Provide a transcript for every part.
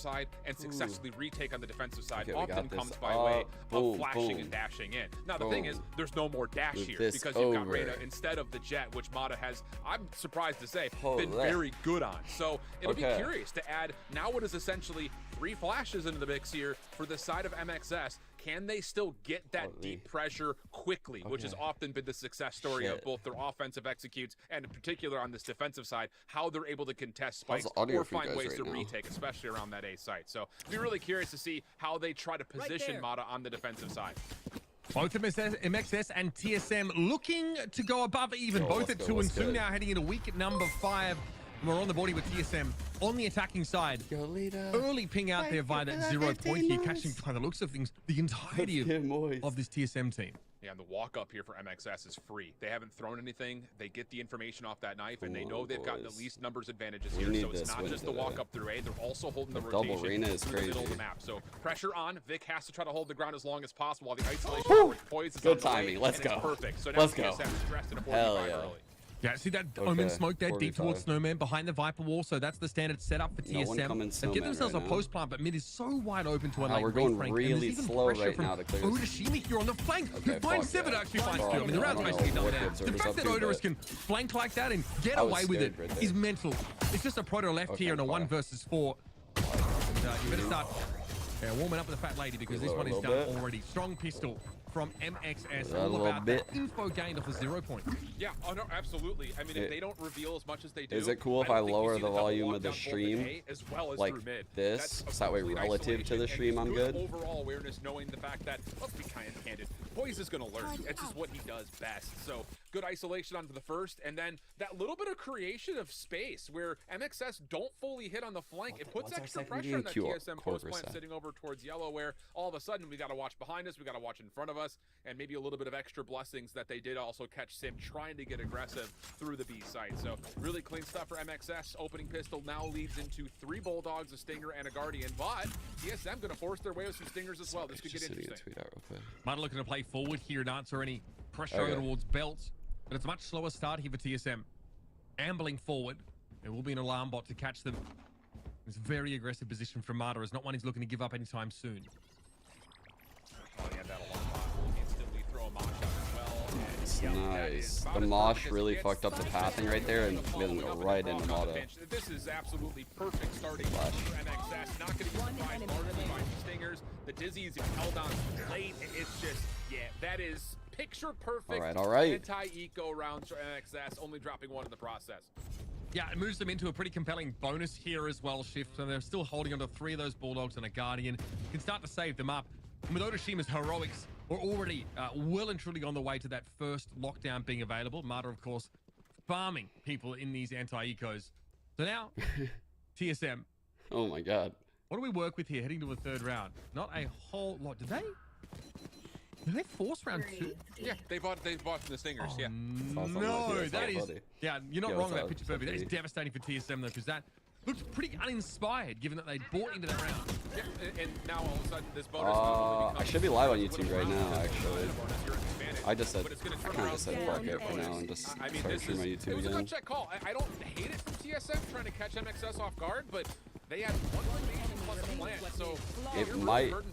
side and successfully retake on the defensive side Okay, often comes by way of flashing and dashing in. Now, the thing is, there's no more dash here because you've got Reyna instead of the Jet, which Mata has, I'm surprised to say, been very good on. So it'll be curious to add now what is essentially 3 flashes into the mix here for the side of MXS. Can they still get that deep pressure quickly, which has often been the success story of both their offensive executes and in particular on this defensive side, how they're able to contest spikes or find ways to retake, especially around that A site. So be really curious to see how they try to position Mata on the defensive side. Both MXS and TSM looking to go above even, both at 2 and 2 now, heading into week number 5. We're on the board with TSM on the attacking side. Early ping out there via that 0 point here, catching by the looks of things the entirety of this TSM team. Yeah, and the walk up here for MXS is free. They haven't thrown anything. They get the information off that knife, and they know they've gotten at least numbers advantages here. So it's not just the walk up through A. They're also holding the rotation through the middle of the map. So pressure on. Vic has to try to hold the ground as long as possible while the isolation poise is good timing. Let's go. Perfect. So now TSM is dressed in a 45 early. Yeah, see that Omen smoke there deep towards Snowman behind the Viper wall. So that's the standard setup for TSM. They give themselves a post plant, but mid is so wide open to a late. We're going really slow right now to clear. Odashimi here on the flank. Who finds Seven actually finds two. I mean, the round's basically done now. The fact that Odorous can flank like that and get away with it is mental. It's just a Proto left here in a 1 versus 4. And, you better start warming up with the fat lady because this one is done already. Strong pistol from MXS, all about that info gained off a 0 point. Yeah, oh no, absolutely. I mean, if they don't reveal as much as they do, is it cool if I lower the volume of the stream like this, so that way relative to the stream I'm good? Overall awareness, knowing the fact that, let's be kind of candid, Poise is going to learn. It's just what he does best. So good isolation onto the first, and then that little bit of creation of space where MXS don't fully hit on the flank. It puts extra pressure on that TSM post plant sitting over towards yellow, where all of a sudden we got to watch behind us, we got to watch in front of us, and maybe a little bit of extra blessings that they did also catch Sim trying to get aggressive through the B site. So really clean stuff for MXS. Opening pistol now leads into 3 Bulldogs, a Stinger, and a Guardian, but TSM going to force their way with some Stingers as well. This could get interesting. Might looking to play forward here, not answer any pressure towards Belt, but it's a much slower start here for TSM. Ambling forward. There will be an alarm bot to catch them. It's a very aggressive position from Mata, as not one he's looking to give up anytime soon. Oh, yeah, that alarm bot will instantly throw a mosh out as well. Nice. The mosh really fucked up the pathing right there and didn't go right into Mata. This is absolutely perfect starting for MXS. Not going to get find Stingers. The Dizzy is held on late. It's just, yeah, that is picture perfect anti-eco rounds for MXS, only dropping 1 in the process. Yeah, it moves them into a pretty compelling bonus here as well, Shift. So they're still holding onto 3 of those Bulldogs and a Guardian. Can start to save them up. And with Odashima's heroics, we're already well and truly on the way to that first lockdown being available. Mata, of course, farming people in these anti-ecos. So now, TSM. Oh my God. What do we work with here heading to the 3rd round? Not a whole lot. Did they force round 2? Yeah, they bought the Stingers. Oh, no, that is. Yeah, you're not wrong about Picture Perfect. That is devastating for TSM though, because that looked pretty uninspired given that they bought into that round. Yeah, and now all of a sudden this bonus. I should be live on YouTube right now, actually. I just said, I kind of just said fuck it for now and just start streaming my YouTube again. It was a good check call. I don't hate it from TSM trying to catch MXS off guard, but they had 1 elimination plus a plant, so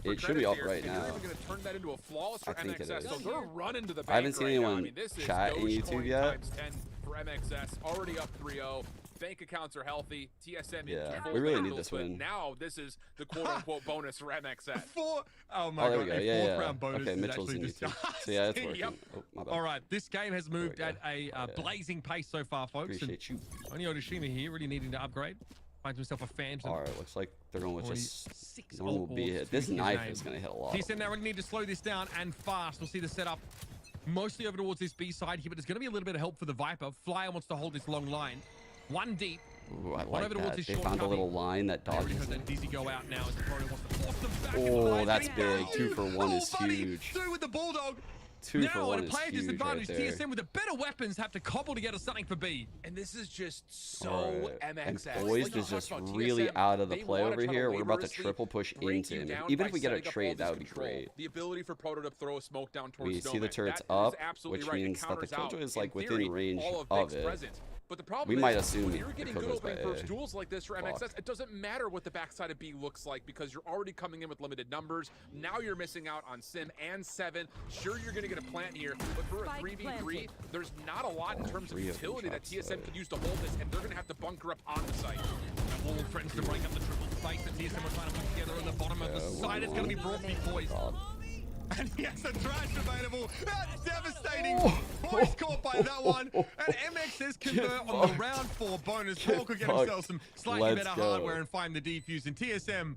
it should be up right now. They're going to turn that into a flawless for MXS, so they're running to the bank. I haven't seen anyone chat in YouTube yet. Times 10 for MXS, already up 3-0. Bank accounts are healthy. TSM, we really need this win. Now this is the quote-unquote bonus for MXS. Oh my God, there we go. 4th round bonus. Okay, Mitchell's in YouTube. So yeah, it's working. Oh, my bad. All right, this game has moved at a blazing pace so far, folks. Appreciate you. Only Odashima here, really needing to upgrade. Finds himself a Phantom. All right, looks like they're going with just 6 normal B hit. This knife is going to hit a lot. TSM now really need to slow this down and fast. We'll see the setup mostly over towards this B side here, but there's going to be a little bit of help for the Viper. Flyer wants to hold this long line. 1 deep. Ooh, I like that. They found a little line that dodges it. Dizzy go out now as the Proto wants to force them back. Oh, that's big. 2 for 1 is huge. 2 with the Bulldog. 2 for 1 is player huge disadvantage, right there. TSM with the better weapons have to cobble together something for B. And this is just so MXS. And Boys is just really out of the play over here. We're about to triple push into him. Even if we get a trade, that would be great. The ability for Proto to throw a smoke down towards We see the turret's up, which means that the Killjoy is like within range of it. But the problem we is, might assume when you're getting good goes opening by first A. duels like this for MXS, it doesn't matter what the backside of B looks like because you're already coming in with limited numbers. Now you're missing out on Sim and 7. Sure, you're going to get a plant here, but for a 3v3, there's not a lot in terms of utility that TSM can use to hold this, and they're going to have to bunker up on the site. Wall threatens to break up the triple space that TSM are trying to put together on the bottom of the side. It's going to be brought before boys. And he has a trash available. That's devastating. Boys caught by that one. And MXS convert on the round 4 bonus. Paul could get himself some slightly better hardware and find the defuse. And TSM,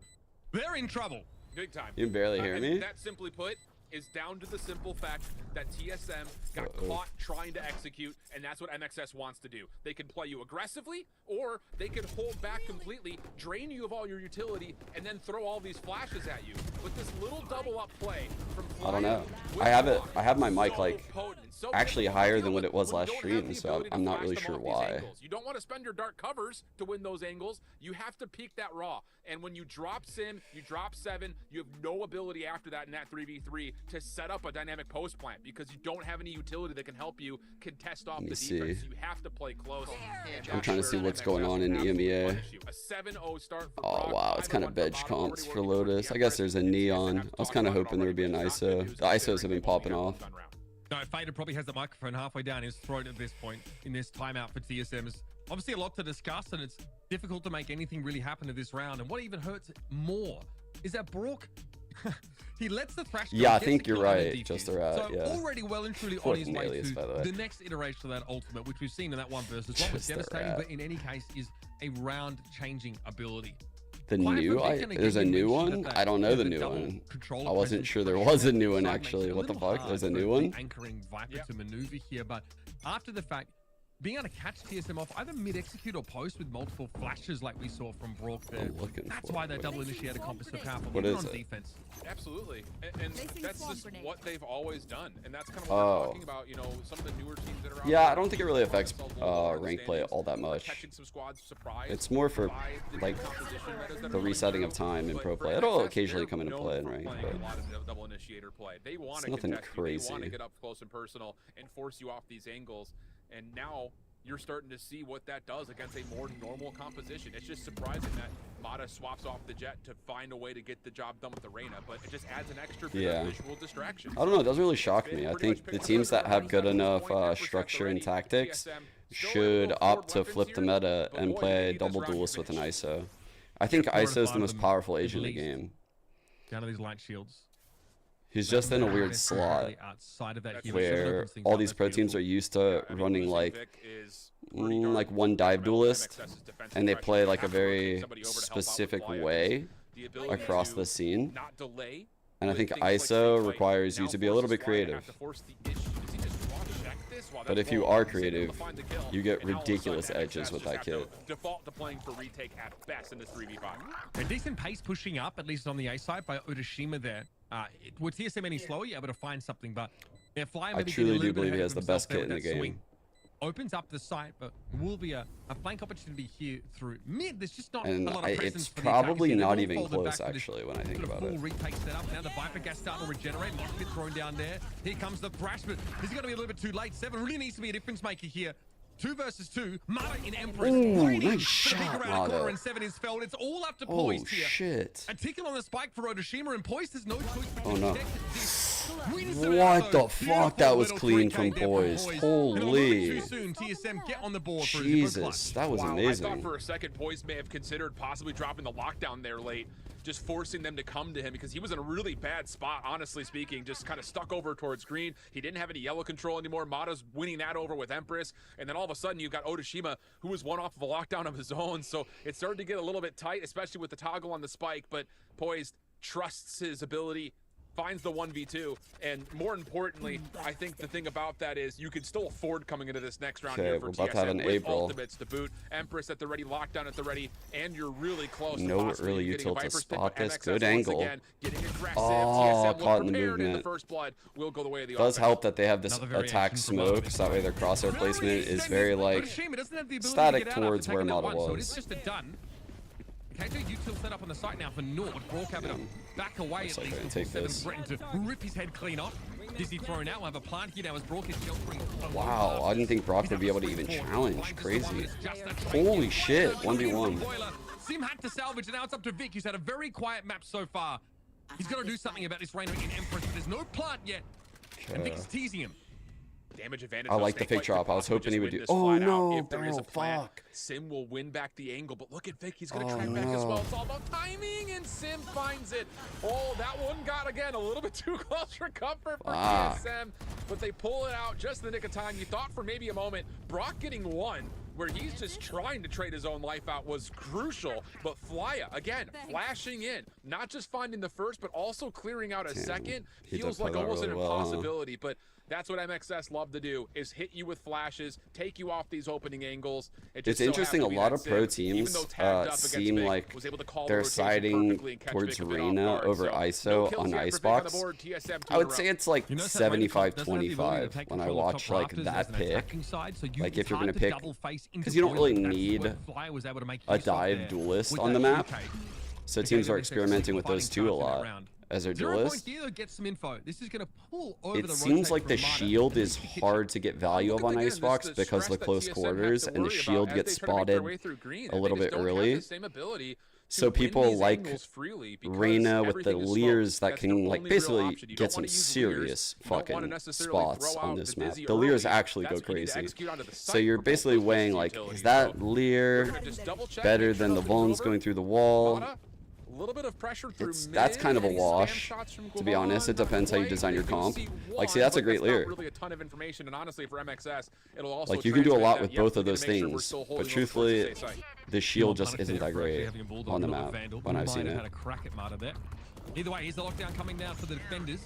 they're in trouble. Big time. You can barely hear me. That, simply put, is down to the simple fact that TSM got caught trying to execute, and that's what MXS wants to do. They can play you aggressively, or they can hold back completely, drain you of all your utility, and then throw all these flashes at you. But this little double up play from I don't know. I have my mic like actually higher than what it was last stream, so I'm not really sure why. You don't want to spend your dark covers to win those angles. You have to peak that raw. And when you drop Sim, you drop 7, you have no ability after that in that 3v3 to set up a dynamic post plant because you don't have any utility that can help you contest off the defense. So you have to play close. I'm trying to see what's going on in EMEA. A 7-0 start for Oh wow, it's kind of bench comps for Lotus. I guess there's a Neon. I was kind of hoping there would be an ISO. The ISOs have been popping off. No, Fader probably has the microphone halfway down his throat at this point in this timeout for TSM's. Obviously a lot to discuss, and it's difficult to make anything really happen to this round. And what even hurts more is that Brook, he lets the thrash go. Yeah, I think you're right. Just around. So yeah. already well and truly on his way to the next iteration of that ultimate, which we've seen in that 1 versus 1 was devastating, but in any case is a round-changing ability. The new, there's a new one? I don't know the new one. I wasn't sure there was a new one actually. What the fuck? There's a new one? Anchoring Viper to maneuver here, but after the fact, being able to catch TSM off either mid-execute or post with multiple flashes like we saw from Brook there. That's why that double initiator comp is so powerful. What is it? Defense. Absolutely. And that's just what they've always done. And that's kind of what we're talking about, you know, some of the newer teams that are out Yeah, I don't think it really affects rank play all that much. It's more for like the resetting of time in pro play. It'll occasionally come into play in rank, but double initiator play. They want it's to nothing contest crazy. They want to get up close and personal and force you off these angles. And now you're starting to see what that does against a more normal composition. It's just surprising that Mata swaps off the Jet to find a way to get the job done with the Reyna, but it just adds an extra bit of visual distraction. I don't know, it doesn't really shock me. I think the teams that have good enough structure and tactics should opt to flip the meta and play double duelist with an ISO. I think ISO is the most powerful agent in the game. Down to these light shields. He's just in a weird slot where all these pro teams are used to running like one dive duelist, and they play like a very specific way across the scene. And I think ISO requires you to be a little bit creative. But if you are creative, you get ridiculous edges with that kit. Default to playing for retake at best in this 3v5. A decent pace pushing up, at least on the A side, by Otoshima there. Would TSM any slower? You're able to find something, but they're flying. I truly do believe he has the best kit in the game. Opens up the site, but will be a flank opportunity here through mid. There's just not and a lot of presence. It's probably not even close, actually, when I think about it. Retake set up. Now the Viper gas starting to regenerate. Must get thrown down there. Here comes the thrash, but he's going to be a little bit too late. 7 really needs to be a difference maker here. 2 versus 2. Mata in Empress. Ooh, nice shot, Mata. And 7 is felled. It's all up to Poised here. Oh, shit. A tickle on the spike for Otoshima, and Poised has no choice. Oh, no. What the fuck? That was clean from Poised. Holy. TSM get on the board. Jesus, that was amazing. I thought for a second Poised may have considered possibly dropping the lockdown there late, just forcing them to come to him because he was in a really bad spot, honestly speaking, just kind of stuck over towards green. He didn't have any yellow control anymore. Mata's winning that over with Empress, and then all of a sudden you've got Otoshima, who was one off of a lockdown of his own, so it started to get a little bit tight, especially with the toggle on the spike, but Poised trusts his ability, finds the 1v2, and more importantly, I think the thing about that is you can still afford coming into this next round here for we're about to have an with April. ultimates to boot, Empress at the ready, lockdown at the ready, and you're really close. No early util to spot this. Good angle. Again, oh, caught in the movement. In the first blood will go the way of the does help that they have this attack smoke, so that way their crosshair placement is very like static towards where Mata was. It's just a done. KJ util set up on the site now for Nord. Brook having to back away at least. Take this. Threatened to rip his head clean off. Dizzy thrown out. We'll have a plant here now as Brock is sheltering. Wow, I didn't think Brock would be able to even challenge. Crazy. Holy shit, 1v1. Sim had to salvage, and now it's up to Vic, who's had a very quiet map so far. He's got to do something about this Reyna in Empress, but there's no plant yet. And Vic is teasing him. Damage advantage. I like the fake drop. I was hoping he would do. Oh no! If there is a plant, fuck. Sim will win back the angle, but look at Vic. He's gonna track back as well. It's all about timing, and Sim finds it. Oh, that one got again a little bit too close for comfort for TSM, but they pull it out just in the nick of time. You thought for maybe a moment Brock getting one, where he's just trying to trade his own life out, was crucial, but Flya, again, flashing in, not just finding the first, but also clearing out a second, feels like almost an impossibility, but that's what MXS love to do, is hit you with flashes, take you off these opening angles. It's interesting, a lot of pro teams seem like they're siding towards Reyna over ISO on Icebox. I would say it's like 75-25 when I watch like that pick. Like if you're going to pick, because you don't really need a dive duelist on the map. So teams are experimenting with those two a lot. As their duelist. Get some info. This is going to pull over it seems like the shield is hard to get value of on Icebox because of the close quarters, and the shield gets spotted a little bit early. So people like Reyna with the Leers that can like basically get some serious fucking spots on this map. The Leers actually go crazy. So you're basically weighing like, is that Leer better than the Vulns going through the wall? A little bit of pressure through that's kind of a wash, to be honest. It depends how you design your comp. Like, see, that's a great Leer. Really a ton of information, and honestly, for MXS, it'll also like you can do a lot with both of those things, but truthfully, the shield just isn't that great on the map when I've seen it. Either way, here's the lockdown coming down for the defenders.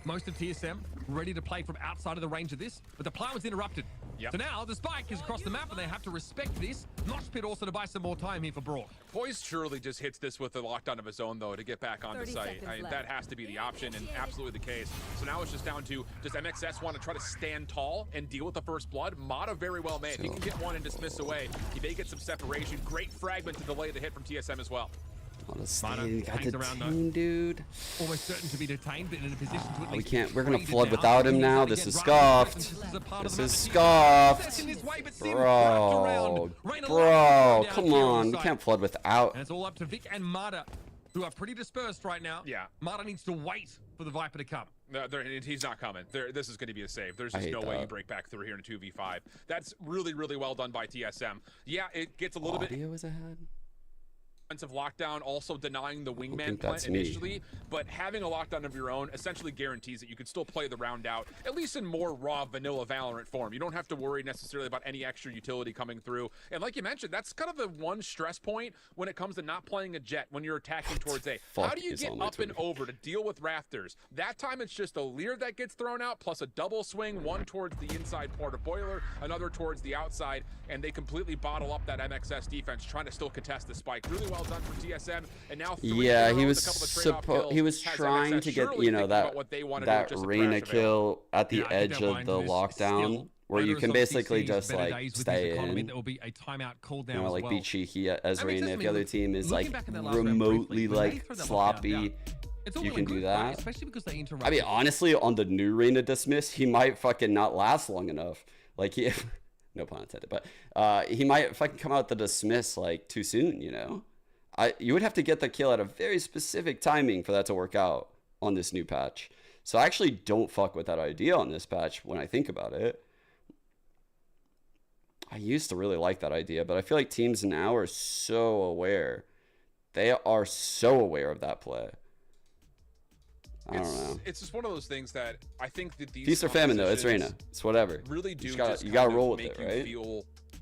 Most of TSM ready to play from outside of the range of this, but the plan was interrupted. So now the spike is across the map, and they have to respect this. Notch Pit also to buy some more time here for Brock. Poise surely just hits this with a lockdown of his own, though, to get back onto site. That has to be the option, and absolutely the case. So now it's just down to, does MXS want to try to stand tall and deal with the first blood? Mata very well may. If he can get one and dismiss away, he may get some separation. Great fragment to delay the hit from TSM as well. Honestly, got the team, dude. Almost certain to be detained, but in a position to at least we can't. We're gonna flood without him now. This is scuffed. This is scuffed. Bro, come on. We can't flood without. And it's all up to Vic and Mata, who are pretty dispersed right now. Mata needs to wait for the Viper to come. No, he's not coming. This is going to be a save. There's just no way you break back through here in a 2v5. That's really, really well done by TSM. Yeah, it gets a little bit. Audio is ahead. Of lockdown, also denying the wingman plant initially, but having a lockdown of your own essentially guarantees that you could still play the round out, at least in more raw vanilla Valorant form. You don't have to worry necessarily about any extra utility coming through. And like you mentioned, that's kind of the one stress point when it comes to not playing a jet when you're attacking towards A. How do you get up and over to deal with Rafters? That time it's just a Leer that gets thrown out plus a double swing, one towards the inside part of Boiler, another towards the outside, and they completely bottle up that MXS defense trying to still contest the spike. Really well done for TSM, and now he was trying to get, you know, that Reyna kill at the edge of the lockdown, where you can basically just like stay in, you know, like be cheeky as Reyna. If the other team is like remotely like sloppy, you can do that. I mean, honestly, on the new Reyna dismiss, he might fucking not last long enough. Like he, no pun intended, but he might fucking come out the dismiss like too soon, you know. You would have to get the kill at a very specific timing for that to work out on this new patch. So I actually don't fuck with that idea on this patch when I think about it. I used to really like that idea, but I feel like teams now are so aware. They are so aware of that play. I don't know. It's just one of those things that I think that these feast or famine though. It's Reyna. It's whatever. Really do. You gotta roll with it, right?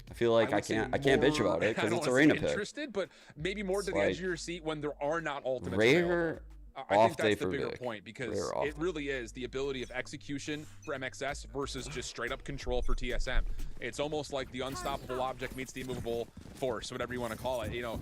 I feel like I can't bitch about it because it's a Reyna pick. Interested, but maybe more to the edge of your seat when there are not ultimates. Rare I think that's the bigger point, because it really is the ability of execution for MXS versus just straight up control for TSM. It's almost like the unstoppable object meets the immovable force, whatever you want to call it. You know,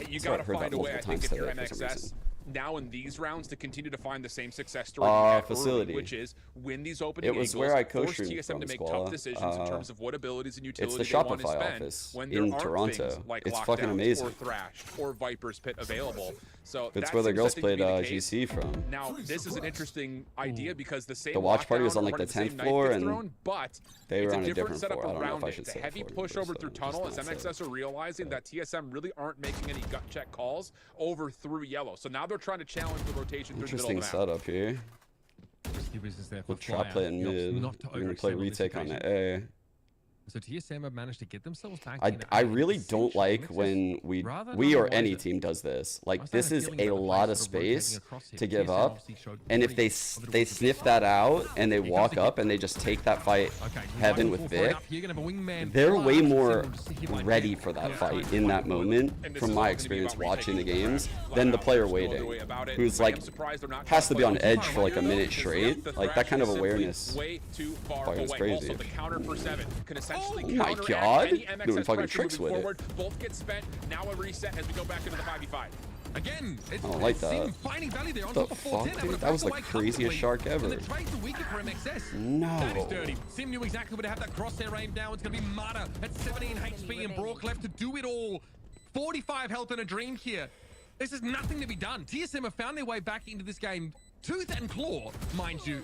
you got to find a way, I think, if you're MXS, now in these rounds to continue to find the same success story you had facility, early, which is win these opening angles, where I force co-streamed TSM to make Squala. tough decisions in terms of what abilities and utilities it's the they want to Shopify spend office when there in aren't Toronto. things like It's lockdowns fucking amazing. or Thrash or Viper's Pit available. So it's where the girls played GC from. Now this is an interesting idea because the same watch party was on like the running 10th floor, and throne, but they were it's on a a different different setup floor. I don't know around if I it. should The say heavy floor, push over through tunnel as just not MXS are realizing that TSM really aren't making any gut check calls over through yellow. So now they're trying to challenge the rotation through the middle of the map. setup here. We'll try playing mid. We're gonna play retake on the A. So TSM have managed to get themselves back. I really don't like when we or any team does this. Like, this is a lot of space to give up, and if they sniff that out and they walk up and they just take that fight heaven with Vic, they're way more ready for that fight in that moment, from my experience watching the games, than the player waiting, who's like has to be on edge for like a minute straight. Like, that kind of awareness is crazy. Oh my god, doing fucking tricks with forward. Both get spent. Now a reset as we go back into the 5v5. Again, I don't like that. What the fuck, dude? That was the craziest shark ever. No. That is dirty. Sim knew exactly where to have that crosshair aimed down. It's going to be Mata at 17 HP and Brock left to do it all. 45 health and a dream here. This is nothing to be done. TSM have found their way back into this game, tooth and claw, mind you.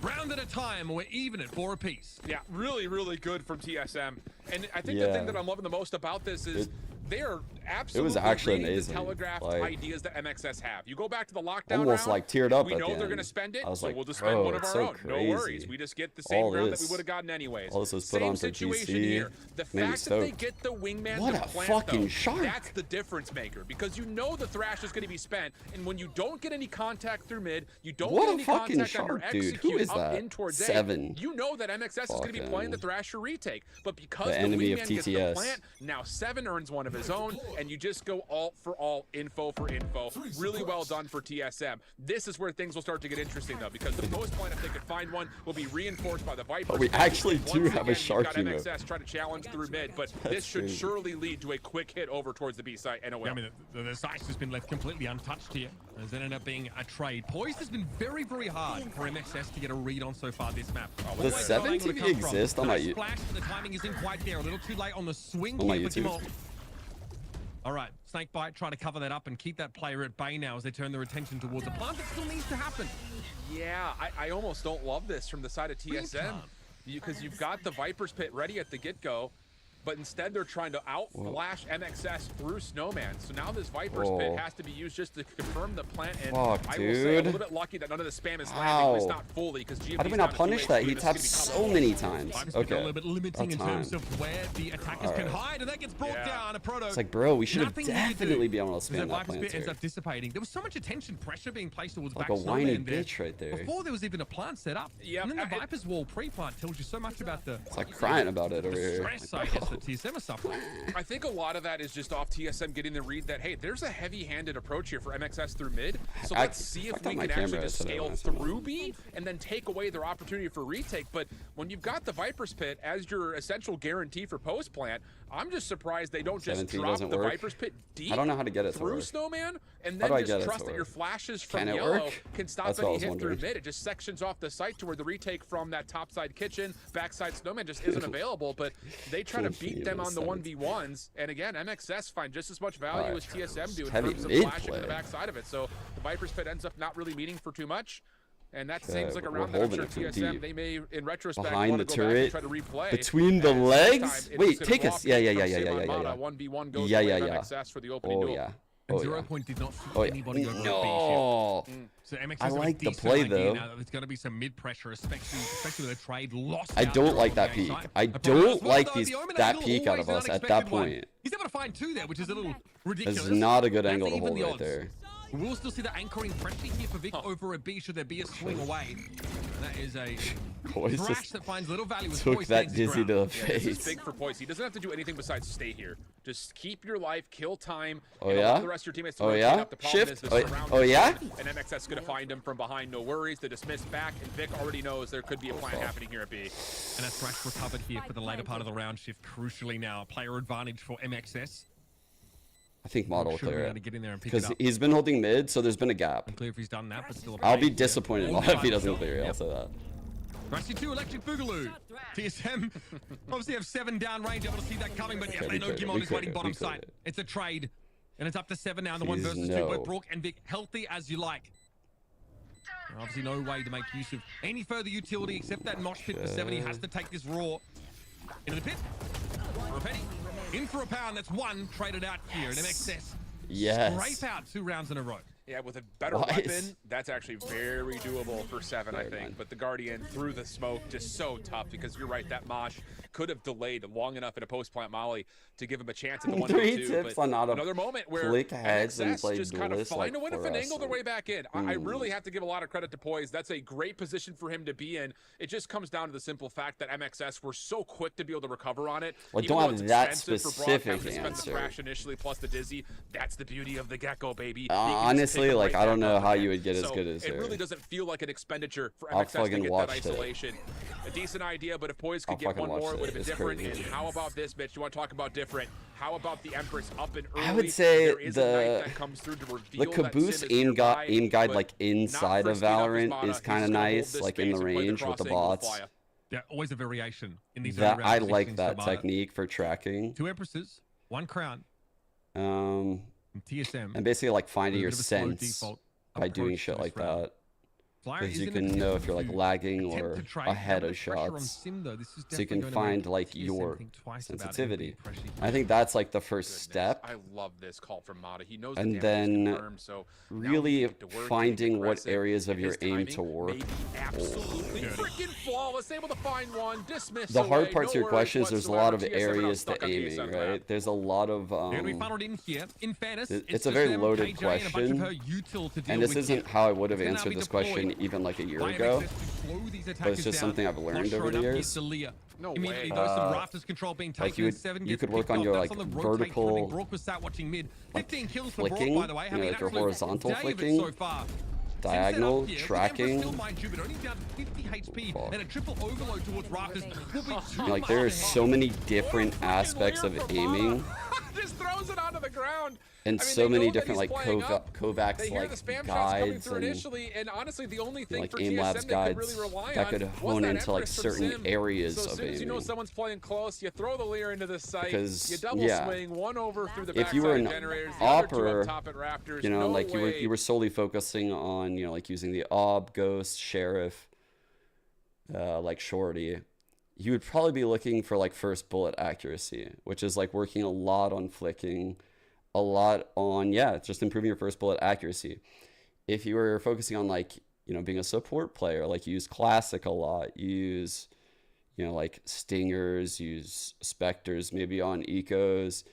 Round at a time, or even at 4 apiece. Yeah, really, really good from TSM. And I think the thing that I'm loving the most about this is they are absolutely reading the telegraphed ideas that MXS have. You go back to the lockdown almost round, like teared up. we know they're going to spend it, I was so like, we'll just spend one of our own. Crazy. No worries. We just get the same round that we would have gotten anyways. All this was put on for situation GC. here. The fact that they get the wingman what to a plant, fucking though, shark. that's the difference maker, because you know the Thrash is going to be spent, and when you don't get any contact through mid, you don't get any contact on your execute up in towards A, you know that MXS is going to be playing the Thrasher retake. But because the wingman gets the plant, now 7 earns one of his own, and you just go alt for alt, info for info. Really well done for TSM. This is where things will start to get interesting, though, because the post plant, if they could find one, will be reinforced by the Viper. But we actually do have a shark got MXS trying to challenge through mid, but this should surely lead to a quick hit over towards the B site and away. I mean, the site has been left completely untouched here, as it ended up being a trade. Poised has been very, very hard for MXS to get a read on so far this map. Does 7 TV exist on my YouTube? The timing isn't quite there. A little too late on the swing here for Kimol. All right, Snakebite trying to cover that up and keep that player at bay now as they turn their attention towards a plant that still needs to happen. Yeah, I almost don't love this from the side of TSM, because you've got the Viper's Pit ready at the get-go, but instead they're trying to outflash MXS through Snowman. So now this Viper's Pit has to be used just to confirm the plant. And I will say, I'm a little bit lucky that none of the spam is landing, but it's not fully, because how did we not punish that? He tapped so many times. Okay. A little bit limiting in terms of where the attackers can hide, and that gets brought down. A Proto. It's like, bro, we should have definitely been able to spam that plant. Ends up dissipating. There was so much attention, pressure being placed towards like back a whiny Snowman bitch right there. Before there was even a plant set up. And then the Viper's Wall pre-plant tells you so much about the... It's like crying about it over here. Stress, I guess, that TSM is suffering. I think a lot of that is just off TSM getting the read that, hey, there's a heavy-handed approach here for MXS through mid, so let's see if we can actually just scale through B and then take away their opportunity for retake. But when you've got the Viper's Pit as your essential guarantee for post-plant, I'm just surprised they don't just drop the Viper's Pit deep I don't know how to get it through Snowman, and then just trust that your flashes from yellow can stop any hit through mid. It just sections off the site to where the retake from that topside kitchen, backside Snowman just isn't available, but they try to beat them on the 1v1s, and again, MXS find just as much value as TSM do in terms of flashing to the backside of it. So the Viper's Pit ends up not really meaning for too much. And that seems like a round that I'm sure TSM, they may, in retrospect, behind the turret, try to replay. Between the legs? Wait, take us. Yeah. 1v1 goes MXS for the opening duel. And 0 Point did not see anybody over no. So MXS I like the play though. Now that there's going to be some mid pressure, especially with a trade lost. I don't like that peak. I don't like that peak out of us at that point. He's able to find 2 there, which is a little ridiculous. It's not a good angle to hold right there. We'll still see the anchoring pressure here for Vic over a B should there be a swing away. That is a Thrash that finds little value with took that dizzy to the face. This is big for Poise. He doesn't have to do anything besides stay here. Just keep your life, kill time. The rest of your teammates shift. And MXS is going to find him from behind, no worries. The dismiss back, and Vic already knows there could be a plant happening here at B. And a Thrash recovered here for the later part of the round shift. Crucially now, player advantage for MXS. I think Mata will clear it. Get in there and pick because it up. he's been holding mid, so there's been a gap. Unclear if he's done that, but still I'll be disappointed if he doesn't clear it. I'll say that. Rusty 2 Electric Boogaloo. TSM obviously have 7 down range, able to see that coming, but yes, they know Gimon is waiting bottom side. It's a trade, and it's up to 7 now. The 1 versus 2, both Brook and Vic healthy as you like. Obviously no way to make use of any further utility except that mosh pit for 7. He has to take this raw into the pit. For a penny. In for a pound. That's 1 traded out here in MXS. Yes. Scrape out 2 rounds in a row. Yeah, with a better weapon, that's actually very doable for 7, I think. But the Guardian through the smoke, just so tough because you're right, that Mosh could have delayed long enough in a post-plant molly to give him a chance at the 1-2. 3 tips on not another moment where click heads and play just kind of find a way to finagle their way us. back in. I really have to give a lot of credit to Poise. That's a great position for him to be in. It just comes down to the simple fact that MXS were so quick to be able to recover on it. Well, I don't have that specific answer. The crash initially plus the dizzy. That's the beauty of the Gecko, baby. Honestly, like I don't know how you would get as good as it really doesn't feel like an expenditure for I'll MXS to get that it. isolation. A decent idea, but if Poise could get one more, it would have been different. Crazy. And how about this, bitch? You want to talk about different? How about the Empress up and early? I would say the caboose aim guide like inside of Valorant is kind of nice, like in the range with the bots. Yeah, always a variation in these. That I like that technique for tracking. 2 Empresses, 1 crown. TSM. And basically like finding your sense by doing shit like that. Because you can know if you're like lagging or ahead of shots, so you can find like your sensitivity. I think that's like the first step. I love this call from Mata. He knows and then really finding what areas of your aim to work. Absolutely freaking flawless, able to find one. Dismiss. The hard part to your question is there's a lot of areas to aiming, right? There's a lot of. It's a very loaded question, and this isn't how I would have answered this question even like a year ago, but it's just something I've learned over the years. No way. Like you could work on your like vertical flicking, you know, like your horizontal flicking, diagonal tracking. Like there are so many different aspects of aiming. Just throws it onto the ground. And so many different like Kovacs like guides and initially, and honestly, the only thing like for aim labs guides really that could hone into like certain areas of aiming. As you know someone's playing close, you throw the leer into the sight, because you double swing, 1 over through the if you were an opper, Raptors, you know, like you were solely focusing on, you know, like using the ob, ghost, sheriff, like shorty, you would probably be looking for like first bullet accuracy, which is like working a lot on flicking, a lot on just improving your first bullet accuracy. If you were focusing on like, you know, being a support player, like use classic a lot, use, you know, like stingers, use specters maybe on ecos,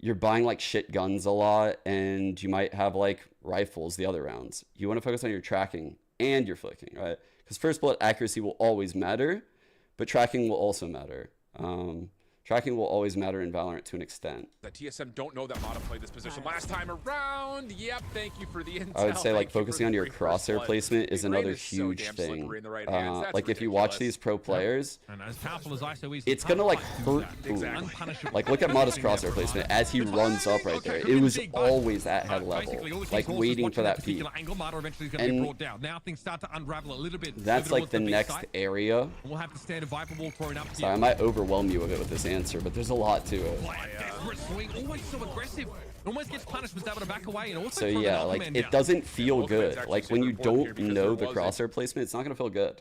you're buying like shit guns a lot, and you might have like rifles the other rounds. You want to focus on your tracking and your flicking, right? Because first bullet accuracy will always matter, but tracking will also matter. Tracking will always matter in Valorant to an extent. The TSM don't know that Mata played this position last time around. Yep, thank you for the intel. I would say like focusing on your crosshair placement is another huge thing. Like if you watch these pro players, it's gonna like hurt. Like look at Mata's crosshair placement as he runs up right there. It was always at head level, like waiting for that peak. And that's like the next area. So I might overwhelm you a bit with this answer, but there's a lot to it. So yeah, like it doesn't feel good. Like when you don't know the crosshair placement, it's not gonna feel good.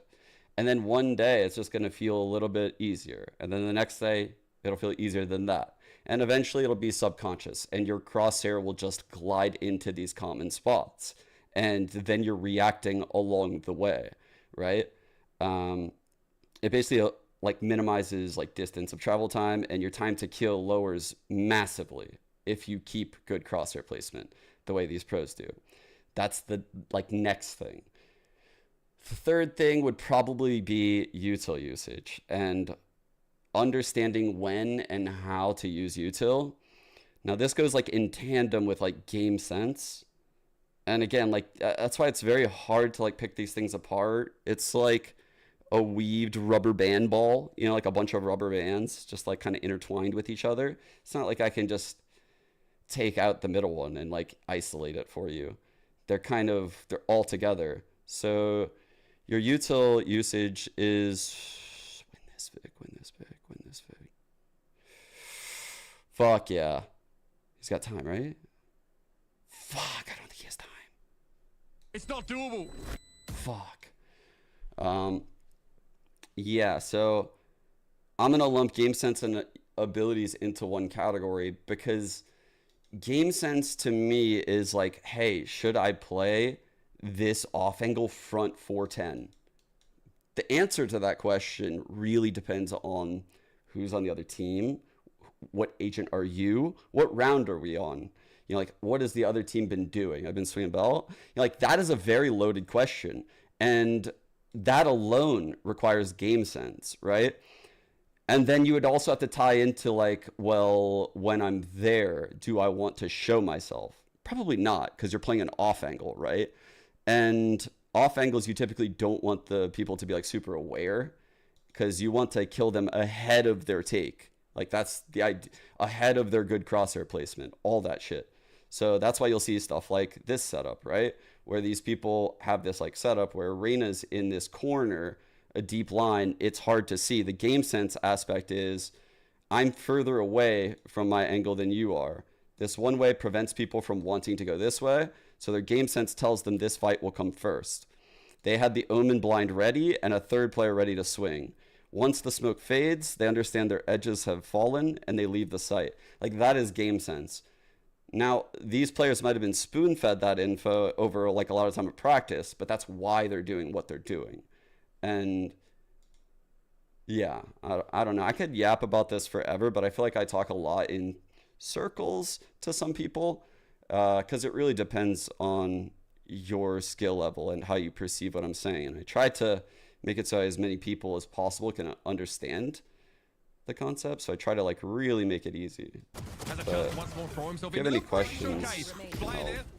And then one day it's just gonna feel a little bit easier, and then the next day it'll feel easier than that, and eventually it'll be subconscious, and your crosshair will just glide into these common spots, and then you're reacting along the way, right? It basically like minimizes like distance of travel time, and your time to kill lowers massively if you keep good crosshair placement the way these pros do. That's the like next thing. The third thing would probably be util usage and understanding when and how to use util. Now this goes like in tandem with like game sense. And again, like that's why it's very hard to like pick these things apart. It's like a weaved rubber band ball, you know, like a bunch of rubber bands just like kind of intertwined with each other. It's not like I can just take out the middle one and like isolate it for you. They're all together. So your util usage is win this Vic, win this Vic, win this Vic. Fuck yeah. He's got time, right? Fuck, I don't think he has time. It's not doable. Fuck. Yeah, so I'm gonna lump game sense and abilities into one category because game sense to me is like, hey, should I play this off angle front 410? The answer to that question really depends on who's on the other team, what agent are you, what round are we on, you know, like what has the other team been doing? I've been swinging belt. You know, like that is a very loaded question, and that alone requires game sense, right? And then you would also have to tie into like, well, when I'm there, do I want to show myself? Probably not, because you're playing an off angle, right? And off angles, you typically don't want the people to be like super aware, because you want to kill them ahead of their take. Like that's the idea, ahead of their good crosshair placement, all that shit. So that's why you'll see stuff like this setup, right? Where these people have this like setup where Reyna's in this corner, a deep line, it's hard to see. The game sense aspect is I'm further away from my angle than you are. This one way prevents people from wanting to go this way, so their game sense tells them this fight will come first. They had the Omen blind ready and a third player ready to swing. Once the smoke fades, they understand their edges have fallen and they leave the site. Like that is game sense. Now, these players might have been spoon-fed that info over like a lot of time of practice, but that's why they're doing what they're doing. And yeah, I don't know. I could yap about this forever, but I feel like I talk a lot in circles to some people because it really depends on your skill level and how you perceive what I'm saying. And I try to make it so as many people as possible can understand the concept. So I try to like really make it easy. But if you have any questions,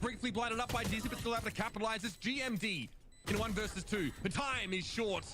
briefly blinded up by Dizzy, but still able to capitalize this GMD. In 1 versus 2, the time is short.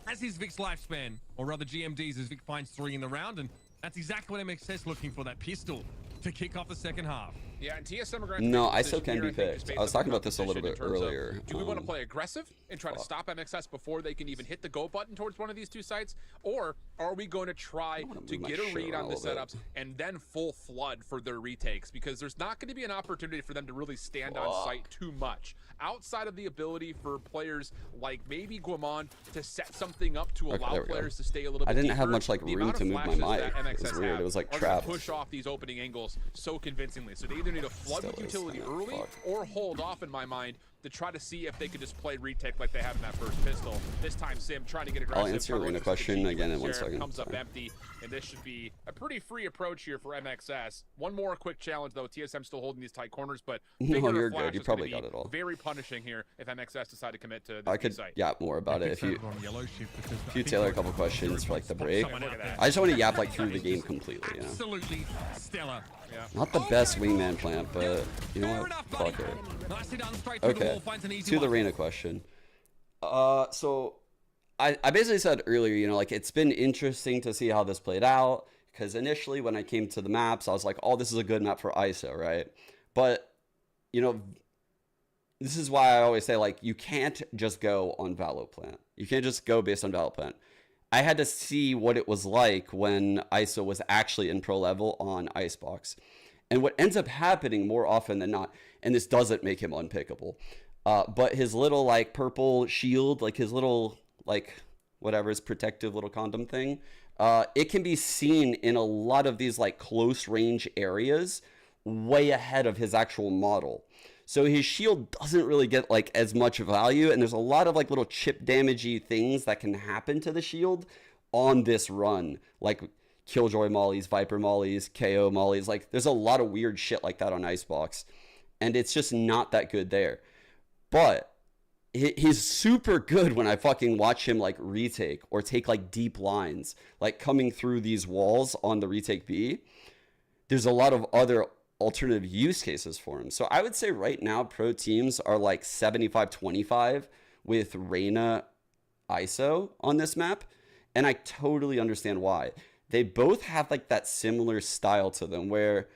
As is Vic's lifespan, or rather GMD's, as Vic finds 3 in the round, and that's exactly what MXS looking for, that pistol to kick off the second half. Yeah, and TSM are no, ISO can be picked. I was talking about this a little bit earlier. Do we want to play aggressive and try to stop MXS before they can even hit the go button towards one of these two sites? Or are we going to try to get a read on the setups and then full flood for their retakes? Because there's not going to be an opportunity for them to really stand on site too much. Outside of the ability for players like maybe Guamon to set something up to allow players to stay a little bit deeper. I didn't have much like room to move my mic. It was weird. It was like trapped. Push off these opening angles so convincingly. So they either need to flood with utility early or hold off, in my mind, to try to see if they could just play retake like they have in that first pistol. This time Sim trying to get aggressive. I'll answer your arena question again in 1 second. Comes up empty, and this should be a pretty free approach here for MXS. One more quick challenge though. TSM still holding these tight corners, but no, you're good. You probably got it all. Very punishing here if MXS decide to commit to this I could site. yap more about it if you tailor a couple questions for like the break. I just want to yap like through the game completely, you know. Absolutely stellar. Yeah. Not the best wingman plant, but you know what? Fuck it. Okay, to the arena question. So I basically said earlier, you know, like it's been interesting to see how this played out, because initially when I came to the maps, I was like, oh, this is a good map for ISO, right? But, you know, this is why I always say, like, you can't just go on Valo plant. You can't just go based on Valo plant. I had to see what it was like when ISO was actually in pro level on Icebox. And what ends up happening more often than not, and this doesn't make him unpickable, but his little like purple shield, like his little like whatever, his protective little condom thing, it can be seen in a lot of these like close range areas way ahead of his actual model. So his shield doesn't really get like as much value, and there's a lot of like little chip damagey things that can happen to the shield on this run, like Killjoy mollies, Viper mollies, KO mollies. Like there's a lot of weird shit like that on Icebox, and it's just not that good there. But he's super good when I fucking watch him like retake or take like deep lines, like coming through these walls on the retake B. There's a lot of other alternative use cases for him. So I would say right now pro teams are like 75-25 with Reyna ISO on this map, and I totally understand why. They both have like that similar style to them where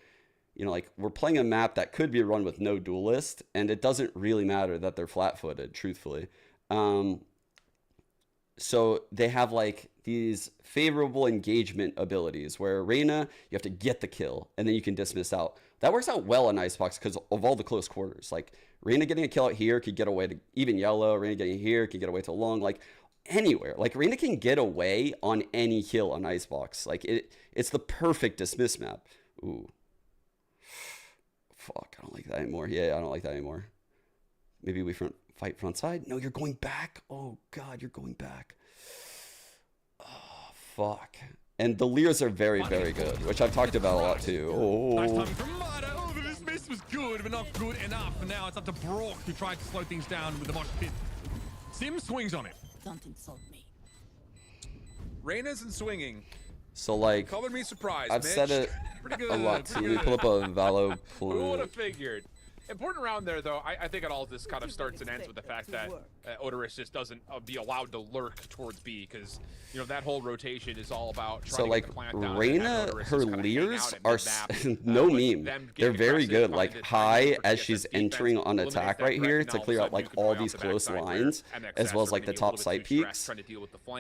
you know, like we're playing a map that could be run with no duelist, and it doesn't really matter that they're flat-footed, truthfully. So they have like these favorable engagement abilities where Reyna, you have to get the kill and then you can dismiss out. That works out well in Icebox because of all the close quarters. Like Reyna getting a kill out here could get away to even yellow. Reyna getting here could get away to long. Like anywhere. Like Reyna can get away on any kill on Icebox. Like it's the perfect dismiss map. Ooh. Fuck, I don't like that anymore. Yeah, I don't like that anymore. Maybe we fight front side. No, you're going back. Oh God, you're going back. Oh fuck. And the Lears are very, very good, which I've talked about a lot too. Oh. Nice timing from Mata. Oh, the dismiss was good, but not good enough. And now it's up to Brock who tried to slow things down with the mosh pit. Sim swings on it. Don't insult me. Reyna's and swinging. So like, color me surprised. I've Mitch. said it a lot too. Let me pull up a Valo Who would have figured? Important round there, though. I think it all this kind of starts and ends with the fact that Odorous just doesn't be allowed to lurk towards B, because you know that whole rotation is all about trying to get the plant down. Reyna, her Lears are no meme. They're very good. Like high as she's entering on attack right here to clear out like all these close lines, as well as like the top site peaks.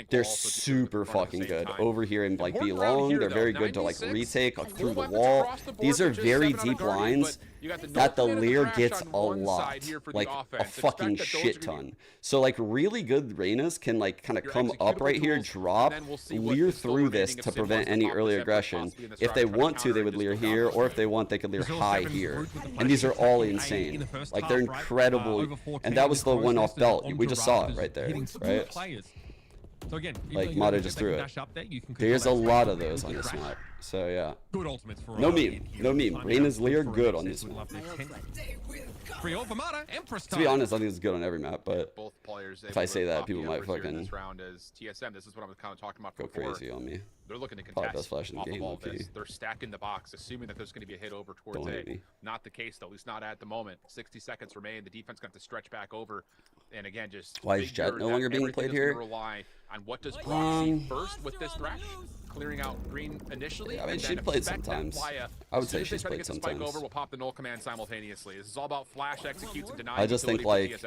They're super fucking good. Over here in like B long, they're very good to like retake through the wall. These are very deep lines that the Lear gets a lot, like a fucking shit ton. So like really good Reynas can like kind of come up right here, drop, Lear through this to prevent any early aggression. If they want to, they would Lear here, or if they want, they could Lear high here. And these are all insane. Like they're incredible. And that was the one off belt. We just saw it right there, right? So again, like Mata just threw it. There's a lot of those on this map. So yeah. Good ultimates for no meme. No meme. Reyna's Lear good on this map. To be honest, I think it's good on every map, but both players if I say that, people might fucking this round as TSM. This is what I was kind of talking about go before. Crazy on me. They're looking to probably contest best flash in the game, They're stacking the box, assuming that there's going to be a hit over towards A. Not the case, though. At least not at the moment. 60 seconds remain. The defense got to stretch back over, and again, just why is Jet no longer being played here? Rely on what does Brock see first with this thrash, clearing out green initially. Yeah, I mean, she played sometimes. I would say she's played sometimes. Over, we'll pop the null command simultaneously. This is all about flash executes and deny. I just think like,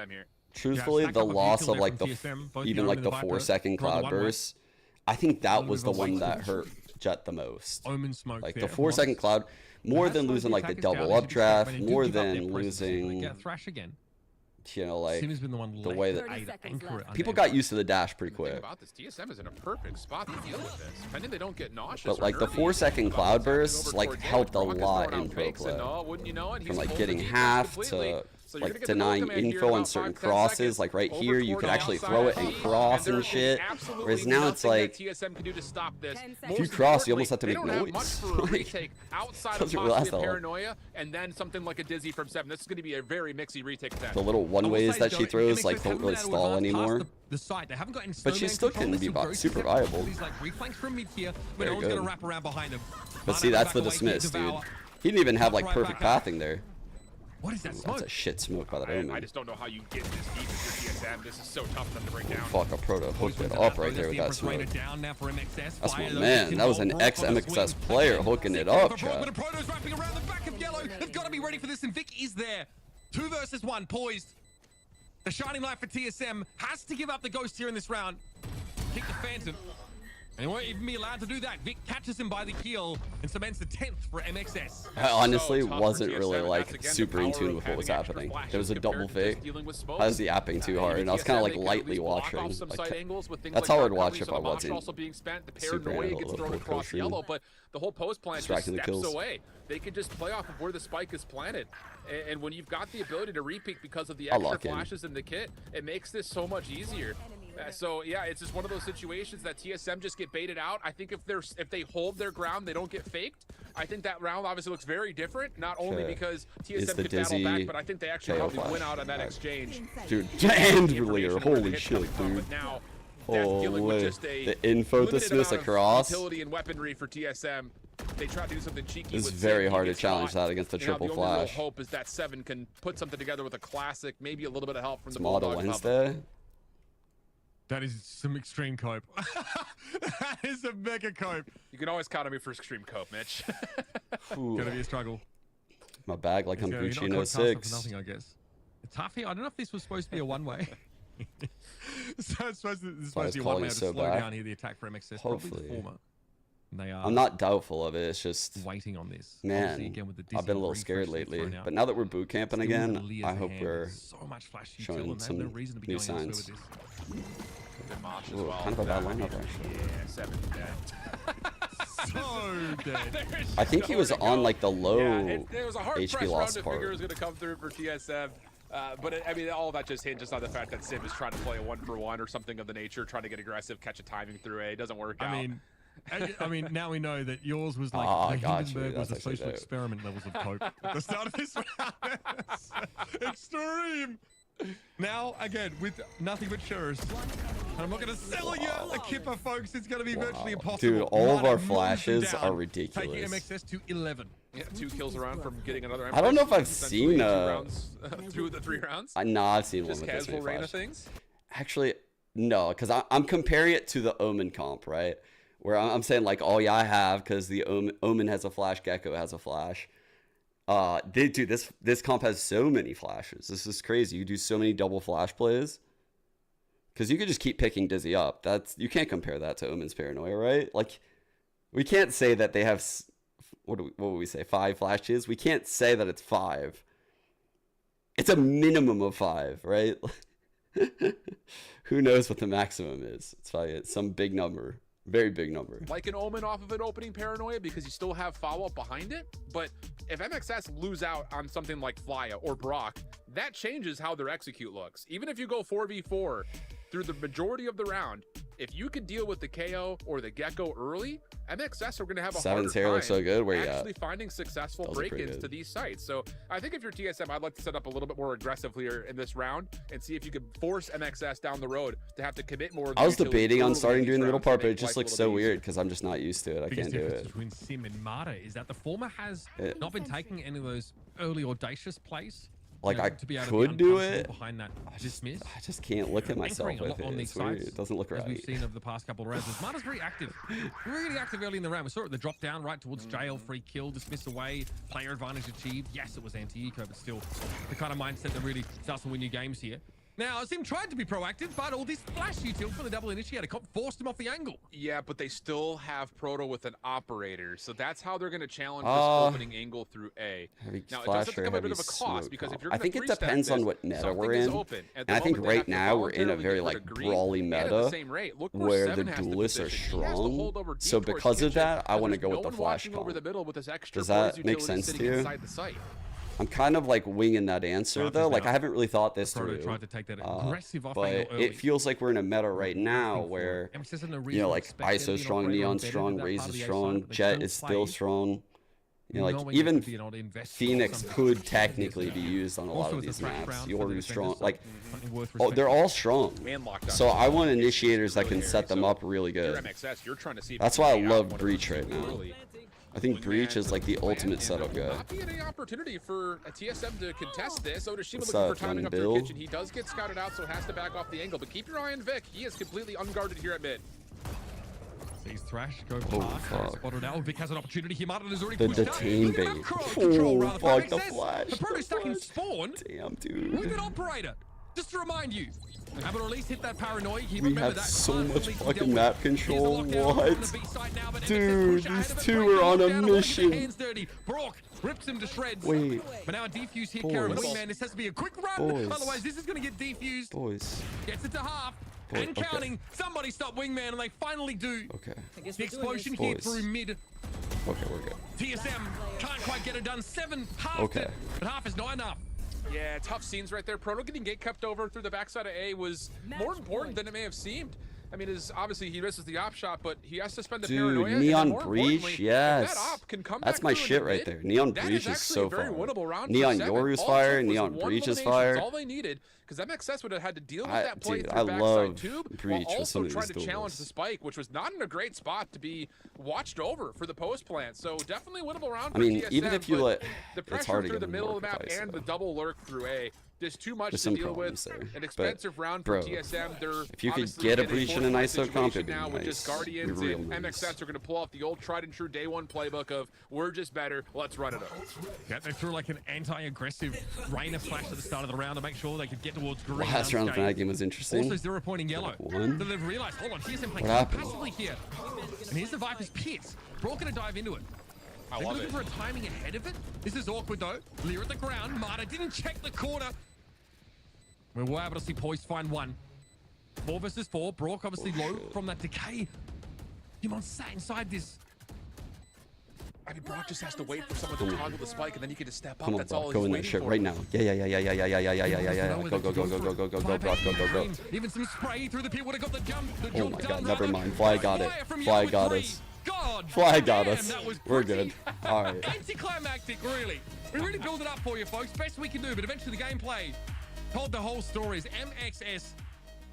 truthfully, the loss of like the even like the 4-second cloud burst, I think that was the one that hurt Jet the most. Like the 4-second cloud, more than losing like the double updraft, more than losing, you know, like the way that people got used to the dash pretty quick. About this, TSM is in a perfect spot to deal with this. Depending they don't get nauseous. But like the 4-second cloud bursts like helped a lot in pro play. From like getting half to like denying info on certain crosses, like right here you could actually throw it and cross and shit. Whereas now it's like, if you cross, you almost have to make noise. Doesn't realize that. Paranoia, and then something like a dizzy from 7. This is going to be a very mixy retake attempt. The little one-ways that she throws like don't really stall anymore. But she still can be super viable. Very good. But see, that's the dismiss, dude. He didn't even have like perfect pathing there. What is that smoke? That's a shit smoke by the Omen. I just don't know how you get this deep into TSM. This is so tough for them to break down. Fuck, a Proto hooked it up right there with that smoke. That's my man. That was an ex-MXS player hooking it up, chat. But Proto's wrapping around the back of yellow. They've got to be ready for this, and Vic is there. 2 versus 1, poised. The shining light for TSM has to give up the ghost here in this round. Kick the Phantom. And he won't even be allowed to do that. Vic catches him by the heel and cements the 10th for MXS. I honestly wasn't really like super in tune with what was happening. There was a double fake. I was yapping too hard, and I was kind of like lightly watching. Like, that's how I'd watch if I wasn't super analytical. But the whole post plan just steps away. They can just play off of where the spike is planted. And when you've got the ability to repeat because of the extra flashes in the kit, it makes this so much easier. So yeah, it's just one of those situations that TSM just get baited out. I think if they hold their ground, they don't get faked. I think that round obviously looks very different, not only because TSM could battle back, but I think they actually probably win out on that exchange. Dude, and earlier, holy shit, dude. Now, holy, the info dismiss across. Utility and weaponry for TSM. They try to do something cheeky. It's very hard to challenge that against the triple flash. The hope is that 7 can put something together with a classic, maybe a little bit of help from the Model Wednesday. That is some extreme cope. That is a mega cope. You can always count on me for extreme cope, Mitch. Gonna be a struggle. my bag like I'm Gucci in not 06. for nothing, I guess. Tough here. I don't know if this was supposed to be a one-way. So it's supposed to be a one-way to slow down here the attack for MXS. Hopefully. Probably the former. They are. I'm not doubtful of it. It's just waiting on this. Man, again, with the I've been a little scared lately. But now that we're boot camping again, I hope we're showing some new signs. Ooh, kind of a bad lineup actually. Yeah, 7 dead. So dead. I think he was on like the low it was a hard HP loss to part. figure it was going to come through for TSM. But I mean, all that just hinges on the fact that Sim is trying to play a 1-for-1 or something of the nature, trying to get aggressive, catch a timing through A. It doesn't work out. I mean, now we know that yours was like Hindenburg was a social experiment levels of cope at the start of this round. Extreme. Now, again, with nothing but sures. I'm not going to sell you a kipper, folks. It's going to be virtually impossible. Dude, all of our flashes are ridiculous. Taking MXS to 11. Yeah, 2 kills around from getting another. I don't know if I've seen 2 rounds, 2 of the 3 rounds. Nah, I've seen just one with casual this many Reyna flashes. things. Actually, no, because I'm comparing it to the Omen comp, right? Where I'm saying like, oh yeah, I have, because the Omen has a flash, Gecko has a flash. Dude, this comp has so many flashes. This is crazy. You do so many double flash plays. Because you could just keep picking Dizzy up. You can't compare that to Omen's Paranoia, right? Like, we can't say that they have, what would we say, 5 flashes? We can't say that it's 5. It's a minimum of 5, right? Who knows what the maximum is? It's probably some big number. Very big number. Like an Omen off of an opening Paranoia because you still have follow-up behind it. But if MXS lose out on something like Flya or Brock, that changes how their execute looks. Even if you go 4v4 through the majority of the round, if you could deal with the KO or the Gecko early, MXS are going to have a harder time looks so good. Where actually finding successful break-ins to these sites. So I think if you're TSM, I'd like to set up a little bit more aggressive here in this round and see if you could force MXS down the road to have to commit more. I was debating on starting doing the middle part, but it just looks so weird because I'm just not used to it. I can't do it. Between Sim and Mata is that the former has not been taking any of those early audacious plays. Like, I could do it. I just can't look at myself with it. It's weird. It doesn't look right. As we've seen over the past couple of rounds, Mata's very active. Really active early in the round. We saw it, the drop down right towards jail, free kill, dismiss away, player advantage achieved. Yes, it was anti-eco, but still the kind of mindset that really starts to win you games here. Now, Sim tried to be proactive, but all this flash util from the double initiator forced him off the angle. Yeah, but they still have Proto with an operator, so that's how they're going to challenge this opening angle through A. Now, it does have to come a bit of a cost, because if you're I think it depends on what meta we're in. And I think right now we're in a very like brawly meta where the duelists are strong. So because of that, I want to go with the flash comp. Does that make sense to you? I'm kind of like winging that answer though. Like I haven't really thought this through. But it feels like we're in a meta right now where, you know, like ISO strong, Neon strong, Raze is strong, Jet is still strong. You know, like even Phoenix could technically be used on a lot of these maps. Yoru's strong, like they're all strong. So I want initiators that can set them up really good. That's why I love Breach right now. I think Breach is like the ultimate setup guy. Not be any opportunity for a TSM to contest this. Otoshima looking for timing up their kitchen. He does get scouted out, so has to back off the angle. But keep your eye on Vic. He is completely unguarded here at mid. Sees Thrash go past. Spotted out. Vic has an opportunity. He might have already pushed detain bait. Oh, fuck the flash. The Proto stuck in spawn. Damn, dude. With an operator. Just to remind you. But at least hit that Paranoia. We have so much fucking map control. What? Dude, these two are on a mission. Brock rips him to shreds. Wait. But now a defuse hit carry. Wingman, this has to be a quick run. Otherwise, this is going to get defused. Gets it to half. And counting. Somebody stop Wingman, and they finally do. Okay. The explosion here through mid. Okay, we're good. TSM can't quite get it done. 7 half. But half is not enough. Yeah, tough scenes right there. Proto getting gate kept over through the backside of A was more important than it may have seemed. I mean, obviously he misses the op shot, but he has to spend the Paranoia. Neon Breach, yes. That's my shit right there. Neon Breach is so fire. Neon Yoru's fire, Neon Breach is fire. All they needed, because MXS would have had to deal with that play through I love backside tube, Breach while with some also of trying these to challenge the spike, which was not in a great spot to be watched over for the post plant. So definitely winnable round for TSM, even if you let, the pressure through the middle of the map and the double lurk through A Just too much to deal with. There. An expensive round for TSM. They're if you could get a breach in an ISO comp, it'd be now nice. with just Guardians and MXS are going to pull off the old tried and true day one playbook of we're just better. Let's run it up. Yeah, they threw like an anti-aggressive Rainer flash at the start of the round to make sure they could get towards green. Last round of that game was interesting. Also 0 point in yellow. One. Then they've realized, hold on, TSM playing passively here. And here's the Viper's Pits. Brock gonna dive into it. I love looking for a timing ahead of it. This is awkward though. Lear at the ground. Marta didn't check the corner. We were able to see Poised find one. 4 versus 4. Brock obviously low from that decay. Timon sat inside this. I mean, Brock just has to wait for someone to toggle the spike, and then he can just step up. Come on, That's Brock, all go he's in that waiting shit for. right now. Yeah. Go, Brock, go. Even some spray through the pit would have got the jump. Oh my god, never mind. Fly got it. Fly got us. Fly got us. We're good. All right. Anticlimactic, really. We really build it up for you, folks. Best we can do, but eventually the gameplay told the whole story. Is MXS,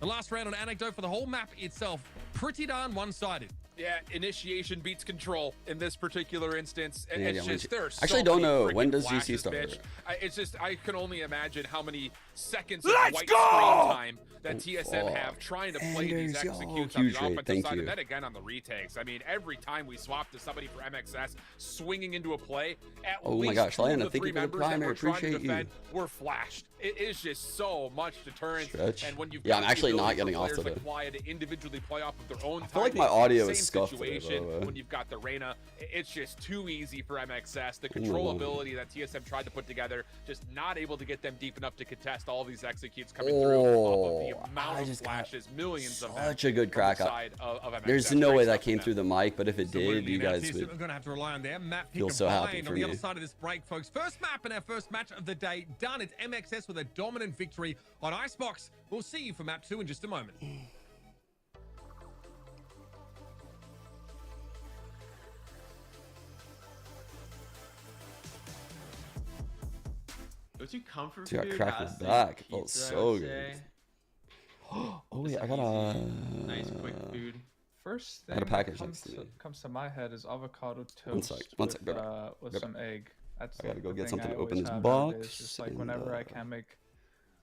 the last round on Anecdote for the whole map itself, pretty darn one-sided. Yeah, initiation beats control in this particular instance. Yeah, It's just there's so actually don't know many when does flashes, GC start. bitch. It's just I can only imagine how many seconds of white screen time that TSM have trying to play these executes on the offensive side, and then again on the retakes. I mean, every time we swap to somebody for MXS swinging into a play, at least my gosh, Lana, thank you for the members that primer. we're trying to Appreciate defend were flashed. It is just so much deterrence. Stretch. And when you've I'm actually not getting off to today. to individually play off of their own. I feel like my audio is scuffed. When you've got the Reyna, it's just too easy for MXS. The controllability that TSM tried to put together, just not able to get them deep enough to contest all these executes coming through off of the amount of flashes, millions of them. Such a good crack up. Of There's no way that came through the mic, but if it did, you guys would going to have to rely on their map feel so happy for on me. the other side of this break, folks. First map and our first match of the day done. It's MXS with a dominant victory on Icebox. We'll see you for map 2 in just a moment. Go-to comfort Dude, food. I cracked my back. It felt so good. Oh wait, I got a nice quick food. First I got a thing package that comes to my head is avocado One toast sec, bro. with some egg. That's I gotta go get thing something I to open always this have box. nowadays. Just like and, whenever I can make,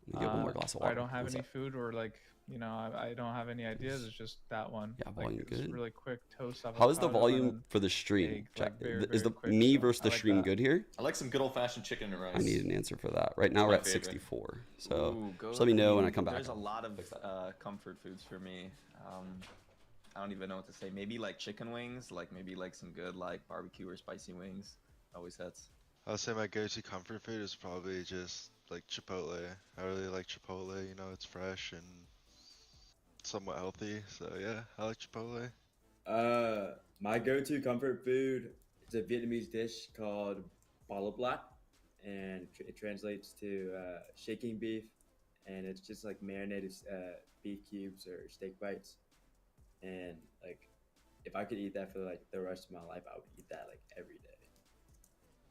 let me get one more glass of water. I don't have One any sec. food or like, you know, I don't have any ideas. It's just that one. Yeah, volume like, it's good. really quick toast. How is the avocado, volume and for the stream? egg, Check. like, very, Is the very quick, me so versus I the like stream that. good here? I like some good old-fashioned chicken and rice. I need an answer for that. Right now we're My at favorite. 64. So Ooh, just let me know when I come back. There's a lot of comfort foods for me. I don't even know what to say. Maybe like chicken wings, like maybe like some good like barbecue or spicy wings. Always hits. I'll say my go-to comfort food is probably just like Chipotle. I really like Chipotle, you know, it's fresh and somewhat healthy, so yeah, I like Chipotle. My go-to comfort food is a Vietnamese dish called bala blat, and it translates to shaking beef, and it's just like marinated beef cubes or steak bites, and like if I could eat that for like the rest of my life, I would eat that like every day.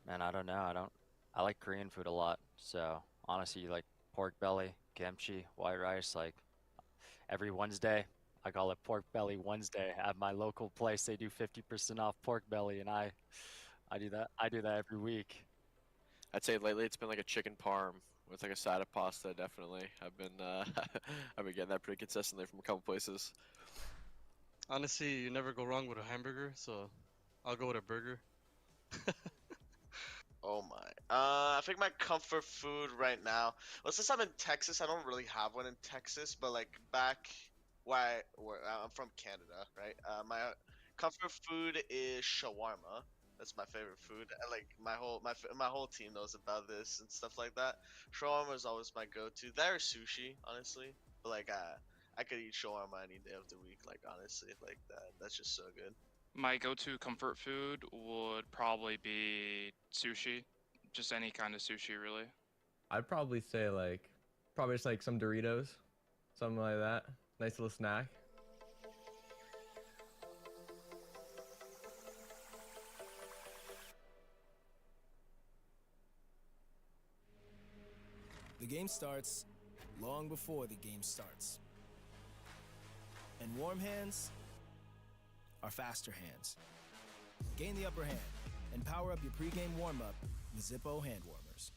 Man, I don't know. I like Korean food a lot. So honestly, like pork belly, kimchi, white rice, like every Wednesday, I call it pork belly Wednesday. At my local place, they do 50% off pork belly, and I do that. I do that every week. I'd say lately it's been like a chicken parm with like a side of pasta. Definitely, I've been getting that pretty consistently from a couple places. Honestly, you never go wrong with a hamburger, so I'll go with a burger. Oh my. I think my comfort food right now. Well, since I'm in Texas, I don't really have one in Texas, but like back where I'm from Canada, right? My comfort food is shawarma. That's my favorite food. And like my whole team knows about this and stuff like that. Shawarma is always my go-to. There's sushi, honestly, but like I could eat shawarma any day of the week. Like honestly, like that's just so good. My go-to comfort food would probably be sushi. Just any kind of sushi, really. I'd probably say like, probably just like some Doritos, something like that. Nice little snack. The game starts long before the game starts. And warm hands are faster hands. Gain the upper hand and power up your pregame warm-up with Zippo hand warmers.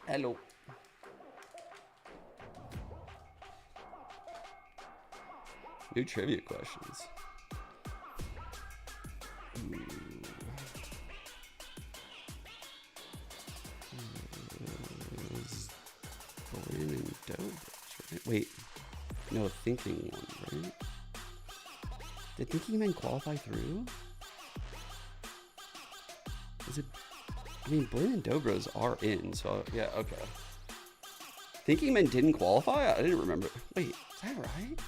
Hello. New trivia questions. Ooh. And right? Wait, no, thinking one, right? Did thinking men qualify through? Is it? I mean, Blaine and Dobros are in, so yeah, okay. Thinking men didn't qualify? I didn't remember. Wait, is that right?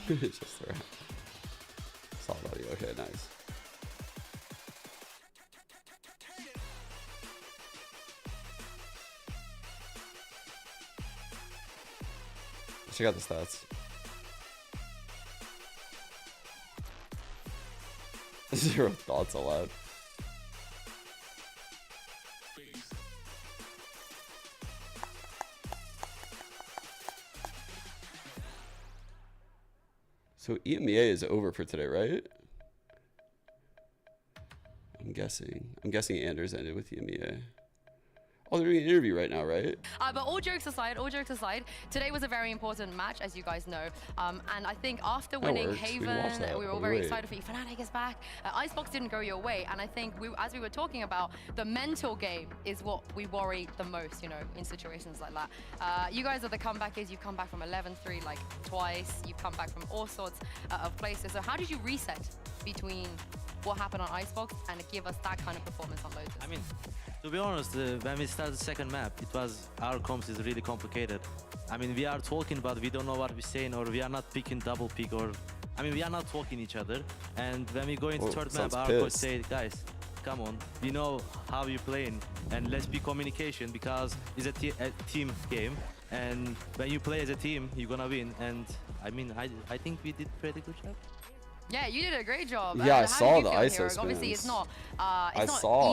It's just there. Solid audio. Okay, nice. Check out the stats. Zero thoughts allowed. So EMEA is over for today, right? I'm guessing Anders ended with EMEA. Oh, they're doing an interview right now, right? But all jokes aside, today was a very important match, as you guys know. And I think after winning Haven, we were all very excited for you. Fnatic is back. Icebox didn't go your way. And I think, as we were talking about, the mental game is what we worry the most, you know, in situations like that. You guys are the comebackers. You've come back from 11-3 like twice. You've come back from all sorts of places. So how did you reset between what happened on Icebox and give us that kind of performance on Lotus? I mean, to be honest, when we started the second map, it was our comps is really complicated. I mean, we are talking, but we don't know what we're saying, or we are not picking double pick, or I mean, we are not talking each other. And when we go into third map, our coach say, guys, come on, we know how you're playing, and let's be communication because it's a team game. And when you play as a team, you're gonna win. And I mean, I think we did a pretty good job. Yeah, you did a great job. Yeah, I saw the ISO spams. Obviously, it's not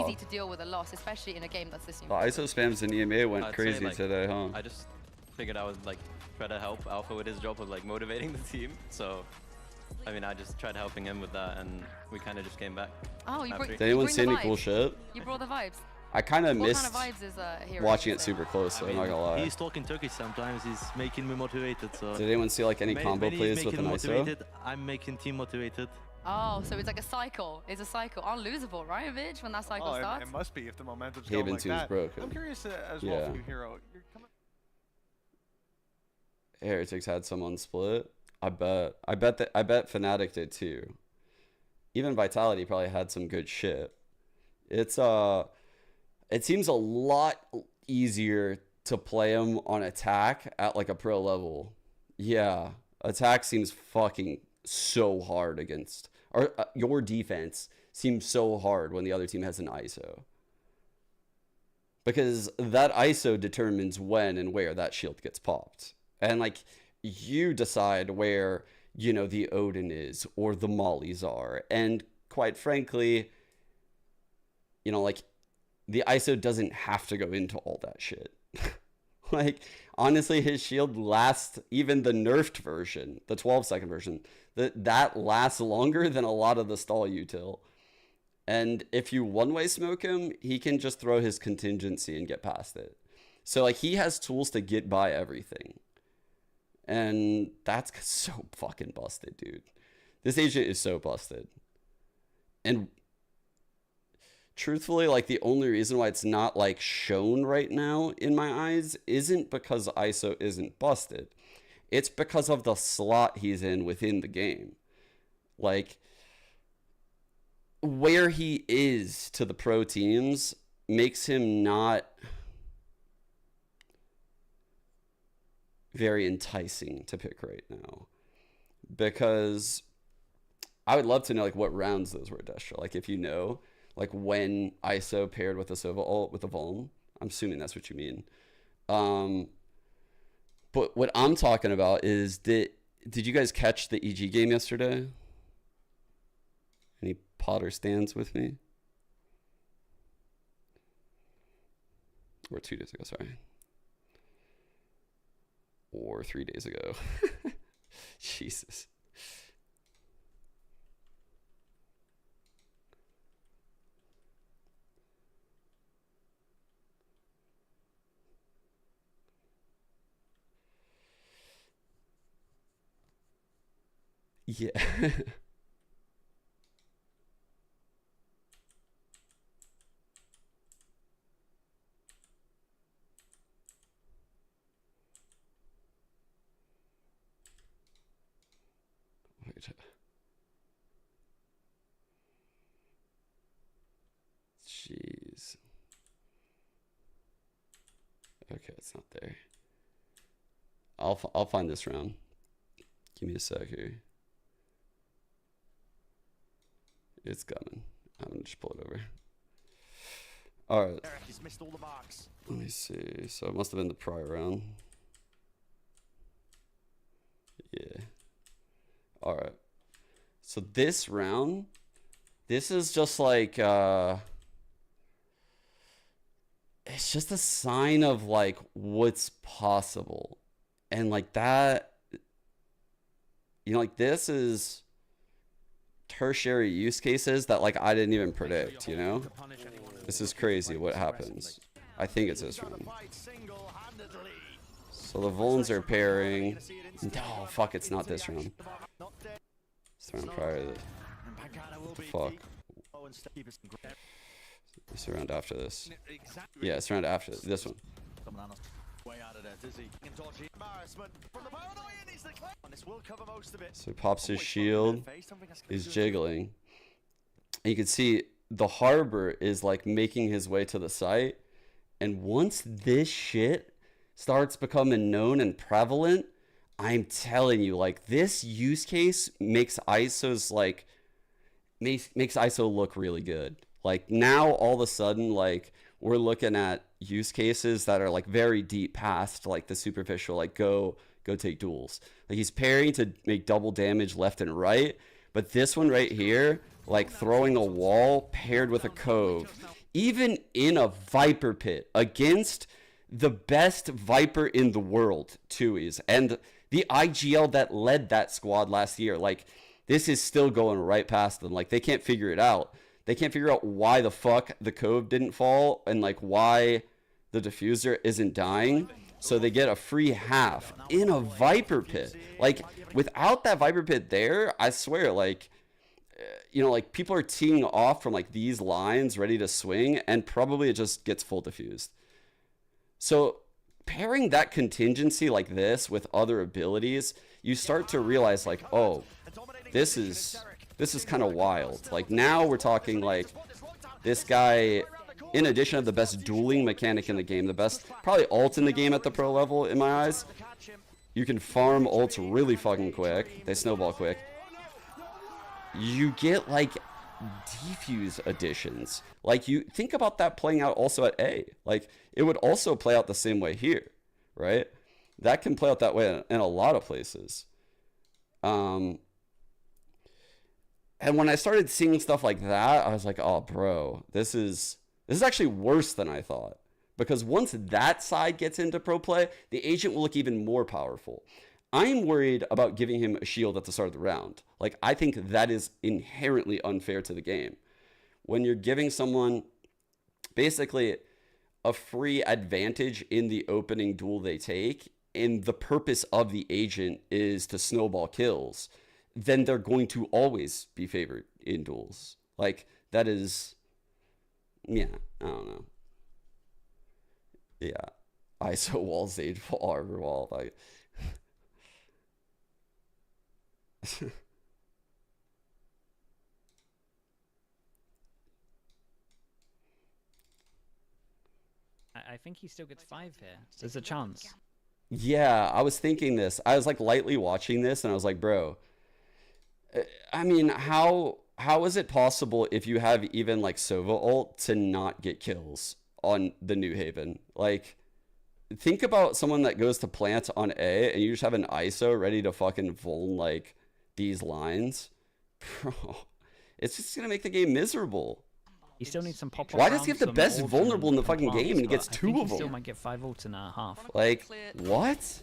easy to deal with a loss, especially in a game that's this important. The ISO spams in EMA went crazy today, huh? I just figured I would like try to help Alpha with his job of like motivating the team. So, I mean, I just tried helping him with that, and we kind of just came back. Oh, you brought Did anyone see any cool shit? You brought the vibes. I kind of missed what kind of vibes is Hero watching it super close, so I'm not gonna lie. He's talking Turkish sometimes, he's making me motivated. So did anyone see like any combo plays with an ISO? I'm making team motivated. Oh, so it's like a cycle. It's a cycle. Unlosable, right, Vidge, when that cycle starts? It must be if the momentum's going like that. Broken. I'm curious as well for you, Hero. You're coming... Heretics had someone split. I bet Fnatic did too. Even Vitality probably had some good shit. It seems a lot easier to play them on attack at like a pro level. Yeah, attack seems fucking so hard against, or your defense seems so hard when the other team has an ISO. Because that ISO determines when and where that shield gets popped. And like, you decide where, you know, the Odin is or the mollies are. And quite frankly, you know, like, the ISO doesn't have to go into all that shit. Like, honestly, his shield lasts, even the nerfed version, the 12-second version, that lasts longer than a lot of the stall util. And if you one-way smoke him, he can just throw his contingency and get past it. So, like, he has tools to get by everything. And that's so fucking busted, dude. This agent is so busted. And truthfully, like, the only reason why it's not like shown right now in my eyes isn't because ISO isn't busted. It's because of the slot he's in within the game. Like, where he is to the pro teams makes him not very enticing to pick right now. Because I would love to know, like, what rounds those were, Destra. Like, if you know, like, when ISO paired with a Sova ult with a Vuln. I'm assuming that's what you mean. But what I'm talking about is, did you guys catch the EG game yesterday? Any Potter stands with me? Or 2 days ago, sorry. Or 3 days ago. Jesus. Yeah. Wait. Jeez. Okay, it's not there. I'll find this round. Give me a sec here. It's coming. I'm gonna just pull it over. All right. He's missed all the marks. Let me see. So it must have been the prior round. Yeah. All right. So this round, this is just like it's just a sign of like what's possible. And like that, you know, like this is tertiary use cases that like I didn't even predict, you know? This is crazy what happens. I think it's this round. So the Vulns are pairing. No, fuck, it's not this round. It's the round prior to this. What the fuck? It's the round after this. Yeah, it's the round after this one. So he pops his shield. He's jiggling. And you can see the Harbor is like making his way to the site. And once this shit starts becoming known and prevalent, I'm telling you, like, this use case makes ISOs like makes ISO look really good. Like now all of a sudden, like we're looking at use cases that are like very deep past like the superficial, like go take duels. Like he's pairing to make double damage left and right, but this one right here, like throwing a wall paired with a cove, even in a Viper pit against the best Viper in the world, Tui's, and the IGL that led that squad last year. Like this is still going right past them. Like they can't figure it out. They can't figure out why the fuck the cove didn't fall and like why the diffuser isn't dying. So they get a free half in a Viper pit. Like without that Viper pit there, I swear, like, you know, like people are teeing off from like these lines ready to swing and probably it just gets full diffused. So pairing that contingency like this with other abilities, you start to realize like, oh, this is kind of wild. Like now we're talking like this guy, in addition to the best dueling mechanic in the game, the best probably ult in the game at the pro level in my eyes, you can farm ults really fucking quick. They snowball quick. You get like defuse additions. Like you think about that playing out also at A. Like it would also play out the same way here, right? That can play out that way in a lot of places. And when I started seeing stuff like that, I was like, oh, bro, this is actually worse than I thought. Because once that side gets into pro play, the agent will look even more powerful. I'm worried about giving him a shield at the start of the round. Like, I think that is inherently unfair to the game. When you're giving someone basically a free advantage in the opening duel they take, and the purpose of the agent is to snowball kills, then they're going to always be favored in duels. Like, that is, yeah, I don't know. Yeah, ISO wall, SaD wall, Arbor wall, like. I think he still gets 5 here. There's a chance. Yeah, I was thinking this. I was like lightly watching this and I was like, bro, I mean, how is it possible if you have even like Sova ult to not get kills on the New Haven? Like, think about someone that goes to plant on A and you just have an ISO ready to fucking vuln like these lines. Bro, it's just gonna make the game miserable. He still needs some pop. Why does he have the best vulnerable in the fucking game and he gets 2 of them? He still might get 5 ults in a half. Like, what?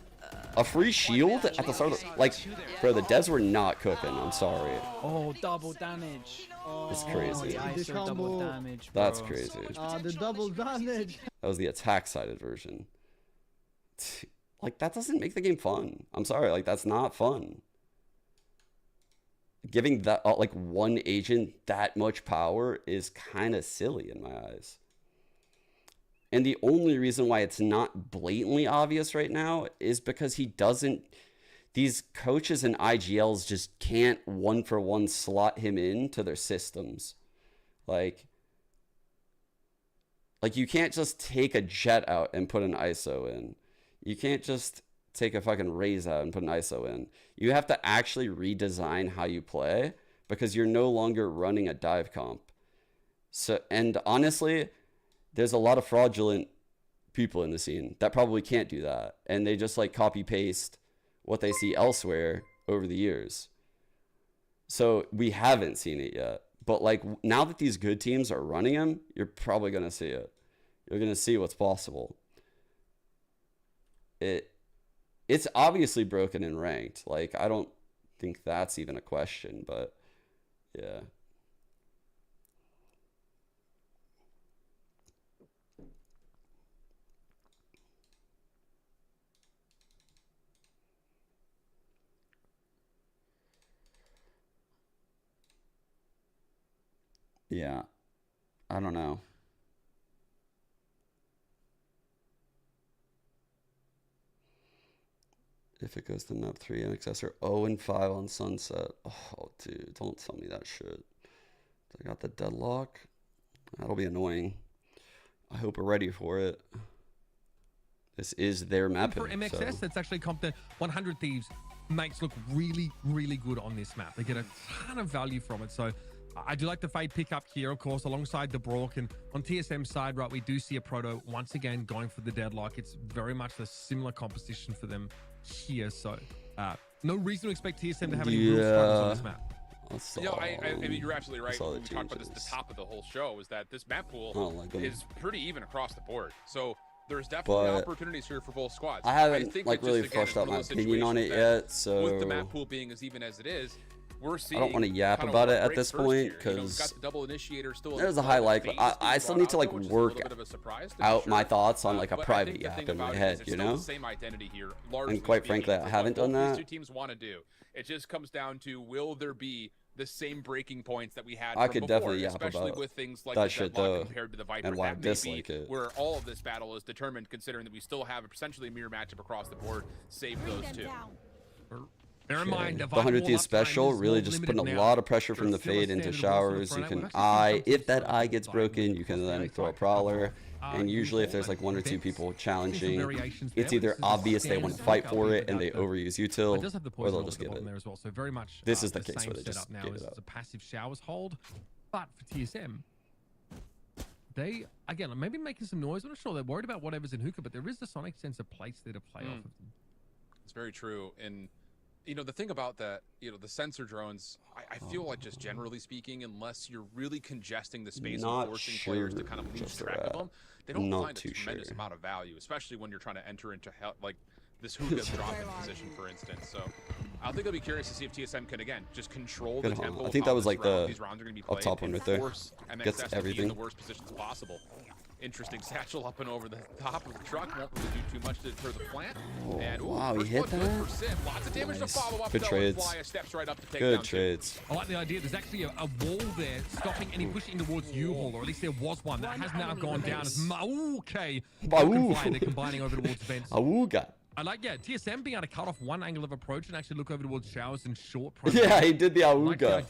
A free shield at the start of like, bro, the devs were not cooking. I'm sorry. Oh, double damage. Oh, That's crazy. Double damage, bro. That's crazy. The double damage. That was the attack-sided version. Like, that doesn't make the game fun. I'm sorry, like, that's not fun. Giving that, like, one agent that much power is kind of silly in my eyes. And the only reason why it's not blatantly obvious right now is because he doesn't... These coaches and IGLs just can't one-for-one slot him into their systems. Like, you can't just take a Jet out and put an ISO in. You can't just take a fucking Raze out and put an ISO in. You have to actually redesign how you play because you're no longer running a dive comp. So, and honestly... There's a lot of fraudulent people in the scene that probably can't do that. And they just like copy paste what they see elsewhere over the years. So we haven't seen it yet. But like now that these good teams are running them, you're probably going to see it. You're going to see what's possible. It's obviously broken in ranked. Like I don't think that's even a question, but yeah. Yeah, I don't know. If it goes to map 3, NXS are 0-5 on Sunset. Oh, dude, don't tell me that shit. I got the deadlock. That'll be annoying. I hope we're ready for it. This is their map. For MXS, so. that's actually comped. 100 Thieves makes look really, really good on this map. They get a ton of value from it. So I do like the Fade pick up here, of course, alongside the Brock. And on TSM side, right, we do see a Proto once again going for the deadlock. It's very much a similar composition for them here. So no reason to expect TSM to have any real struggles on this map. I mean, you're absolutely right. We talked about this at the top of the whole show, is that this map pool is pretty even across the board. So there's definitely opportunities here for both squads. I haven't really fleshed out my opinion on it yet, so with the map pool being as even as it is, we're seeing. I don't want to yap about it at this point because there's a high likelihood. I still need to like work out my thoughts on like a private yap in my head, you know. Same identity here, and quite frankly, I haven't done that. These two teams want to do. It just comes down to will there be the same breaking points that we had I from could before, definitely yap especially about with things like that the shit deadlock compared to the Viper. and why I that may dislike be it. where all of this battle is determined, considering that we still have essentially a mirror matchup across the board, save those two. Bear in mind, the 100th is special, really just putting a lot of pressure from the Fade into showers. You can if that eye gets broken, you can then throw a Prowler. And usually if there's like 1 or 2 people challenging, it's either obvious they want to fight for it and they overuse util, or they'll just give it. So very much this is the case where they just now give it is up. a passive showers hold. But for TSM, they, again, are maybe making some noise. I'm not sure they're worried about whatever's in hookah, but there is the sonic sensor plates there to play off of them. It's very true. And you know, the thing about that, you know, the sensor drones, I feel like just generally speaking, unless you're really congesting the space and forcing players to kind of lose track of them, they don't find a tremendous amount of value, especially when you're trying to enter into like this hookah drop-in position, for instance. So I think I'll be curious to see if TSM can, again, just control the tempo. I think that was like the these rounds are going to be played, top one right there. Gets everything in the worst positions possible. Interesting satchel up and over the top of the truck. Won't really do too much for the plant. And wow, he hit that. Lots of damage to follow up. Good trades. Steps right up to take Good trades. I like the idea. There's actually a wall there stopping any pushing towards U-Haul, or at least there was one that has now gone down. As okay, they're combining over towards vents. Awooga. I like, TSM being able to cut off one angle of approach and actually look over towards showers and short. Yeah, he did the awooga.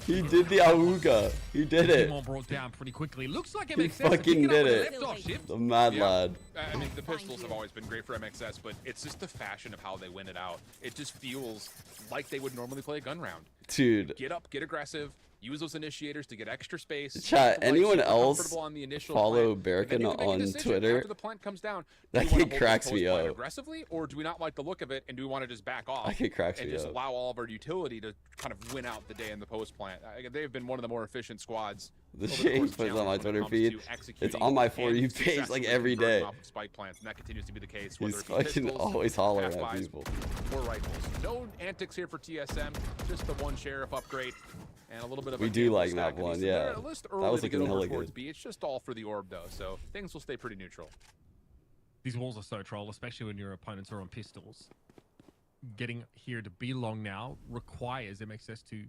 He did the awooga. He did it. Brought down pretty quickly. Looks like he fucking did it. The mad lad. I mean, the pistols have always been great for MXS, but it's just the fashion of how they win it out. It just feels like they would normally play a gun round. Dude. Get up, get aggressive, use those initiators to get extra space. Chat, anyone else on the initial follow plant, Berkin on Twitter? After the plant comes down, That kid cracks me up. Aggressively, or do we not like the look of it and do we want to just back off That kid cracks and me just up. allow all of our utility to kind of win out the day in the post plant? They've been one of the more efficient squads. The shit he puts on my Twitter feed, it's on my For You page like every day. Spike plants, and that continues to be the case. He's fucking always hollering at people. Or rifles. No antics here for TSM, just the one sheriff upgrade. And a little bit of we do like map 1, yeah. That was looking hella good. It's just all for the orb though, so things will stay pretty neutral. These walls are so troll, especially when your opponents are on pistols. Getting here to be long now requires MXS to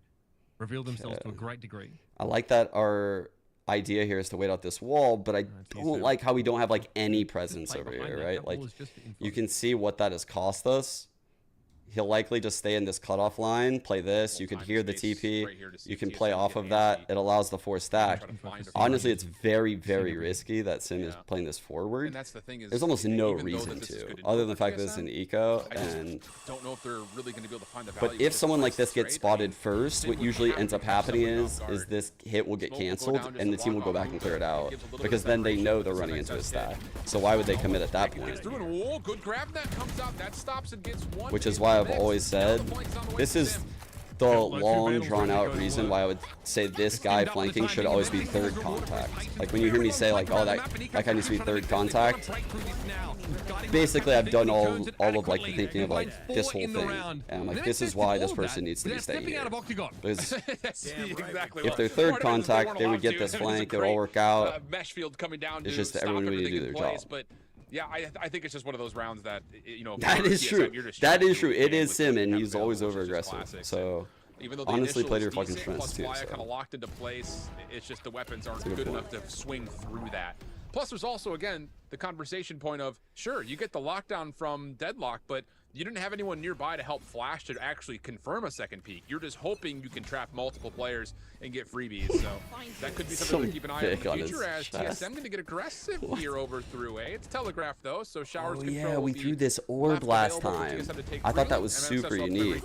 reveal themselves to a great degree. I like that our idea here is to wait out this wall, but I don't like how we don't have like any presence over here, right? Like you can see what that has cost us. He'll likely just stay in this cutoff line, play this. You can hear the TP. You can play off of that. It allows the 4 stack. Honestly, it's very, very risky that Sim is playing this forward. And that's the thing is, there's almost no reason to, other than the fact that it's an eco. And don't know if they're really going to be able to find the value. But if someone like this gets spotted first, what usually ends up happening is this hit will get canceled and the team will go back and clear it out because then they know they're running into a stack. So why would they commit at that point? Which is why I've always said this is the long drawn out reason why I would say this guy flanking should always be 3rd contact. Like when you hear me say like, oh, that guy needs to be 3rd contact, basically I've done all of like the thinking of like this whole thing, and I'm like, this is why this person needs to be staying here. Because if they're 3rd contact, they would get this flank, it would all work out. It's just that everyone would need to do their job. Yeah, I think it's just one of those rounds that, you know. That is true. That is true. It is Sim, and he's always over aggressive. So honestly, play to your fucking strengths too. Kind of locked into place. It's just the weapons aren't good enough to swing through that. Plus, there's also again the conversation point of sure you get the lockdown from Deadlock, but you didn't have anyone nearby to help flash to actually confirm a second peek. You're just hoping you can trap multiple players and get freebies. So that could be something to keep an eye on in the future as TSM going to get aggressive here over through A. It's telegraphed though, so Showers control. Yeah, we threw this orb last time. I thought that was super unique.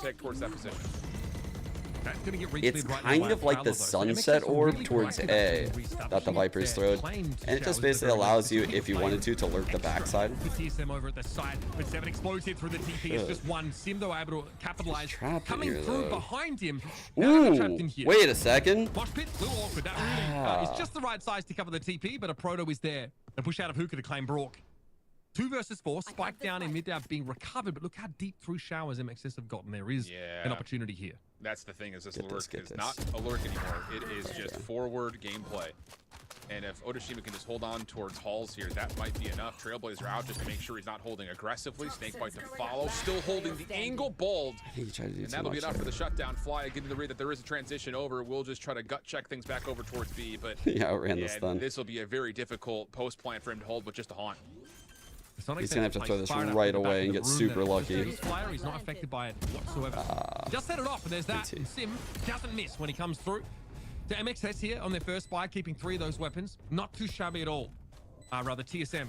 It's kind of like the sunset orb towards A that the Vipers throw, and it just basically allows you, if you wanted to lurk the backside. TSM over at the side, but 7 explodes here through the TP. It's just one. Sim though able to capitalize. Coming through behind him. Ooh, wait a second. Mosh pit, a little awkward. That really, it's just the right size to cover the TP, but a Proto is there. A push out of Hookah to claim Brook. 2 versus 4, spike down in mid being recovered, but look how deep through showers MXS have gotten. There is an opportunity here. That's the thing, is this lurk is not a lurk anymore. It is just forward gameplay. And if Odashima can just hold on towards Halls here, that might be enough. Trailblazer out just to make sure he's not holding aggressively. Snakebite to follow, still holding the angle bold. And that'll be enough for the shutdown. Fly, giving the read that there is a transition over. We'll just try to gut check things back over towards B. But yeah, outran the stun. This will be a very difficult post plant for him to hold with just a haunt. He's gonna have to throw this right away and get super lucky. He's not affected by it whatsoever. Just set it off, and there's that. Sim doesn't miss when he comes through. To MXS here on their first buy, keeping 3 of those weapons. Not too shabby at all. Rather, TSM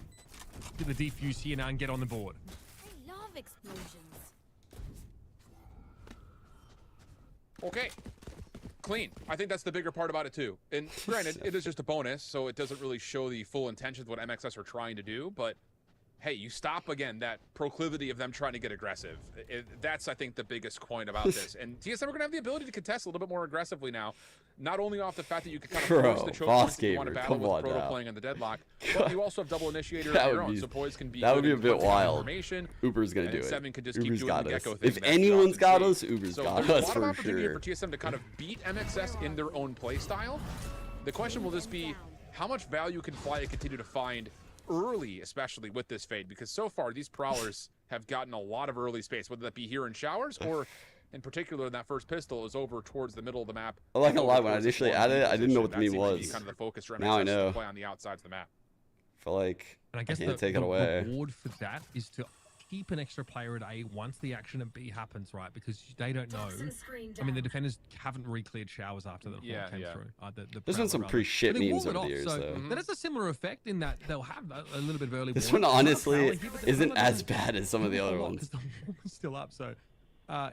get the defuse here now and get on the board. I love explosions. Okay. Clean. I think that's the bigger part about it too. And granted, it is just a bonus, so it doesn't really show the full intentions of what MXS are trying to do, but hey, you stop again that proclivity of them trying to get aggressive. That's, I think, the biggest point about this. And TSM are going to have the ability to contest a little bit more aggressively now. Not only off the fact that you can kind of force the choke points if you want to battle with Proto playing on the Deadlock, but you also have double initiator on your own, so Poise can be that would be a bit wild. Uber's going to do it. Seven can just keep doing the gecko thing. If anyone's got us, Uber's got us for sure. There's a lot of opportunity here for TSM to kind of beat MXS in their own play style. The question will just be, how much value can Fly continue to find early, especially with this fade, because so far these prowlers have gotten a lot of early space, whether that be here in showers or in particular in that first pistol is over towards the middle of the map. I like a lot when I initially added it, I didn't know what the meme was. Kind of the focus for now I know. To play on the outsides of the map. I feel like and I guess can't take it away. The reward for that is to keep an extra player at A once the action at B happens, right? Because they don't know. I mean, the defenders haven't re-cleared showers after the came through. There's been some pretty shit memes over the years, so though. That has a similar effect in that they'll have a little bit of early. This one honestly isn't as bad as some of the other ones. The warm is still up, so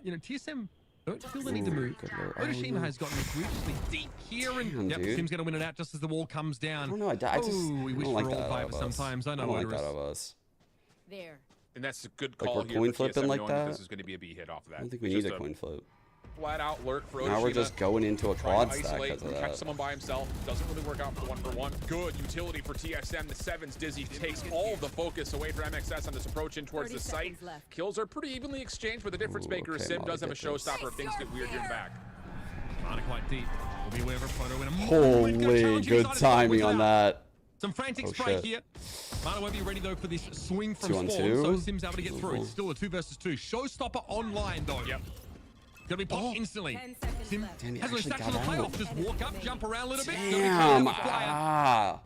you know, TSM Don't feel the need to move. Otoshima has gotten egregiously deep here, and yep, Sim's going to win it out just as the wall comes down. I don't know. I we wish like for all five sometimes. I know. I don't like that of us. There. And that's a good call like here. Coin flipping like that. This is going to be a B hit off of that. I don't think we need a coin flip. Flat out lurk for Otoshima. Now we're just going into a quad stack because of catch that. someone by himself. Doesn't really work out for 1-for-1. Good utility for TSM. The 7's Dizzy takes all the focus away from MXS on this approach in towards the site. Kills are pretty evenly exchanged, but the difference maker is Sim does have a showstopper if things get weird here back. Not quite deep. We'll be aware of a photo in a Holy good timing on that. Some frantic strike here. Mana won't be ready though for this swing from Spawn, so Sim's able to get through. It's still a 2 versus 2. Showstopper online though. Yep. Gonna be popped instantly. Sim has no stacks on the playoff. Just walk up, jump around a little bit. Damn. I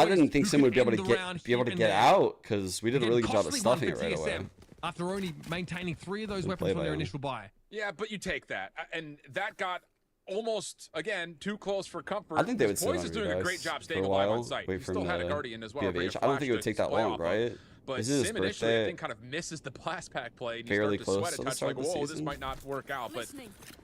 didn't think Sim would be able to get out because we did a really good job of stuffing it right away. After only maintaining 3 of those weapons from their initial buy. Yeah, but you take that, and that got almost again too close for comfort. I think they would Poise is doing a great job staying alive on site. He still had a Guardian as well. I don't think it would take that long, right? But Sim initially, I think, kind of misses the blast pack play. And fairly you start to close sweat a touch, like, whoa, this might not work out. But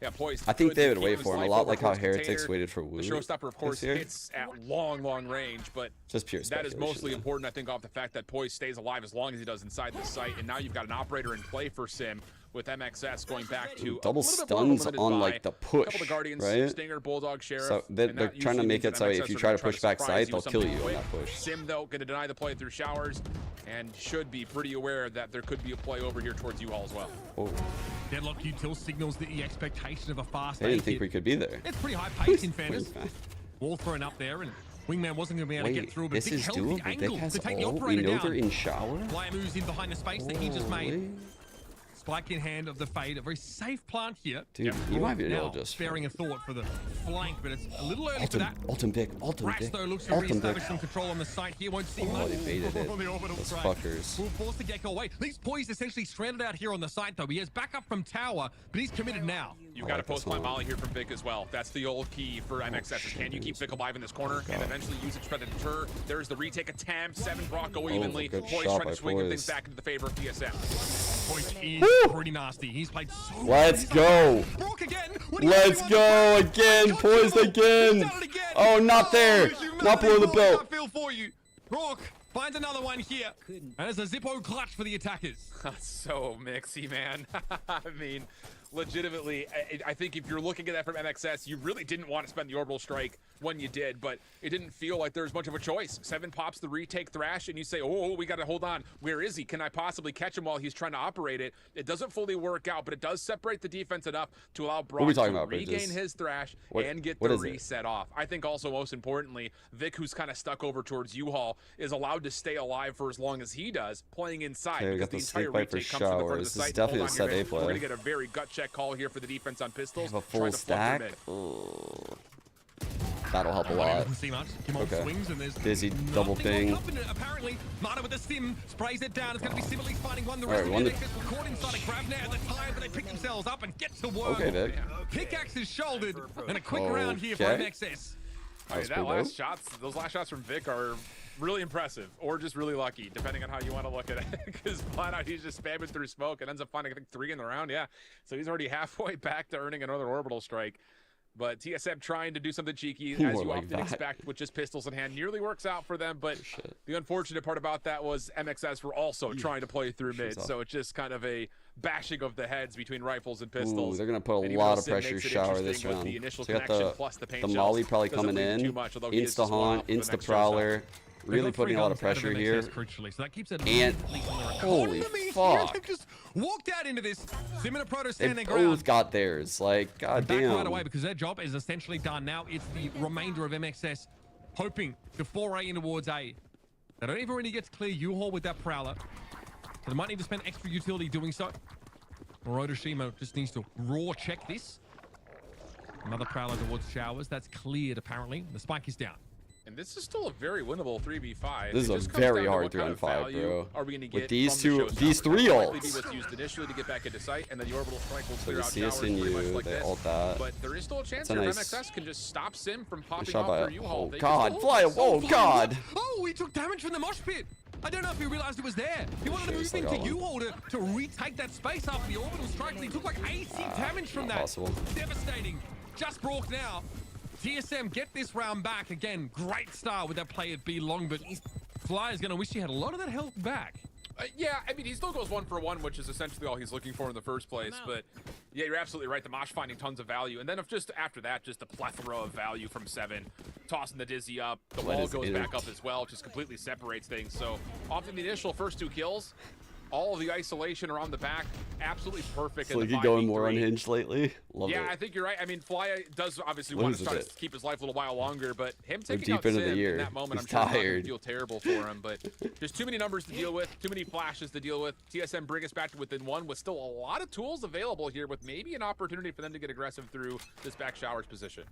yeah, Poise. I think they would wait for him a lot, like how Heretics waited for Wu. The showstopper, of course, hits at long range, but just pure that is mostly important, I think, off the fact that Poise stays alive as long as he does inside the site. And now you've got an operator in play for Sim, with MXS going back to double stuns on like the push, right? Stinger, Bulldog, Sheriff. So they're trying to make it so if you try to push back side, they'll kill you on that push. Sim though going to deny the play through showers, and should be pretty aware that there could be a play over here towards U-Haul as well. Oh. Deadlock util signals the expectation of a fast. They didn't think we could be there. It's pretty high pace in fairness. Wall thrown up there, and Wingman wasn't going to be able to get through, but this is doable. Vic has all. We know they're in shower. Flyer moves in behind the space that he just made. Spike in hand of the Fade, a very safe plant here. Dude, you might be able now, to just sparing a thought for the flank, but it's a little early for that. Ultim Vic. Rash though looks to reestablish some control on the site here. Won't see much. They baited it. Those fuckers. Will force the Gecko away. Leaves Poise essentially stranded out here on the site though. He has backup from tower, but he's committed now. You've got a post-climb molly here from Vic as well. That's the old key for MXS. Can you keep Vic alive in this corner and eventually use it to try to deter? There's the retake attempt. 7 Brock go evenly. Poise trying to swing things back into the favor of TSM. Poise is pretty nasty. He's played so Let's go. Let's go again. Poised again. Oh, not there. Not below the belt. Feel for you. Rourke finds another one here. And it's a Zippo clutch for the attackers. That's so mixy, man. I mean, legitimately, I think if you're looking at that from MXS, you really didn't want to spend the orbital strike when you did, but it didn't feel like there was much of a choice. 7 pops the retake Thrash, and you say, oh, we got to hold on. Where is he? Can I possibly catch him while he's trying to operate it? It doesn't fully work out, but it does separate the defense enough to allow Brock to regain his Thrash and get the reset off. I think also, most importantly, Vic, who's kind of stuck over towards U-Haul, is allowed to stay alive for as long as he does, playing inside. Okay, we got the entire retake comes from the front of the site. This is definitely a SaD play. We're going to get a very gut check call here for the defense on pistols. A full stack. That'll help a lot. Okay. Dizzy double ping. Apparently, Mana with the Sim sprays it down. It's going to be similarly finding one. The rest of the caught inside a grab now at the time, but they pick themselves up and get to work. Okay, Vic. Pickaxe is shouldered, and a quick round here for MXS. Those last shots from Vic are really impressive, or just really lucky, depending on how you want to look at it. Because flat out, he's just spamming through smoke and ends up finding, I think, 3 in the round. Yeah, so he's already halfway back to earning another orbital strike. But TSM trying to do something cheeky, as you often expect, with just pistols in hand. Nearly works out for them, but the unfortunate part about that was MXS were also trying to play through mid, so it's just kind of a bashing of the heads between rifles and pistols. Ooh, they're going to put a lot of pressure shower this round. So you got the Molly probably coming in, Insta-Haunt, Insta-Prowler. Really putting a lot of pressure here. And holy fuck. Just walked out into this. Sim and a Proto They standing both got theirs. Like, goddamn. Right away because their job is essentially done. Now it's the remainder of MXS hoping to foray in towards A. They don't even really get to clear U-Haul with that Prowler. So they might need to spend extra utility doing so. Orotoshima just needs to raw check this. Another Prowler towards showers. That's cleared apparently. The spike is down. And this is still a very winnable 3v5. This is a very hard 3-on-5, bro. Are we going to get with these 3 ults? What's used initially to get back into sight, and then the orbital strike will clear out CS towers in pretty much you, like they this. ult that. But there is still a chance here MXS can just stop Sim from popping off their U-Haul. Oh god, fly! Oh god! Oh, he took damage from the mosh pit. I don't know if he realized it was there. He wanted to move into QoR to retake that space after the orbital strike, and he took like 80 damage from that. Possible. Devastating. Just broke now. TSM get this round back. Again, great start with that play at B long, but Flyer's going to wish he had a lot of that health back. Yeah, I mean, he still goes 1 for 1, which is essentially all he's looking for in the first place. But yeah, you're absolutely right. The Mosh finding tons of value. And then just after that, just a plethora of value from 7. Tossing the Dizzy up. The wall goes back up as well. Just completely separates things. So off in the initial first 2 kills, all of the isolation around the back, absolutely perfect. So he going more unhinged lately. Love it. I think you're right. I mean, Fly does obviously want to try to keep his life a little while longer, but him taking out Sim in that moment, I'm sure it's not going to feel terrible for him. But there's too many numbers to deal with, too many flashes to deal with. TSM bring us back to within 1 with still a lot of tools available here, with maybe an opportunity for them to get aggressive through this back showers position.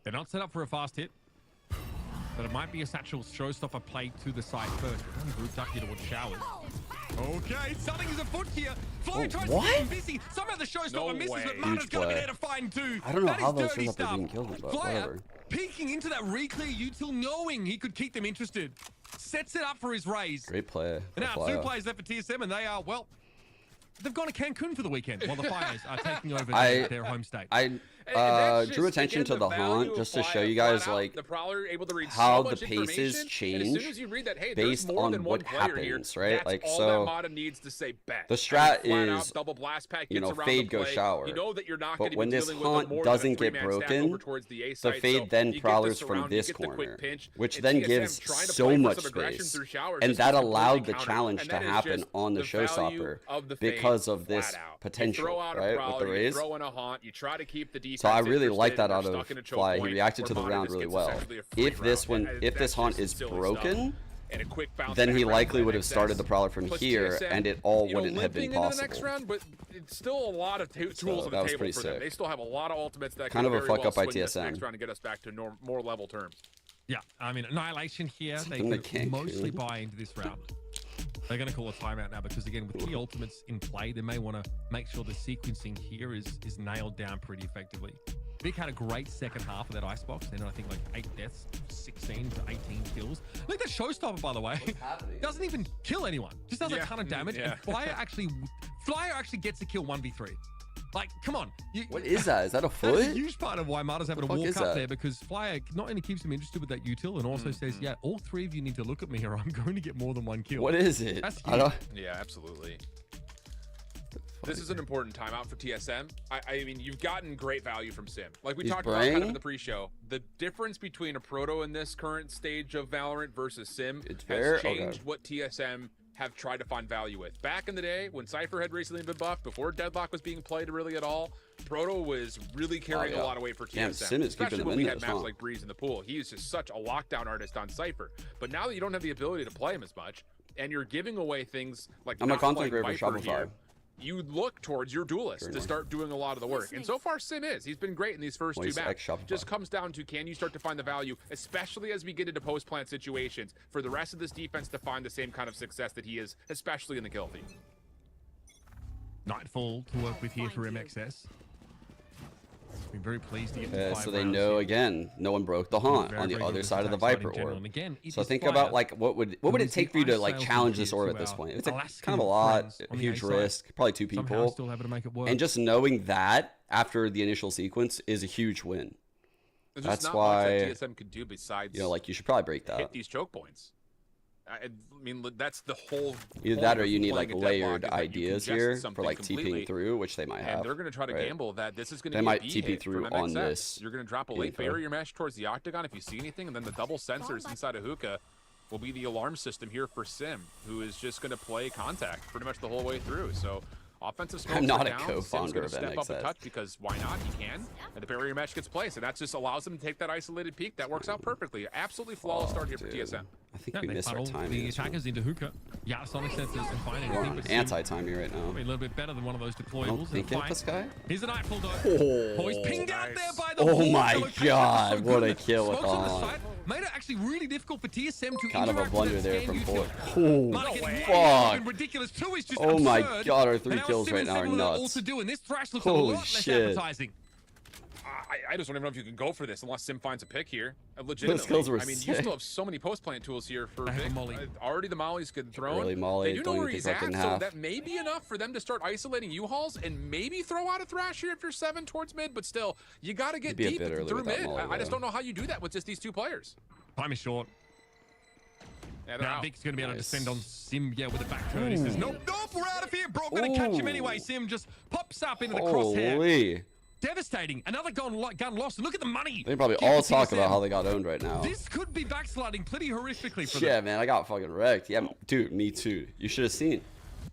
They're not set up for a fast hit, but it might be a Satchel showstopper play to the side first. Grouped up here towards showers. Okay, something is afoot here. Fly tries to get him busy. Somehow the showstopper misses, but Mana's going to be there to find 2. I don't know how those showstoppers are being killed, but Flyer whatever. peeking into that re-clear util, knowing he could keep them interested. Sets it up for his raise. Great play. And now 2 players left for TSM, and they are, well, they've gone to Cancun for the weekend while the Flyers are taking over their home state. I drew attention to the haunt just to show you guys like how the paces change based on what happens, right? Like, so the strat is, you know, fade go shower, but when this haunt doesn't get broken, the fade then prowlers from this corner, which then gives so much space, and that allowed the challenge to happen on the showstopper because of this potential, right, with the raise. So I really like that out of Fly. He reacted to the round really well. If this haunt is broken, then he likely would have started the Prowler from here, and it all wouldn't have been possible. But it's still a lot of tools on the table for them. They still have a lot of ultimates that kind of a fuck up by TSM TSM. trying to get us back to more level terms. Yeah, I mean, Annihilation here, they could mostly buy into this round. They're going to call a timeout now because, again, with the ultimates in play, they may want to make sure the sequencing here is nailed down pretty effectively. Vic had a great second half of that icebox. They had, I think, like 8 deaths, 16 to 18 kills. Look at that showstopper, by the way. Doesn't even kill anyone. Just does a ton of damage. And Flyer actually gets a kill 1v3. Like, come on. What is that? Is that a foot? That's a huge part of why Mata's having to walk up there, because Flyer not only keeps him interested with that util and also says, yeah, all 3 of you need to look at me or I'm going to get more than 1 kill. What is it? That's yeah, absolutely. This is an important timeout for TSM. I mean, you've gotten great value from Sim. Like we talked about kind of in the pre-show, the difference between a Proto in this current stage of Valorant versus Sim has changed what TSM have tried to find value with. Back in the day, when Cypher had recently been buffed, before Deadlock was being played really at all, Proto was really carrying a lot of weight for TSM, especially when we had maps like Breeze in the pool. He is just such a lockdown artist on Cypher. But now that you don't have the ability to play him as much, and you're giving away things like I'm a content creator for Shopify. You look towards your duelist to start doing a lot of the work. And so far, Sim is. He's been great in these first 2 maps. Just comes down to, can you start to find the value, especially as we get into post-plant situations, for the rest of this defense to find the same kind of success that he is, especially in the kill feed. Nightfall to work with here for MXS. Been very pleased to get to 5 so they know here. Again, no one broke the haunt on the other side of the Viper orb. So think about like what would it take for you to like challenge this orb at this point? It's kind of a lot, a huge risk, probably 2 people. Still able to make it work. And just knowing that after the initial sequence is a huge win. That's why much that TSM could do besides, you know, like you should probably break that. Hit these choke points. I mean, that's the whole. Either that, or you need like layered ideas here for like TPing through, which they might have. And they're going to try to gamble that this is going to be they might TP through on this. You're going to drop a late barrier mesh towards the octagon if you see anything, and then the double sensors inside of Hookah will be the alarm system here for Sim, who is just going to play contact pretty much the whole way through. So offensive smokes I'm not are a down. co-founder of step MXS. up a touch because why not? He can. And the barrier mesh gets placed, and that just allows them to take that isolated peak. That works out perfectly. Absolutely flawless start here for TSM. I think we missed our timing. The attackers into Hookah. Yeah, Sonic sensors and find anything. Anti-timing right now. A little bit better than one of those deployables. Thinking this guy. Here's a Nightfall though. Oh, he's pinged out there by the wall. Oh my god, what a kill with on. Made it actually really difficult for TSM to kind of a blunder there from Fort. Oh, fuck. Ridiculous too. Is just oh my god, our 3 kills right now are nuts. Also doing this thrash looks a lot less appetizing. I just don't even know if you can go for this unless Sim finds a pick here. Legitimately. Skills were I mean, sick. you still have so many post plant tools here for Vic. Already the molly's getting thrown. Really molly. They do know where he's at, so that may be enough for them to start isolating U-Hauls and maybe throw out a Thrash here if you're 7 towards mid, but still, you got to get deep through mid. I just don't know how you do that with just these 2 players. Time is short. Yeah, now Vic's going to be able to descend on Sim, with a back turn. He says, nope, we're out of here, bro. I'm going to catch him anyway. Sim just pops up into the crosshair. Devastating. Another gun lost. And look at the money. They probably all talk about how they got owned right now. This could be backsliding pretty horrifically for them. Yeah, man, I got fucking wrecked. Yeah, dude, me too. You should have seen.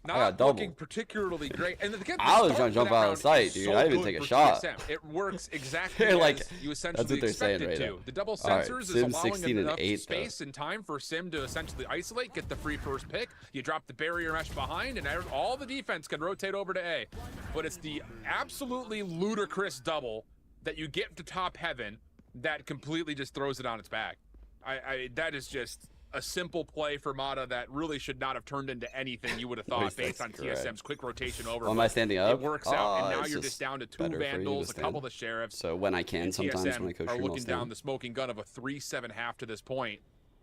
Not looking particularly great. And again, I was trying to jump out of sight, dude. I didn't even take a shot. It works exactly like, as you essentially that's what they're expect saying it right to. now. The double All sensors right, is allowing enough 8, space and time for Sim to essentially isolate, get the free first pick. You drop the barrier mesh behind, and all the defense can rotate over to A. But it's the absolutely ludicrous double that you get to top heaven that completely just throws it on its back. That is just a simple play for Mata that really should not have turned into anything you would have thought based on TSM's quick rotation over. Am I standing up? It works out, and now you're just down to 2 Vandals, a couple of the Sheriffs. So when I can, sometimes when I coach are looking down the smoking gun of a 3-7 half to this point.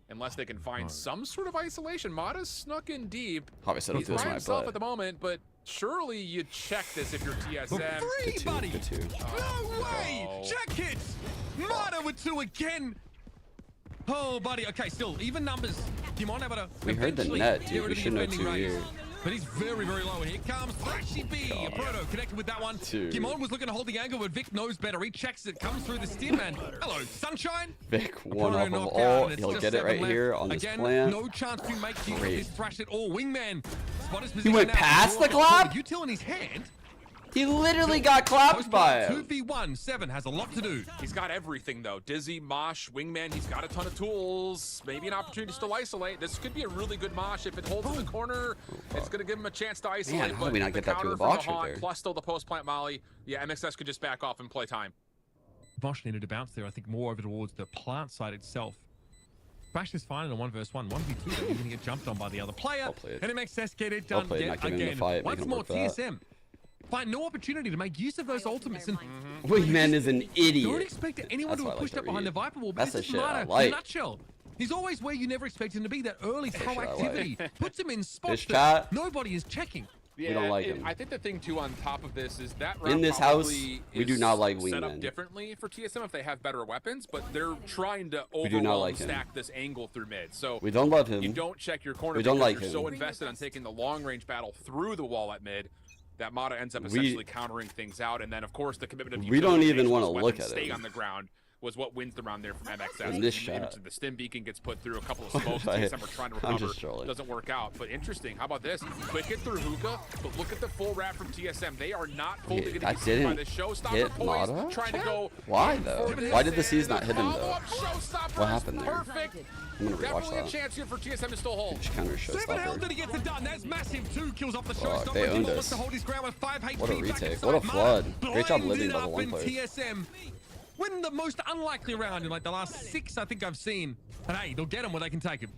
Unless they can find some sort of isolation. Mata's snuck in deep. He's by himself at the moment, but surely you check this if you're TSM. Free, buddy! No way! Check it! Mata with 2 again! Oh, buddy. Okay, still, even numbers. Kimon able to we heard the net, dude. We should know 2 here. But he's very, very low. And here comes Thrashy B. Proto connected with that one. Kimon was looking to hold the angle, but Vic knows better. He checks it, comes through the stim, and hello, Sunshine. Vic, 1 off of all. He'll get it right here on this plant. No chance to make this Thrash at all. Wingman. Spot is he went past the clap? Util in his hand. He literally got clapped by him. 2v1, 7 has a lot to do. He's got everything though. Dizzy, Mosh, Wingman, he's got a ton of tools. Maybe an opportunity to still isolate. This could be a really good Mosh. If it holds in the corner, it's going to give him a chance to isolate. Man, how did we not get that through the box right there? Plus still the post-plant molly. Yeah, MXS could just back off and play time. Mosh needed to bounce there, I think, more over towards the plant side itself. Thrash is fine in a 1v1. 1v2, though, he's going to get jumped on by the other player. And MXS get it done yet again. Once more, TSM. Find no opportunity to make use of those ultimates. And Wingman is an idiot. Don't expect anyone to have pushed up behind the Viper Wall. That's the shit I in like. a nutshell. He's always where you never expect him to be. That early proactivity puts him in spots that that nobody is checking. Yeah, we don't like him. I think the thing too on top of this is that in this house we do not like set up Wingman. differently for TSM if they have better weapons, but they're trying to overwhelm stack this angle through mid. So we don't love him. You don't check your corner. We don't like you're him. So invested on taking the long range battle through the wall at mid. That Mata ends up essentially countering things out, and then of course the commitment of we don't even want to look at stay it. on the ground was what wins the round there from MXS. In this shot, the stim beacon gets put through a couple of smokes. TSM are trying to recover. Doesn't work out, but interesting. How about this? Quick hit through hookah, but look at the full wrap from TSM. They are not fully going to be seen by the showstopper poise. Trying to go. Why though? Why did the C's not hit him though? What happened there? Perfect. I'm gonna rewatch Definitely that. a chance here for TSM to still hold. Just counter showstopper. 7 health that he gets it done. That's massive. 2 kills off the showstopper. They owned us. To hold his ground with 5 HP. What a retake. What a flood. Great job living level 1 players. TSM win the most unlikely round in like the last 6 I think I've seen. And hey, they'll get him where they can take him.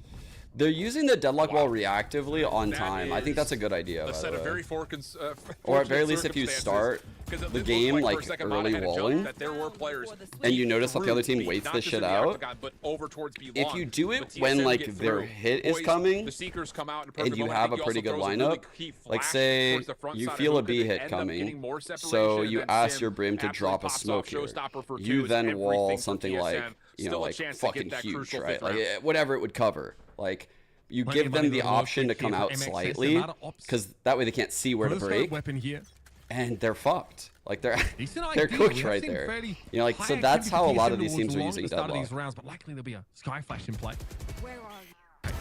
They're using the deadlock wall reactively on time. I think that's a good idea. Or at very least, if you start the game like early walling, and you notice that the other team waits this shit out, if you do it when like their hit is coming, and you have a pretty good lineup, like say you feel a B hit coming, so you ask your Brim to drop a smoke here, you then wall something like, you know, like fucking huge, right? Like whatever it would cover. Like, you give them the option to come out slightly, because that way they can't see where to break, and they're fucked. Like, they're cooked right there. You know, like, so that's how a lot of these teams are using deadlock. But likely there'll be a Sky Flash in play. Where are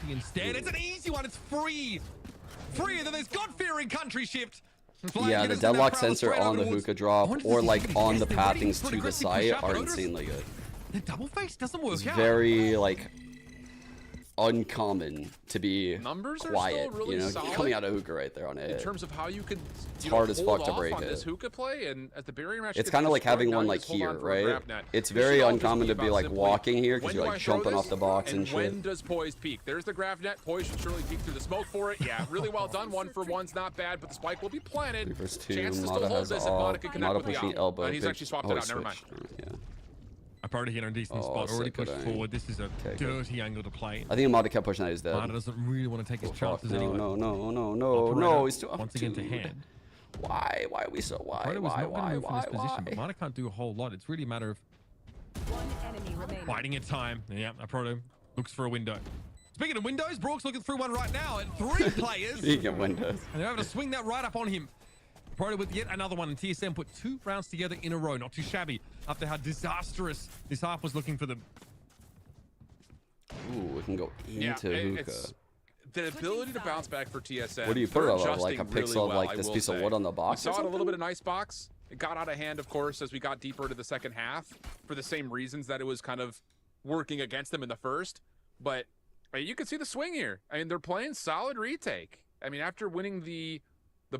you? Instead, it's an easy one. It's free. Freer than this God-fearing country shift. Yeah, the deadlock sensor on the hookah drop, or like on the pathings to the site, are insanely good. The double face doesn't work it's out. Very, like, uncommon to be Numbers are quiet. still really You know, solid coming out of hookah right there on it. in terms of how you can hard as hold fuck to off break on it. this hookah play, and at the barrier match, It's kind of like having one like here, right? It's very uncommon to be like walking here because you're like jumping off the box and shit. When does Poised peak? There's the graph net. Poised should surely peek through the smoke for it. Yeah, really well done. 1 for 1's not bad, but the spike will be planted. 3 versus 2. Chance to Mata still hold has this if all. Mata can connect with the pushing op. elbow. He's actually swapped it out. Never mind. Yeah. I probably hit on a decent spot. Already pushed forward. This is a dirty angle to play. I think Mata kept pushing that. He's dead. Mata doesn't really want to take his chances no, anyway. No. He's too up. Once again to hand. Why? Why are we so? Why? Operator was not going to move from this position, but Mata can't do a whole lot. It's really a matter of biding at time. Yeah, Operator looks for a window. Speaking of windows, Brook's looking through one right now, and 3 players. Speaking of windows. And they're able to swing that right up on him. Operator with yet another one, and TSM put 2 rounds together in a row. Not too shabby after how disastrous this half was looking for them. Ooh, we can go into hookah. The ability to bounce back for TSM. What do you put it on? Like a pixel of like this piece of wood on the box? We saw it a little bit of nice box. It got out of hand, of course, as we got deeper into the second half for the same reasons that it was kind of working against them in the first. But you can see the swing here. I mean, they're playing solid retake. I mean, after winning the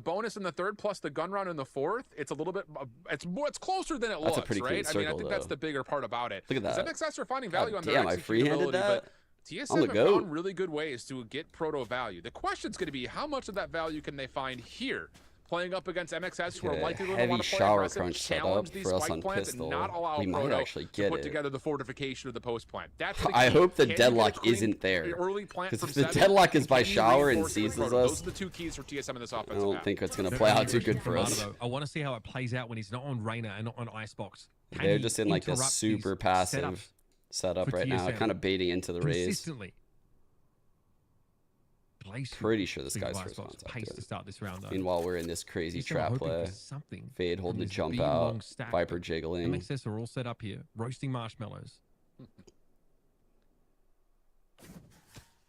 bonus in the third plus the gun round in the fourth, it's a little bit, it's closer than it looks, a pretty right? clean circle, I mean, I think that's the bigger part about it. Look at that. MXS are finding value on their damn, I free-handed that. But TSM have found really good ways to get proto value. The question's going to be how much of that value can they find here, playing up against MXS, who are likely to want to play aggressive, challenge these spike plants, and not allow proto to put together the fortification of the post plant. That's the key. I hope the deadlock isn't there. Because if the deadlock is by shower and seizes us, those are the 2 keys for TSM in this offense. I don't think it's going to play out too good for us. I want to see how it plays out when he's not on Reyna and not on Icebox. They're just in like this super passive setup right now, kind of baiting into the raise. Pretty sure this guy's first one's pace to start this round, though. Meanwhile, we're in this crazy trap play. Fade holding the jump out. Viper jiggling. MXS are all set up here, roasting marshmallows. And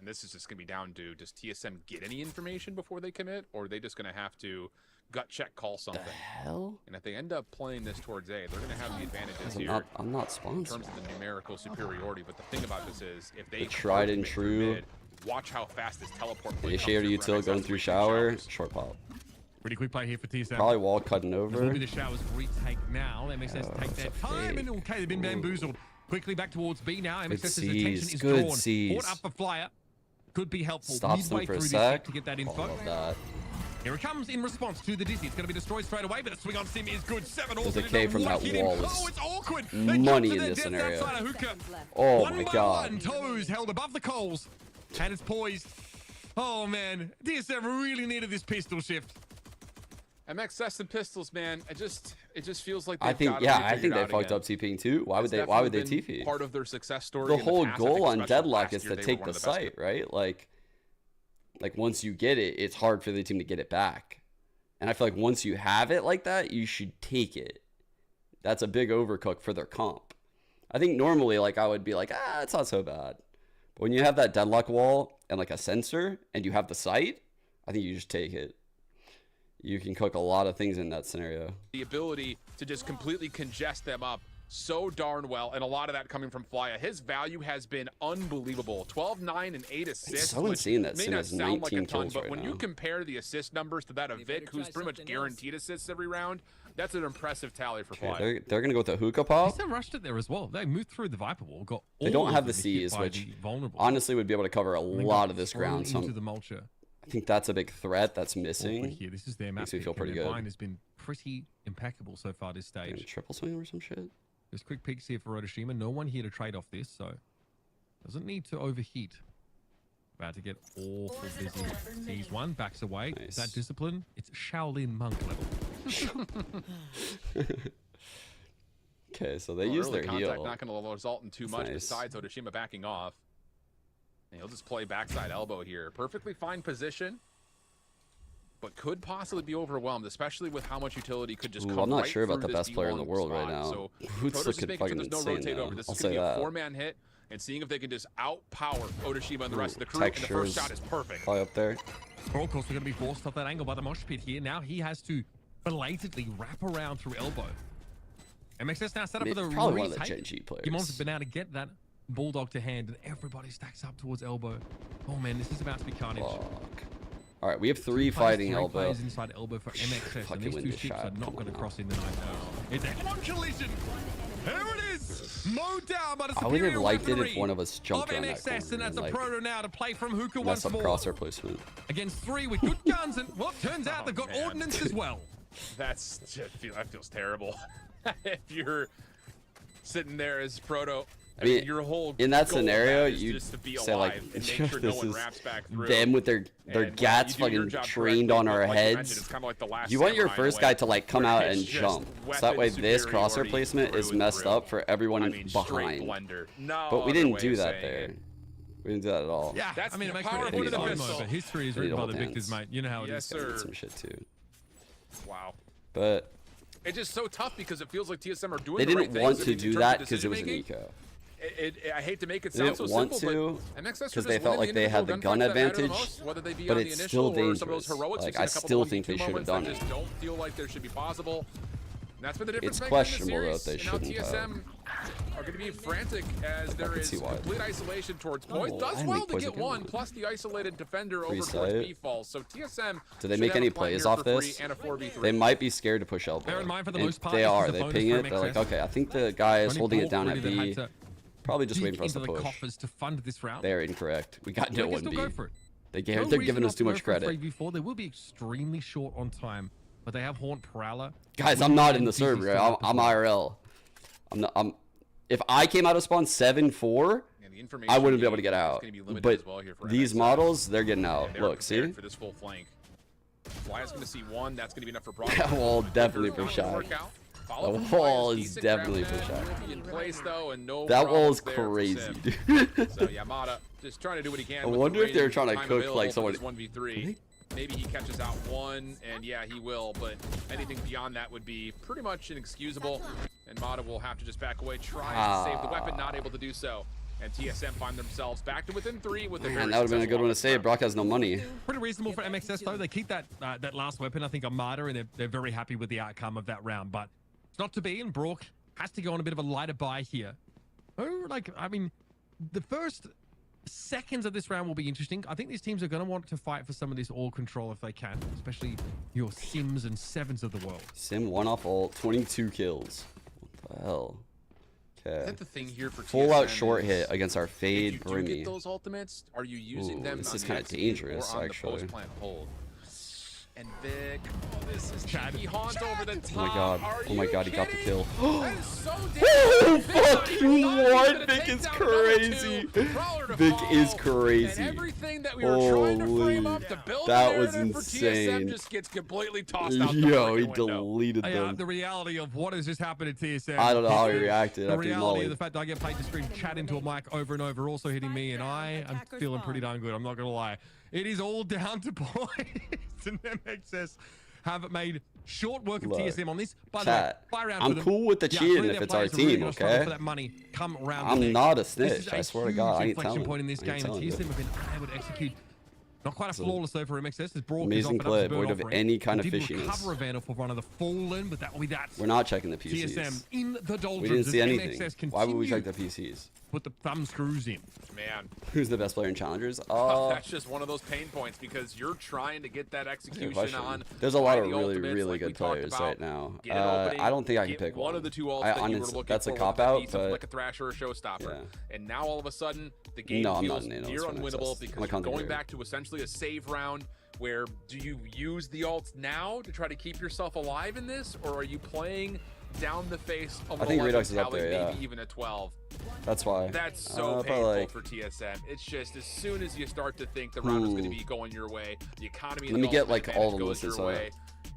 this is just going to be down to, does TSM get any information before they commit, or are they just going to have to gut check call something? The hell? And if they end up playing this towards A, they're going to have the advantages here. I'm not sponsored. In terms of the numerical superiority, but the thing about this is, if they tried and true. Watch how fast this teleport play Initiator util going through shower. Short pop. Pretty quick play here for TSM. Probably wall cutting over. This will be the shower's retake now. MXS take their time, and okay, they've been bamboozled. Quickly back towards B now. MXS's attention is drawn. Caught up for Flyer. Could be helpful. Stops them for a sec. To get that info. Here it comes in response to the Dizzy. It's going to be destroyed straight away, but the swing on Sim is good. 7 There's a K from that wall. Oh, it's awkward. Money in this scenario. Oh my god. 1 toes held above the coals. And it's poised. Oh man, TSM really needed this pistol shift. MXS and pistols, man. It just feels like I think they fucked up TPing too. Why would they TP? Part of their success story. The whole goal on Deadlock is to take the site, right? Like once you get it, it's hard for the team to get it back. And I feel like once you have it like that, you should take it. That's a big overcook for their comp. I think normally like I would be like, it's not so bad. But when you have that Deadlock wall and like a sensor and you have the site, I think you just take it. You can cook a lot of things in that scenario. The ability to just completely congest them up so darn well, and a lot of that coming from Flya. His value has been unbelievable. 12, 9, and 8 assists. It's so insane that may Sim not has sound 19 like a ton, kills but right when now. you compare the assist numbers to that of Vic, who's pretty much guaranteed assists every round, that's an impressive tally for Flya. They're going to go with a hookah pop. They rushed it there as well. They moved through the Viper wall. Got They don't have the C's, which honestly would be able to cover a lot of this ground. So the mulcher. I think that's a big threat that's missing. Here. This is their map. Makes me feel pretty their good. line has been pretty impeccable so far this stage. Triple swing or some shit. There's quick peeks here for Rotashima. No one here to trade off this, so doesn't need to overheat. About to get awful busy. Sees one, backs away. Nice. That discipline, it's Shaolin monk level. Okay, so they use their heal. Not going to result in too much besides Otoshima backing off. And he'll just play backside elbow here. Perfectly fine position, but could possibly be overwhelmed, especially with how much utility could just come I'm not right sure about the through best this player in the D1 world right spot. now. So Hoot's Protoss looking making sure fucking there's no insane rotate though. over. This I'll is going say to be a that. 4-man hit, and seeing if they can just outpower Otoshima and the rest of the crew. And the Textures first shot is perfect. probably up there. Well, of course, we're going to be forced off that angle by the mosh pit here. Now he has to belatedly wrap around through elbow. MXS now set up for the probably retake. one of the Gen G players. Gimon's been able to get that Bulldog to hand, and everybody stacks up towards elbow. Oh man, this is about to be carnage. Fuck. All right, we have three fighting elbow. Players inside elbow for MXS, and these two ships are not going to cross in the night now. It's a head-on collision. There it is. Mowed down by the I would have liked it weaponry if one of us jumped of around that MXS, and that's corner a and, proto now to play from Hookah mess once up more. crosshair placement. Against 3 with good guns, and well, turns out they've got ordnance as well. That feels terrible. If you're sitting there as proto, I mean, your whole in that goal scenario, is you just to be say like, alive and make sure no this one is wraps back through. them with their gats fucking trained on our heads. You want your first guy to like come out and jump, so that way this crosshair placement is messed up for everyone behind. But we didn't do that there. We didn't do that at all. Yeah, I mean, it makes for a fun but history is written by the victors, mate. You know how it is. Sir. Some shit too. Wow. But it's just so tough because it feels like TSM are doing they the right didn't want things to do that because it was an eco. I hate to make it They sound didn't so want simple, to because they felt like they had the gun advantage, but it's still dangerous. Like I still think they should have done it. Don't feel like there should be possible. That's been the difference. It's questionable though if they shouldn't. TSM are going to be frantic as there is complete isolation towards points. Does well to get one, plus the isolated defender over towards B falls. So TSM. Did they make any plays off this? They might be scared to push elbow. Bear in mind, for the most part, they are. They ping it. They're like, okay, I think the guy is holding it down at B. Probably just waiting for us to push. To fund this round. They're incorrect. We got no one B. They're No giving us too much credit. 3v4. They will be extremely short on time, but they have Haunt Prowler. Guys, I'm not in the server. I'm IRL. If I came out of spawn 7-4, I wouldn't be able to get out. But these models, they're getting out. Look, see? For this full flank. Fly is going to see one. That's going to be enough for Brock. That wall definitely for shot. The wall is definitely for shot. That wall is crazy, dude. So Yamada just trying to do what he can. I wonder if they're trying to cook like someone. 1v3. Maybe he catches out one, and yeah, he will. But anything beyond that would be pretty much inexcusable. And Mata will have to just back away, try to save the weapon, not able to do so. And TSM find themselves back to within 3 with a Man, that would have been a good one to save. Brock has no money. Pretty reasonable for MXS though. They keep that that last weapon, I think, Armada, and they're very happy with the outcome of that round. But it's not to be, and Brook has to go on a bit of a lighter buy here. Oh, like, I mean, the first seconds of this round will be interesting. I think these teams are going to want to fight for some of this all control if they can, especially your Sims and Sevens of the world. Sim 1 off ult, 22 kills. What the hell? Okay. I think the thing here for full TSM out short hit against our Fade if you do Brimmy. get those ultimates, are you using them? This is kind of dangerous, actually. And Vic, this is cheeky Haunt over the top. Oh my god. Oh my god, he got the kill. That is so Oh, fucking what? Vic is crazy. Vic is crazy. Everything that we were trying to frame up to build that was insane. insane. Just gets completely tossed out Yo, he deleted them. The reality of what has just happened at TSM. I don't know how he reacted. The reality of the fact that I get paid to stream chat into a mic over and over, also hitting me, and I'm feeling pretty darn good. I'm not gonna lie. It is all down to points, and MXS have made short work of TSM on this. By the way, buy round I'm cool with the cheating if it's our team, okay? For that money come round I'm not a snitch. I swear to God, I ain't telling. Point in this game, and TSM have been unable to execute. Not quite a flawless though for MXS. As Brock amazing play, void of any kind of fishiness. fishiness. Cover a Vandal for one of the Fallen, but that will be that. We're not checking the PCs. TSM in the doldrums. We didn't see anything. Why would we check the PCs? Put the thumb screws in. Man. Who's the best player in challengers? That's just one of those pain points because you're trying to get that execution on. There's a lot of really good players right now. I don't think I can pick one of the two ults that you were looking that's a for cop out, but like a Thrasher or a Showstopper. Yeah. And now all of a sudden the game feels near unwinnable because you're going back to essentially a save round. Where do you use the ults now to try to keep yourself alive in this, or are you playing down the face of I think Redux is up there, maybe even a 12? That's why. That's so painful for TSM. It's just as soon as you start to think the round is going to be going your way, the economy. Let me get like all the lists way.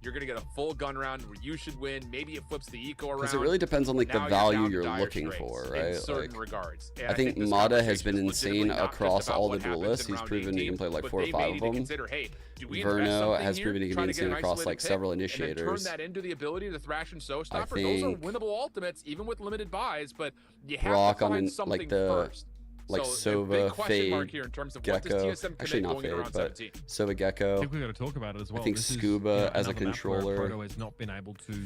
You're going to get a full gun round where you should win. Maybe it flips the eco around. Because it really depends on like the value you're looking for, right? In certain regards. I think Mata has been insane across all the duelists. He's proven he can play like 4 or 5 of them. Verno has proven he can be insane across like several initiators. Turn that into the ability to thrash and Showstopper. Those are winnable ultimates, even with limited buys. But you have Brock to find on something like the first. like so Sova, Fade, Gecko. Actually not Fade, but Sova, Gecko. I think we got to talk about it as well. I think Scuba as a controller. Proto has not been able to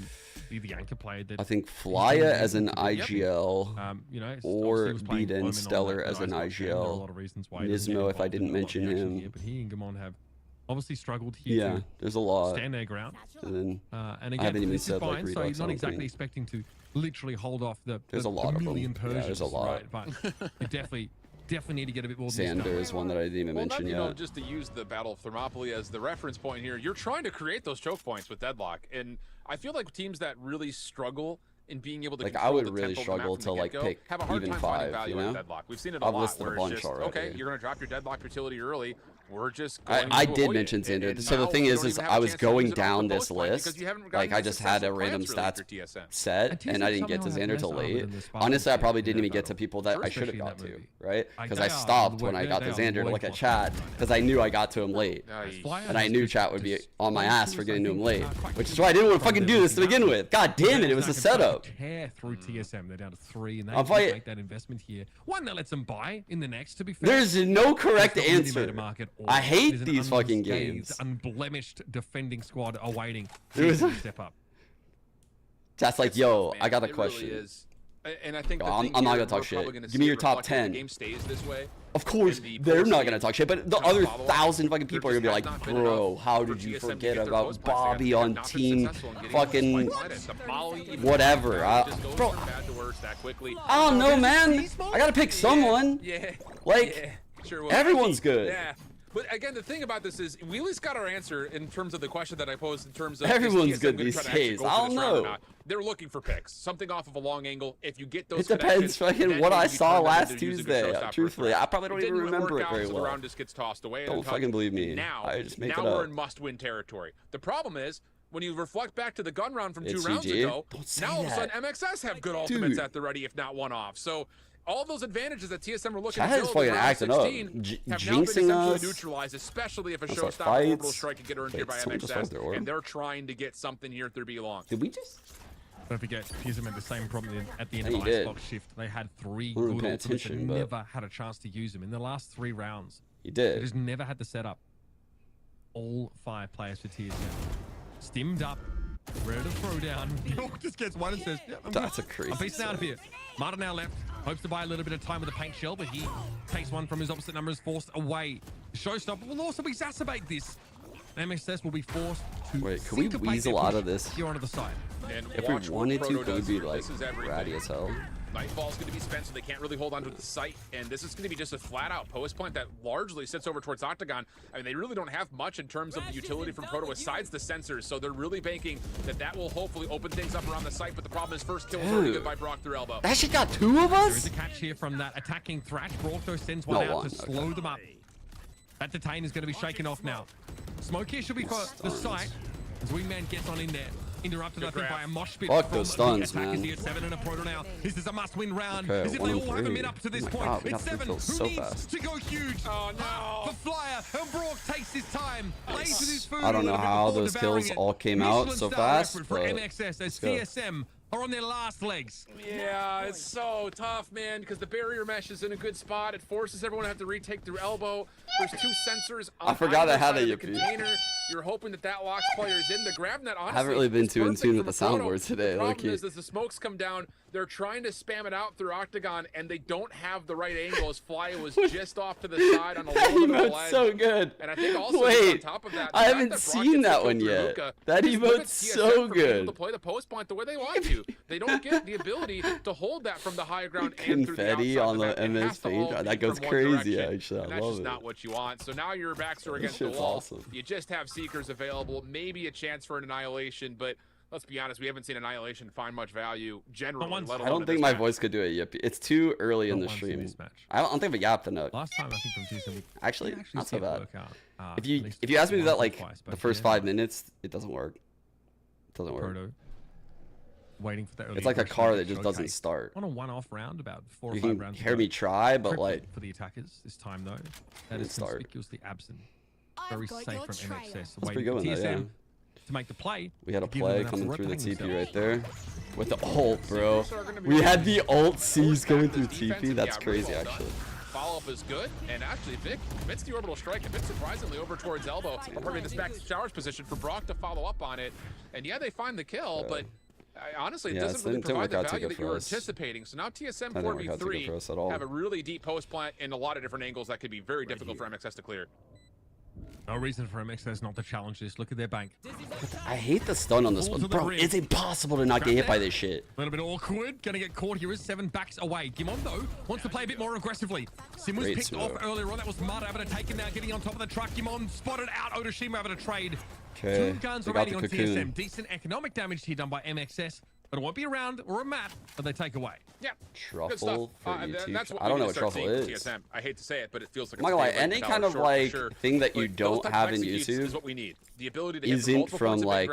be the anchor player. I think Flya as an IGL, or Beden Stellar as an IGL. Nismo, if I didn't mention him. But he and Gamon have obviously struggled here. Yeah, there's a lot. Stand their ground. And then and again, I haven't even this is said like fine, Redux. so he's not exactly expecting to literally hold off the million Persians. Yeah, there's a lot. Right? But you definitely need to get a bit more. Xander is one that I didn't even mention yet. Just to use the Battle of Thermopylae as the reference point here, you're trying to create those choke points with Deadlock, and I feel like teams that really struggle in being able to I would really struggle to like pick have a hard even time 5, you know? Deadlock. We've seen it a I've lot listed where a bunch it's just, already. okay, you're going to drop your Deadlock utility early. We're just I did mention Xander. So the thing is I was going down this list. Like I just had a random stats set, and I didn't get to Xander till late. Honestly, I probably didn't even get to people that I should have got to, right? Because I stopped when I got to Xander to look at chat, because I knew I got to him late. And I knew chat would be on my ass for getting to him late, which is why I didn't want to fucking do this to begin with. God damn it, it was a setup. Through TSM, they're down to 3, and they can make that investment here. One that lets them buy in the next. To be fair, there's no correct answer. I hate these fucking games. Unblemished defending squad awaiting step up. That's like, yo, I got a question. Really is. And I think I'm not gonna talk shit. Give me your top 10. The game stays this way. Of course, they're not gonna talk shit, but the other 1,000 fucking people are gonna be like, bro, how did you forget about Bobby on team fucking whatever? Bro, I don't know, man. I gotta pick someone. Like, everyone's good. Yeah. But again, the thing about this is we at least got our answer in terms of the question that I posed in terms of everyone's good these days. I don't know. They're looking for picks, something off of a long angle. If you get those, it depends fucking what I saw last Tuesday. Truthfully, I probably don't even remember it very well. The round just gets tossed away. Don't fucking believe me. I just make it up. Now we're in must-win territory. The problem is, when you reflect back to the gun round from 2 rounds ago, now all of a sudden MXS have good ultimates at the ready, if not one off. So all those advantages that TSM were looking to build in round 16 have now been essentially neutralized, especially if a showstopper orbital strike can get earned here by MXS, and they're trying to get something here at their B long. Did we just? Don't forget, TSM had the same problem at the end of Icebox Shift. They had 3 good ultimates and never had a chance to use them. In the last 3 rounds, they just never had the setup. All 5 players for TSM. Stimmed up, ready to throw down. York just gets one and says, yeah, that's a crazy. I'm peacing out of here. Marta now left. Hopes to buy a little bit of time with a paint shell, but he takes one from his opposite number, is forced away. Showstopper will also exacerbate this. MXS will be forced to wait, can we weasel out of this? Here onto the side. And if we wanted to, could we be like ratty as hell? Nightfall's going to be spent, so they can't really hold on to the site, and this is going to be just a flat-out post point that largely sits over towards Octagon. I mean, they really don't have much in terms of the utility from Proto besides the sensors, so they're really banking that will hopefully open things up around the site, but the problem is first kill is already good by Brock through elbow. That shit got 2 of us? There is a catch here from that attacking Thrash. Brawlco sends one out to slow them up. That detain is going to be shaken off now. Smoke here should be for the site, as Wingman gets on in there. Interrupted, I think, by a mosh pit. Fuck those stuns, man. Here at 7 and a Proto now. This is a must-win round. As if they all have a mid up to this point. God, it's 7 who so needs fast. to go huge. Oh no! The Flyer and Brock takes his time. Lays with his food. I don't know how those kills all came out so fast. For MXS as TSM are on their last legs. Yeah, it's so tough, man, because the barrier mesh is in a good spot. It forces everyone to have to retake through elbow. There's 2 sensors on I forgot I had a container. You're hoping that locks players in. The grab net, honestly, I haven't really been too in tune with the soundboard today. The problem is, as the smokes come down, they're trying to spam it out through Octagon, and they don't have the right angle, as Fly was just off to the side on a little bit of a ledge. So good. And I think also on top of that, I haven't seen that one yet. That emote's so good. To play the post point the way they want to. They don't get the ability to hold that from the high ground and through the confetti on the MS Paint. That goes crazy, actually. I love it. That's just not what you want. So now your backs are against the wall. Awesome. You just have Seekers available, maybe a chance for an Annihilation, but let's be honest, we haven't seen Annihilation find much value generally. I don't think my voice could do it yet. It's too early in the stream. I don't think we yapped enough. Last time I think from TSM, actually not so bad. If you ask me to do that like the first 5 minutes, it doesn't work. It doesn't work. Waiting for that early it's like a car that just doesn't start. On a one-off round, about 4 or 5 rounds. You can hear me try, but like for the attackers this time though, that is conspicuously absent. Very safe from MXS. That's pretty good one, though, yeah. To make the play. We had a play coming through the TP right there. With the ult, bro. We had the ult C's going through TP. That's crazy, actually. follow-up is good, and actually Vic commits the orbital strike a bit surprisingly over towards elbow, approaching this back showers position for Brock to follow up on it. And yeah, they find the kill, but honestly, it doesn't really provide the value that you were anticipating. So now TSM 4v3 have a really deep post plant in a lot of different angles that could be very difficult for MXS to clear. No reason for MXS not to challenge this. Look at their bank. I hate the stun on this one. Bro, it's impossible to not get hit by this shit. A little bit awkward. Gonna get caught here as 7 backs away. Gimon, though, wants to play a bit more aggressively. Sim was picked off earlier on. That was Mud able to take him now, getting on top of the truck. Gimon spotted out. Otoshima able to trade. 2 guns remaining on TSM. Decent economic damage here done by MXS. But it won't be a round or a map that they take away. Yeah. Truffle for YouTube. That's what I don't know what truffle is. TSM. I hate to say it, but it feels like I'm not gonna lie, any kind of like thing that you don't have in YouTube is what we need. The ability to isn't from like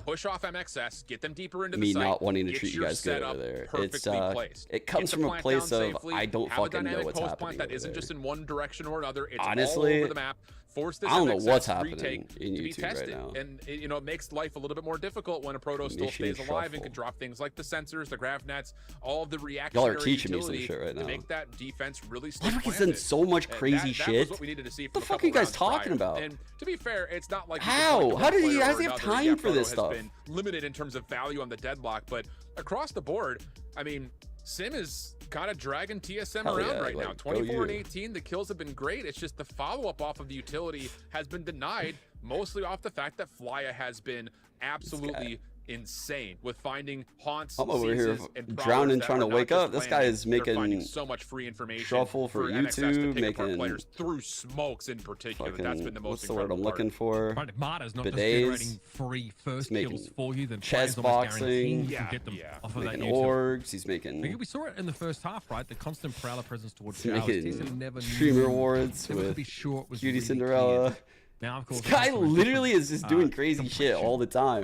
push off MXS, get them deeper into me the site, not wanting to treat you guys good over there. It's it comes from a place of I don't fucking know what's happening. That isn't just in one direction or another. It's honestly all over the map. Force this I don't know MXS what's happening in to be YouTube tested. right now. And you know, it makes life a little bit more difficult when a Proto still stays alive and can drop things like the sensors, the grav nets, all of the reactionary Y'all are teaching me some shit right now. To make that defense really stick. He's done so much crazy shit. What we needed to see what the fuck are you guys talking about? And to be fair, it's not like how does he have time for this stuff? Been limited in terms of value on the deadlock, but across the board, I mean, Sim is kind of dragging TSM around right now. 24 and 18, the kills have been great. It's just the follow-up off of the utility has been denied, mostly off the fact that Flya has been absolutely insane with finding haunts. I'm over here drowning, trying to wake up. This guy is making so much free information. Truffle for YouTube, making players through smokes in particular. That's been the most. What's the word I'm looking for? Right, Marta's not just generating free first kills for you, then chess boxing. You can get them off of that making orgs. He's making. We saw it in the first half, right? The constant prowler presence towards showers. Making streamer awards with Cutie Cinderella. Now, of course, this guy literally is just doing crazy shit all the time.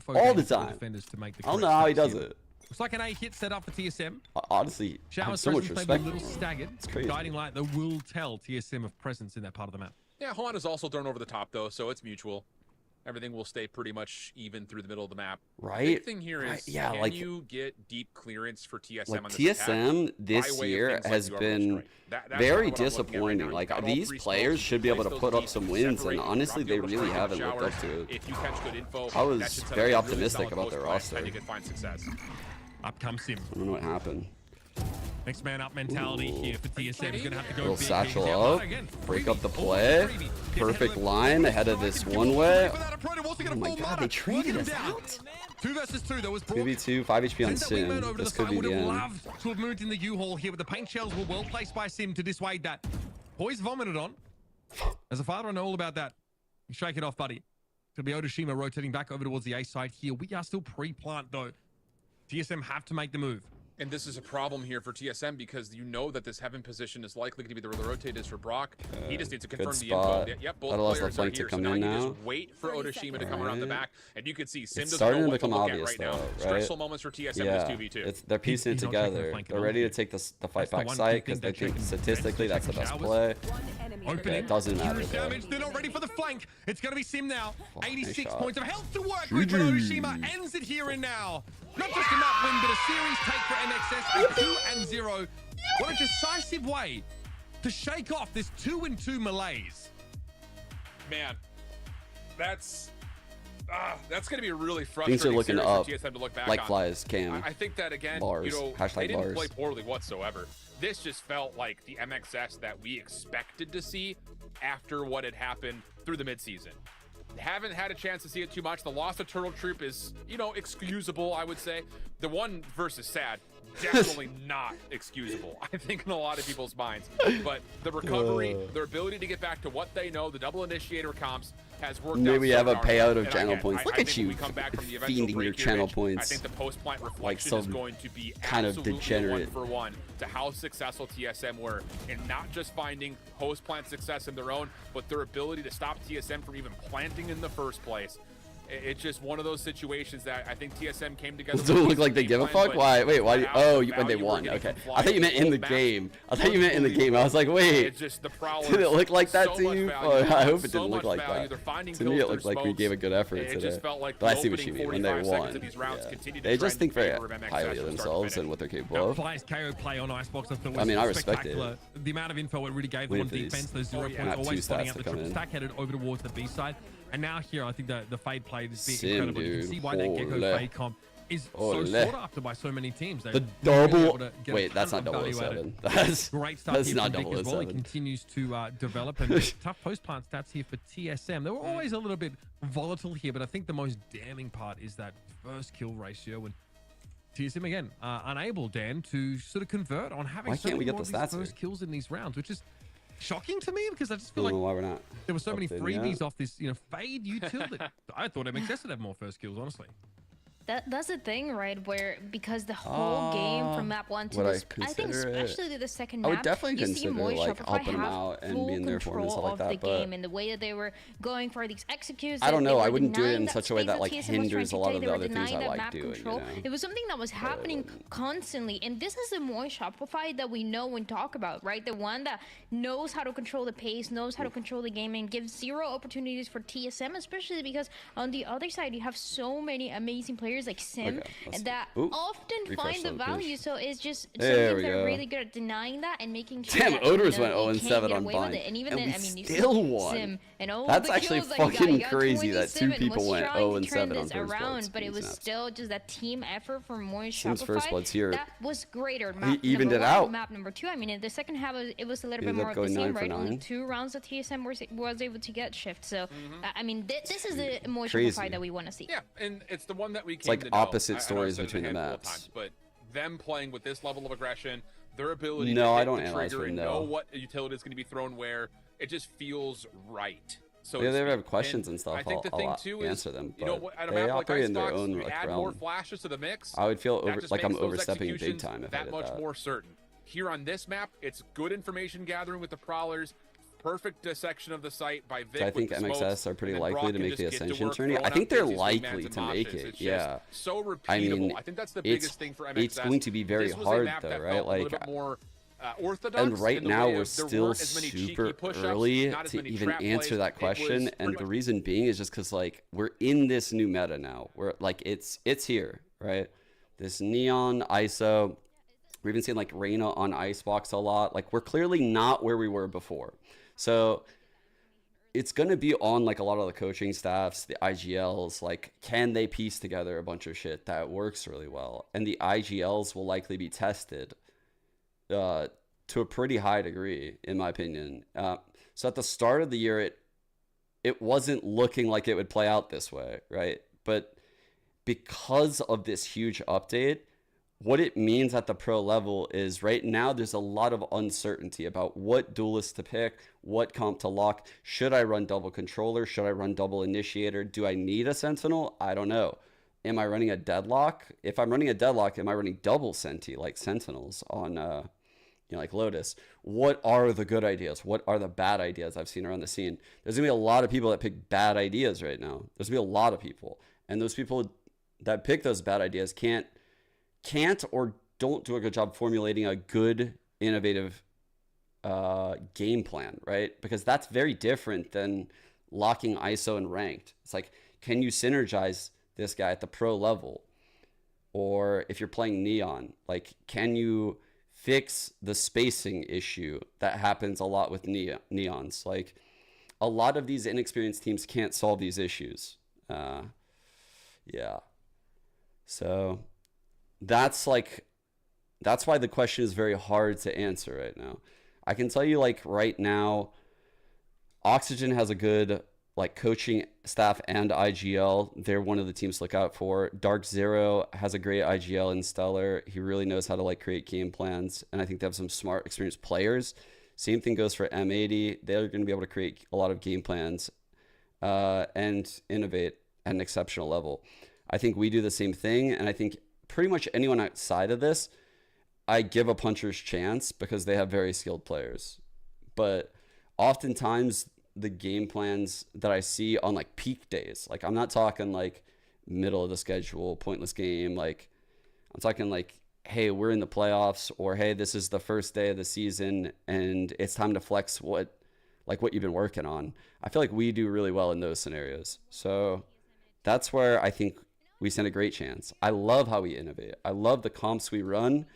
All the time. I don't know how he does it. Looks like an A hit set up for TSM. Honestly, I have so much respect. A little staggered. It's crazy. Guiding light that will tell TSM of presence in that part of the map. Yeah, Juan is also thrown over the top though, so it's mutual. Everything will stay pretty much even through the middle of the map. Right. The big thing here is, can you get deep clearance for TSM on this TSM this year has been very disappointing. Like these players should be able to put up some wins, and honestly, they really haven't lived up to it. If you catch good info, I was very optimistic about their roster. You can find success. Up comes Sim. I don't know what happened. Next man up mentality here for TSM. He's gonna have to go little satchel up, break up the play. Perfect line ahead of this one way. Oh my god, they traded us out. 2 versus 2. That was 2v2, 5 HP on Sim. This could be the end. Loved to have moved in the U-Haul here, but the paint shells were well placed by Sim to dissuade that. Boys vomited on. As a father, I know all about that. You shake it off, buddy. Could be Otoshima rotating back over towards the A side here. We are still pre-plant though. TSM have to make the move. And this is a problem here for TSM because you know that this heaven position is likely to be the rotate is for Brock. He just needs to confirm the info. Yep, both players are here. So now you just wait for Otoshima to come around the back, and you can see Sim doesn't know what to look at right now. Stressful moments for TSM this 2v2. They're piecing it together. They're ready to take the fight back site because they think statistically that's the best play. Okay, it doesn't matter. They're not ready for the flank. It's going to be Sim now. 86 points of health to work with, but Otoshima ends it here and now. Not just a map win, but a series take for MXS at 2-0. What a decisive way to shake off this 2-2 malaise. Man, that's going to be really frustrating. Things are looking up, for TSM to look back like on. Flies, Cam. I think that, again, bars. You know, Hashtag they didn't bars. play poorly whatsoever. This just felt like the MXS that we expected to see after what had happened through the midseason. Haven't had a chance to see it too much. The loss of Turtle Troop is, you know, excusable, I would say. The one versus SaD, definitely not excusable, I think, in a lot of people's minds. But the recovery, their ability to get back to what they know, the double initiator comps has worked out. Maybe have a payout of and channel again, points. Look at you, fiending your channel points. I think the post-plant reflection like some is going to be kind of degenerate. 1-for-1 to how successful TSM were in not just finding post-plant success in their own, but their ability to stop TSM from even planting in the first place. It's just one of those situations that I think TSM came together. Does it look like they give a fuck? Why? Wait, why? Oh, when they won. Okay. I thought you meant in the game. I thought you meant in the game. I was like, wait. It's just the Prowlers. Did it look like that to you? Value, I hope it didn't so look like value. that. To me, it looked like we gave a good effort today. Just felt like but I see what you mean when they won. They just think very highly of themselves and what they're capable of. Players KO play on Icebox. I mean, I respect it. The amount of info it really gave them on defense, those 0 points, always spotting out the triple stack, headed over towards the B side. And now here, I think the Fade play is being incredible. You can see why that Gecko Fade comp is so sought after by so many teams. The double. Wait, that's not 007. That's great stuff. That's not 007. As well. He continues to develop and tough post plant stats here for TSM. They were always a little bit volatile here, but I think the most damning part is that first kill ratio. And TSM again unable, Dan, to sort of convert on having so many more of these first kills in these rounds, which is shocking to me because I just feel like why we're not there were so many freebies off this, Fade util that I thought MXS would have more first kills, honestly. That's the thing, right? Where because the whole game from map 1 to this, I think especially the second map, I would definitely you see consider like helping them out and being there for them and stuff like that. But the game and the way that they were going for these executes. I don't know. I wouldn't do it in such a way that like hinders a lot of the other things I like doing. It was something that was happening constantly, and this is the more Shopify that we know and talk about, right? The one that knows how to control the pace, knows how to control the game, and gives zero opportunities for TSM, especially because on the other side you have so many amazing players like Sim that often find the value. So it's just something they're really good at denying that and making sure. Damn, Odors went 0-7 on Bind. And even then, I mean, you still won. Sim and all That's the actually kills fucking that crazy that 2 people went 0-7 on first bloods. But it was still just that team effort from more Sim's Shopify. first bloods here. That was greater. He evened it out. Map number 2. I mean, in the second half, it was a little bit more of the same, right? Only 2 rounds that TSM was able to get shift. So, I mean, this is the more Shopify that we want to see. Yeah, and it's the one that we. It's like opposite stories between the maps. But them playing with this level of aggression, their ability to hit the trigger and know what utility is going to be thrown where, it just feels right. So yeah, they have questions and stuff. I think the thing too is, answer them. You know what? At a they map like operate in their Icebox, own you add more flashes to the mix. I would feel like I'm overstepping big time if I did that. That much more certain. Here on this map, it's good information gathering with the Prowlers. Perfect dissection of the site by Vic. So I think MXS are pretty likely to make the Ascension tourney. I think they're likely to make it. Yeah. So repeatable. I mean, I think that's the biggest thing for MXS. It's going to be very hard though, right? Like, and right now we're still super early to even answer that question. And the reason being is just because like we're in this new meta now. We're like it's here, right? This Neon ISO. We're even seeing like Reyna on Icebox a lot. Like we're clearly not where we were before. So it's going to be on like a lot of the coaching staffs, the IGLs, like can they piece together a bunch of shit that works really well? And the IGLs will likely be tested to a pretty high degree, in my opinion. So at the start of the year, it wasn't looking like it would play out this way, right? But because of this huge update, what it means at the pro level is right now there's a lot of uncertainty about what duelist to pick, what comp to lock. Should I run double controller? Should I run double initiator? Do I need a sentinel? I don't know. Am I running a deadlock? If I'm running a deadlock, am I running double senti like sentinels on like Lotus? What are the good ideas? What are the bad ideas I've seen around the scene? There's gonna be a lot of people that pick bad ideas right now. There's gonna be a lot of people, and those people that pick those bad ideas can't or don't do a good job formulating a good, innovative game plan, right? Because that's very different than locking ISO and ranked. It's like, can you synergize this guy at the pro level? Or if you're playing Neon, like, can you fix the spacing issue that happens a lot with Neons? Like, a lot of these inexperienced teams can't solve these issues. Yeah. So that's why the question is very hard to answer right now. I can tell you, like, right now, Oxygen has a good like coaching staff and IGL. They're one of the teams to look out for. Dark Zero has a great IGL in Stellar. He really knows how to like create game plans, and I think they have some smart, experienced players. Same thing goes for M80. They're going to be able to create a lot of game plans and innovate at an exceptional level. I think we do the same thing, and I think pretty much anyone outside of this, I give a puncher's chance because they have very skilled players. But oftentimes the game plans that I see on like peak days. Like I'm not talking like middle of the schedule, pointless game. Like I'm talking like, hey, we're in the playoffs, or hey, this is the first day of the season and it's time to flex what you've been working on. I feel like we do really well in those scenarios. So that's where I think we stand a great chance. I love how we innovate. I love the comps we run.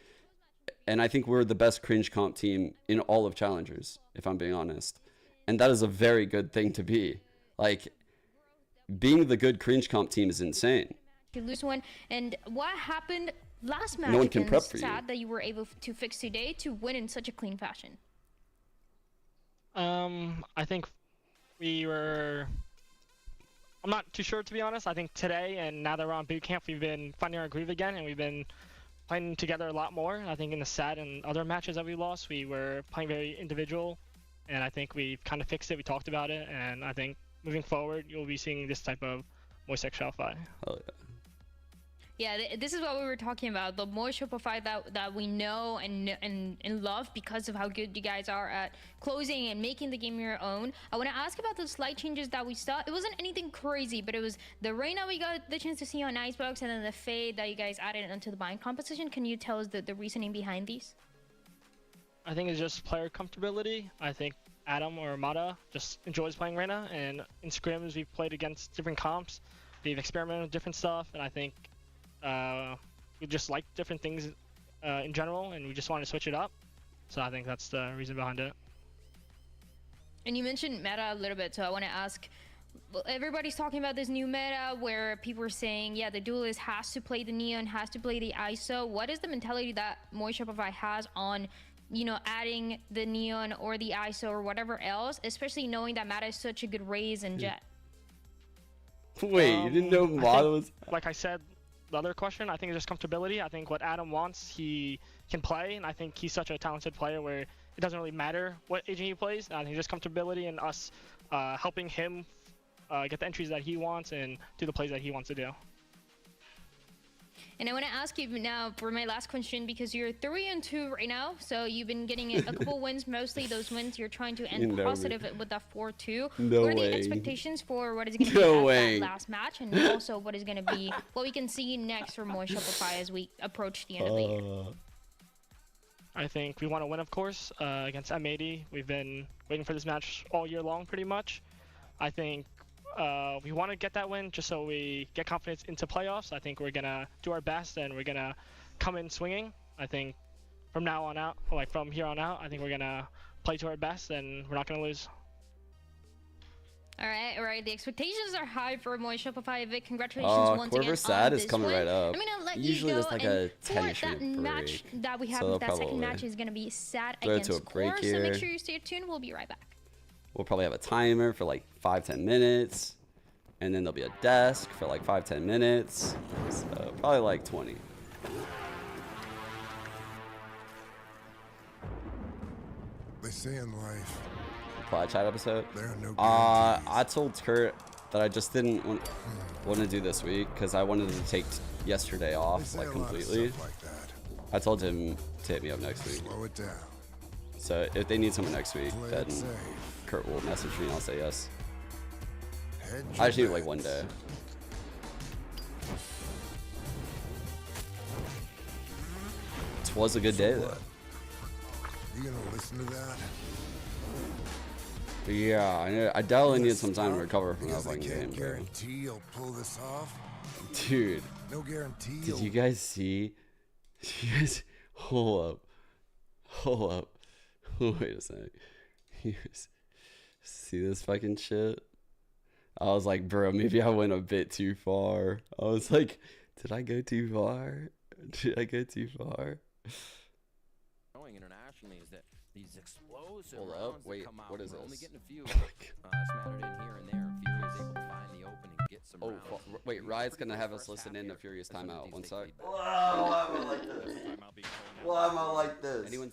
And I think we're the best cringe comp team in all of Challengers, if I'm being honest. And that is a very good thing to be. Like, being the good cringe comp team is insane. You lose one, and what happened last match? No one can prep for you. SaD that you were able to fix today to win in such a clean fashion. I think we were. I'm not too sure, to be honest. I think today and now that we're on boot camp, we've been finding our groove again, and we've been playing together a lot more. I think in the SaD and other matches that we lost, we were playing very individual, and I think we've kind of fixed it. We talked about it, and I think moving forward, you'll be seeing this type of Moist Shopify. Oh yeah. Yeah, this is what we were talking about, the more Shopify that we know and love because of how good you guys are at closing and making the game your own. I want to ask about the slight changes that we saw. It wasn't anything crazy, but it was the Reyna we got the chance to see on Icebox, and then the Fade that you guys added into the bind composition. Can you tell us the reasoning behind these? I think it's just player comfortability. I think Adam or Mata just enjoys playing Reyna, and in scrims we've played against different comps. We've experimented with different stuff, and I think we just like different things in general, and we just want to switch it up. So I think that's the reason behind it. And you mentioned meta a little bit, so I want to ask, everybody's talking about this new meta where people are saying, yeah, the duelist has to play the Neon, has to play the ISO. What is the mentality that Moist Shopify has on, you know, adding the Neon or the ISO or whatever else, especially knowing that meta is such a good Raze and Jet? Wait, you didn't know Mata was... Like I said, the other question, I think it's just comfortability. I think what Adam wants, he can play, and I think he's such a talented player where it doesn't really matter what agent he plays. I think just comfortability and us helping him get the entries that he wants and do the plays that he wants to do. And I want to ask you now for my last question, because you're 3-2 right now, so you've been getting a couple wins. Mostly those wins you're trying to end positive with that 4-2. No what are way. the expectations for what is going to be that last match, and also what is going to be what we can see next for Moist Shopify as we approach the end of the year? I think we want to win, of course, against M80. We've been waiting for this match all year long, pretty much. I think we want to get that win just so we get confidence into playoffs. I think we're going to do our best, and we're going to come in swinging. I think from now on out, like from here on out, I think we're going to play to our best, and we're not going to lose. All right. The expectations are high for Moist Shopify. Vic, congratulations once again on SaD this is coming win. right up. I'm gonna let Usually you go, there's like and a 10-issue that match that we have, so that second match is gonna be SaD throw against to a break QoR. here. So make sure you stay tuned. We'll be right back. We'll probably have a timer for like 5-10 minutes, and then there'll be a desk for like 5-10 minutes. So probably like 20. They say in life, Reply chat episode. there are no I told Kurt that I just didn't want to do this week because I wanted to take yesterday off like completely. I told him to hit me up next week. Slow it down. So if they need someone next week, then Kurt will message me and I'll say yes. I just need like one day. It was a good day though. You gonna listen to that? But yeah, I definitely need some time to recover from that fucking game, bro. Guarantee you'll pull this off. Dude, No guarantee. did you guys see? Hold up. Wait a sec. See this fucking shit? I was like, bro, maybe I went a bit too far. I was like, did I go too far? Did I go too far? Internationally is that these explosive Hold rounds up, wait, that come out, what is we're this? only getting a few smattered in here and there. Fury is able to find the opening, get some rounds. Wait, Riot's gonna have us listen in to Furious Timeout. One sec. Why am I like this? Why am I like this? Anyone?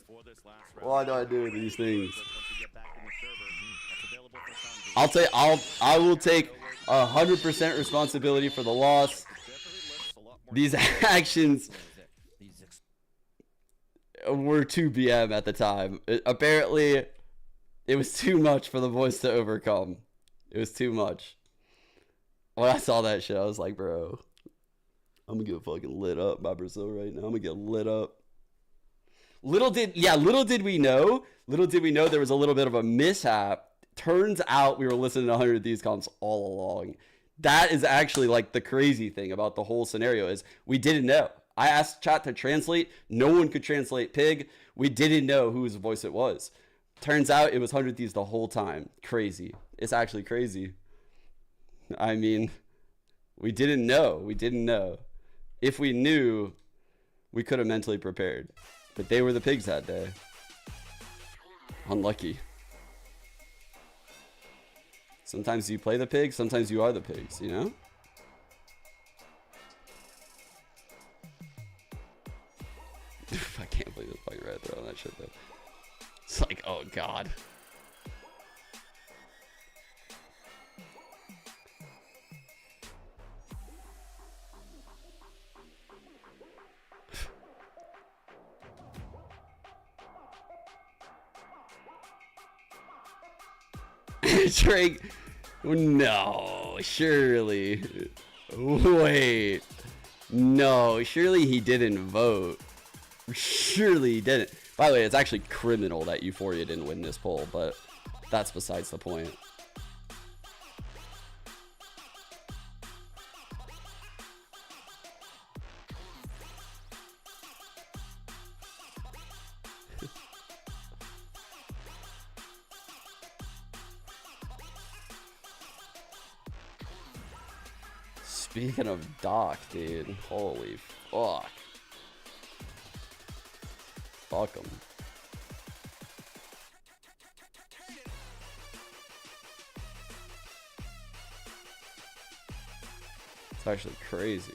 Why do I do these things? I will take 100% responsibility for the loss. These actions were 2 BM at the time. Apparently, It was too much for the voice to overcome. It was too much. When I saw that shit, I was like, bro, I'm gonna get fucking lit up by Brazil right now. I'm gonna get lit up. Little did we know there was a little bit of a mishap. Turns out we were listening to 100 Thieves comps all along. That is actually like the crazy thing about the whole scenario is we didn't know. I asked chat to translate. No one could translate pig. We didn't know whose voice it was. Turns out it was 100 Thieves the whole time. Crazy. It's actually crazy. I mean, we didn't know. We didn't know. If we knew, we could have mentally prepared. But they were the pigs that day. Unlucky. Sometimes you play the pigs, sometimes you are the pigs, you know? I can't believe the fucking red throw on that shit though. It's like, oh god. Drake, no, surely. Wait, no, surely he didn't vote. Surely he didn't. By the way, it's actually criminal that Euphoria didn't win this poll, but that's besides the point. Speaking of Doc, dude, holy fuck. Fuck him. It's actually crazy.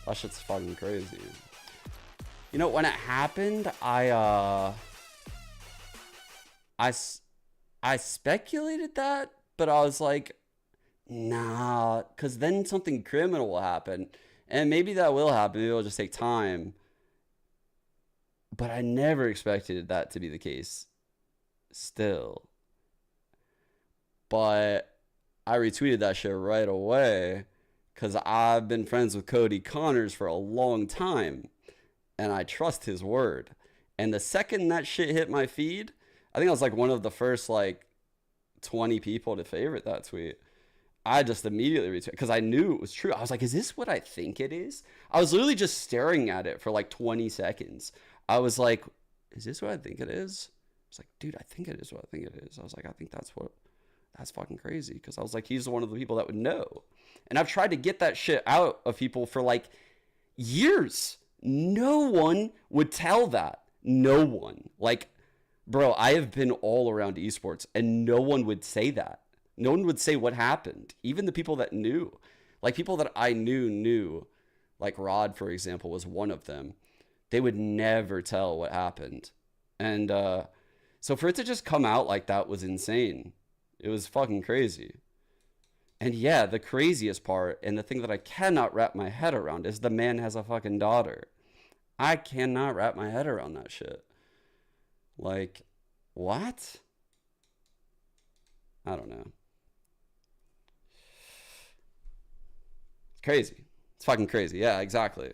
That shit's fucking crazy. You know, when it happened, I speculated that, but I was like, nah, because then something criminal will happen. And maybe that will happen. Maybe it'll just take time. But I never expected that to be the case still. But I retweeted that shit right away because I've been friends with Cody Connors for a long time. And I trust his word. And the second that shit hit my feed, I think I was like one of the first like 20 people to favorite that tweet. I just immediately retweeted because I knew it was true. I was like, is this what I think it is? I was literally just staring at it for like 20 seconds. I was like, is this what I think it is? It's like, dude, I think it is what I think it is. I was like, I think that's fucking crazy. Because I was like, he's one of the people that would know. And I've tried to get that shit out of people for like years. No one would tell that. No one. Like, bro, I have been all around esports and no one would say that. No one would say what happened. Even the people that knew. Like, people that I knew. Like, Rod, for example, was one of them. They would never tell what happened. And so for it to just come out like that was insane. It was fucking crazy. And yeah, the craziest part, and the thing that I cannot wrap my head around, is the man has a fucking daughter. I cannot wrap my head around that shit. Like, what? I don't know. It's crazy. It's fucking crazy. Yeah, exactly.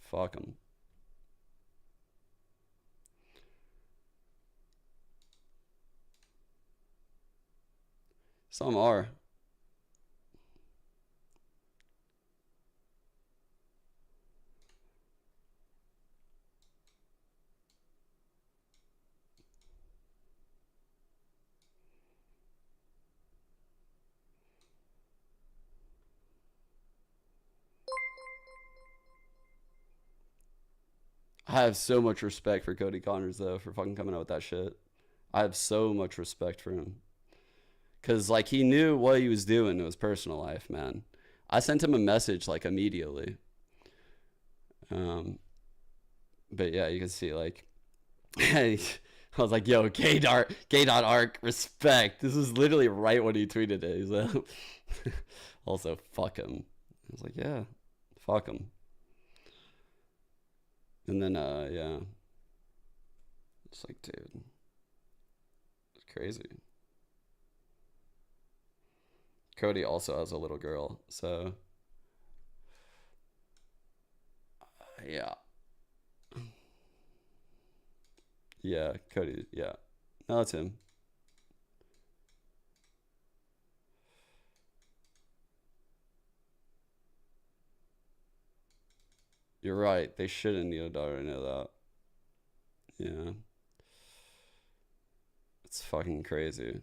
Fuck them. Some are. I have so much respect for Cody Connors, though, for fucking coming out with that shit. I have so much respect for him. Because, like, he knew what he was doing in his personal life, man. I sent him a message, like, immediately. But, yeah, you can see, like, I was like, yo, K.Arc, respect. This is literally right when he tweeted it. He's like, also, fuck him. I was like, yeah, fuck him. And then, yeah. It's like, dude, it's crazy. Cody also has a little girl, so yeah. Yeah, Cody, yeah. No, that's him. You're right. They shouldn't need a daughter. I know that. Yeah. It's fucking crazy.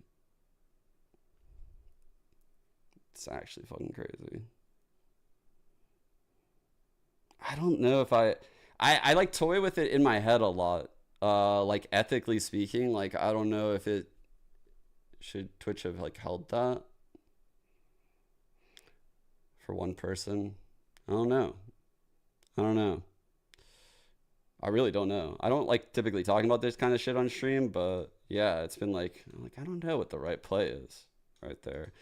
It's actually fucking crazy. I don't know if I like toy with it in my head a lot. Like ethically speaking, like I don't know if it should Twitch have like held that for one person. I don't know. I really don't know. I don't like typically talking about this kind of shit on stream, but yeah, it's been like, I don't know what the right play is right there.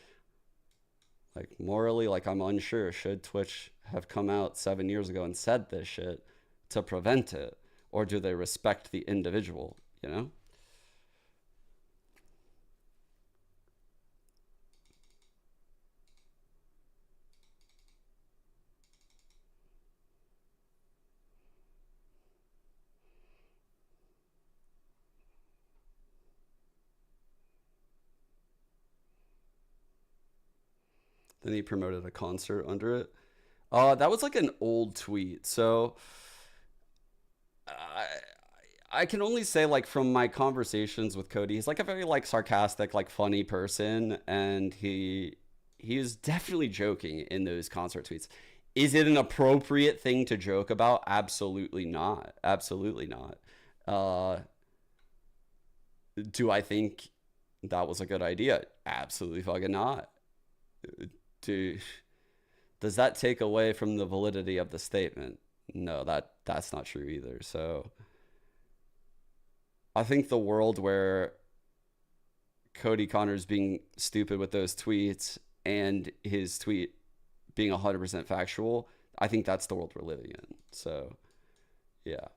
Like morally, like I'm unsure. Should Twitch have come out 7 years ago and said this shit to prevent it? Or do they respect the individual, you know? Then he promoted a concert under it. That was like an old tweet. So I can only say, like, from my conversations with Cody, he's like a very like sarcastic, like funny person, and he is definitely joking in those concert tweets. Is it an appropriate thing to joke about? Absolutely not. Absolutely not. Do I think that was a good idea? Absolutely fucking not. Does that take away from the validity of the statement? No, that's not true either. So I think the world where Cody Connor's being stupid with those tweets and his tweet being 100% factual, I think that's the world we're living in. So yeah.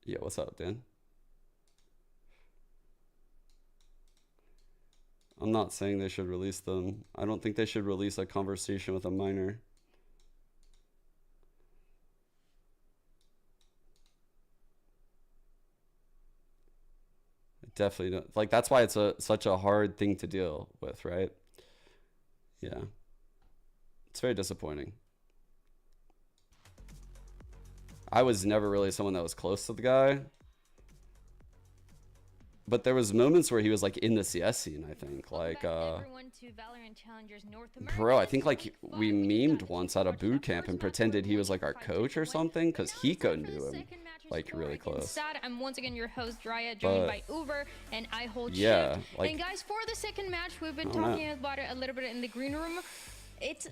Yeah, what's up, Dan? I'm not saying they should release them. I don't think they should release a conversation with a minor. I definitely don't. Like, that's why it's such a hard thing to deal with, right? Yeah. It's very disappointing. I was never really someone that was close to the guy. But there was moments where he was like in the CS scene, I think. Like, bro, I think like we memed once at a boot camp and pretended he was like our coach or something because he couldn't do him like really close. SaD, I'm once again your host, Drya, joined by Uber, and I hold yeah, shift. like, and guys, for the second match, we've been talking about it a little bit in the green room. It's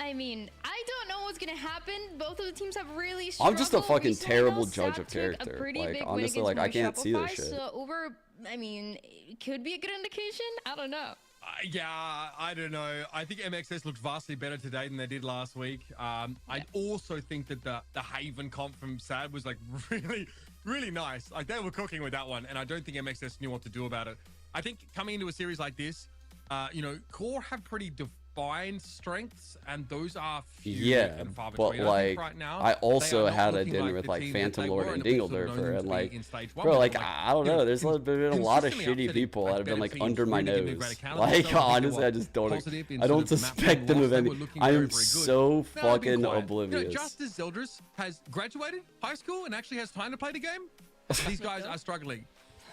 I mean, I don't know what's gonna happen. Both of the teams have really struggled. I'm just a fucking terrible judge of character. Like, honestly, like, I can't see this shit. So Uber, I mean, it could be a good indication. I don't know. Yeah, I don't know. I think MXS looked vastly better today than they did last week. I also think that the Haven comp from SaD was like really nice. Like, they were cooking with that one, and I don't think MXS knew what to do about it. I think coming into a series like this, you know, QoR have pretty defined strengths, and those are few and far between. But like, right now, I also had a dinner with like Phantom Lord and Dingledurfer, and like, bro, like, I don't know. There's been a lot of shitty people that have been like under my nose. Like, honestly, I just don't. I don't suspect them of any. I am so fucking oblivious. Just as Zeldris has graduated high school and actually has time to play the game, these guys are struggling.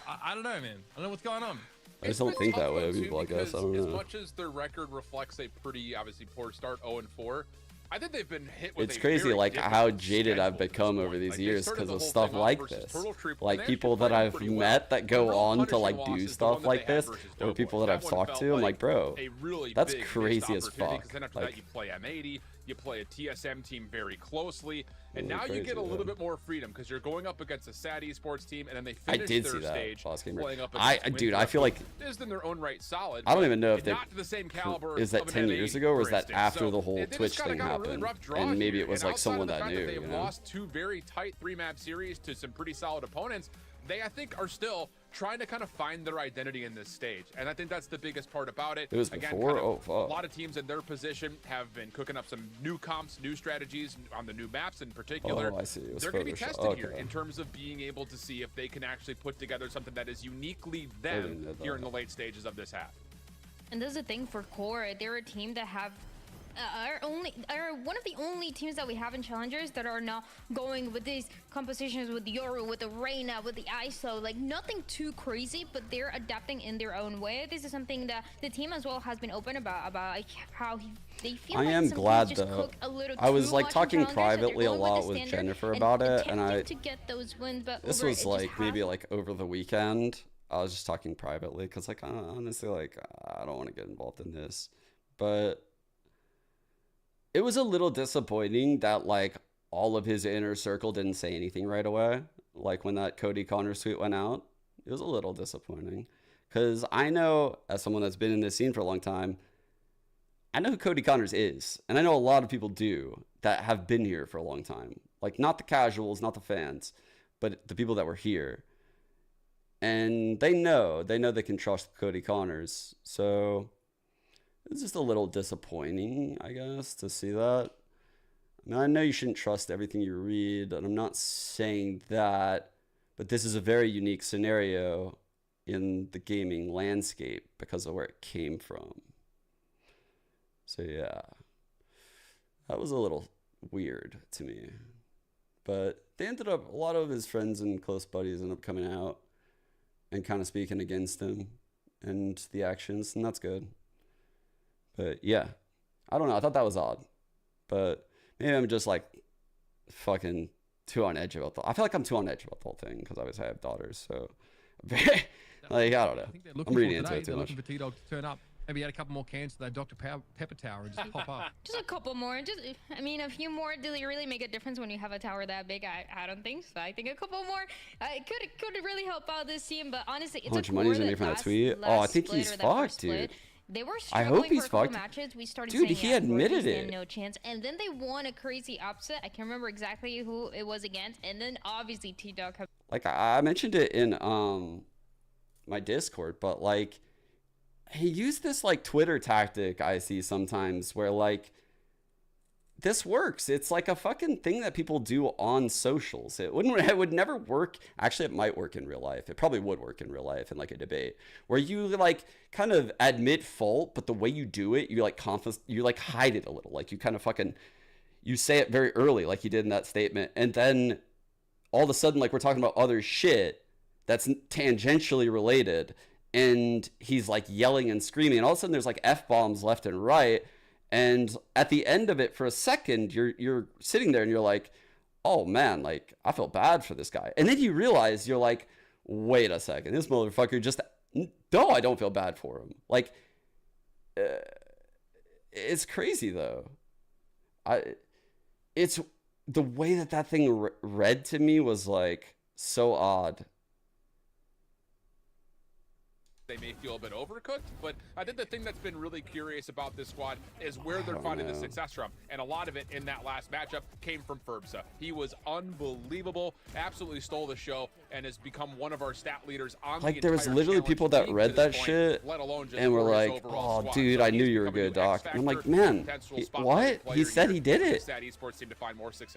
I don't know, man. I don't know what's going on. I just don't think that way of people, I guess. I don't know. As much as their record reflects a pretty, obviously, poor start, 0-4, I think they've been hit with it's crazy, like, how jaded I've become over these years because of stuff like this. Like, people that I've met that go on to, like, do stuff like this, or people that I've talked to, I'm like, bro, that's crazy as fuck. Then after that, you play M80. You play a TSM team very closely, and Really now crazy, you get a little yeah. bit more freedom because you're going up against a SaD esports team, and then they finish their stage playing up against dude, I feel like is in their own right solid. I don't even know if they not to the same caliber. Is that of an 10 NA, years ago, or is that instance. after So the whole they just Twitch kinda thing got a really happened? rough draw And maybe here. it was And like outside of someone the that fact knew. They've You know? lost 2 very tight 3-map series to some pretty solid opponents. They, I think, are still trying to kind of find their identity in this stage, and I think that's the biggest part about it. It was Again, before? kind of Oh, fuck. a lot of teams in their position have been cooking up some new comps, new strategies on the new maps in particular. Oh, I see. It was They're going to be Photoshop. tested here Okay. in terms of being able to see if they can actually put together something that is uniquely didn't know them here in that. the late stages of this half. And this is the thing for QoR. They're a team that have are one of the only teams that we have in challengers that are now going with these compositions with Yoru, with the Reyna, with the ISO, like nothing too crazy, but they're adapting in their own way. This is something that the team as well has been open about like how they feel. I like am some glad teams just though. cook a little I was too like much in talking challengers, and they're privately a going with lot the with standard Jennifer and about it, and attempting I to get those wins, but this over was it just like maybe hasn't. like over the weekend. I was just talking privately because like honestly, like I don't want to get involved in this, but it was a little disappointing that like all of his inner circle didn't say anything right away. Like when that Cody Connors tweet went out, it was a little disappointing because I know, as someone that's been in this scene for a long time, I know who Cody Connors is, and I know a lot of people do that have been here for a long time. Like not the casuals, not the fans, but the people that were here. And they know they can trust Cody Connors. So it's just a little disappointing, I guess, to see that. I mean, I know you shouldn't trust everything you read, and I'm not saying that, but this is a very unique scenario in the gaming landscape because of where it came from. So yeah, that was a little weird to me. But they ended up, a lot of his friends and close buddies ended up coming out and kind of speaking against him and the actions, and that's good. But yeah, I don't know. I thought that was odd, but maybe I'm just like fucking too on edge about I feel like I'm too on edge about the whole thing because obviously I have daughters, so like I don't know. I'm reading into it too much. Looking for T-Dog to turn up. Maybe add a couple more cans to that Dr. Pepper tower and just pop up. Just a couple more. I mean, a few more. Does it really make a difference when you have a tower that big? I don't think so. I think a couple more could really help out this team. But honestly, it's How much money is gonna be from that tweet? Oh, I think he's fucked, dude. They were I struggling hope he's for a couple fucked. matches. We started Dude, saying, he yeah, admitted they had it. no chance, and then they won a crazy upset. I can't remember exactly who it was against, and then obviously T-Dog. Like I mentioned it in my Discord, but like he used this like Twitter tactic I see sometimes where like this works. It's like a fucking thing that people do on socials. It would never work. Actually, it might work in real life. It probably would work in real life in like a debate where you like kind of admit fault, but the way you do it, you like you like hide it a little. Like you kind of fucking, you say it very early, like you did in that statement. And then all of a sudden, like we're talking about other shit that's tangentially related. And he's like yelling and screaming. And all of a sudden there's like F-bombs left and right. And at the end of it, for a second, you're sitting there and you're like, oh man, like I feel bad for this guy. And then you realize you're like, wait a second, this motherfucker just, no, I don't feel bad for him. Like, it's crazy though. It's the way that thing read to me was like so odd. They may feel a bit overcooked, but I think the thing that's been really curious about this squad is where they're finding the success from. And a lot of it in that last matchup came from Ferbsa. He was unbelievable, absolutely stole the show, and has become one of our stat leaders on like the there was literally people that read that shit and were like, oh dude, I knew you were good, Doc. And I'm like, man, what? He said he did it.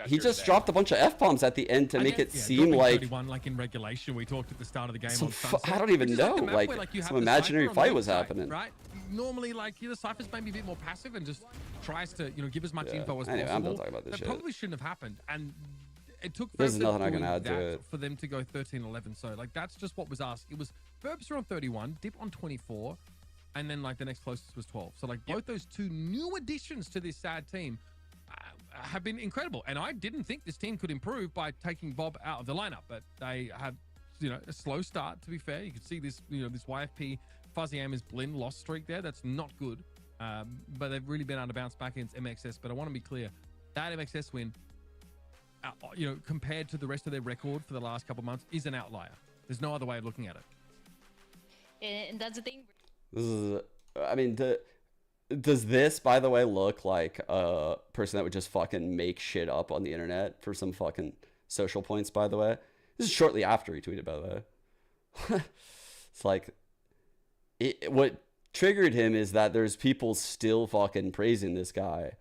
He just dropped a bunch of F-bombs at the end to make it seem like 31, like in regulation. We talked at the start of the game on Sunset, I don't even know, like some imaginary fight was happening. Right? Normally, like the Cypher's maybe a bit more passive and just tries to, give as much info as anyway, possible. I'm done talking about this that shit. probably shouldn't have happened, and it took. There's Ferbsa nothing I can doing add to that it. for them to go 13-11. So like that's just what was asked. It was Ferbsa on 31, Dip on 24, and then like the next closest was 12. So like both those two new additions to this SaD team have been incredible, and I didn't think this team could improve by taking Bob out of the lineup, but they had a slow start. To be fair, you could see this this YFP Fuzzy Aimers Blinn loss streak there. That's not good. but they've really been able to bounce back against MXS. But I want to be clear, that MXS win, you know, compared to the rest of their record for the last couple of months, is an outlier. There's no other way of looking at it. And that's the thing. This is, I mean, does this, by the way, look like a person that would just fucking make shit up on the internet for some fucking social points, by the way? This is shortly after he tweeted, by the way. It's like, what triggered him is that there's people still fucking praising this guy,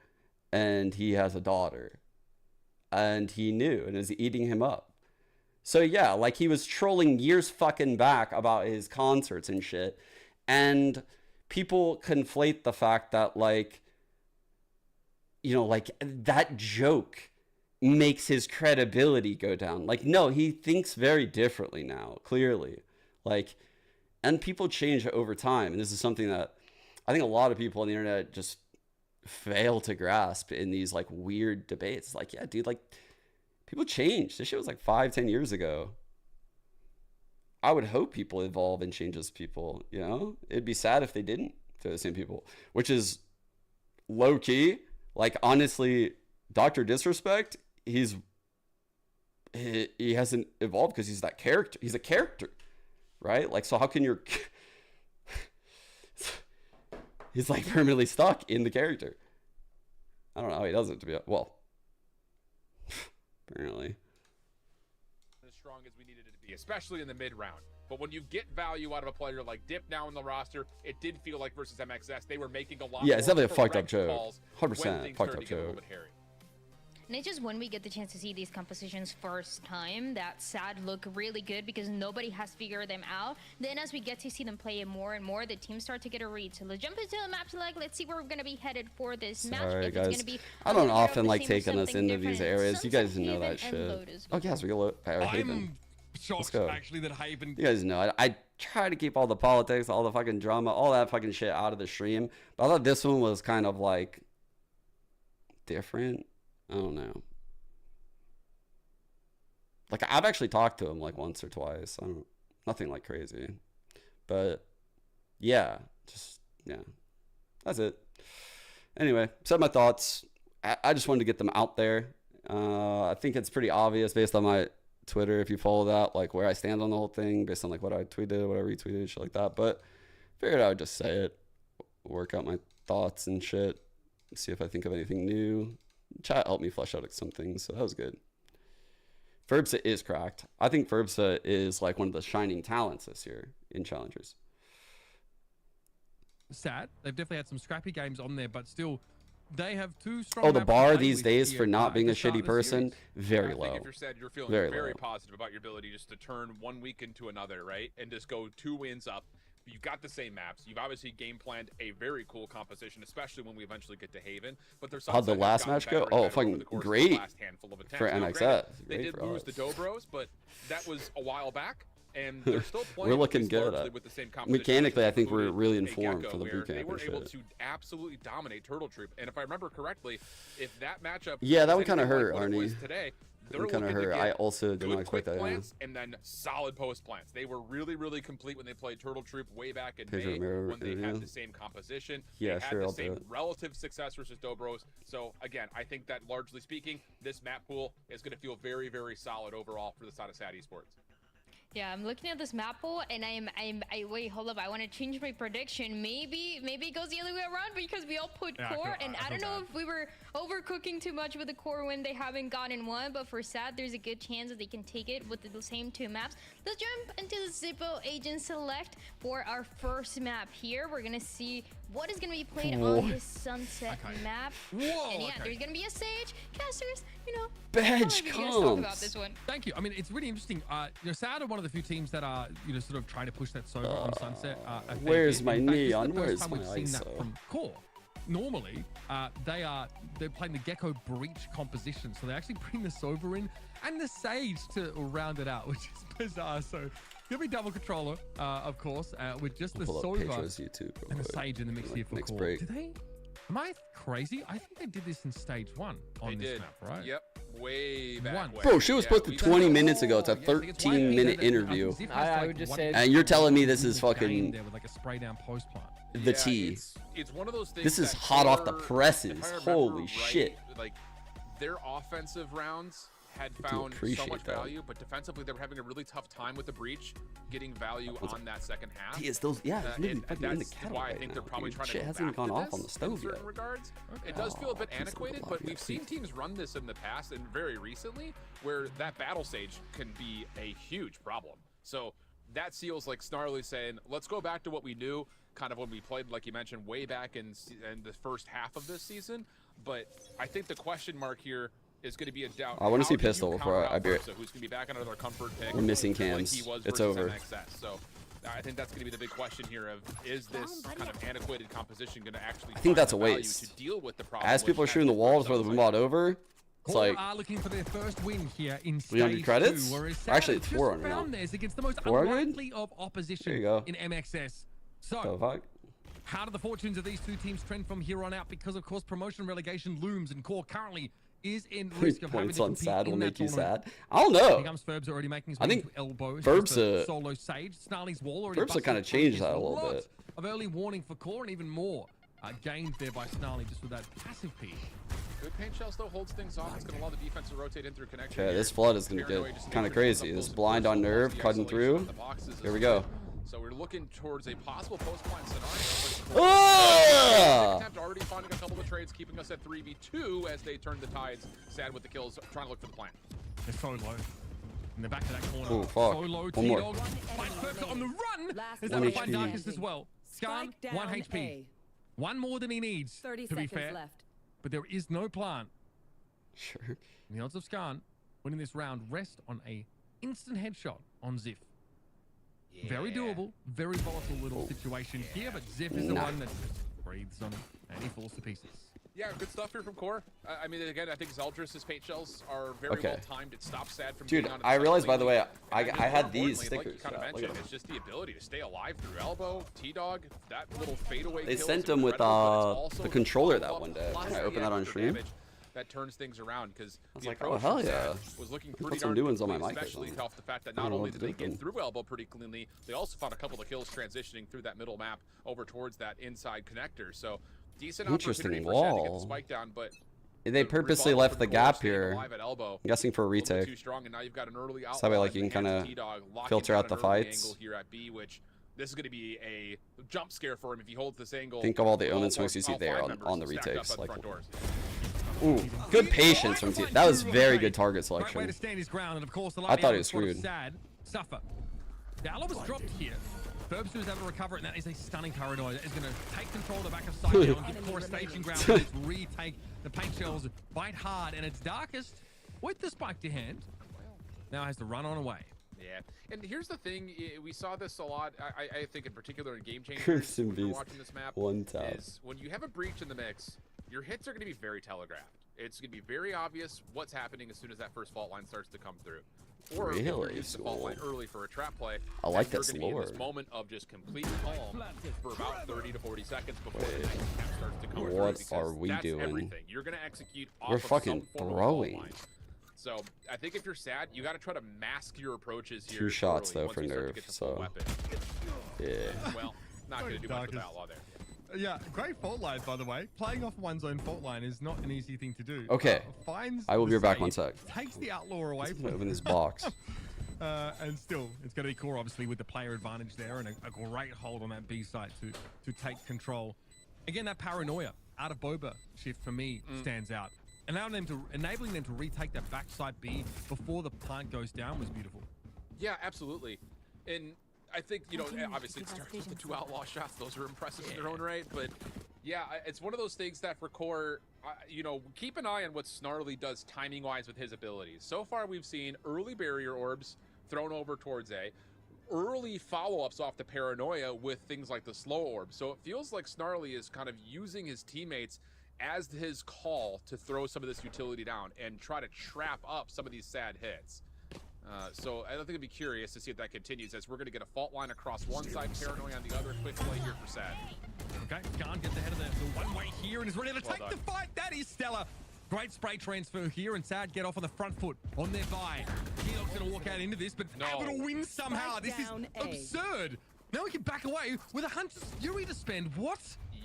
and he has a daughter, and he knew and is eating him up. So yeah, like he was trolling years fucking back about his concerts and shit, and people conflate the fact that, like, you know, like that joke makes his credibility go down. Like, no, he thinks very differently now, clearly. Like, and people change over time. And this is something that I think a lot of people on the internet just fail to grasp in these like weird debates. Like, yeah, dude, like people change. This shit was like 5-10 years ago. I would hope people evolve and change as people, you know? It'd be sad if they didn't, if they're the same people, which is low key. Like, honestly, Dr. Disrespect, he hasn't evolved because he's that character. He's a character, right? Like, so how can your he's like permanently stuck in the character. I don't know how he does it, to be well. Apparently. As strong as we needed it to be, especially in the mid round. But when you get value out of a player like Dip now in the roster, it did feel like versus MXS they were making a lot. Yeah, it's more definitely a fucked up joke. 100% fucked up joke. And it's just when we get the chance to see these compositions first time that SaD look really good because nobody has figured them out. Then as we get to see them play it more and more, the teams start to get a read. So let's jump into the map select. Let's see where we're going to be headed for this match. Sorry, guys. I don't often like taking us into these areas. You guys know that shit. Oh, yes, we go Haven. I'm shocked, actually, that Haven... You guys know, I try to keep all the politics, all the fucking drama, all that fucking shit out of the stream. But I thought this one was kind of like different. I don't know. Like, I've actually talked to him like once or twice. Nothing like crazy. But yeah, that's it. Anyway, said my thoughts. I just wanted to get them out there. I think it's pretty obvious based on my Twitter, if you follow that, like where I stand on the whole thing, based on like what I tweeted, what I retweeted, shit like that. But figured I would just say it, work out my thoughts and shit, see if I think of anything new. Chat helped me flesh out some things, so that was good. Ferbsa is cracked. I think Ferbsa is like one of the shining talents this year in Challengers. SaD. They've definitely had some scrappy games on there, but still, they have two strong... Oh, the bar these days for not being a shitty person, very low. I think if you're SaD, you're feeling very positive about your ability just to turn one week into another, right? And just go 2 wins up. You've got the same maps. You've obviously game planned a very cool composition, especially when we eventually get to Haven. But there's how'd the last match go? Oh, fucking great for NXS. They did lose the Dobros, but that was a while back, and they're still playing. We're looking good with the same composition. Mechanically, I think we're really informed for the boot camp. They were able to absolutely dominate Turtle Troop, and if I remember correctly, if that matchup, yeah, that would kind of hurt, like Arnie. Today, they're kind of hurt. I also did not expect that. Plants and then solid post plants. They were really complete when they played Turtle Troop way back in May when they had the same composition. Yeah, they had the same relative success versus Dobros. So again, I think that largely speaking, this map pool is going to feel very solid overall for the side of SaD Esports. Yeah, I'm looking at this map pool, and wait, hold up. I want to change my prediction. Maybe it goes the other way around because we all put core, and I don't know if we were overcooking too much with the core when they haven't gotten one, but for SaD, there's a good chance that they can take it with the same 2 maps. Let's jump into the Zippo Agent Select for our first map here. We're gonna see what is gonna be played on this Sunset map. Whoa, and yeah, there's gonna be a Sage, casters, you know. Badge talk about this one. Thank you. I mean, it's really interesting. You know, SaD are one of the few teams that are, you know, sort of trying to push that solo on Sunset. Where's my neon? Where's my ISO? From core. Normally, they're playing the Gecko Breach composition, so they actually bring the Sova in and the Sage to round it out, which is bizarre. So he'll be double controller, of course, with just the Sova YouTube and the Sage in the mix here for core. Break. Do they Am I crazy? I think they did this in stage 1 on this map, right? Yep. Way back. Bro, she was posted 20 minutes ago. It's a 13-minute interview. I would just say. And you're telling me this is fucking there with like a spray down post plant. the T. It's one of those things. This is hot off the presses. Holy shit. Like their offensive rounds had found so much value, but defensively they were having a really tough time with the breach, getting value on that second half. He is those, yeah, and that's why I think they're probably trying to go hasn't back gone to off on this the stove in certain yet. regards. It does feel a bit antiquated, but we've seen teams run this in the past and very recently, where that battle stage can be a huge problem. So that feels like Snarly saying, let's go back to what we knew, kind of when we played, like you mentioned, way back in the first half of this season. But I think the question mark here is going to be a doubt. I want to see Pistol before I bear it. Who's going to be back under their comfort pick? We're missing cams. It's over. MXS. So I think that's going to be the big question here of, is this kind of antiquated composition going to actually I think that's a waste. to deal with the problem? As people are shooting the wall to throw the mod over, it's like are looking for their first win here in 300 credits. Actually, it's 400 now. Against the most 400? unlikely of opposition in MXS. So, how do the fortunes of these two teams trend from here on out? Because of course, promotion relegation looms, and QoR currently is in risk of having to compete SaD will in make that you tournament. sad. I don't know. Here comes Ferbs already making his I think elbow. Ferbs solo Sage. Snarly's wall already. Ferbs kind of changed that a little bit. Of early warning for QoR, and even more gained there by Snarly just with that passive piece. Good paint shell still holds things off. It's going to allow the defense to rotate in through connection. Okay, this flood is going to get kind of crazy. This blind on nerve cutting through. Here we go. So we're looking towards a possible post-plant scenario. Attempt already finding a couple of trades, keeping us at 3v2 as they turn the tides. SaD with the kills, trying to look for the plant. They're so low. In the back of that corner. Oh, fuck. So low. One more. Finds Perk on the run. Is that find Darkest as well? Scan, 1 HP. One more than he needs, 30 to be seconds fair. left. But there is no plant. Sure. And the odds of Scan winning this round rest on a instant headshot on Ziff. Very doable, very volatile little situation here, but Ziff is the one that just breathes on him, and he falls to pieces. Yeah, good stuff here from QoR. I mean, again, I think Zeldris' paint shells are very well timed. It stops SaD from Dude, being on I realized, by the way, I mean, had these like you stickers. kind of mentioned, it's just the ability to stay alive through elbow, T-Dog, that little fadeaway. They kills sent them with the controller that one day. I opened that on stream. That turns things around because I was like, oh hell yeah! Was looking Put pretty some new ones on my clean, mic. especially off the fact that not only did they get through elbow pretty cleanly, they also found a couple of kills transitioning through that middle map over towards that inside connector. So decent opportunity for SaD to get the spike down, but they purposely left the gap here. I'm guessing for a retake. Too strong, and now you've got an early so that way, like, you can kind of filter out the fights. Here at B, which this is going to be a jump scare for him if he holds this angle. Think of all the omen swings you see there on the retakes. Like, ooh, good patience from T. That was very good target selection. Way to stand his ground, and of course, the I thought he was screwed. SaD suffer. The Aloe was dropped here. Ferbs was able to recover it, and that is a stunning paranoia. That is going to take control of the back of side down, give QoR staging ground, and just retake the paint shells, bite hard, and it's Darkest with the spike to hand. Now has to run on away. Yeah, and here's the thing, we saw this a lot, I think in particular in Game Changers, when we were watching this map, is when you have a breach in the mix, your hits are going to be very telegraphed. It's going to be very obvious what's happening as soon as that first fault line starts to come through. Or if you're using the fault line early for a trap play, I like this you're going to be in this moment of just complete calm for about 30 to 40 seconds before the next cap starts to come through. What are we doing? Everything. You're going to execute off We're of fucking some throwing. So I think if you're SaD, you got to try to mask your approaches here. 2 shots though for nerve, so yeah. Well, not going to do much with Outlaw there. Yeah, great fault line, by the way. Playing off one's own fault line is not an easy thing to do. Okay, I will be back 1 sec. Takes the Outlaw away from open this box. And still, it's going to be QoR, obviously, with the player advantage there, and a great hold on that B site to take control. Again, that paranoia out of Boba shift for me stands out. Enabling them to retake that backside B before the plant goes down was beautiful. Yeah, absolutely. And I think, you know, obviously it starts with the 2 Outlaw shots. Those are impressive in their own right. But yeah, it's one of those things that for QoR, you know, keep an eye on what Snarly does timing-wise with his abilities. So far, we've seen early barrier orbs thrown over towards A, early follow-ups off the paranoia with things like the slow orb. So it feels like Snarly is kind of using his teammates as his call to throw some of this utility down and try to trap up some of these SaD hits. So I don't think I'd be curious to see if that continues, as we're going to get a fault line across one side, Paranoia on the other. Quick play here for SaD. Okay, Khan gets ahead of the one-way here and is ready to take the fight. That is stellar. Great spray transfer here, and SaD get off on the front foot on their buy. QoR's going to walk out into this, but able to win somehow. This is absurd. Now we can back away with a Hunter's Fury to spend. What?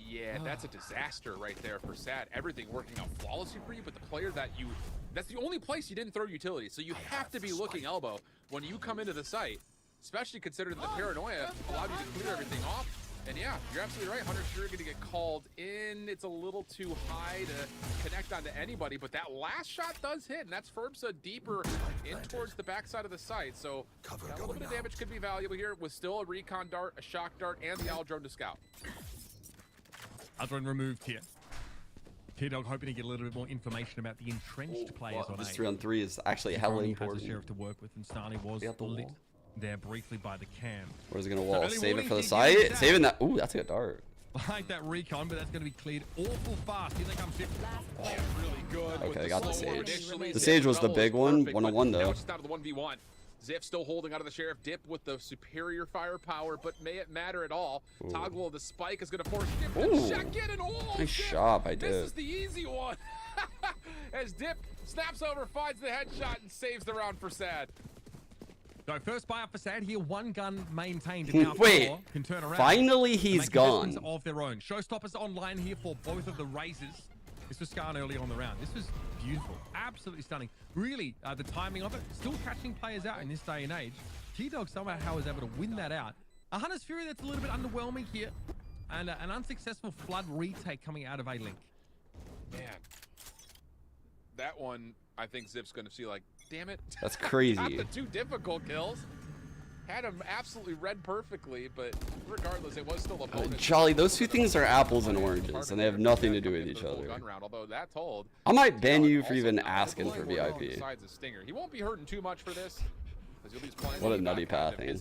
Yeah, that's a disaster right there for SaD. Everything working out flawlessly for you, but the player that you... That's the only place you didn't throw utility, so you have to be looking elbow when you come into the site, especially considering the Paranoia allowed you to clear everything off. And yeah, you're absolutely right. Hunter's Fury going to get called in. It's a little too high to connect onto anybody, but that last shot does hit, and that's Ferbsa deeper in towards the backside of the site. So a little bit of damage could be valuable here with still a recon dart, a shock dart, and the owl drone to scout. Drone removed here. T-Dog hoping to get a little bit more information about the entrenched players on this A. 3-on-3 is actually hella important. Has a sheriff to work with, and Snarly was lit there briefly by the cam. Where's he gonna wall? Save it for the site. Saving that. Ooh, that's a good dart. I like that recon, but that's going to be cleared awful fast. Here they come. Oh, really good. Okay, I got the Sage. The Sage was the big one. 1-on-1 though. Now it's down to the 1v1. Ziff still holding out of the Sheriff. Dip with the superior firepower, but may it matter at all? Ooh. Toggle of the spike is going to force Dip to check in, and nice shot by Dip. This is the easy one. As Dip snaps over, finds the headshot, and saves the round for SaD. So first buy up for SaD here, one gun maintained. And now wait, can turn around. Finally he's gone. Of their own. Showstoppers online here for both of the races. This was Skarn early on the round. This was beautiful, absolutely stunning. Really, the timing of it, still catching players out in this day and age. T-Dog somehow was able to win that out. A Hunter's Fury that's a little bit underwhelming here, and an unsuccessful flood retake coming out of A-Link. Man, that one, I think Zip's going to see like, damn it. That's crazy. Not the two difficult kills. Had him absolutely read perfectly, but regardless, it was still a bonus. Jolly, those two things are apples and oranges, and they have nothing to do with each other. Although that told, I might ban you for even asking for VIP. Besides a stinger, he won't be hurting too much for this. What a nutty pathing.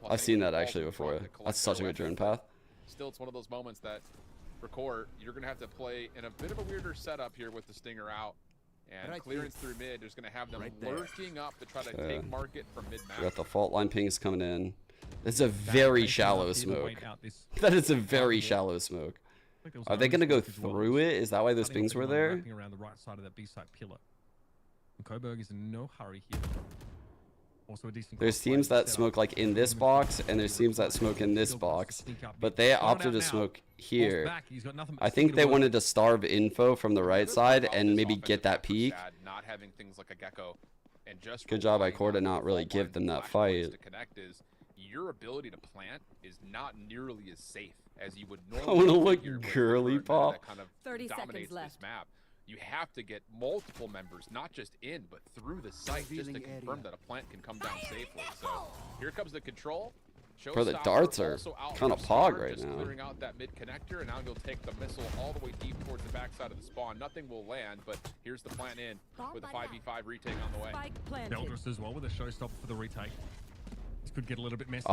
I've seen that actually before. That's such a good drone path. Still, it's one of those moments that for core, you're going to have to play in a bit of a weirder setup here with the stinger out. And clearance through mid is going to have them lurking up to try to take market from mid-map. We got the fault line pings coming in. It's a very shallow smoke. That is a very shallow smoke. Are they going to go through it? Is that why those pings were there? Around the right side of that B-side pillar. And Coburg is in no hurry here. Also a decent. There's teams that smoke like in this box, and there's teams that smoke in this box, but they opted to smoke here. I think they wanted to starve info from the right side and maybe get that peek. Not having things like a gecko, and just good job by Core to not really give them that fight. Your ability to plant is not nearly as safe as you would I normally. want to look girly pop. Kind of 30 seconds left. This map. You have to get multiple members, not just in, but through the site, just to confirm that a plant can come down safely. So here comes the control. Bro, the darts are kind of pog right now. Clearing out that mid connector, and now he'll take the missile all the way deep towards the backside of the spawn. Nothing will land, but here's the plant in with a 5v5 retake on the way. Eldris as well with a showstopper for the retake. This could get a little bit messy.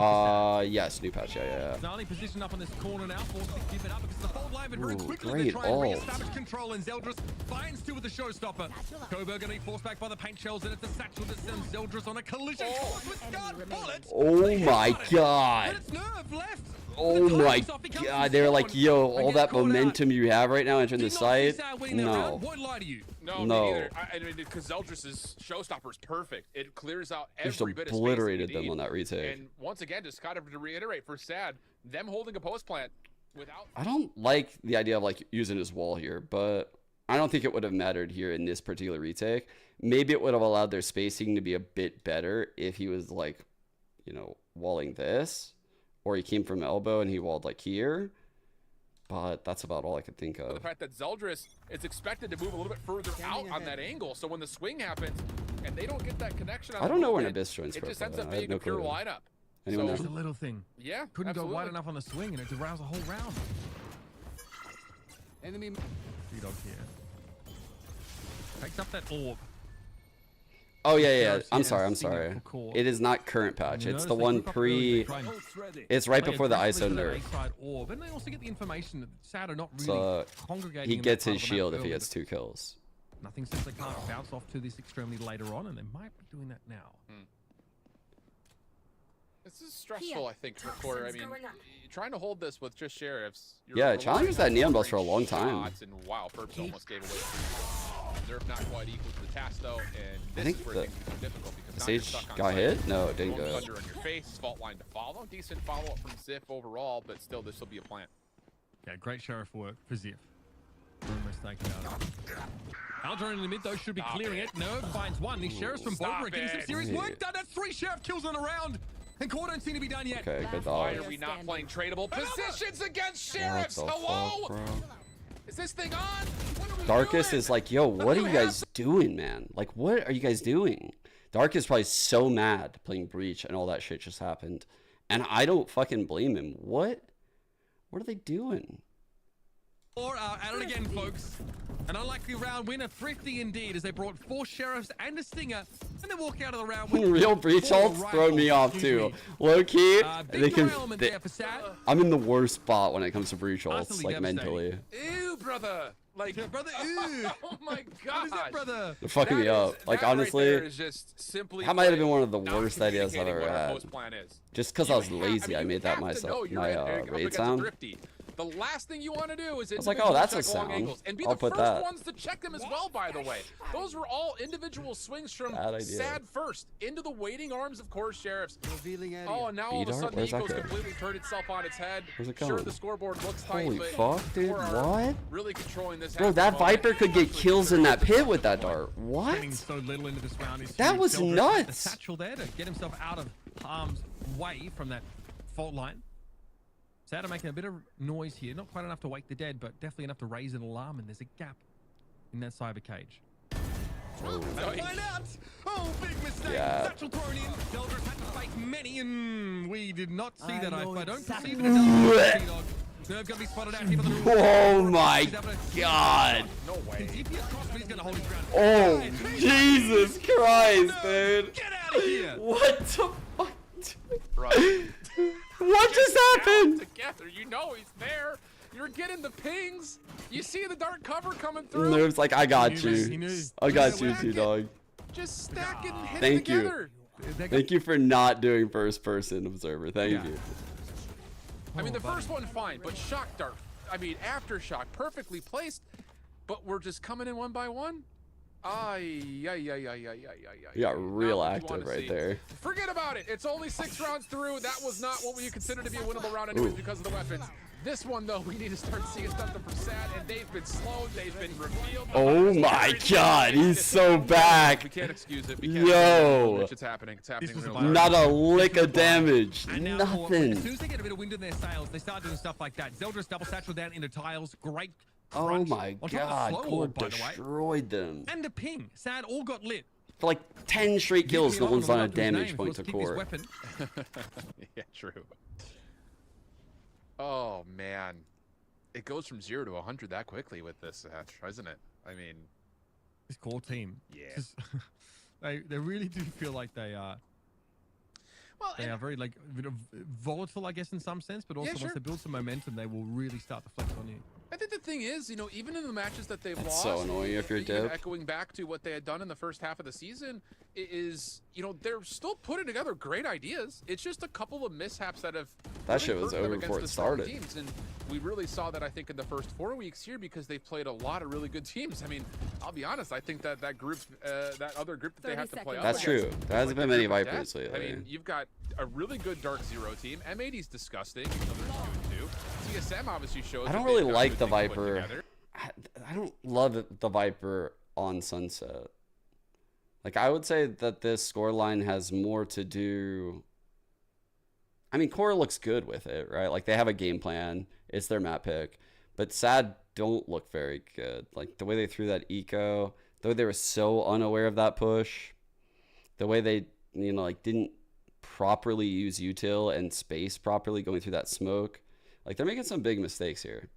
Yes, new patch, yeah. Snarly positioned up on this corner now, forced to give it up because the fold line very quickly great they try and re-establish control, and Zeldris finds two with the showstopper. Coburg gonna be forced back by the paint shells, and it's a satchel that sends Zeldris on a collision course with guard bullets. Oh my god. It's nerve left. Oh my god, they're like, yo, all that momentum you have right now entering the site? No. No, me neither. I mean, because Zeldris' showstopper is perfect. It clears out every bit of space obliterated them on that retake. And once again, just kind of to reiterate for SaD, them holding a post plant without... I don't like the idea of like using his wall here, but I don't think it would have mattered here in this particular retake. Maybe it would have allowed their spacing to be a bit better if he was like, you know, walling this. Or he came from elbow and he walled like here. But that's about all I could think of. The fact that Zeldris is expected to move a little bit further out on that angle, so when the swing happens and they don't get that connection on I don't know when Abyss joins. It just ends up being a pure lineup. Anyone know? It's a little thing. Yeah, couldn't go wide enough on the swing and it derails a whole round. Enemy T-Dog here. Takes up that orb. Oh yeah. I'm sorry. It is not current patch. It's the one pre. It's right before the ISO nerf. And they also get the information that SaD are not really congregating. He gets his shield if he gets 2 kills. Nothing says they can't bounce off to this extremely later on, and they might be doing that now. This is stressful, I think, for QoR. I mean, trying to hold this with just sheriffs. Yeah, challengers that Neon Bells for a long time. And wow, Perps almost gave away. They're not quite equal to the task though, and this is where things become difficult because Sage got hit? No, it didn't go. Thunder on your face, fault line to follow. Decent follow-up from Ziff overall, but still, this will be a plant. Yeah, great sheriff work for Ziff. No mistake about it. Aldrin in the mid though should be clearing it. Nerve finds one. These sheriffs from Boulder are getting some serious work done. That's 3 sheriff kills in a round. And QoR don't seem to be done yet. Okay, good dog. Why are we not playing tradable positions against sheriffs? Hello? Fuck, is this thing on? What are we Darkus doing? is like, yo, what are you guys doing, man? Like, what are you guys doing? Darkus is probably so mad playing Breach and all that shit just happened. And I don't fucking blame him. What are they doing? QoR at it again, folks. An unlikely round winner, thrifty indeed, as they brought 4 sheriffs and a stinger, and they walk out of the round with Real Breach ults throw me off too. Low key, they can. I'm in the worst spot when it comes to Breach ults, like mentally. Ew, brother. Like, brother, ew. Oh my god. What is that, brother? They're fucking me up. Like, honestly, right just simply that might have been one of the worst ideas I've ever had. Just because I was lazy, I made that myself. My raid sound. The last thing you want to do is I was like, oh, that's a sound. And be I'll the put first that. ones to check them as well, by the way. Those were all individual swings from SaD first into the waiting arms of QoR sheriffs. Oh, and now all of a sudden the Eco's completely turned itself on its head. Where's it Sure, going? the scoreboard looks tight, Holy but fuck, dude, what? Really controlling this. Bro, that Viper could get kills in that pit with that dart. What? So little into this round. That was nuts. The satchel there to get himself out of harm's way from that fault line. SaD are making a bit of noise here. Not quite enough to wake the dead, but definitely enough to raise an alarm, and there's a gap in that cyber cage. Oh, find out! Oh, big mistake! Yeah. Satchel thrown in. Zelda's had to fake many, and we did not see that. I don't perceive it. Nerve gonna be spotted out here for the oh my god! No way. Oh, Jesus Christ, dude! Get out of here! What the fuck? Right. What just happened? Together, you know he's there. You're getting the pings. You see the dark cover coming through. Nerve's like, I got you. I got you too, dog. Just stack it and hit Thank it together. you. Thank you for not doing first person observer. Thank you. I mean, the first one, fine, but shock dart. I mean, aftershock, perfectly placed, but we're just coming in one by one. You got real active right there. Forget about it. It's only 6 rounds through. That was not what we consider to be a winnable round anyways because of the weapons. This one, though, we need to start seeing something from SaD, and they've been slowed. They've been revealed. Oh my god, he's so back. We can't excuse it. We can't Yo. It's happening. It's happening. Not a lick of damage. Nothing. As soon as they get a bit of wind in their sails, they start doing stuff like that. Zelda's double satchel down into tiles. Great. Oh my god, QoR destroyed them. And a ping. SaD all got lit. For like 10 straight kills, no one's on a damage point to QoR. Yeah, true. Oh man, it goes from 0 to 100 that quickly with this, isn't it? I mean, this core team. Yeah. Just, they really do feel like they are. Well, they are very like volatile, I guess, in some sense, but also once they build some momentum, they will really start to flex on you. I think the thing is, you know, even in the matches that they've lost, so annoying if you're dead. Echoing back to what they had done in the first half of the season, is, you know, they're still putting together great ideas. It's just a couple of mishaps that have that shit was over before it started. Teams, and we really saw that, I think, in the first 4 weeks here because they've played a lot of really good teams. I mean, I'll be honest, I think that that group, that other group that they have to play. That's true. There hasn't been many Vipers lately. I mean, you've got a really good Dark Zero team. M80's disgusting. Even though they're 2-2. TSM obviously shows. I don't really like the Viper. I don't love the Viper on Sunset. Like, I would say that this scoreline has more to do. I mean, QoR looks good with it, right? Like, they have a game plan. It's their map pick. But SaD don't look very good. Like, the way they threw that eco, the way they were so unaware of that push, the way they, you know, like, didn't properly use util and space properly going through that smoke. Like, they're making some big mistakes here.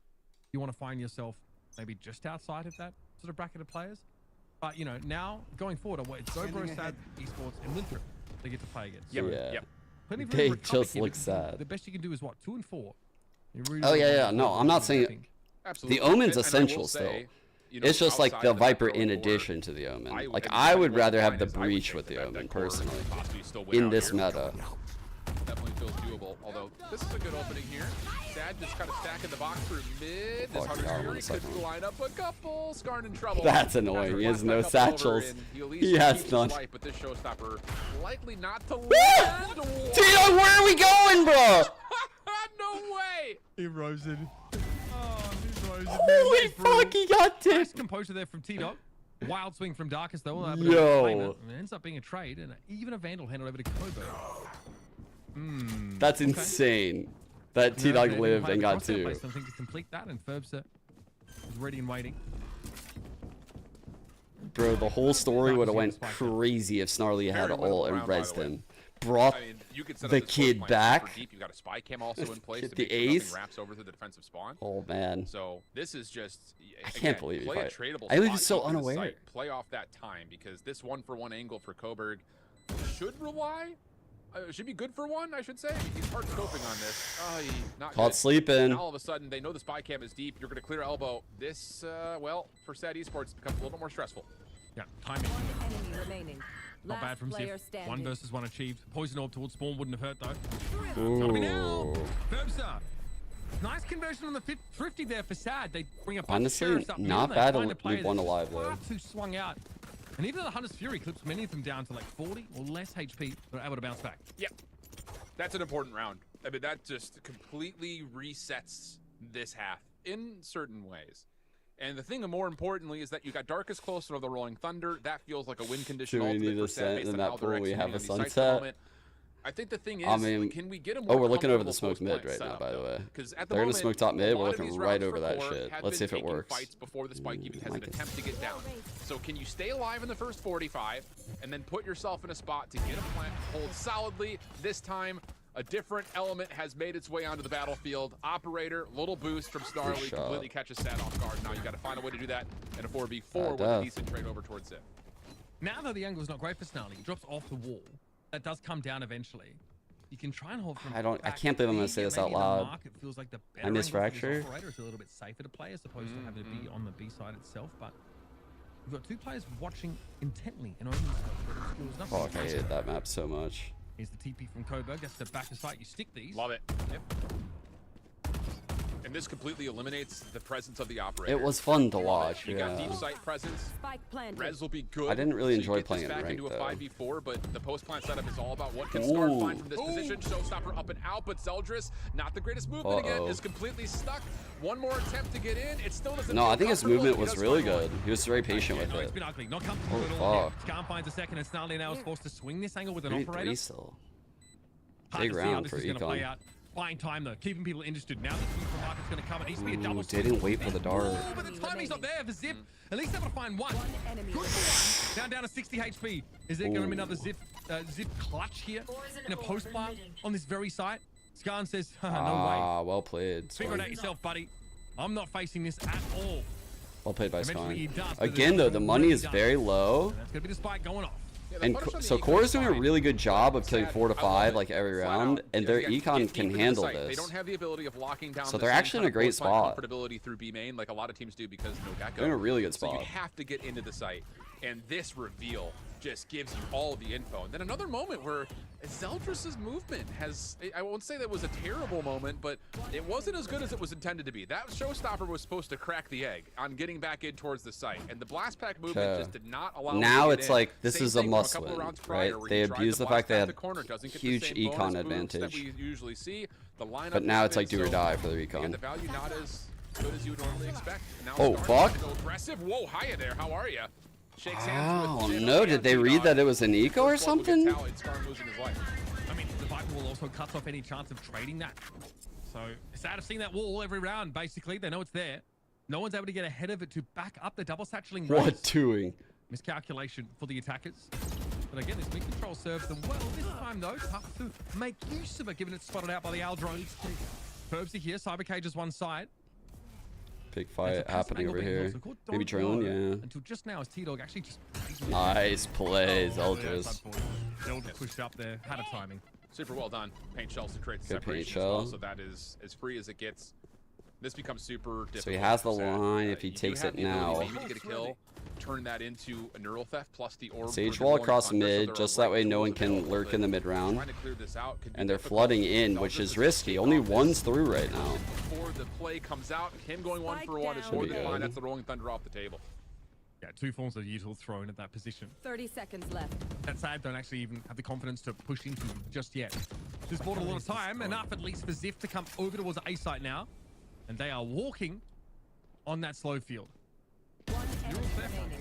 You want to find yourself maybe just outside of that sort of bracket of players. But, you know, now going forward, it's Dobro, SaD, Esports, and Winthrop they get to play against. Yep. Yeah. Yep. They just look sad. The best you can do is what? 2 and 4. Really yeah. No, I'm not saying the Omen's essential still. You know, it's just like the Viper in addition to the Omen. Like, I would rather have the Breach with the Omen personally in this meta. feels doable. Although this is a good opening here. SaD just kind of stacking the box through mid. This Hunter's Fury could line up a couple. Skarn in trouble. That's annoying. He has no satchels. He has none. But this showstopper likely not to land. Tito, where are we going, bro? No way. He rose it. Oh, he rose it. Holy fuck, he got tipped. Nice composure there from T-Dog. Wild swing from Darkest though. Yo. It ends up being a trade and even a Vandal handed over to Kobo. That's insane. That T-Dog lived and got 2. Something to complete that, and Ferbsa is ready and waiting. Bro, the whole story would have went crazy if Snarly had ult and rezzed him. Brought the kid back. You got a spy cam also in place. The ace. Wraps over to the defensive spawn. Oh man. So this is just. I can't believe play it. A tradable I was spot so unaware. Play off that time because this 1-for-1 angle for Coburg should rely. Should be good for one, I should say. He's hard scoping on this. Not Caught good. sleeping. And all of a sudden, they know the spy cam is deep. You're going to clear elbow. This, well, for SaD Esports, becomes a little bit more stressful. Yeah, timing. Enemy remaining. Not bad from Ziff. Standing. 1 versus 1 achieved. Poison orb towards spawn wouldn't have hurt though. Coming now. Ferbsa. Nice conversion on the 50 there for SaD. They bring a bunch honestly, of up not bad to leave one alive though. Too swung out. And even the Hunter's Fury clips many of them down to like 40 or less HP, but are able to bounce back. Yep. That's an important round. I mean, that just completely resets this half in certain ways. And the thing more importantly is that you got Darkest closer to the Rolling Thunder. That feels like a win condition. Do we need a set in that pool? We have a sunset. I think the thing is, I mean, can we get a more we're looking over the smoke mid right now, by the way. They're going to smoke top mid. We're looking right over that shit. Let's see if it works. Fights before the spike even has an attempt to get down. So can you stay alive in the first 45 and then put yourself in a spot to get a plant, hold solidly? This time, a different element has made its way onto the battlefield. Operator, little boost from Snarly, completely catches SaD off guard. Now you got to find a way to do that in a 4v4 with a decent trade over towards it. Now though the angle is not great for Snarly, he drops off the wall. That does come down eventually. You can try and hold from I can't believe I'm gonna say this out loud. It feels like the I miss Fracture. It's a little bit safer to play as opposed to having to be on the B side itself, but we've got 2 players watching intently and only Oh, I hate that map so much. Here's the TP from Coburg. That's the back of sight. You stick these. Love it. Yep. And this completely eliminates the presence of the operator. It was fun to watch. You got deep sight presence. Res will be good. I didn't really enjoy playing it back ranked, into a though. 5v4, but the post-plant setup is all about what can Skarn find from this position. Showstopper up and out, but Zeldris, not the greatest movement again, is completely stuck. One more attempt to get in. It still doesn't. No, I think his movement was really good. He was very patient with it. It's been ugly. Not comfortable at all. Skarn finds a second, and Snarly now is forced to swing this angle with an operator. Still. Big round for Econ. Buying time though, keeping people interested. Now the team from Market's going to come. It needs to be a double. Didn't wait for the dart. But the timing's not there for Ziff. At least able to find one. Down to 60 HP. Is there going to be another Ziff clutch here in a post plant on this very site? Skarn says, no way. Well played. Figure it out yourself, buddy. I'm not facing this at all. Well played by Skarn. Again though, the money is very low. That's going to be the spike going off. And so QoR is doing a really good job of killing 4 to 5 like every round, and their econ can handle this. They don't have the ability of locking down. So they're actually in a great spot. Comfortability through B main, like a lot of teams do, because no Gecko. They're in a really good spot. So you have to get into the site, and this reveal just gives you all the info. And then another moment where Zeldris' movement has, I won't say that was a terrible moment, but it wasn't as good as it was intended to be. That showstopper was supposed to crack the egg on getting back in towards the site, and the blast pack movement just did not allow now him it's to get like this is a must win, right? They abuse the fact they had huge econ advantage, we usually see. The lineup but now it's like do or die for their econ. The value not as good as you would normally expect. Now oh fuck! Aggressive. Whoa, hiya there. How are you? Oh no, did they read that it was an eco or something? I mean, the Viper wall also cuts off any chance of trading that. So SaD of seeing that wall every round, basically. They know it's there. No one's able to get ahead of it to back up the double satcheling. What doing? Miscalculation for the attackers. But again, this mid control serves them well. This time though, tough to make use of it, given it's spotted out by the Al drones. Ferbsa here, Cyber Cage is one side. Big fight happening over here. Maybe drone, yeah. Until just now, as T-Dog actually just nice play, Zeldris. Zeldris pushed up there, had a timing. Super well done. Paint shells to create the good separation paint shell. as well, so that is as free as it gets. This becomes super difficult. So he has the line if he takes it now. Maybe to get a kill. turn that into a neural theft plus the orb. Sage wall across mid, just that way no one can lurk in the mid round. And they're flooding in, which is risky. Only one's through right now. Before the play comes out, him going 1-for-1 is more than fine. That's the Rolling Thunder off the table. Yeah, 2 forms of usual thrown at that position. 30 seconds left. That SaD don't actually even have the confidence to push into them just yet. This bought a lot of time, enough at least for Ziff to come over towards A site now. And they are walking on that slow field.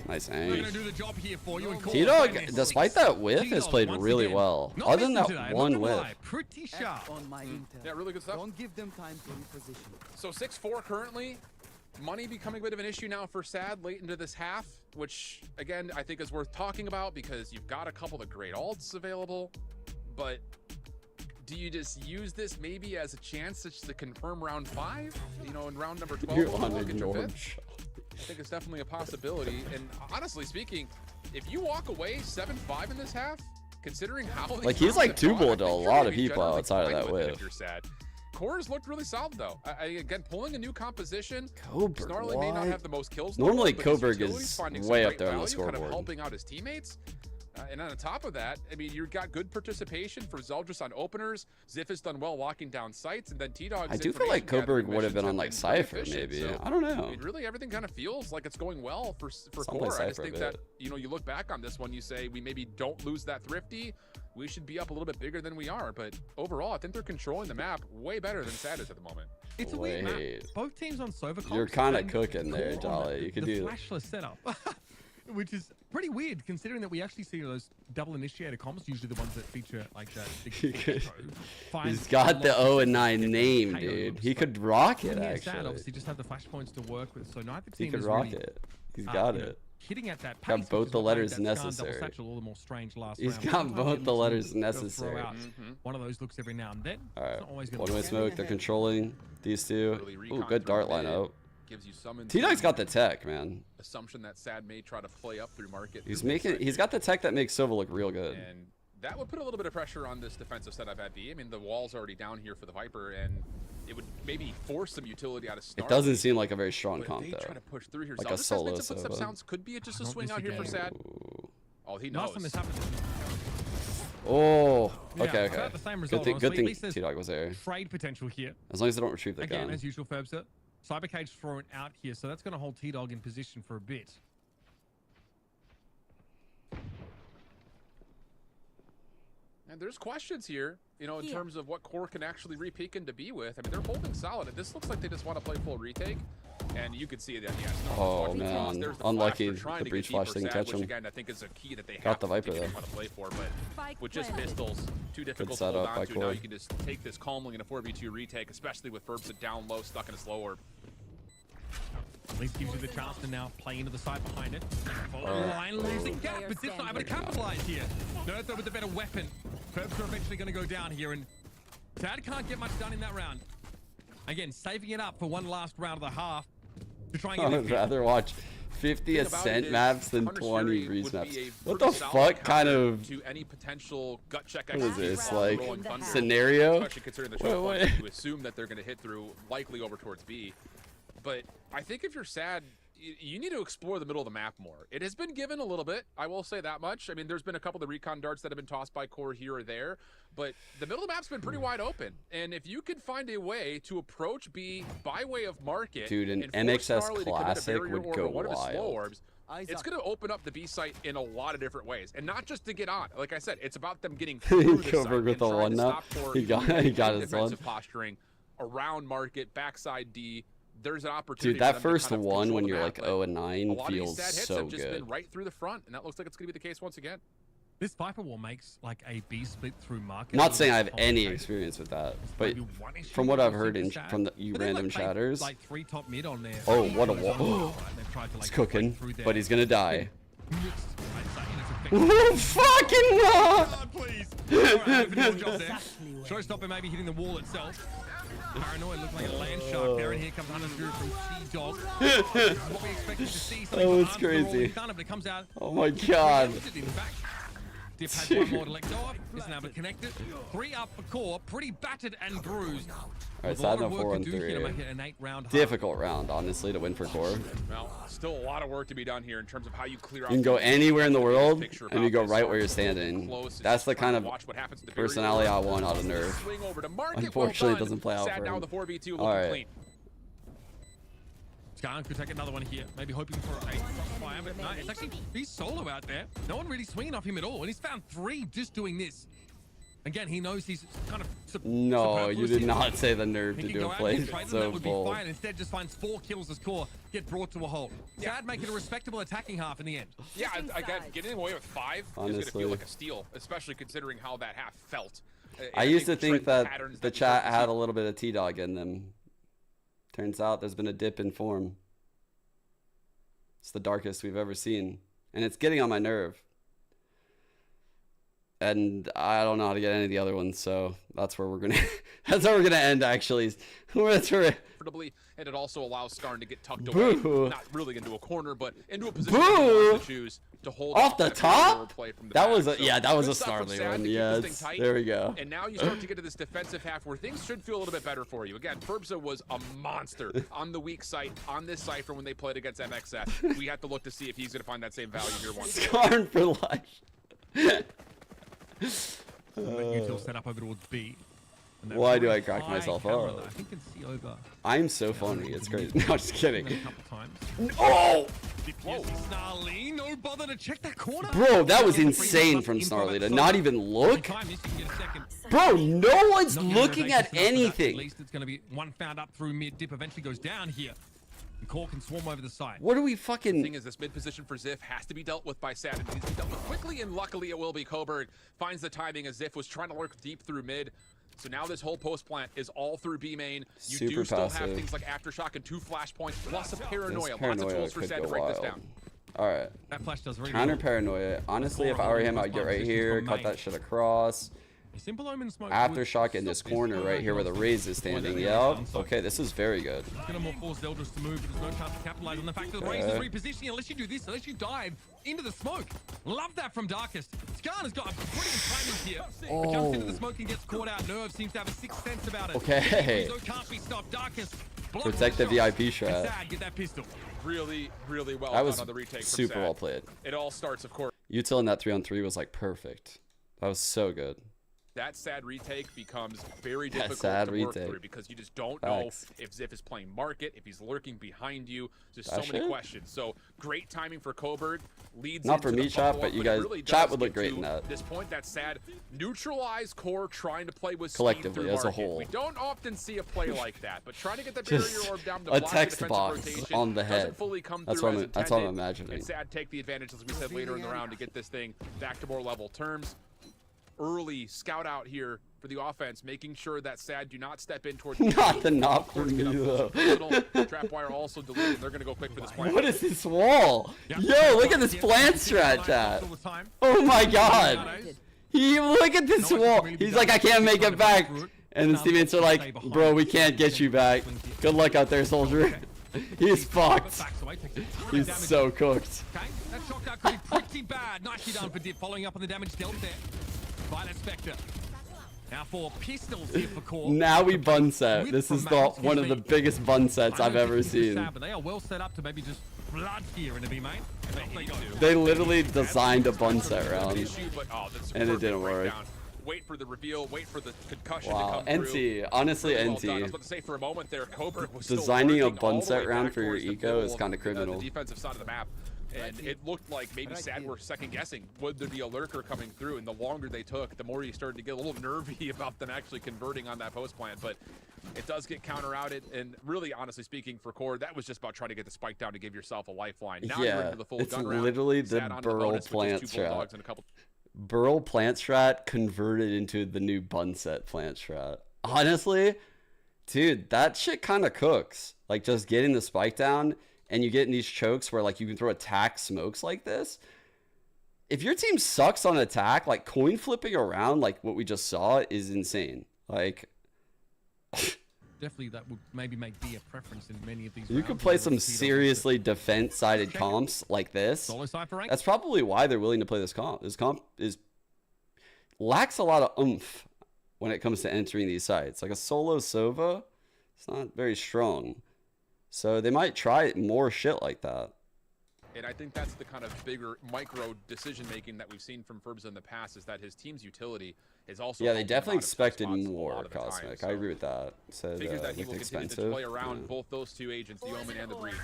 Nice We're aim. gonna do the job here for you. T-Dog, despite that whiff, has played really well. Other than that one whiff. Pretty sharp. Yeah, really good stuff. Don't give them time to reposition. So 6-4 currently. Money becoming a bit of an issue now for SaD late into this half, which again I think is worth talking about because you've got a couple of great alts available, but do you just use this maybe as a chance to confirm round 5? You know, in round number 12, You're we'll on look at your ignored. fifth. I think it's definitely a possibility. And honestly speaking, if you walk away 7-5 in this half, considering how Like, he's like 2-bullet to a lot of people outside of that whiff. If you're SaD. QoR's looked really solid though. Again, pulling a new composition. Coburg, Snarly may not have the most kills. Normally but his Coburg utility's is finding some way up great there on the value, kind of scoreboard. helping out his teammates. And on top of that, I mean, you've got good participation for Zeldris on openers. Ziff has done well locking down sites, and then T-Dog's I do feel like Coburg would have been on like Cypher maybe. So, I don't know. I mean, really, everything kind of feels like it's going well for Sound like QoR. I just Cypher a think bit. that, you know, you look back on this one, you say we maybe don't lose that Thrifty. We should be up a little bit bigger than we are. But overall, I think they're controlling the map way better than SaD is at the moment. It's a weird map. Both teams on Sova. You're kind of cooking there, Jolly. You could the do flashless setup, which is pretty weird considering that we actually see those double initiator comps, usually the ones that feature like that. He's got the 0-9 name, dude. He could rock it SaD actually. obviously just have the flashpoints to work with, so neither He team could is rock really, it. He's got you know, it. hitting at that pace. Got both which the is what made letters that Skarn double necessary. satchel all the more strange last He's round. got Sometimes both you the need letters to throw necessary. out one of those looks every now and then. All right. It's not always gonna One-way work. smoke. They're controlling these two. Ooh, good dart lineup. Gives you some T-Dog's got the tech, man. assumption that SaD may try to play up through market. He's got the tech that makes Sova look real good. And that would put a little bit of pressure on this defensive setup at B. I mean, the wall's already down here for the Viper, and it would maybe force some utility out of Snarly. It doesn't seem like a very strong comp they though. try to push through here. Like Zeldris a solo has made some footstep Sova. sounds. Could be just a swing out here for SaD. Oh, he knows. Last time this happened. Oh, Yeah, okay, about okay. the same result, Good honestly. At thing least there's T-Dog was there. Trade potential here. As long as they don't retrieve the Again, gun. as usual, Ferbster. Cybercage's thrown out here, so that's going to hold T-Dog in position for a bit. And there's questions here, you know, in terms of what QoR can actually re-peak into B with. I mean, they're holding solid. This looks like they just want to play full retake. And you can see that, yes. Oh, man. Unlucky. The breach flash didn't catch him. Which, again, I think is a key that they Got have the Viper, though. want to play for. But with just pistols, too difficult to setup hold by on to. Now QoR. you can just take this calmly in a 4v2 retake, especially with Ferbs down low, stuck in a slow orb. At least gives you the chance to now play into the side behind it. Follow the line, losing gap, but Ziff not able to capitalize here. Nertho with the better weapon. Ferbs are eventually going to go down here, and SaD can't get much done in that round. Again, saving it up for one last round of the half to try and get I'd rather watch 50 Ascent maps than 20 Breeze maps. What the fuck kind of... To any potential gut check What is this, like, Rolling Thunder, scenario? especially considering the choke points, you assume that they're going to hit through, likely over towards B. But I think if you're SaD, you need to explore the middle of the map more. It has been given a little bit, I will say that much. I mean, there's been a couple of the recon darts that have been tossed by QoR here or there, but the middle of the map's been pretty wide open. And if you could find a way to approach B by way of market, Dude, an and force MXS Snarly to commit a Classic barrier would orb go or one of his slow wild. orbs, it's going to open up the B site in a lot of different ways, and not just to get on. Like I said, it's about them getting through the site with and the trying one to now. stop for He got his defensive one. posturing around market, backside D. There's an opportunity. Dude, that for them to first kind of one control when the you're map, like 0-9 a lot of these feels SaD hits so have just good. been right through the front, and that looks like it's going to be the case once again. This Viper wall makes like a B split through market. Not saying I have any experience with that, but from what I've heard from the random chatters. Like 3 top mid on there. Oh, what a wall! He's cooking, but he's gonna die. Fucking please. Showstopper maybe hitting the wall itself. Paranoid looked like a land shark there, and here comes Hunter through from T-Dog. What we expected to see. Oh, it's crazy. But it comes out. Oh my god. Dip has one more to let go of. Isn't able to connect it. 3 up for Core. Pretty battered and bruised. All right, SaD on 4-3. Difficult round, honestly, to win for Core. Well, still a lot of work to be done here in terms of how you clear out. You can go anywhere in the world, and you go right where you're standing. That's the kind of personality I want out of Nerf. Unfortunately, it doesn't play out for him. All right. Scan could take another one here. Maybe hoping for a fire, but no, it's actually he's solo out there. No one really swinging off him at all, and he's found 3 just doing this. Again, he knows he's kind of. No, you did not say the Nerf to do a play so bold. Instead, just finds 4 kills as Core get brought to a halt. SaD make it a respectable attacking half in the end. Yeah, again, getting away with 5 is going to feel like a steal, especially considering how that half felt. I used to think that the chat had a little bit of T-Dog in them. Turns out there's been a dip in form. It's the darkest we've ever seen, and it's getting on my nerve. And I don't know how to get any of the other ones, so that's where we're gonna that's where we're gonna end actually. That's where and it also allows Skarn to get tucked away, not really into a corner, but into a position to choose to hold off the top. That was a so that was a snarly one. Yes, there we go. And now you start to get to this defensive half where things should feel a little bit better for you. Again, Furbza was a monster on the weak site on this Cypher when they played against MXS. We have to look to see if he's going to find that same value here once. Skarn for life. Util set up over towards B. Why do I crack myself up? I think can see over. I'm so phony. It's crazy. No, just kidding. Oh! Snarly, no bother to check that corner. Bro, that was insane from Snarly to not even look. Bro, no one's looking at anything. At least it's going to be one found up through mid. Dip eventually goes down here. And Core can swarm over the side. What are we fucking... The thing is, this mid position for Ziff has to be dealt with by SaD. It needs to be dealt with quickly, and luckily it will be. Coburg finds the timing as Ziff was trying to lurk deep through mid. So now this whole post plant is all through B main. You do still have things like Aftershock and 2 flashpoints, plus a paranoia. Lots of tools for SaD to break this down. All right. That flash does really counter paranoia. Honestly, if I were him, I'd get right here, cut that shit across. Aftershock in this corner right here where the Raze is standing. Yep. Okay, this is very good. It's gonna more force Zeldris to move, but there's no chance to capitalize on the fact that the Raze is repositioning unless you do this, unless you dive into the smoke. Love that from Darkest. Skarn has got a brilliant timing here. Jumps into the smoke and gets caught out. Nerve seems to have a sixth sense about it. Okay. Can't be stopped. Darkest. Protect the VIP strat. SaD, get that pistol. Really, really well that was done on the retake. Super well played. It all starts, of course. Util in that 3-on-3 was like perfect. That was so good. That SaD retake becomes very difficult to work through because you just don't know if Ziff is playing market, if he's lurking behind you. There's so many questions. So great timing for Coburg. Leads not for me, chat, but you guys, chat would look great in that. At this point, that SaD neutralized Core trying to play with collectively as a whole. We don't often see a play like that, but trying to get the barrier orb down to a text box on the head. That's what I'm imagining. And SaD take the advantage, as we said later in the round, to get this thing back to more level terms. Early scout out here for the offense, making sure that SaD do not step in towards not the knock for me though. Trap wire also deleted. They're gonna go quick for this plant. What is this wall? Yo, look at this plant strat, chat. Oh my god. Look at this wall. He's like, I can't make it back. And his teammates are like, bro, we can't get you back. Good luck out there, soldier. He's fucked. He's so cooked. Okay, that shock out could be pretty bad. Nicely done for Dip, following up on the damage dealt there. Violet Spectre. Now for pistols here for Core. Now we bun set. This is one of the biggest bun sets I've ever seen. But they are well set up to maybe just blood here in the B main. They literally designed a bun set round, and it didn't work. Wait for the reveal, wait for the concussion to come through. NT, honestly, NT. I was about to say for a moment there, Coburg was designing a bun set round for your eco is kind of criminal. The defensive side of the map. And it looked like maybe SaD were second guessing. Would there be a lurker coming through? And the longer they took, the more you started to get a little nervy about them actually converting on that post plant. But it does get counter-outed. And really, honestly speaking, for Core, that was just about trying to get the spike down to give yourself a lifeline. Now you're into the full gun round. It's literally the Burl plant strat. Burl plant strat converted into the new bun set plant strat. Honestly, dude, that shit kind of cooks. Like, just getting the spike down. And you get in these chokes where like you can throw attack smokes like this. If your team sucks on attack, like coin flipping around like what we just saw is insane. Like definitely that would maybe make B a preference in many of these. You could play some seriously defense sided comps like this. That's probably why they're willing to play this comp. This comp is lacks a lot of oomph when it comes to entering these sites. Like a solo Sova, it's not very strong. So they might try more shit like that. And I think that's the kind of bigger micro decision making that we've seen from Ferbza in the past, is that his team's utility is also. Yeah, they definitely expected more Cosmic. I agree with that. So figures that he will continue to play around yeah. both those two agents, the Omen and the Breach.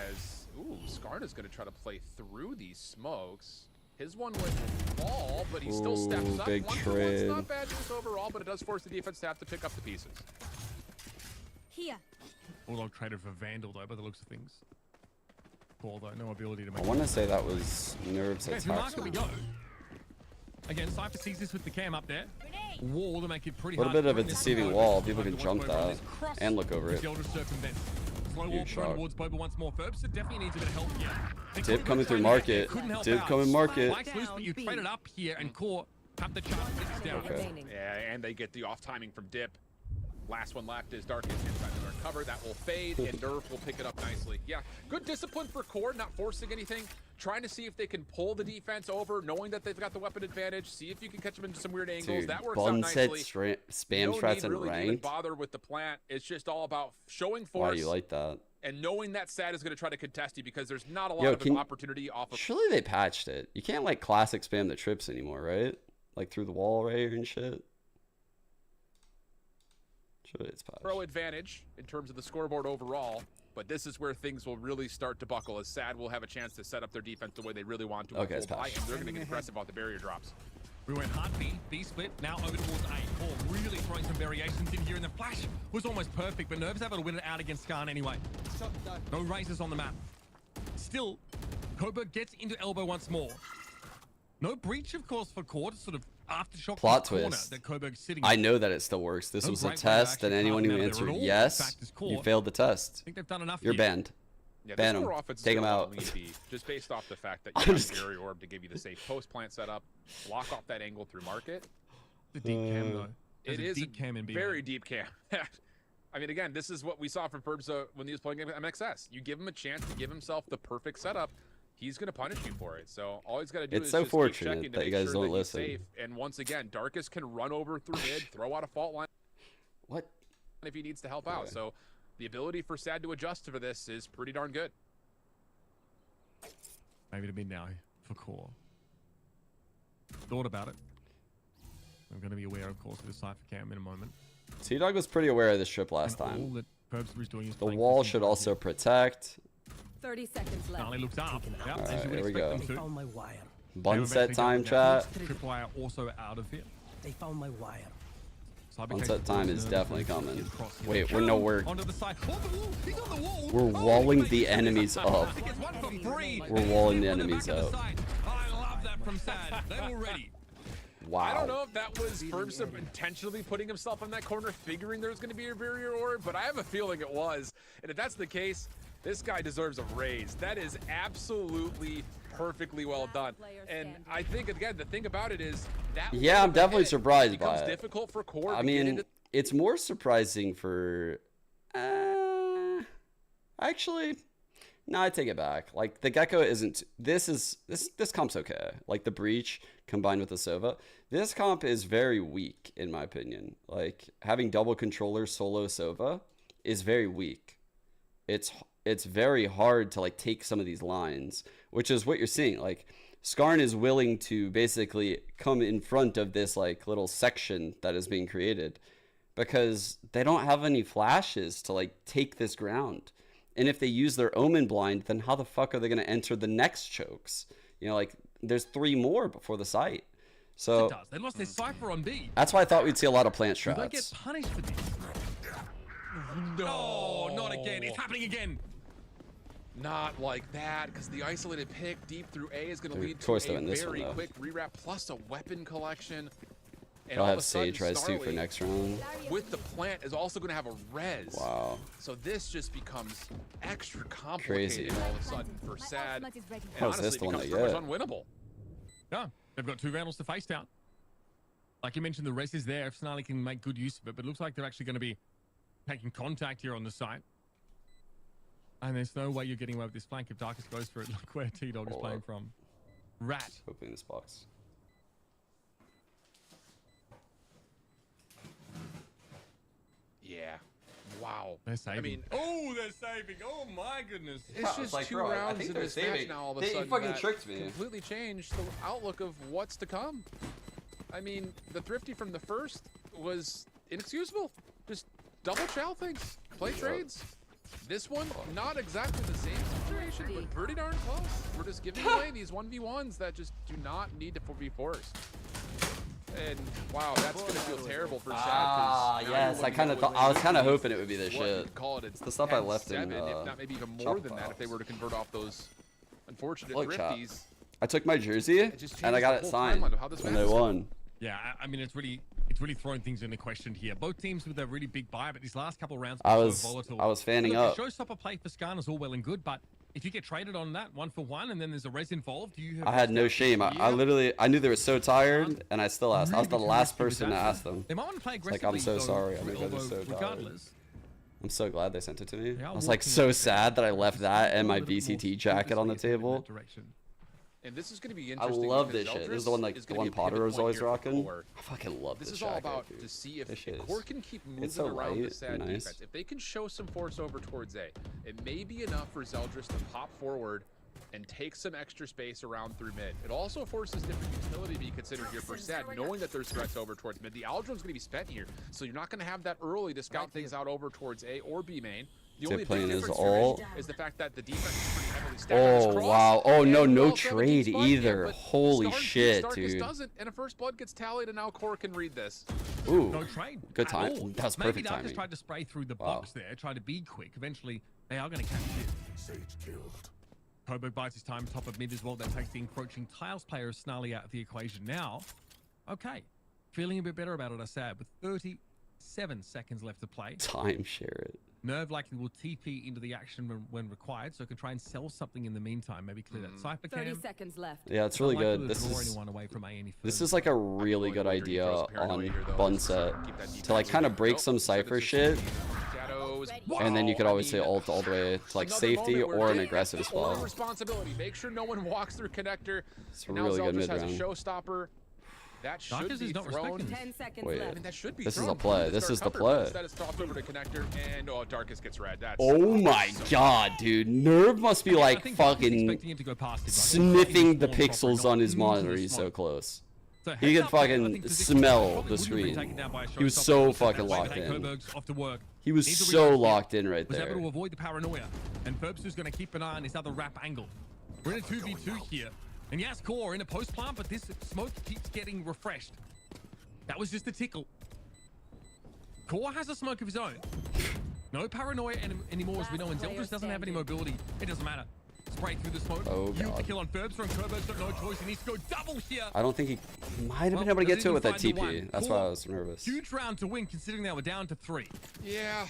As Skarna's going to try to play through these smokes. His one will fall, but he still steps up. Big trade. It's not bad news overall, but it does force the defense to have to pick up the pieces. Here. Bulldog traded for Vandal though, by the looks of things. Although no ability to make. I want to say that was Nerves Okay, attack. market we go. Again, Cypher sees this with the cam up there. Wall to make it pretty A little hard. bit of a deceiving wall. People can jump that and look over it. Slow walk thrown towards Boba once more. Ferbza definitely needs a bit of help here. Dip coming through market. Dip coming market. Mike's loose, but you trade it up here and core have the chance to get this down. Okay. Yeah, and they get the off timing from Dip. Last one left is Darkest inside the cover. That will fade, and Nerf will pick it up nicely. Yeah, good discipline for Core, not forcing anything. Trying to see if they can pull the defense over, knowing that they've got the weapon advantage. See if you can catch them into some weird angles. Dude, that works out nicely. Spam strats and really ranked. Even bother with the plant. It's just all about showing force. Why do you like that? And knowing that SaD is going to try to contest you, because there's not a lot of opportunity off of. Surely they patched it. You can't like classic spam the trips anymore, right? Like through the wall right here and shit. Surely it's patched. Pro advantage in terms of the scoreboard overall, but this is where things will really start to buckle, as SaD will have a chance to set up their defense the way they really want to. Okay, it's patched. And they're going to get aggressive off the barrier drops. We went hard B split, now over towards A. Core really throwing some variations in here, and the flash was almost perfect, but Nerves able to win it out against Skarn anyway. No razors on the map. Still, Coburg gets into elbow once more. No breach, of course, for Core to sort of aftershock plot corner twist. that Coburg's sitting I in. know that it still works. This No was a great way to test, and actually anyone pass who them out answered there at all. yes, In fact, it's Core. you failed the test. I think they've done enough You're here. banned. Yeah, Ban this him. offense is Take him still out. a lead B, just based off the fact that you have barrier orb to give you the safe post plant setup, block off that angle through market. The deep cam though. It There's is a deep cam in B. very deep cam. I mean, again, this is what we saw from Ferbza when he was playing MXS. You give him a chance to give himself the perfect setup, he's going to punish you for it. So all he's got to do is so just keep fortunate checking to that you make guys sure don't that he's listen. safe. And once again, Darkest can run over through mid, throw out a fault line. What? If he needs to help out. So the ability for SaD to adjust for this is pretty darn good. Maybe to be now for Core. Thought about it. I'm going to be aware, of course, of the Cypher cam in a moment. T-Dog was pretty aware of this trip last All time. that Ferbza was doing is The playing wall for should some also protect. 30 seconds left. Charlie looks up. Yep, All as right, you would here we expect go. them to. Found my wire. Bun set time, chat. Tripwire also out of here. They found my wire. Bun set time is definitely coming. Wait, we're Onto the side. On the wall. He's on the wall. we're walling the enemies up. He gets one for free. We're walling the On the enemies back of up. the side. I love that from SaD. They were ready. Wow. I don't know if that was Ferbza intentionally putting himself in that corner, figuring there was going to be a barrier orb, but I have a feeling it was. And if that's the case, this guy deserves a raise. That is absolutely perfectly well done. And I think, again, the thing about it is that Yeah, I'm definitely surprised by becomes it. difficult for Core. I mean, it's more surprising for. Actually, no, I take it back. Like the Gecko isn't. This comp's okay. Like the Breach combined with the Sova, this comp is very weak in my opinion. Like having double controller solo Sova is very weak. It's very hard to like take some of these lines, which is what you're seeing. Like Skarn is willing to basically come in front of this like little section that is being created because they don't have any flashes to like take this ground. And if they use their Omen blind, then how the fuck are they going to enter the next chokes? You know, like there's 3 more before the site. So They lost their Cypher on B. that's why I thought we'd see a lot of plant Do they get strats. punished for this? No, not again. It's happening again. Not like that, because the isolated pick deep through A is going to lead Of course to they a win this very one, though. quick rewrap plus a weapon collection. And I'll all of have a sudden, Sage res too for Snarly, next round. with the plant, is also going to have a res. Wow. So this just becomes extra Crazy. complicated all of a sudden for SaD. And How's this honestly, the one becomes they pretty much get? unwinnable. Yeah, they've got 2 Vandals to face down. Like you mentioned, the res is there if Snarly can make good use of it, but it looks like they're actually going to be taking contact here on the site. And there's no way you're getting away with this flank if Darkest goes for it. Look where T-Dog is playing from. Rat. Opening this box. Yeah. Wow. They're saving. I mean, oh, they're saving. Oh my goodness. It's just like, 2 bro, rounds in this match now. All of a sudden, fucking tricked me. Completely changed the outlook of what's to come. I mean, the thrifty from the first was inexcusable. Just double chow things, play trades. This one, not exactly the same situation, but pretty darn close. We're just giving away these 1v1s that just do not need to be forced. And wow, that's gonna feel terrible for SaD. Ah, yes, I was kind of hoping it would be this shit. Call it it's the stuff I left in. If not maybe even more than that, if they were to convert off those unfortunate thrifties. I took my jersey and I got it signed when they won. Yeah, I mean it's really throwing things into question here. Both teams with a really big buy, but these last couple of rounds I were was so volatile. I was fanning up. Showstopper play for Skarn is all well and good, but if you get traded on that 1-for-1 and then there's a res involved, you have I had no shame. I literally knew they were so tired, and I still asked. I was the last person to ask them. They might want to play like, I'm so sorry. I'm so tired. I'm so glad they sent it to me. I was like so sad that I left that and my VCT jacket on the table. And this is going to be I interesting. love this shit. This is the one like the one Potter was always rocking. I fucking love this is jacket, all about dude. to see if QoR can keep moving so around light the SaD and nice. defense. If they can show some force over towards A, it may be enough for Zeldris to pop forward and take some extra space around through mid. It also forces different utility to be considered here for SaD, knowing that there's threats over towards mid. The Aldron's going to be spent here, so you're not going to have that early to scout things out over towards A or B main. The only big difference is the fact that the defense is pretty heavily stacked. Oh wow! Oh no trade either. Holy shit, dude! Doesn't, and a first blood gets tallied, and now QoR can read this. Ooh, no trade. Good time. That was perfect timing. Maybe tried to spray through the box there, tried to be quick. Eventually, they are going to catch it. SaD killed. Kobo bites his time top of mid as well. That takes the encroaching Tiles player Snarly out of the equation now. Okay, feeling a bit better about it, I said, with 37 seconds left to play. Timeshare it. Nerve likely will TP into the action when required, so can try and sell something in the meantime. Maybe clear that Cypher cam. 30 seconds left. Yeah, it's really good. This is like a really good idea on Bunset to like kind of break some Cypher shit, and then you could always say ult all the way to like safety or an aggressive spot. Responsibility. Make sure no one walks through connector. It's a really good mid round. Showstopper. That should be thrown. 10 seconds Wait, left. I mean, that should be this thrown. is a play. This is the play. That is tossed over to connector, and Darkest gets red. That's oh my god, dude. Nerve must be like fucking sniffing the pixels on his monitor. He's so close. He could fucking smell the screen. He was so fucking locked in. He was so locked in right there. Was able to avoid the paranoia, and Ferbster's going to keep an eye on his other wrap angle. We're in a 2v2 here. And yes, QoR in a post plant, but this smoke keeps getting refreshed. That was just a tickle. QoR has a smoke of his own. No paranoia anymore, as we know, and Zeldris doesn't have any mobility. It doesn't matter. Spray through the smoke. Oh god. Use the kill on Ferbster, and Kerber's got no choice. He needs to go double here. I don't think he might have been able to get to it with that TP. That's why I was nervous. Huge round to win, considering they were down to 3. Yeah,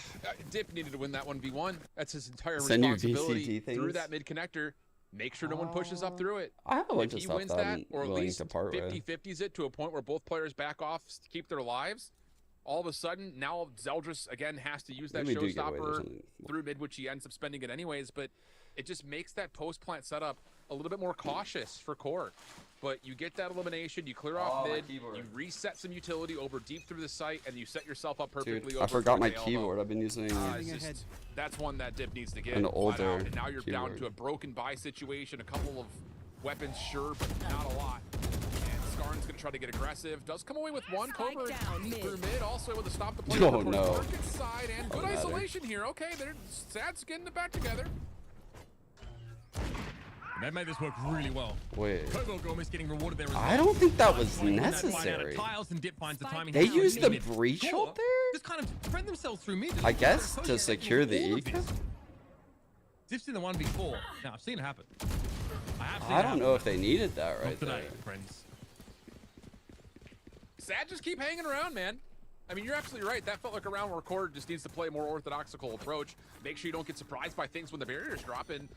Dip needed to win that 1v1. That's his entire responsibility through that mid connector. Make sure no one pushes up through it. I have a bunch of stuff wins that that, I'm or at willing least to part with. 50-50s it to a point where both players back off to keep their lives. All of a sudden, now Zeldris again has to use that showstopper through mid, which he ends up spending it anyways. But it just makes that post plant setup a little bit more cautious for QoR. But you get that elimination, you clear off mid, you reset some utility over deep through the site, and you set yourself up perfectly. Dude, I forgot my keyboard. I've been using that's one that Dip needs to get. An older and now you're keyboard. down to a broken buy situation. A couple of weapons, sure, but not a lot. And Skarn's going to try to get aggressive. Does come away with one. Cobra through mid, also able to stop the play. Oh no. Market side, and good isolation here. Okay, they're SaD's getting it back together. They made this work really well. Wait. Getting rewarded there as well. I don't think that was necessary. They used the breach ult there? Just kind of spread themselves through mid. I guess to secure the eco? Zips in the 1v4. Now, I've seen it happen. I don't know if they needed that right there. Friends. SaD just keep hanging around, man. I mean, you're absolutely right. That felt like a round where QoR just needs to play a more orthodoxical approach. Make sure you don't get surprised by things when the barriers drop, and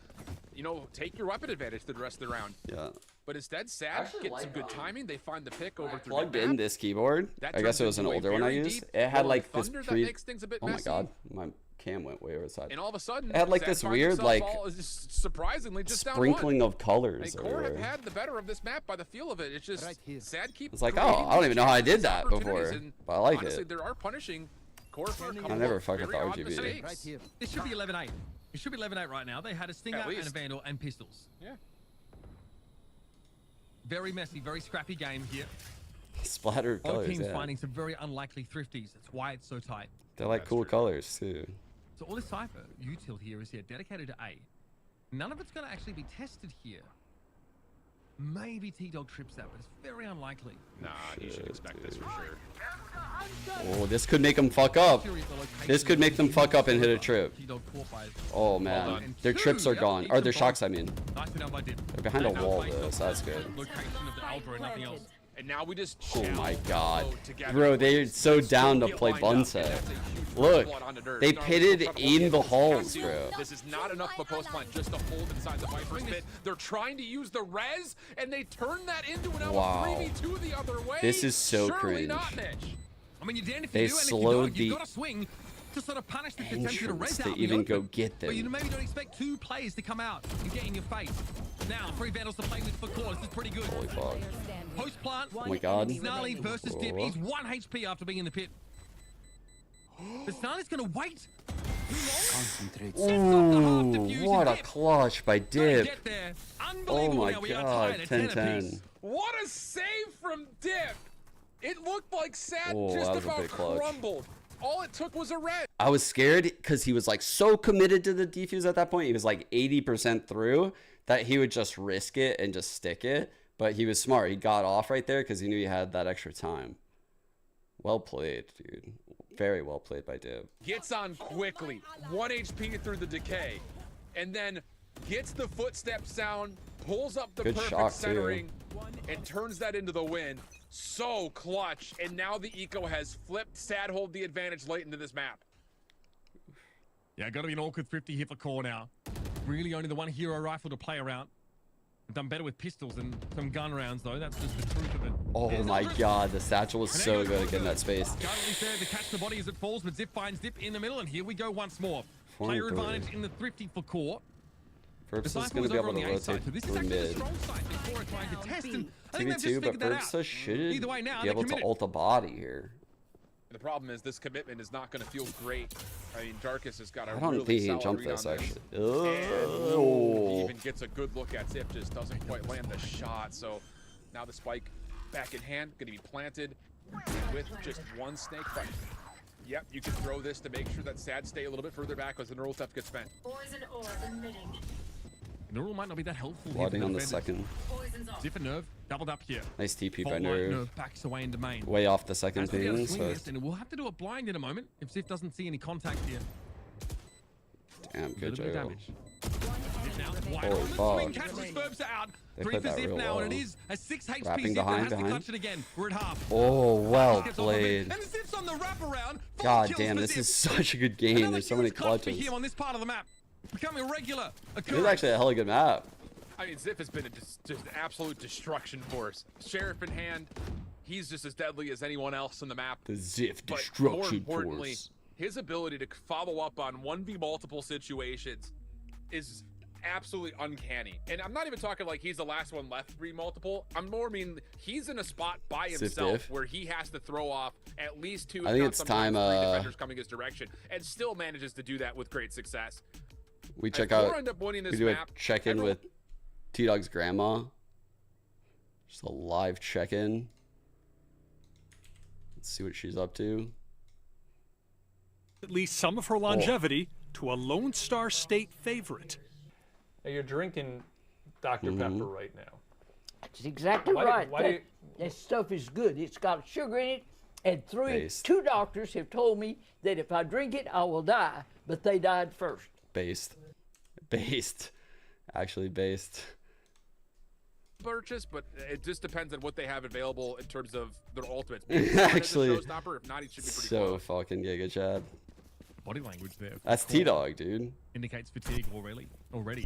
you know, take your weapon advantage through the rest of the round. Yeah. But instead, SaD gets some good timing. They find the pick over through plugged the in this keyboard. I guess it was an older one I used. It had like this oh my god, my cam went way over the side. And all of a sudden, it had like this weird like surprisingly just sprinkling of colors. Like, QoR have had the better of this map by the feel of it. It's just SaD keeps. It's like, oh, I don't even know how I did that before, but I like honestly, it. they are punishing Core for a couple I never of fuck with the very odd RGB. mistakes. This should be 11-8. It should be 11-8 right now. They had a Stinger and a Vandal and pistols. Yeah. Very messy, very scrappy game here. Splattered Both colors, teams yeah. finding some very unlikely thrifties. That's why it's so tight. They're like cool colors too. So all this Cypher util here is here dedicated to A. None of it's going to actually be tested here. Maybe T-Dog trips that, but it's very unlikely. Nah, you should expect this for sure. Oh, this could make them fuck up. This could make them fuck up and hit a trip. Oh man, their trips are gone. Or their shocks, I mean. They're behind a wall though, so that's good. And now we just Oh my god. Bro, they're so down to play Bunset. Look, they pitted in the halls, bro. This is not enough of a post plant just to hold inside the Viper's pit. They're trying to use the res, and they turn that into an L3v2 the other way. This is so cringe. I mean, you're damned if They you do, and if you slowed don't, the you've got to swing to sort of punish the potential to res to out even in the go open. get them. But you maybe don't expect two players to come out and get in your face. Now, 3 Vandals to play with for core. This is pretty good. Holy fuck. Post plant. Oh my god. Snarly versus Dip. He's 1 HP after being in the pit. The Snarly's going to wait. Ooh, what a clutch by Dip. Oh my god, 10-10. What a save from Dip. It looked like SaD Oh, just that was a about big clutch. crumbled. All it took was a red. I was scared because he was like so committed to the defuse at that point. He was like 80% through that he would just risk it and just stick it. But he was smart. He got off right there because he knew he had that extra time. Well played, dude. Very well played by Dib. Gets on quickly, 1 HP through the decay, and then gets the footstep sound, pulls up the Good perfect shot, centering, and turns that into the win. So clutch, and now the eco has flipped. SaD hold the advantage late into this map. Yeah, got to be an awkward 50 here for core now. Really only the one hero rifle to play around. Done better with pistols than some gun rounds, though. That's just the truth of it. Oh my god, the satchel was so good at getting that space. Currently there to catch the body as it falls, but Zip finds Dip in the middle, and here we go once more. Player advantage in the thrifty for core. Verbs is going to be able to rotate through mid. TV2, but Verbs should be able to ult a body here. The problem is this commitment is not going to feel great. I mean, Darkus has got a I don't really think he can solid jump read on this, actually. And he even gets a good look at Zip, just doesn't quite land the shot. So now the spike back in hand, going to be planted with just one snake. But yep, you can throw this to make sure that SaD stay a little bit further back as the neural stuff gets spent. Neural might not be that helpful. Blooding on the second. Zip and Nerve doubled up here. Nice TP by Nerve backs away into main. Way off the second ping. So and we'll have to do a blind in a moment if Zip doesn't see any contact here. damn, good job. Holy fuck. They Three put for that Zip real now, well. and it is a 6 HP Wrapping Zip that has to behind. clutch it again. We're at half. Oh, well Gets off of it, played. and Zip's on the wraparound. God damn, this is such a good game. There's so many clutches. Him on this part of the map, becoming regular. This is actually a hella good map. I mean, Zip has been just an absolute destruction force. Sheriff in hand, he's just as deadly as anyone else in the map. The Zip But destruction more importantly, force. his ability to follow up on 1v multiple situations is absolutely uncanny. And I'm not even talking like he's the last one left 3 multiple. I'm more mean he's in a spot by himself where he has to throw off at least 2, I think it's time, 3 defenders coming his direction, and still manages to do that with great success. We check As out. Core end up winning this We do map, a check-in with T-Dog's grandma. Just a live check-in. Let's see what she's up to. At least some of her longevity to a Lone Star State favorite. Now you're drinking Dr. Pepper right now. That's exactly right. That stuff is good. It's got sugar in it, and two doctors have told me that if I drink it, I will die, but they died first. Based. Actually based. Purchase, but it just depends on what they have available in terms of their ultimates. Actually, if not, he should be pretty so close. fucking giga, Chad. Body language there. That's T-Dog, dude. Indicates fatigue already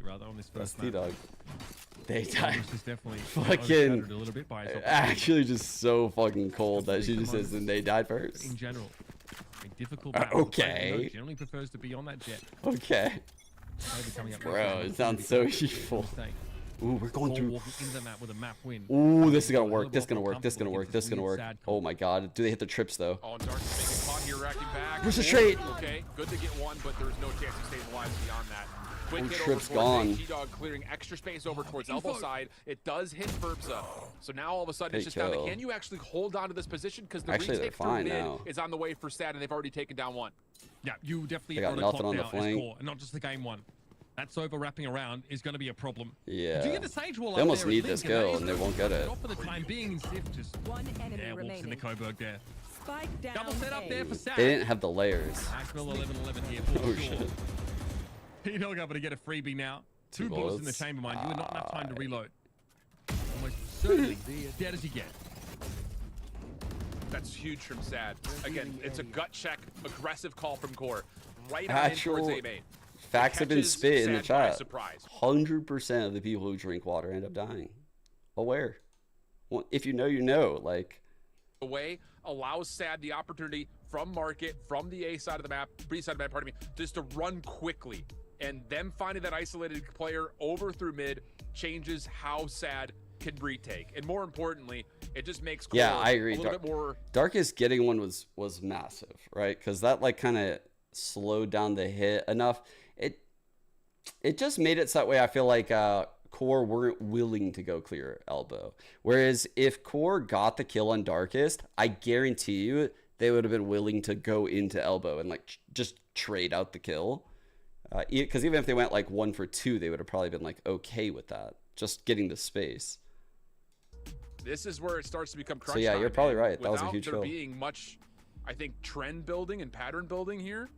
on this first That's T-Dog. They died. Definitely fucking a little bit by his actually just so fucking cold that she just says, and they died first. In general, a difficult battle. Okay. Generally prefers to be on that jet. Okay. Bro, it sounds so evil. Ooh, we're going through. Walking into the map with a map win. Ooh, this is gonna work. This is gonna work. This is gonna work. This is gonna work. Oh my god. Do they hit the trips though? Oh, and Dark's making caught here, racking back. Where's the trade? Okay, good to get one, but there's no chance he stays alive beyond that. Quick hit Trips over towards gone. T-Dog clearing extra space over towards elbow side. It does hit Burbza. So now all of a sudden it's just down to, can you actually hold on to this position? Because the retake through mid is on the way for SaD, and they've already taken down one. Yeah, you definitely got nothing on the flank. Core, and not just the game one. That's over wrapping around is going to be a problem. Yeah. Did you get the Sage Wall they almost need there, this kill, and they won't get it. For the time being, Sif just one enemy walks remaining. in the Coburg there. Spike down. Double set up there for SaD. They didn't have the layers. Axwell 11-11 here. Oh shit. T-Dog able to get a freebie now. Two bullets in the chamber, mind you, and not enough time to reload. Almost certainly dead as you get. That's huge from SaD. Again, it's a gut check, aggressive call from Core. Right on in towards A-Main. Facts have been spit in the chat. 100% of the people who drink water end up dying. Aware. Well, if you know, you know. Like, away allows SaD the opportunity from market, from the A side of the map, B side of the map, pardon me, just to run quickly. And them finding that isolated player over through mid changes how SaD can retake. And more importantly, it just makes Core I agree. a little bit more. Darkest getting one was massive, right? Because that like kind of slowed down the hit enough. It just made it so that way I feel like Core weren't willing to go clear elbow. Whereas if Core got the kill on Darkest, I guarantee you they would have been willing to go into elbow and like just trade out the kill. Because even if they went like 1 for 2, they would have probably been like okay with that. Just getting the space. This is where it starts to become crunch So yeah, time, you're probably man. right. That was a Without huge there kill. being much, I think, trend building and pattern building here,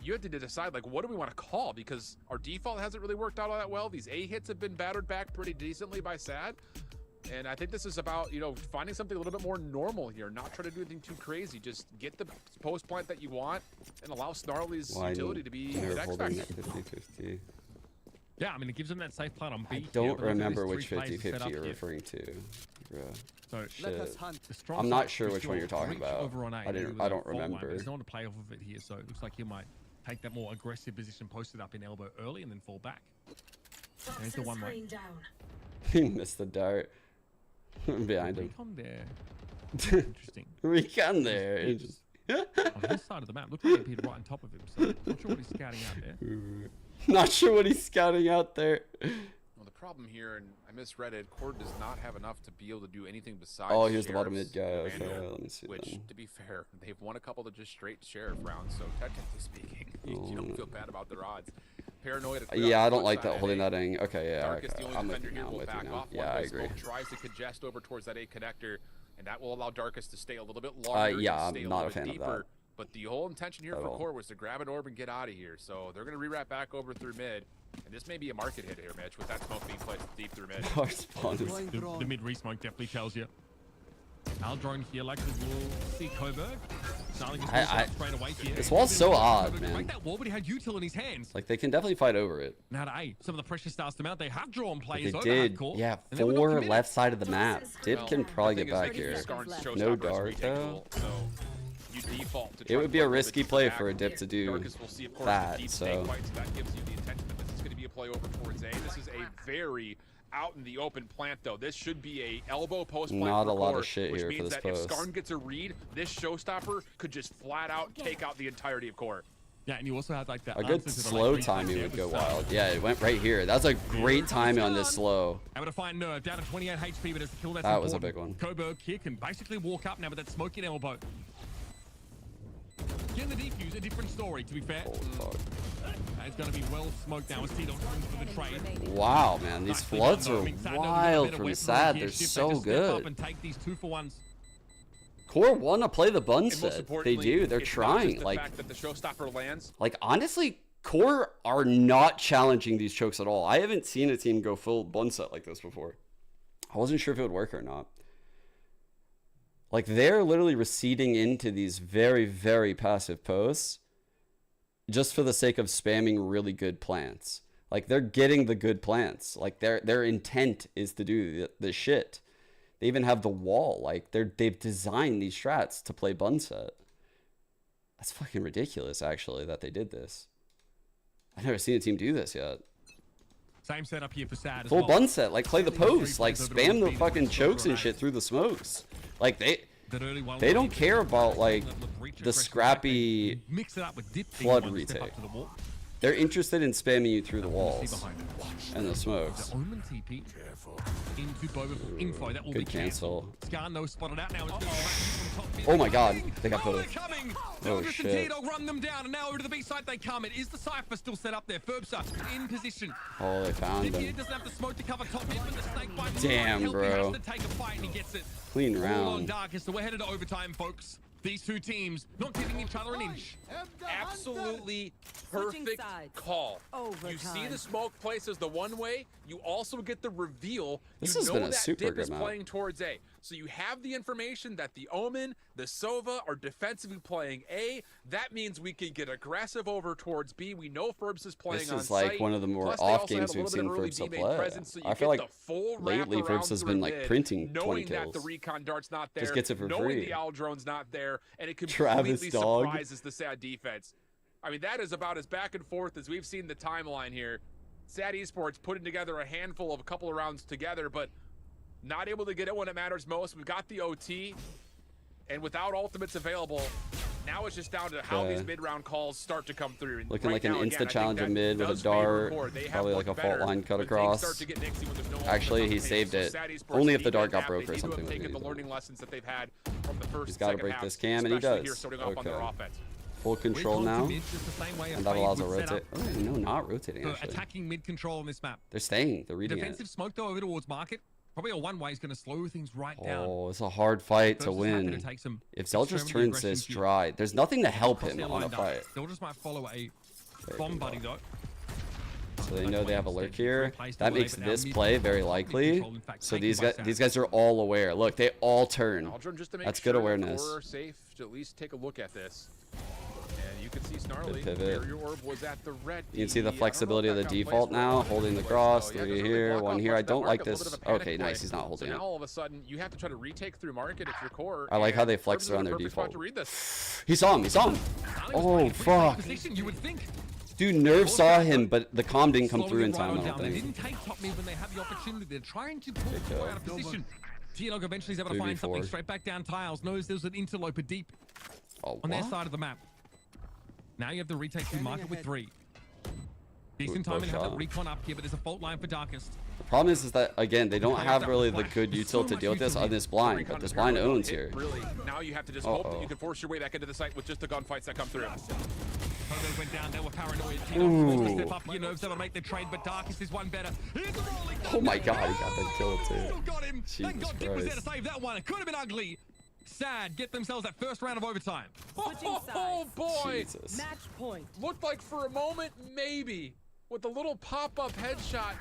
you have to decide, like, what do we want to call? Because our default hasn't really worked out all that well. These A hits have been battered back pretty decently by SaD. And I think this is about, you know, finding something a little bit more normal here. Not try to do anything too crazy. Just get the post plant that you want and allow Snarly's utility to be an X factor. 50-50. Yeah, I mean, it gives them that safe plan on B. I don't remember which 50-50 you're referring to. So shit. I'm not sure which one you're talking about. I don't remember. There's no one to play off of it here, so it looks like he might take that more aggressive position, post it up in elbow early, and then fall back. There's the one way. He missed the dart behind him. Recon there. Interesting. Recon there. On this side of the map, looks like he appeared right on top of him, so not sure what he's scouting out there. Not sure what he's scouting out there. Well, the problem here, and I misread it, Core does not have enough to be able to do anything besides Oh, here's the bottom mid guy. Okay, manual, let me see which, then. to be fair, they've won a couple of just straight sheriff rounds, so technically speaking, you don't feel bad about their odds. Paranoid. Yeah, I don't like that holding that in. Okay, yeah, Darkest, okay. the only I'm with defender you here now. I'm will with back you now. off. Yeah, I agree. Smoke tries to congest over towards that A connector, and that will allow Darkest to stay a little bit longer. Yeah, stay I'm not a little fan bit of deeper. that. But the whole intention here for Core was to grab an orb and get out of here. So they're going to re-wrap back over through mid. And this may be a market hit here, Mitch, with that smoke being placed deep through mid. Our spawn is... The mid re-smoke definitely tells you. Our drone here, like we'll see Coburg. Straight away here. This wall's so odd, man. Break that wall, but he had util in his hands. Like, they can definitely fight over it. Now to A, some of the pressure starts to mount. They have drawn players They over did. hardcore. Yeah, And they were not 4 committed. left side of the map. Dip can probably get back here. No dart, though. It would be a risky play for a Dip to do that, so... That gives you the intention that this is going to be a play over towards A. This is a very out in the open plant, though. This should be a elbow post plant. Not for a lot Core, of shit here for this post. post. If Skarn gets a read, this showstopper could just flat out take out the entirety of Core. Yeah, and you also had like that. A good slow timing would go wild. Yeah, it went right here. That was a great timing on this slow. Able to find Nerve down to 28 HP, but it's the kill that's That was a big one. Coburg here can basically walk up now with that smoking elbow. Getting the defuse, a different story, to be fair. It's going to be well smoked now as T-Dog comes for the trade. Wow, man, these floods are wild from SaD. They're so good. And take these 2-for-1s. Core want to play the bun set. They do. They're trying. Like, fact that the showstopper lands. Like, honestly, Core are not challenging these chokes at all. I haven't seen a team go full bun set like this before. I wasn't sure if it would work or not. Like, they're literally receding into these very, very passive posts just for the sake of spamming really good plants. Like, they're getting the good plants. Like, their intent is to do the shit. They even have the wall. Like, they've designed these strats to play bun set. That's fucking ridiculous, actually, that they did this. I've never seen a team do this yet. Same setup here for SaD as Full well. bun set, like play the post, like spam the fucking chokes and shit through the smokes. Like they don't care about like the scrappy flood retake. They're interested in spamming you through the walls and the smokes. Good cancel. Oh my god, they got put. Oh shit. Run them down, and now over to the B side they come. It is the Cypher still set up there. Ferbsa in position. Oh, they found them. Doesn't have the smoke to cover top mid, but the snake bite. Damn, bro. Has to take a fight, and he gets it. Clean round. Darkest, so we're headed to overtime, folks. These two teams not giving each other an inch. Absolutely perfect call. You see the smoke places the one way. You also get the reveal. This you has know been a that super dip good is map. playing towards A. So you have the information that the Omen, the Sova are defensively playing A. That means we can get aggressive over towards B. We know Ferbs is playing This on is like site. one of the more Plus, off they also games had a we've little seen bit of Ferbs early B play. main presence, so you I feel get like the full lately wraparound Ferbs has through been like mid, printing 20 knowing kills. that the recon dart's not there, Just gets it for knowing free. the owl drone's not there, and it Travis completely dog. surprises the SaD defense. I mean, that is about as back and forth as we've seen the timeline here. SaD Esports putting together a handful of a couple of rounds together, but not able to get it when it matters most. We've got the OT, and without ultimates available, now it's just down to how these mid-round calls start to come through. And Looking right like an now, again, insta challenger mid with a dart, probably like a fault line cut across. Actually, he saved it. Only if the dart got broke or something. He's got to break this cam, and he does. Okay. Full control now, and that allows a rotate. Oh, no, not rotating actually. Attacking mid control on this map. They're staying. They're reading Defensive it. smoke though over towards market. Probably a one-way is going to slow things right down. Oh, it's a hard fight to win. If Zeldris turns this dry, there's nothing to help him on a fight. Zeldris might follow a bomb buddy though. So they know they have a lurk here. That makes this play very likely. So these guys are all aware. Look, they all turn. That's good awareness. Safe to at least take a look at this. And you can see Snarly. Pivot. Orb was at the red. You can see the flexibility of the default now. Holding the cross. 3 here, 1 here. I don't like this. Okay, nice. He's not holding it. Now all of a sudden, you have to try to retake through market if you're core. I like how they flex around their default. He saw him. He saw him. Oh, fuck. Dude, Nerve saw him, but the comm didn't come through in time, I don't They think. didn't take top mid when they have the opportunity. They're trying to pull the out of position. T-Log eventually is able to find something straight back down tiles. Knows there's an interloper deep on their side of the map. Now you have the retake through market with 3. Decent time and have that recon up here, but there's a fault line for Darkest. The problem is that, again, they don't have really the good util to deal with this on this blind, but this blind owns here. Really, now you have to just hope that you can force your way back into the site with just the gunfights that come through. Kogo went down, they were paranoid. T-Log step up your nerves, able to make the trade, but Darkest is one better. Oh my god, he got that kill too. Got him. Thank God Dip was there to Christ. save that one. It could have been ugly. SaD get themselves that first round of overtime. Oh boy! Jesus. Match point. Looked like for a moment, maybe, with the little pop-up headshot.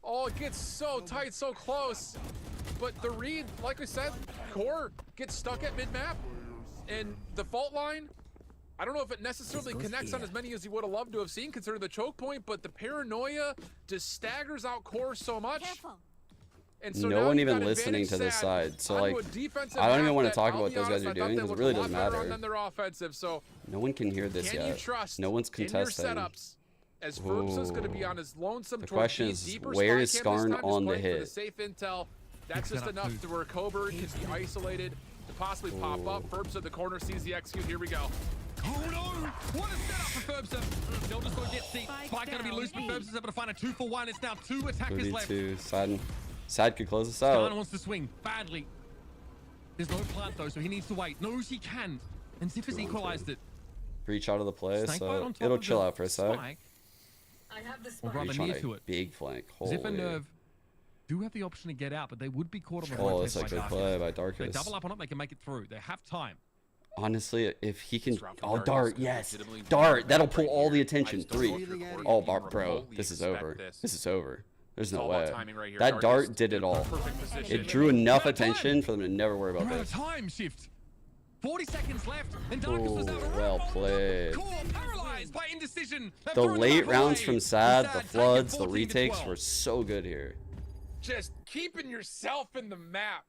Oh, it gets so tight, so close. But the read, like I said, core gets stuck at mid-map. And the fault line, I don't know if it necessarily connects on as many as you would have loved to have seen, considering the choke point, but the paranoia just staggers out core so much. And so No one even listening to this side. So, like, I don't even want to talk about what those guys are doing because it really doesn't matter. They're offensive, so No one can hear this can you yet. trust No one's contesting. in your setups? As Ferbs is going to be on his lonesome The question is, deeper where is spot cam this Skarn time, on just the playing for hit? safe intel. That's just enough to where Cobra can be isolated to possibly pop up. Ferbs at the corner sees the execute. Here we go. Oh no! What a setup for Ferbsa. They'll just go get C. Spike going to be loose, but Ferbs is able to find a 2-for-1. It's now 2 attackers left. 32. SaD could close this Skarn out. wants to swing badly. There's no plant though, so he needs to wait. Knows he can. And Zip has equalized it. Breach out of the play, Snake bite so on top it'll of chill the out for a sec. spike. I have the Or spike. rather Breach on near a to it. big flank. Zip and Holy. Nerve do have the option to get out, but they would be caught on the Oh, rotate that's a by good Darkest. play by They Darkest. double up on it, they can make it through. They have time. Honestly, if he can... Oh, Dart, yes. Dart, that'll pull all the attention. 3. Oh, bro, this is over. This is over. There's no way. That Dart did it all. It drew enough attention for them to never worry about We're out of this. time shift. 40 seconds left, and Darkest was out. Well played. Core paralyzed by indecision. The late rounds from SaD, the floods, the retakes were so good here. Just keeping yourself in the map.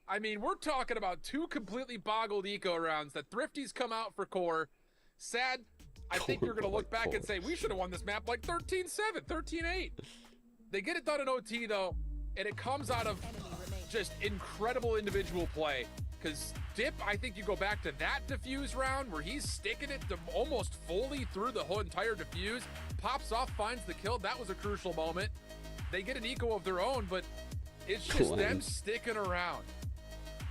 I mean, we're talking about 2 completely boggled eco rounds. The Thrifties come out for core. SaD, I think you're going to look back and say, we should have won this map like 13-7, 13-8. They get it done in OT, though, and it comes out of just incredible individual play. Because Dip, I think you go back to that defuse round where he's sticking it to almost fully through the whole entire defuse, pops off, finds the kill. That was a crucial moment. They get an eco of their own, but it's just them sticking around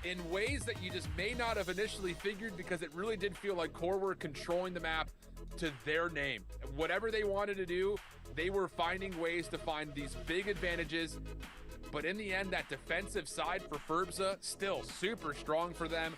in ways that you just may not have initially figured, because it really did feel like QoR were controlling the map to their name. Whatever they wanted to do, they were finding ways to find these big advantages. But in the end, that defensive side for Ferbza, still super strong for them.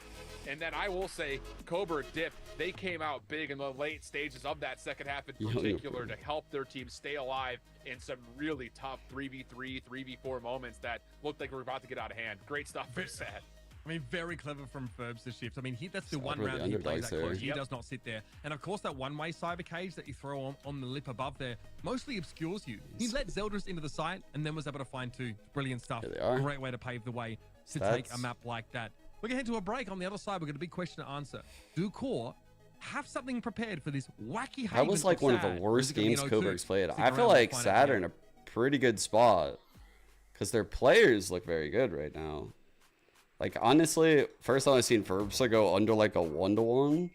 And then I will say, Cobra Dip, they came out big in the late stages of that second half in particular to help their team stay alive in some really tough 3v3, 3v4 moments that looked like we were about to get out of hand. Great stuff for SaD. I mean, very clever from Ferbs to shift. I mean, that's the one round he plays that close. He does not sit there. And of course, that one-way cyber cage that you throw on the lip above there mostly obscures you. He let Zeldris into the site and then was able to find two. Brilliant stuff. Great way to pave the way to take a map like that. We're going to head to a break. On the other side, we've got a big question to answer. Do QoR have something prepared for this wacky Haven? That was like one of the worst games Coburg's played. I feel like SaD are in a pretty good spot because their players look very good right now. Like, honestly, first time I've seen Ferbza go under like a 1-to-1.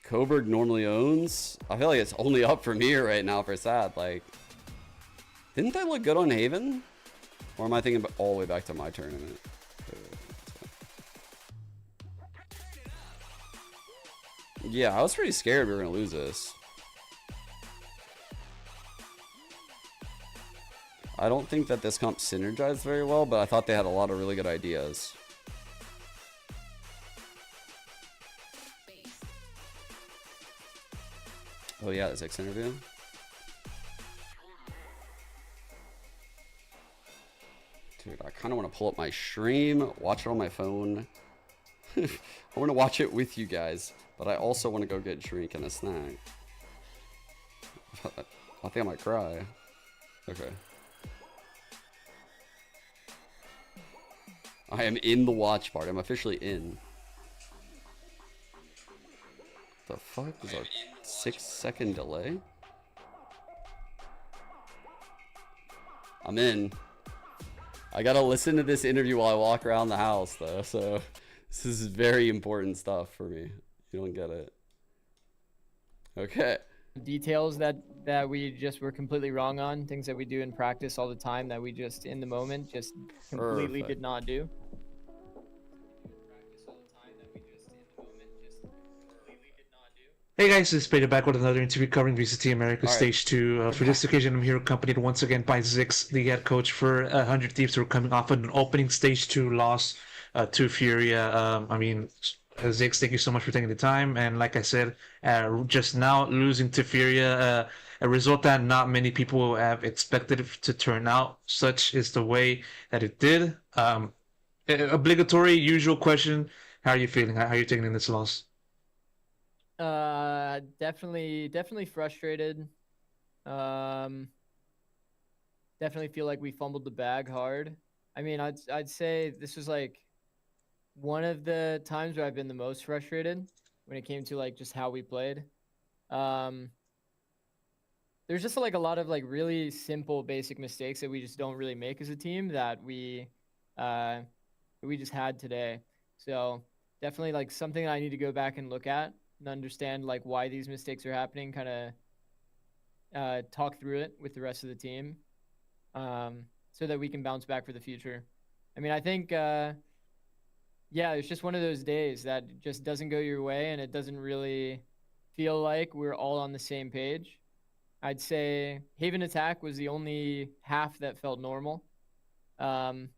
Coburg normally owns. I feel like it's only up from here right now for SaD. Like, didn't they look good on Haven? Or am I thinking about all the way back to my tournament? Yeah, I was pretty scared we were going to lose this. I don't think that this comp synergized very well, but I thought they had a lot of really good ideas. Oh yeah, this X interview. Dude, I kind of want to pull up my stream, watch it on my phone. I want to watch it with you guys, but I also want to go get a drink and a snack. I think I might cry. Okay. I am in the watch party. I'm officially in. The fuck is a 6-second delay? I'm in. I gotta listen to this interview while I walk around the house though, so this is very important stuff for me. You don't get it. Okay. Details that we just were completely wrong on, things that we do in practice all the time that we just in the moment just completely did not do. Hey guys, it's Beta back with another interview covering VCT America Stage 2. For this occasion, I'm here accompanied once again by Zix, the head coach for 100 Thieves, who are coming off an opening Stage 2 loss to Furia. I mean, Zix, thank you so much for taking the time. And like I said, just now losing to Furia, a result that not many people have expected it to turn out. Such is the way that it did. Obligatory, usual question. How are you feeling? How are you taking in this loss? Definitely frustrated. Definitely feel like we fumbled the bag hard. I mean, I'd say this was like one of the times where I've been the most frustrated when it came to like just how we played. There's just like a lot of like really simple basic mistakes that we just don't really make as a team that we just had today. So definitely like something I need to go back and look at and understand like why these mistakes are happening, kind of talk through it with the rest of the team, so that we can bounce back for the future. I mean, I think yeah, it's just one of those days that just doesn't go your way, and it doesn't really feel like we're all on the same page. I'd say Haven Attack was the only half that felt normal, and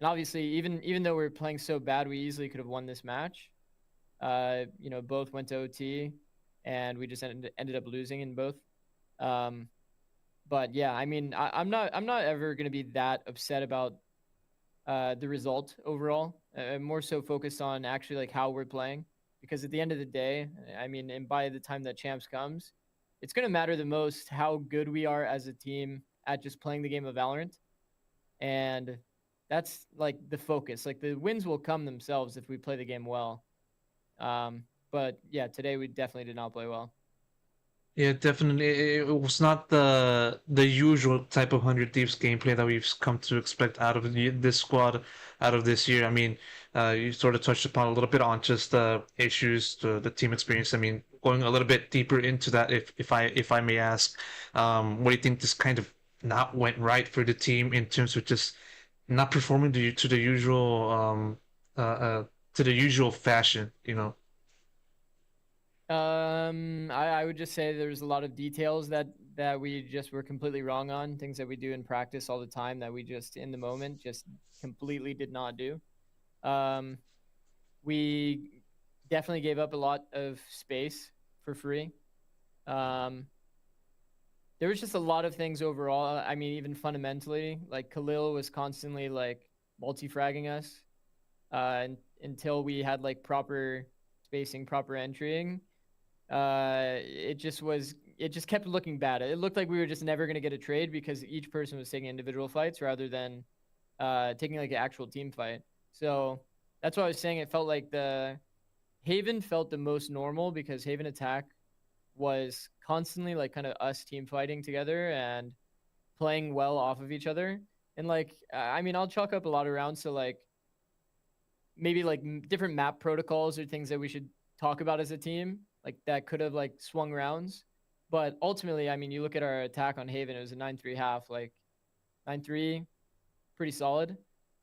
obviously even though we're playing so bad, we easily could have won this match. You know, both went to OT, and we just ended up losing in both. But yeah, I mean, I'm not ever gonna be that upset about the result overall. I'm more so focused on actually like how we're playing, because at the end of the day, I mean, and by the time that Champs comes, it's gonna matter the most how good we are as a team at just playing the game of Valorant, and that's like the focus. Like the wins will come themselves if we play the game well. But But yeah, today we definitely did not play well. Yeah, definitely. It was not the usual type of 100 Thieves gameplay that we've come to expect out of this squad, out of this year. I mean, you sort of touched upon a little bit on just the issues, the team experience. I mean, going a little bit deeper into that, if I may ask, what do you think this kind of not went right for the team in terms of just not performing to the usual fashion, you know? I would just say there's a lot of details that we just were completely wrong on, things that we do in practice all the time that we just in the moment just completely did not do. We definitely gave up a lot of space for free. There was just a lot of things overall. I mean, even fundamentally, like Khalil was constantly like multi-fragging us until we had like proper spacing, proper entrying. It just kept looking bad. It looked like we were just never going to get a trade because each person was taking individual fights rather than taking like an actual team fight. So that's why I was saying it felt like the Haven felt the most normal because Haven attack was constantly like kind of us team fighting together and playing well off of each other. And like, I mean, I'll chalk up a lot of rounds. So like maybe like different map protocols or things that we should talk about as a team, like that could have like swung rounds. But ultimately, I mean, you look at our attack on Haven, it was a 9-3 half, like 9-3, pretty solid.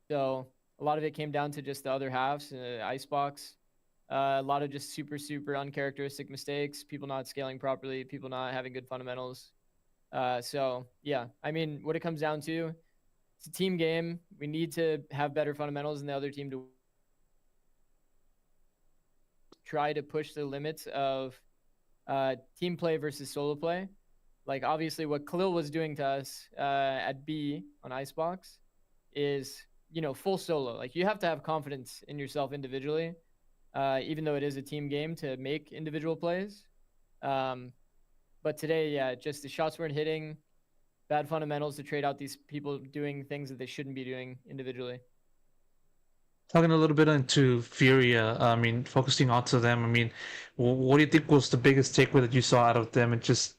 So a lot of it came down to just the other halves, Icebox, a lot of just super, super uncharacteristic mistakes, people not scaling properly, people not having good fundamentals. So yeah, I mean, what it comes down to, it's a team game. We need to have better fundamentals than the other team to try to push the limits of team play versus solo play. Like obviously what Khalil was doing to us at B on Icebox is, you know, full solo. Like you have to have confidence in yourself individually, even though it is a team game, to make individual plays. But today, yeah, just the shots weren't hitting, bad fundamentals to trade out these people doing things that they shouldn't be doing individually. Talking a little bit into Furia, I mean, focusing onto them, I mean, what do you think was the biggest takeaway that you saw out of them, and just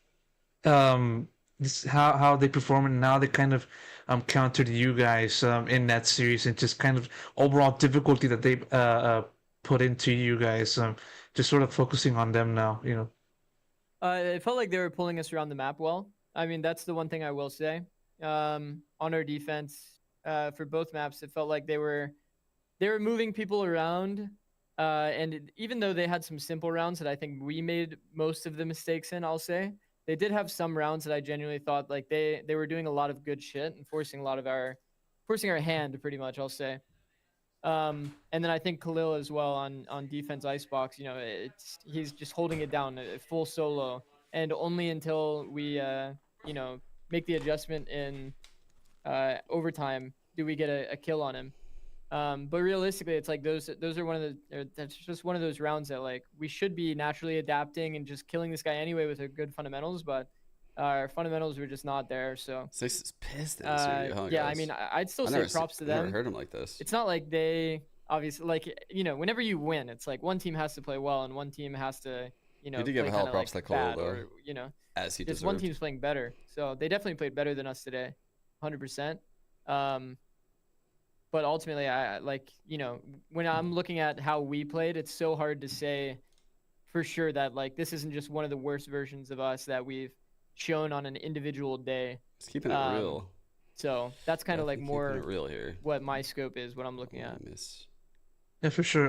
how they perform and how they kind of countered you guys in that series, and just kind of overall difficulty that they put into you guys, just sort of focusing on them now, you know? It felt like they were pulling us around the map well. I mean, that's the one thing I will say. On our defense, for both maps, it felt like they were moving people around, and even though they had some simple rounds that I think we made most of the mistakes in, I'll say, they did have some rounds that I genuinely thought like they were doing a lot of good shit and forcing our hand pretty much, I'll say. And then I think Khalil as well on defense Icebox, you know, he's just holding it down full solo, and only until we you know, make the adjustment in overtime do we get a kill on him. But realistically, it's like those are that's just one of those rounds that like we should be naturally adapting and just killing this guy anyway with our good fundamentals, but our fundamentals were just not there. So Six is pissed in this series, huh, yeah, guys? I mean, I'd still say props to them. I never heard him like this. It's not like they obviously, like, you know, whenever you win, it's like one team has to play well and one team has to, you know, you did give a hell props like to Cole, though, or, you know, as he just deserved. one team's playing better, so they definitely played better than us today, 100%. But ultimately, I like, you know, when I'm looking at how we played, it's so hard to say for sure that like this isn't just one of the worst versions of us that we've shown on an individual day. Just keeping it real. So that's kind of like more real here. What my scope is, what I'm looking at. Yeah, for sure.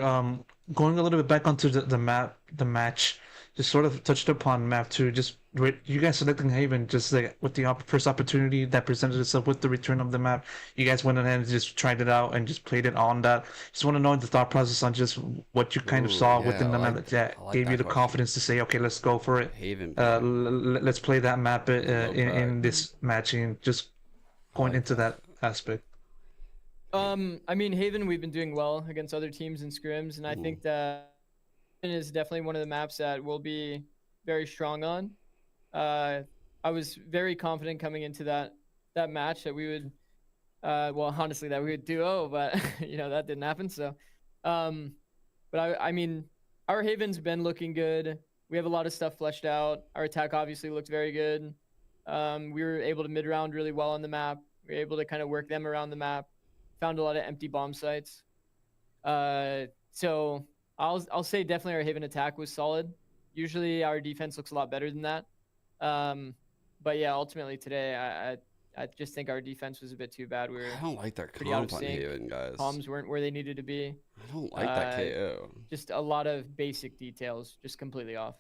Going a little bit back onto the match, just sort of touched upon map 2. Just you guys selecting Haven, just like with the first opportunity that presented itself with the return of the map, you guys went ahead and just tried it out and just played it on that. Just want to know the thought process on just what you kind of saw within the map that gave you the confidence to say, okay, let's go for it. Haven. Let's play that map in this match, and just going into that aspect. I mean, Haven, we've been doing well against other teams in scrims, and I think that Haven is definitely one of the maps that we'll be very strong on. I was very confident coming into that match that we would, well, honestly, that we would duo, but you know, that didn't happen. So, but I mean, our Haven's been looking good. We have a lot of stuff fleshed out. Our attack obviously looked very good. We were able to mid-round really well on the map. We were able to kind of work them around the map. Found a lot of empty bomb sites. So I'll say definitely our Haven attack was solid. Usually our defense looks a lot better than that. But yeah, ultimately today, I just think our defense was a bit too bad. I don't like their comp on Haven, guys. Comms weren't where they needed to be. I don't like that KO. Just a lot of basic details, just completely off.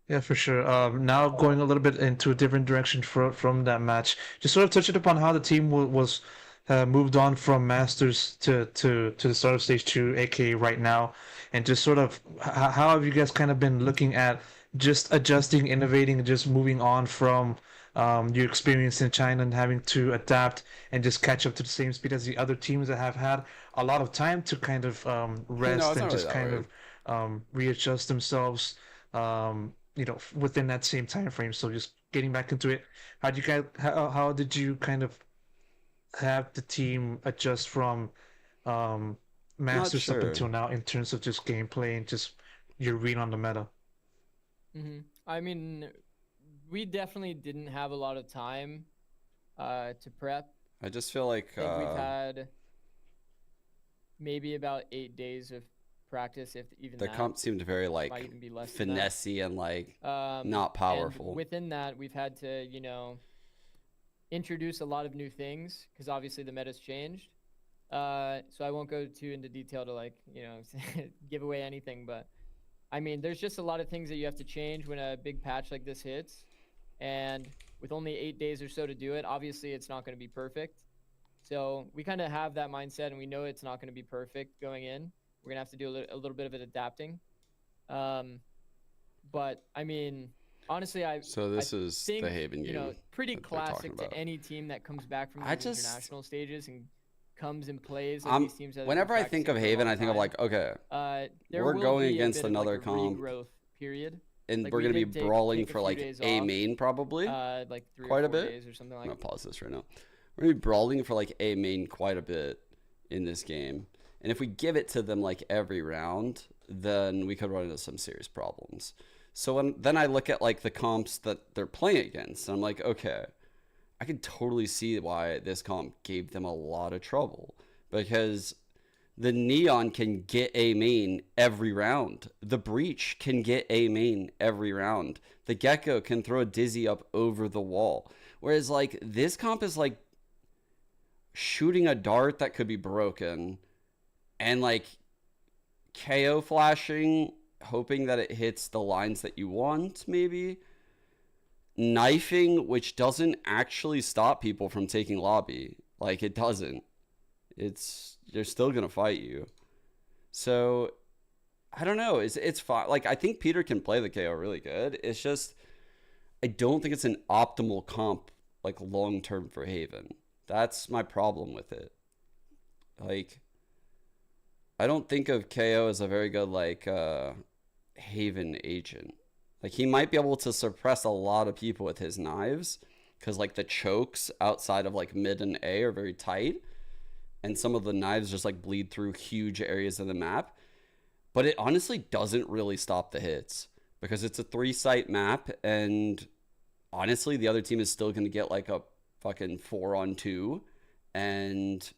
Yeah, for sure. Now going a little bit into a different direction from that match, just sort of touching upon how the team was moved on from Masters to the start of Stage 2, aka right now, and just sort of how have you guys kind of been looking at just adjusting, innovating, and just moving on from your experience in China and having to adapt and just catch up to the same speed as the other teams that have had a lot of time to kind of rest and just kind of readjust themselves, within that same time frame. So just getting back into it, how did you kind of have the team adjust from Masters up until now in terms of just gameplay and just your read on the meta? I mean, we definitely didn't have a lot of time to prep. I just feel like I think we've had maybe about 8 days of practice, if even the that. comp seemed very like finessey and like not powerful. And within that, we've had to, introduce a lot of new things because obviously the meta's changed. So I won't go too into detail to give away anything, but I mean, there's just a lot of things that you have to change when a big patch like this hits. And with only 8 days or so to do it, obviously it's not going to be perfect. So we kind of have that mindset and we know it's not going to be perfect going in. We're going to have to do a little bit of it adapting. But I mean, honestly, So this is think, the Haven game. Pretty classic to any team that comes back from these international stages and comes and plays. Like these teams whenever I think of Haven, I think of like, okay, we're going against another comp. Period. And we're going to be brawling for like A main probably like 3 quite or 4 a bit. days or something like I'm going to pause this right now. We're going to be brawling for like A main quite a bit in this game. And if we give it to them like every round, then we could run into some serious problems. So then I look at like the comps that they're playing against, and I'm like, okay, I can totally see why this comp gave them a lot of trouble, because the Neon can get A main every round. The Breach can get A main every round. The Gecko can throw a Dizzy up over the wall. Whereas like this comp is like shooting a dart that could be broken and like KO flashing, hoping that it hits the lines that you want, maybe. Knifing, which doesn't actually stop people from taking lobby. Like, it doesn't. They're still going to fight you. So, I don't know. It's fine. Like, I think Peter can play the KO really good. It's just, I don't think it's an optimal comp, like, long-term for Haven. That's my problem with it. Like, I don't think of KO as a very good, like, Haven agent. Like, he might be able to suppress a lot of people with his knives, because like the chokes outside of like mid and A are very tight, and some of the knives just like bleed through huge areas of the map. But it honestly doesn't really stop the hits, because it's a 3-site map, and honestly the other team is still going to get like a fucking 4-on-2, and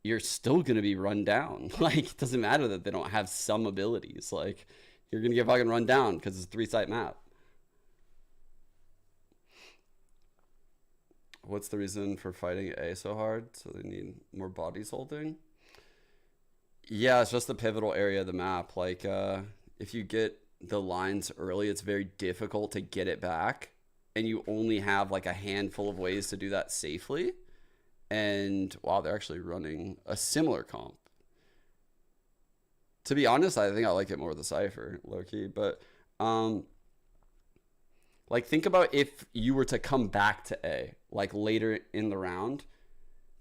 you're still going to be run down. Like, it doesn't matter that they don't have some abilities. Like, you're going to get fucking run down because it's a 3-site map. What's the reason for fighting A so hard? So they need more bodies holding? Yeah, it's just the pivotal area of the map. Like, if you get the lines early, it's very difficult to get it back. And you only have like a handful of ways to do that safely. And wow, they're actually running a similar comp. To be honest, I think I like it more with the Cypher, low-key. But like, think about if you were to come back to A, like later in the round.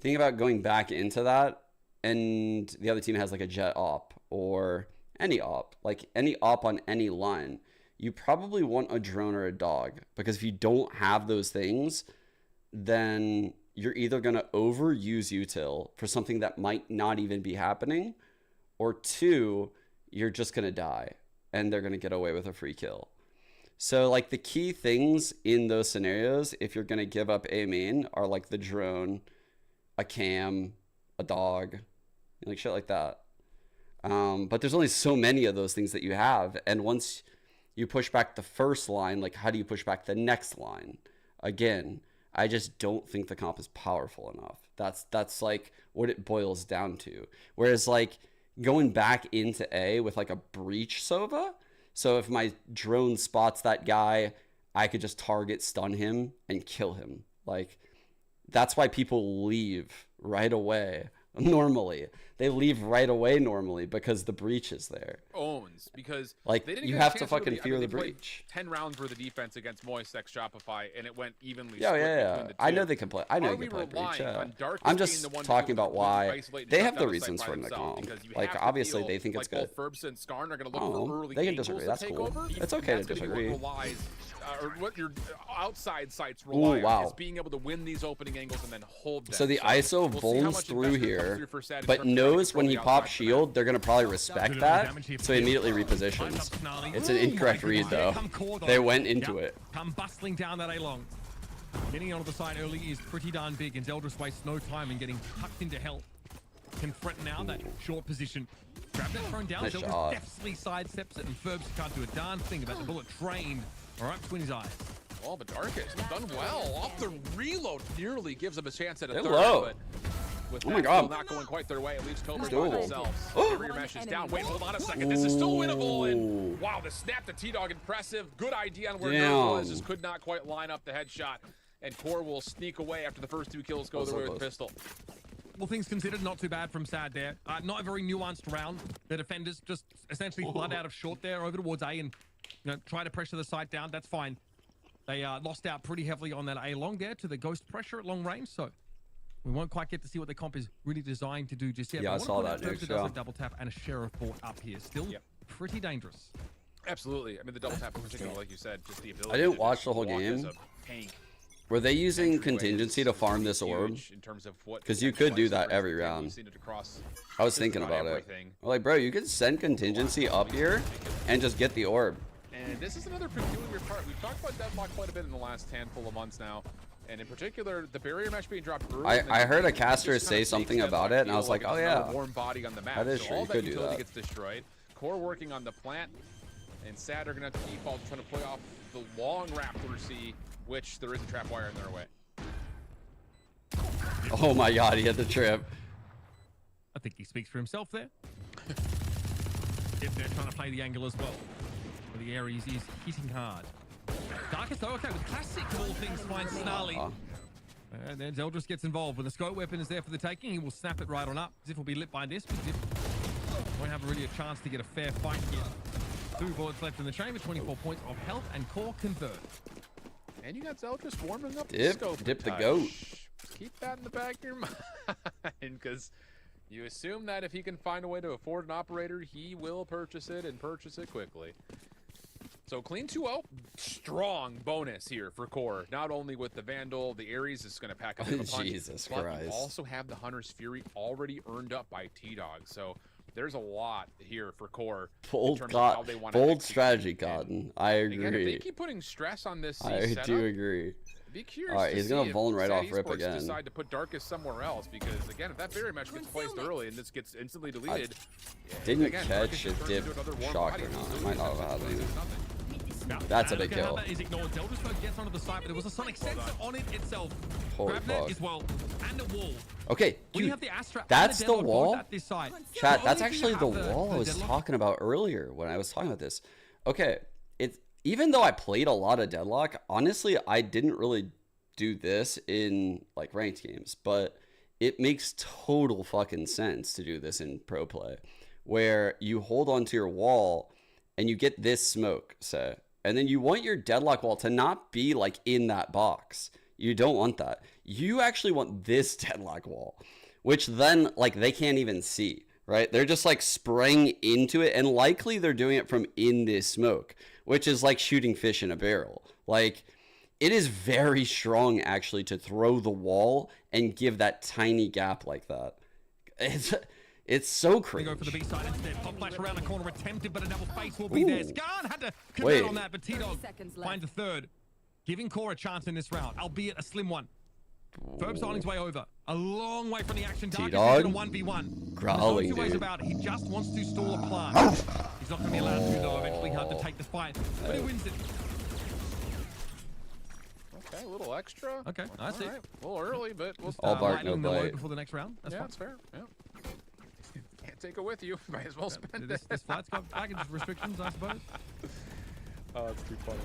Think about going back into that, and the other team has like a jet op or any op, like any op on any line. You probably want a drone or a dog, because if you don't have those things, then you're either going to overuse util for something that might not even be happening, or 2, you're just going to die and they're going to get away with a free kill. So like the key things in those scenarios, if you're going to give up A main, are like the drone, a cam, a dog, like shit like that. But there's only so many of those things that you have. And once you push back the first line, like how do you push back the next line? Again, I just don't think the comp is powerful enough. That's like what it boils down to. Whereas like going back into A with like a breach Sova, so if my drone spots that guy, I could just target stun him and kill him. Like that's why people leave right away. Normally they leave right away normally because the breach is there. Owns because like they didn't you get have a to chance fucking really, fear I mean, the they played breach. 10 rounds worth of defense against Moist X Shopify, and it went evenly. Yeah. I know they can play. I know they can play breach. I'm just talking about why they have the reasons for the comp. Like obviously they think it's good. Ferbs and Skarn are going to look for early they can disagree. That's cool. It's okay to disagree. Or what your outside sites rely on is being able to win these opening angles and then hold them. So the ISO volns through here, but knows when he pops shield, they're gonna probably respect that, so he immediately repositions. It's an incorrect read though. They went into it. Come bustling down that A-long. Getting onto the side early is pretty darn big, and Zeldris wastes no time in getting tucked into hell. Can threaten now that short position. Grab that thrown down, Zeldris deftly sidesteps it, and Ferbs can't do a darn thing about the bullet trained right between his eyes. Oh, but Darkest done well. Off the reload nearly gives him a chance at a they're third. Low. But with oh my god. Not going quite their way, it leaves Cobra by themselves. Barrier mesh is down. Wait, hold on a second. This is still winnable. And wow, the snap to T-Dog impressive. Good idea on where Nerf was. Just could not quite line up the headshot. And QoR will sneak away after the first 2 kills go their way with the pistol. All things considered, not too bad from SaD there. Not a very nuanced round. The defenders just essentially blood out of short there over towards A and try to pressure the site down. That's fine. They lost out pretty heavily on that A long there to the ghost pressure at long range, so we won't quite get to see what the comp is really designed to do just yet. Yeah, I saw that. Does a double tap and a sheriff bought up here. Still pretty dangerous. Absolutely. I mean, the double tap in particular, like you said, just the ability. I didn't watch the whole game. Were they using contingency to farm this orb? Because you could do that every round. I was thinking about it. I'm like, bro, you could send contingency up here and just get the orb. And this is another peculiar part. We've talked about deadlock quite a bit in the last handful of months now. And in particular, the barrier mesh being dropped early. I heard a caster say something about it, and I was like, oh yeah. Warm body on the map. That is true. You could do that. Gets destroyed. QoR working on the plant. And SaD are going to have to default trying to play off the long Raptor C, which there is a trap wire in their way. Oh my god, he had the trip. I think he speaks for himself there. If they're trying to play the angle as well. The Ares is hitting hard. Darkest though, okay, with classic of all things finds Snarly. And then Zeldris gets involved. When the scope weapon is there for the taking, he will snap it right on up. Ziff will be lit by this, but Ziff won't have really a chance to get a fair fight here. 2 bullets left in the chamber, 24 points of health, and QoR convert. And you got Zeldris warming up the scope. Dip the goat. Keep that in the back of your mind, because you assume that if he can find a way to afford an operator, he will purchase it and purchase it quickly. So clean 2-0, strong bonus here for QoR. Not only with the Vandal, the Ares is going to pack up a punch. Jesus but Christ. You also have the Hunter's Fury already earned up by T-Dog. So there's a lot here for QoR. Bold strategy, Cotton. I agree. Again, if they keep putting stress on this setup, do agree. Be curious. All right, he's gonna vuln right off rip again. Decide to put Darkest somewhere else because again, if that barrier match gets placed early and this gets instantly deleted, didn't catch if dip shock or not. Might not have had anything. That's a big kill. That is ignored. Zeldris gets onto the side, but there was a sonic sensor on it itself. Holy fuck. As well, and a wall. Okay, dude, that's the wall. Chat, that's actually the wall I was talking about earlier when I was talking about this. Okay, even though I played a lot of Deadlock, honestly, I didn't really do this in like ranked games, but it makes total fucking sense to do this in pro play, where you hold onto your wall and you get this smoke, say, and then you want your Deadlock wall to not be like in that box. You don't want that. You actually want this Deadlock wall, which then like they can't even see, right? They're just like spraying into it, and likely they're doing it from in this smoke, which is like shooting fish in a barrel. Like, it is very strong actually to throw the wall and give that tiny gap like that. It's so They cringe. go for the B side instead. Pop flash around the corner attempted, but a double face will be there. Skarn had to convert on that, but T-Dog finds a third, giving QoR a chance in this round, albeit a slim one. Ferb's on his way over. A long way from the action. T-Dog. 1v1. Growling, There's no two ways dude. about it. He just wants to stall a plant. He's not going to be allowed to, though. Eventually hard to take the fight, but he wins it. Okay, a little extra. Okay, I see. Right. A little early, but we'll all bark, no bite. Before the next round. That's fine. That's fair. Yeah. Can't take it with you. Might as well spend this, it. this fight's got package restrictions, I suppose. Oh, that's too funny.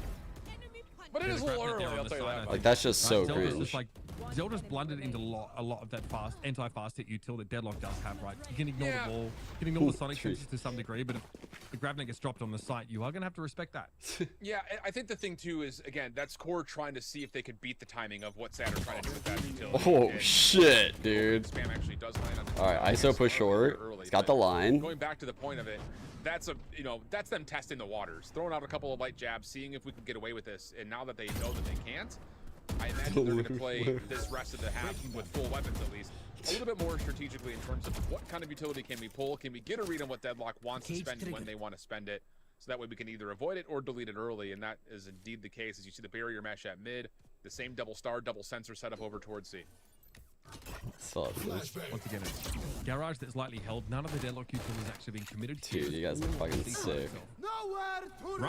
But it is a little early, I'll tell you that. Like, that's just so Zelda's cringe. just like, Zelda's blundered into a lot of that anti-fast hit util that Deadlock does have, right? You can ignore the ball, you can ignore the Sonic switches to some degree, but if the Gravnet gets dropped on the site, you are going to have to respect that. Yeah, I think the thing too is, again, that's QoR trying to see if they could beat the timing of what SaD are trying to do with that utility. Oh, and shit, dude. Spam actually does land on the All right, ISO push short. It's got the line. Going back to the point of it, that's that's them testing the waters, throwing out a couple of light jabs, seeing if we can get away with this. And now that they know that they can't, I imagine they're going to play this rest of the half with full weapons at least, a little bit more strategically in terms of what kind of utility can we pull, can we get a read on what Deadlock wants to spend when they want to spend it, so that way we can either avoid it or delete it early. And that is indeed the case as you see the barrier mesh at mid, the same double star, double sensor setup over towards C. Once again, a garage that's lightly held. None of the Deadlock utilities actually being committed to. Dude, you guys are fucking sick. They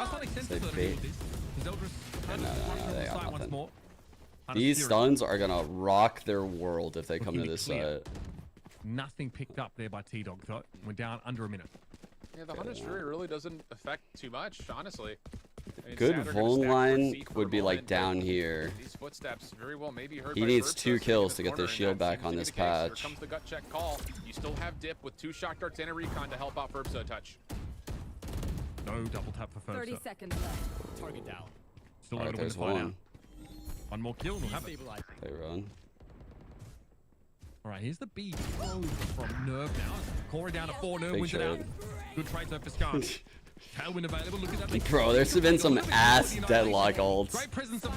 got nothing. These stuns are gonna rock their world if they come to this side. Nothing picked up there by T-Dog, though. We're down under a minute. Yeah, the Hunter's Fury really doesn't affect too much, honestly. I mean, Good Vuln line would be like down here. These footsteps very well maybe heard he by needs Ferbsa, 2 kills to get the shield back on this patch. Here comes the gut check call. You still have dip with 2 shock darts and a recon to help out Ferbsa a touch. No double tap for Ferbsa. 30 seconds left. Target down. Still All right, there's one. One more kill. We'll have it. They run. All right, here's the B from Nerve now. QoR down to 4. Nerve Big wins it out. shot. Good trades over Skarn. Tailwind available. Look at that. Bro, there's been some ass Deadlock ults.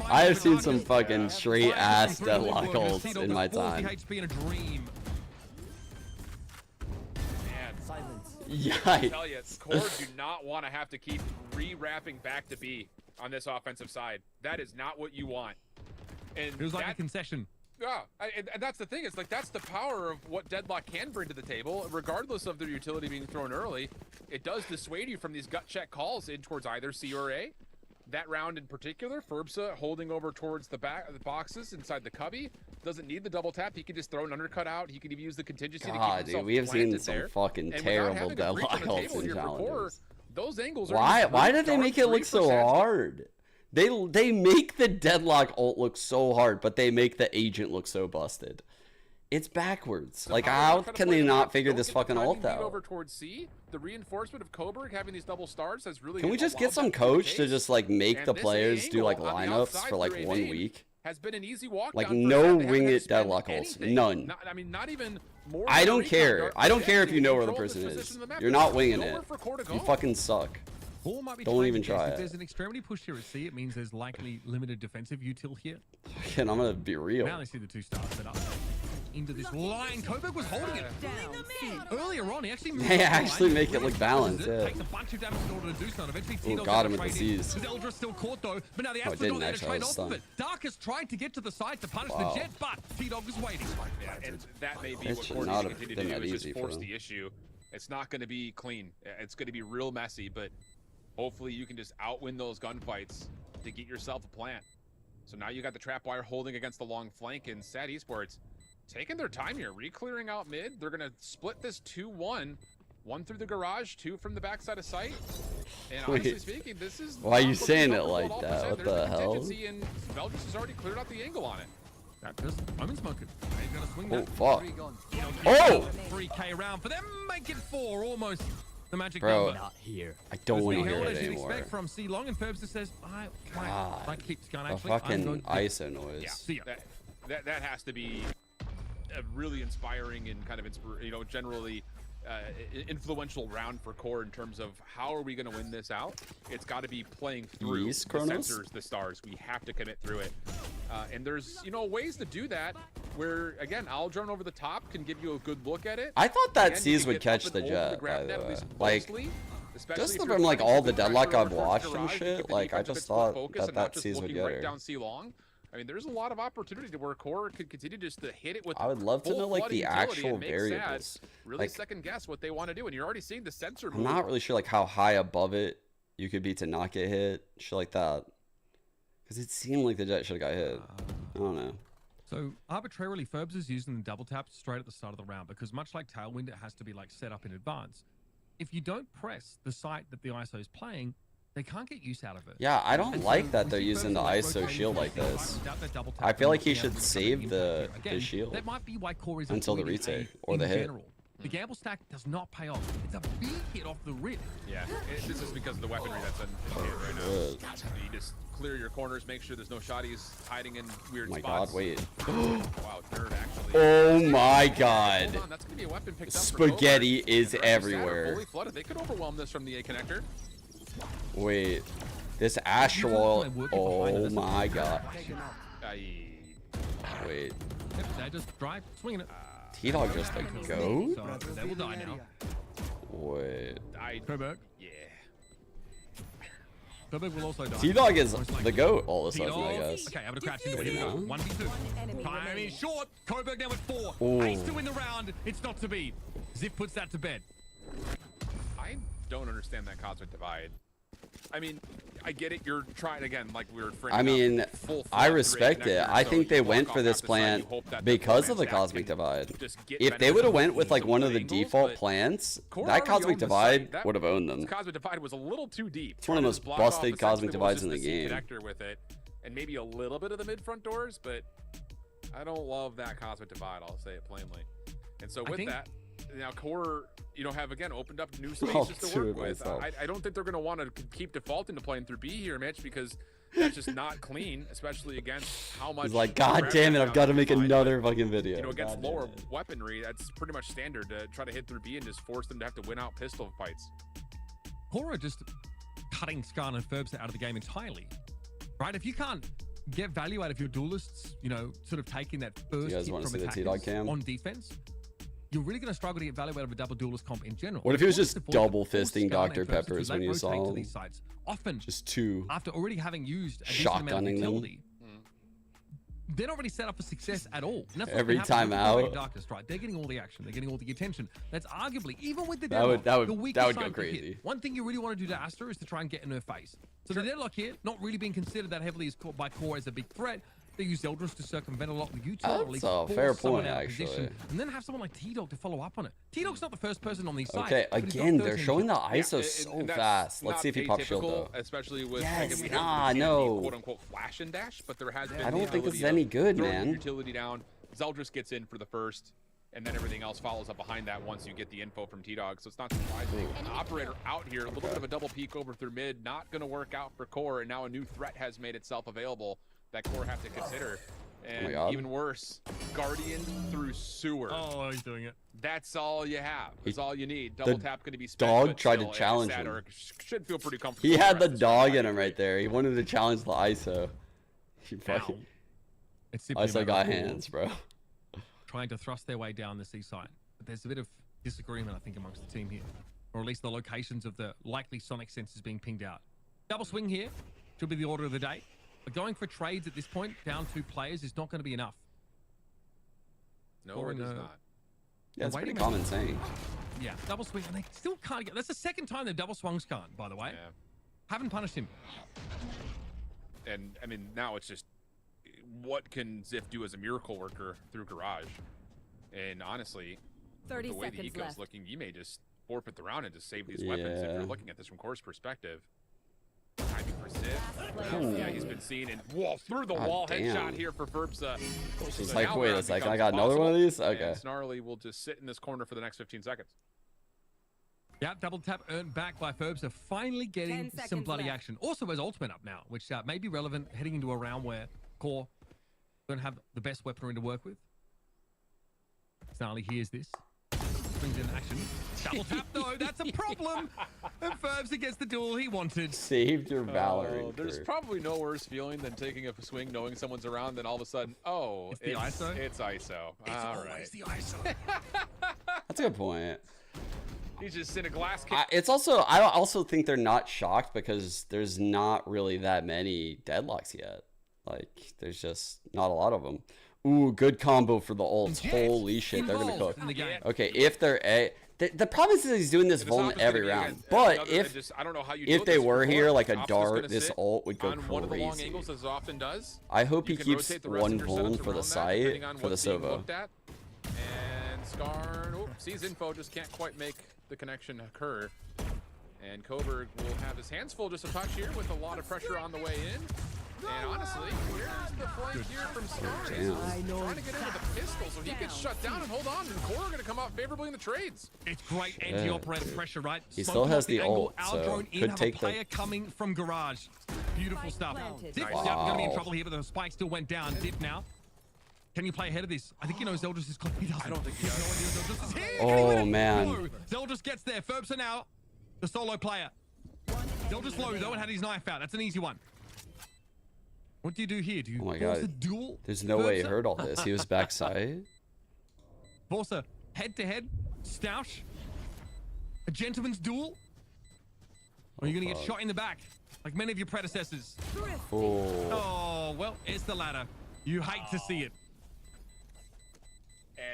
I have seen some fucking straight ass Deadlock ults in my time. Yikes. I tell you, QoR do not want to have to keep re-wrapping back to B on this offensive side. That is not what you want. And it was like a concession. Yeah, and that's the thing. It's like that's the power of what Deadlock can bring to the table, regardless of their utility being thrown early. It does dissuade you from these gut check calls in towards either C or A. That round in particular, Ferbsa holding over towards the back of the boxes inside the cubby. Doesn't need the double tap. He can just throw an undercut out. He can even use the contingency to keep himself dude, we have seen some there. fucking terrible Deadlock ults in challenges. Those angles are why did they make it look so hard? They make the Deadlock ult look so hard, but they make the agent look so busted. It's backwards. Like, how can they not figure this fucking ult out? Over towards C, the reinforcement of Coburg having these double stars has really. Can we just get some coach to just like make the players do like lineups for like 1 week? Has been an easy walk. Like no wing it Deadlock ults, none. I mean, not even more. I don't care. I don't care if you know where the person is. You're not winging it. You fucking suck. Don't even try it. If there's an extremity push here at C, it means there's likely limited defensive util here. And I'm gonna be real. Now they see the 2 stars set up into this line. Coburg was holding it earlier on. He actually they actually make it look balanced. Yeah. Takes a bunch of damage in order to do so. Eventually, Ooh, got him at the C's. Zeldra's still caught though, but now the Astrodog there to trade off of it. Dark is trying to get to the side to punish the Jet, but T-Dog is waiting. Yeah, and that may be what QoR needs to continue to do is just force the issue. It's not going to be clean. It's going to be real messy, but hopefully you can just outwin those gunfights to get yourself a plant. So now you got the trapwire holding against the long flank, and SaD Esports taking their time here, re-clearing out mid. They're gonna split this 2-1. 1 through the garage, 2 from the backside of site. And honestly speaking, this is why are you saying it like that? What the hell? And Belgis has already cleared out the angle on it. That just I'm in smoking. He's gonna swing oh, that. Fuck. Oh! 3K round for them, make it 4 almost. The magic number. Not here. I don't want to hear it anymore. Expect from C long, and Ferbsa says, God, keeps going. the fucking ISO noise. Yeah, that has to be a really inspiring and kind of generally influential round for QoR in terms of how are we going to win this out. It's got to be playing through the sensors, the stars. We have to commit through it. And there's, you know, ways to do that where, again, Owl Drone over the top can give you a good look at it. I thought that SaD would catch the jet, by the way. Like, just from like all the deadlock I've watched and shit, like I just thought that SaD would get her. Down C long. I mean, there's a lot of opportunity to where QoR could continue just to hit it with. I would love to know like the actual variables. Really like, second guess what they want to do, and you're already seeing the sensor move. I'm not really sure like how high above it you could be to not get hit, shit like that. Because it seemed like the jet should have got hit. I don't know. So arbitrarily, Ferbs is using the double tap straight at the start of the round because much like Tailwind, it has to be like set up in advance. If you don't press the site that the ISO is playing, they can't get use out of it. Yeah, I don't like that they're using the ISO shield like this. I feel like he should save his shield that might be why QoR is until the retake or the hit. General. The gamble stack does not pay off. It's a big hit off the rip. Yeah, this is because of the weaponry that's in hit right now. So you just clear your corners, make sure there's no shotties hiding in weird spots. Oh my god, wait. Wow, nerd actually. Oh my god. Hold on, that's gonna be a weapon picked up Spaghetti is everywhere. Fully flooded. They could overwhelm this from the A connector. Wait, this Astral. Oh my god. Wait. They just drive, swinging it. T-Dog just like go? They will die now. Wait. Coburg. Yeah. Coburg will also die. T-Dog is the GOAT all of a sudden, I guess. Okay, I'm gonna crash into it. Here we go. 1v2. Time is short. Coburg now at 4. Ooh. Ace to win the round. It's not to be. Ziv puts that to bed. I don't understand that Cosmic Divide. I mean, I get it. You're trying again, like we were. I mean, I respect it. I think they went for this plan because of the Cosmic Divide. If they would have went with like one of the default plans, that Cosmic Divide would have owned them. Cosmic Divide was a little too deep. It's one of the most busted Cosmic Divides in the game. Connector with it, and maybe a little bit of the mid front doors, but I don't love that Cosmic Divide. I'll say it plainly. And so with that. Now QoR, you know, have again opened up new spaces to work with. I don't think they're going to want to keep defaulting to playing through B here, Mitch, because that's just not clean, especially against how much. He's like, God damn it, I've got to make another fucking video. You know, against lower weaponry, that's pretty much standard to try to hit through B and just force them to have to win out pistol fights. QoR are just cutting Skarn and Ferbs out of the game entirely, right? If you can't get value out of your duelists, you know, sort of taking that first hit from attackers on defense, you're really going to struggle to get value out of a double duelist comp in general. What if he was just double fisting Dr. Peppers when you saw him? Often, just two. After already having used a shotgunning them. They're not really set up for success at all. And that's every time out. Darkness, right? They're getting all the action. They're getting all the attention. That's arguably, even with the deadlock, that would go crazy. One thing you really want to do to Astra is to try and get in her face. So the deadlock here, not really being considered that heavily by QoR as a big threat. They use Eldris to circumvent a lot of U2, or at least a fair point, actually. And then have someone like T-Dog to follow up on it. T-Dog's not the first person on these sides. Okay, again, they're showing the ISO so fast. Let's see if he pops shield, though. Especially with no. quote-unquote flash and dash, but there has been I don't think this is any good, man. Utility down. Zeldris gets in for the first, and then everything else follows up behind that once you get the info from T-Dog, so it's not surprising. An operator out here, a little bit of a double peek over through mid, not going to work out for QoR, and now a new threat has made itself available that QoR have to consider. And even worse, Guardian through sewer. Oh, he's doing it. That's all you have. That's all you need. Double tap going to be spent. Dog tried to challenge him. Should feel pretty comfortable. He had the dog in him right there. He wanted to challenge the ISO. He fucking ISO got hands, bro. Trying to thrust their way down the C side. But there's a bit of disagreement, I think, amongst the team here. Or at least the locations of the likely sonic sensors being pinged out. Double swing here. Should be the order of the day. But going for trades at this point, down 2 players, is not going to be enough. No, it is not. Yeah, it's pretty common saying. Yeah, double swing, and they still can't get. That's the second time they've double swung Skarn, by the way. Yeah. Haven't punished him. And I mean, now it's just, what can Ziv do as a miracle worker through Garage? And honestly, the way the eco's looking, you may just forfeit the round and just save these weapons if you're looking at this from QoR's perspective. Timing for Ziv. Yeah, he's been seen and through the wall headshot here for Ferbs. It's like, wait a second, I got another one of these? Okay. Snarly will just sit in this corner for the next 15 seconds. Yeah, double tap earned back by Ferbs are finally getting some bloody action. Also has ultimate up now, which may be relevant heading into a round where QoR don't have the best weaponry to work with. Snarly hears this. swings in action. Double tap though, that's a problem. And Ferbs gets the duel he wanted. Saved your Valorant. There's probably no worse feeling than taking a swing knowing someone's around, then all of a sudden, oh, it's the ISO. It's ISO. All right. The ISO. That's a good point. He's just in a glass case. I also think they're not shocked because there's not really that many deadlocks yet. Like, there's just not a lot of them. Ooh, good combo for the ults. Holy shit, they're gonna cook. Okay, if they're the problem is that he's doing this vuln every round. But if they were here, like a dart, this ult would go crazy. One of the long angles, as it often does. I hope he keeps one vuln for the site for the Sova. And Skarn sees info, just can't quite make the connection occur. And Coburg will have his hands full just a touch here with a lot of pressure on the way in. And honestly, where's the flank here from Skarn? He's trying to get into the pistol, so he gets shut down and hold on. And QoR are going to come out favorably in the trades. It's great anti-operator pressure, right? He still has the ult, so could take the player coming from garage. Beautiful stuff. Dip Wow. going to be in trouble here, but the spike still went down. Dip now. Can you play ahead of this? I think he knows Zeldris is close. He doesn't. I don't think he does. No idea Zeldris is here. Oh, man. No. Zeldris gets there. Ferbs now the solo player. Zeldris low, though, and had his knife out. That's an easy one. What do you do here? Do you force a duel? There's no way he heard all this. He was backside. Force a head-to-head stoush. A gentleman's duel. Or are you going to get shot in the back, like many of your predecessors? Oh, well, it's the latter. You hate to see it.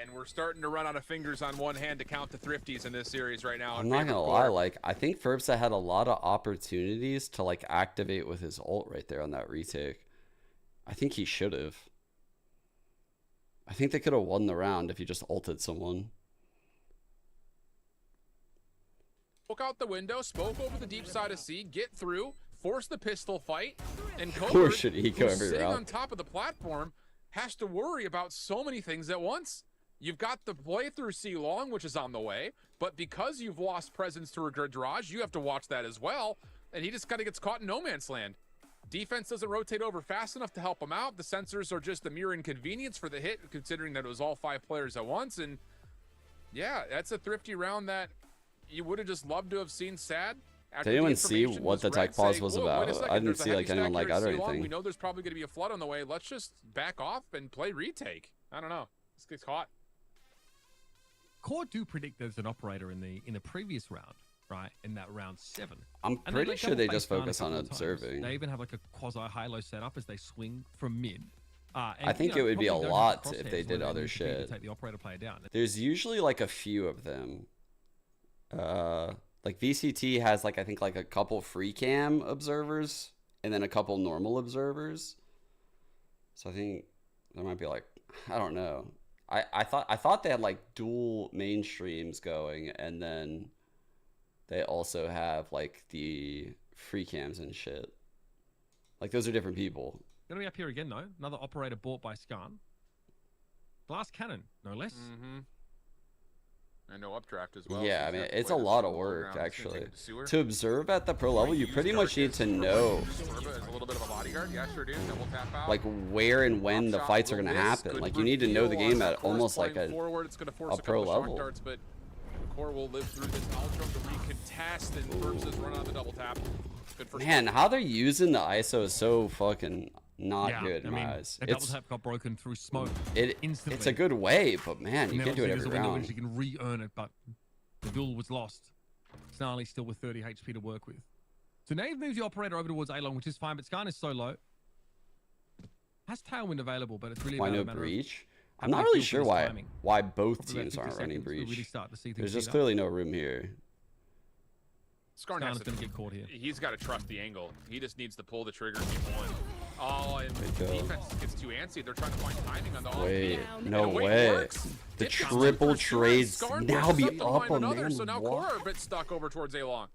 And we're starting to run out of fingers on one hand to count the thrifties in this series right now. I'm not gonna lie, like I think Ferbsa had a lot of opportunities to like activate with his ult right there on that retake. I think he should have. I think they could have won the round if he just ulted someone. Spoke out the window, spoke over the deep side of C, get through, force the pistol fight, and Or should he go who's every sitting round? on top of the platform, has to worry about so many things at once. You've got the playthrough C long, which is on the way, but because you've lost presence to Garage, you have to watch that as well, and he just kind of gets caught in no man's land. Defense doesn't rotate over fast enough to help him out. The sensors are just a mere inconvenience for the hit, considering that it was all 5 players at once, and yeah, that's a thrifty round that you would have just loved to have seen SaD. Did anyone see what the tech pause was about? I didn't see like anyone like out or anything. We know there's probably going to be a flood on the way. Let's just back off and play retake. I don't know. This gets caught. QoR do predict there's an operator in the previous round, right? In that round 7. I'm pretty sure they just focus on observing. They even have like a quasi high-low setup as they swing from mid. I think it would be a lot if they did other shit. Take the operator player down. There's usually like a few of them. Like VCT has like I think like a couple free cam observers and then a couple normal observers. So I think there might be like I don't know. I thought they had like dual mainstreams going and then they also have like the free cams and shit. Like those are different people. Gonna be up here again though. Another operator bought by Skarn. Glass cannon, no less. And no updraft as well. Yeah, I mean, it's a lot of work, actually. To observe at the pro level, you pretty much need to know like where and when the fights are going to happen. Like, you need to know the game at almost like a pro level. But QoR will live through this. Aldrum to recontest, and Ferbs run on the double tap. Man, how they're using the ISO is so fucking not good in my eyes. A double tap got broken through smoke. It's a good way, but man, you can't do it every round. You can re-earn it, but the duel was lost. Snarly still with 30 HP to work with. So Nave moves the operator over towards A-Long, which is fine, but Skarn is so low. Has Tailwind available, but it's really why no breach? I'm not really sure why both teams aren't running breach. There's just clearly no room here. Skarn is going to get caught here. He's got to trust the angle. He just needs to pull the trigger and keep one. Oh, and the defense gets too antsy. They're trying to find timing on the Wait, no way. The triple trades now be up on man. So now QoR are a bit stuck over towards A-Long.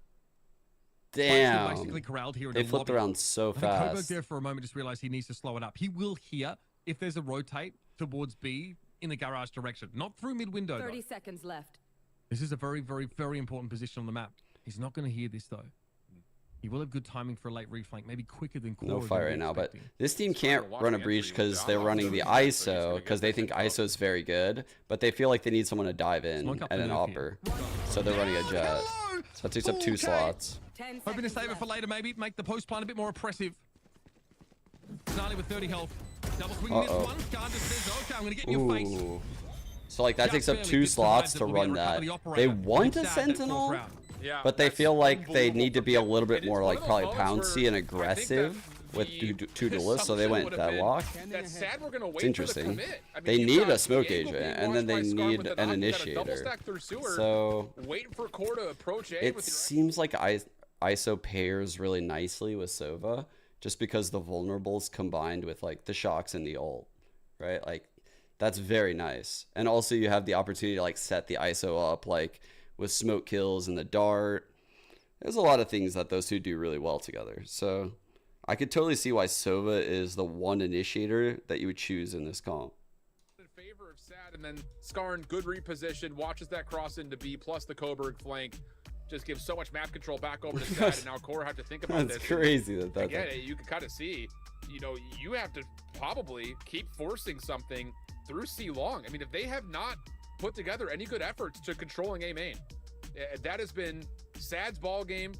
Damn. Basically corralled here in they flipped around so fast. Coburg there for a moment just realized he needs to slow it up. He will hear if there's a rotate towards B in the garage direction. Not through mid-window, 30 seconds left. This is a very, very, very important position on the map. He's not going to hear this, though. He will have good timing for a late reflank, maybe quicker than QoR. No fight right now, but this team can't run a breach because they're running the ISO because they think ISO is very good, but they feel like they need someone to dive in and an opper. So they're running a jet. So that takes up 2 slots. Hoping to save it for later, maybe. Make the post plan a bit more oppressive. Gnarly with 30 health. Double swinging this one. Scar just says, okay, I'm going to get in your face. So like that takes up 2 slots to run that. They want a Sentinel, but they feel like they need to be a little bit more like probably pouncy and aggressive with 2 duelists, so they went deadlock. It's interesting. They need a smoke agent, and then they need an initiator. So it seems like ISO pairs really nicely with Sova, just because the vulnerables combined with like the shocks and the ult, right? Like that's very nice. And also you have the opportunity to like set the ISO up like with smoke kills and the dart. There's a lot of things that those two do really well together. So I could totally see why Sova is the one initiator that you would choose in this comp. In favor of SaD, and then Skarn, good reposition, watches that cross into B plus the Coburg flank. Just gives so much map control back over to SaD, and now QoR have to think about this. That's crazy that that's... Again, you can kind of see, you know, you have to probably keep forcing something through C long. I mean, if they have not put together any good efforts to controlling A main, that has been SaD's ball game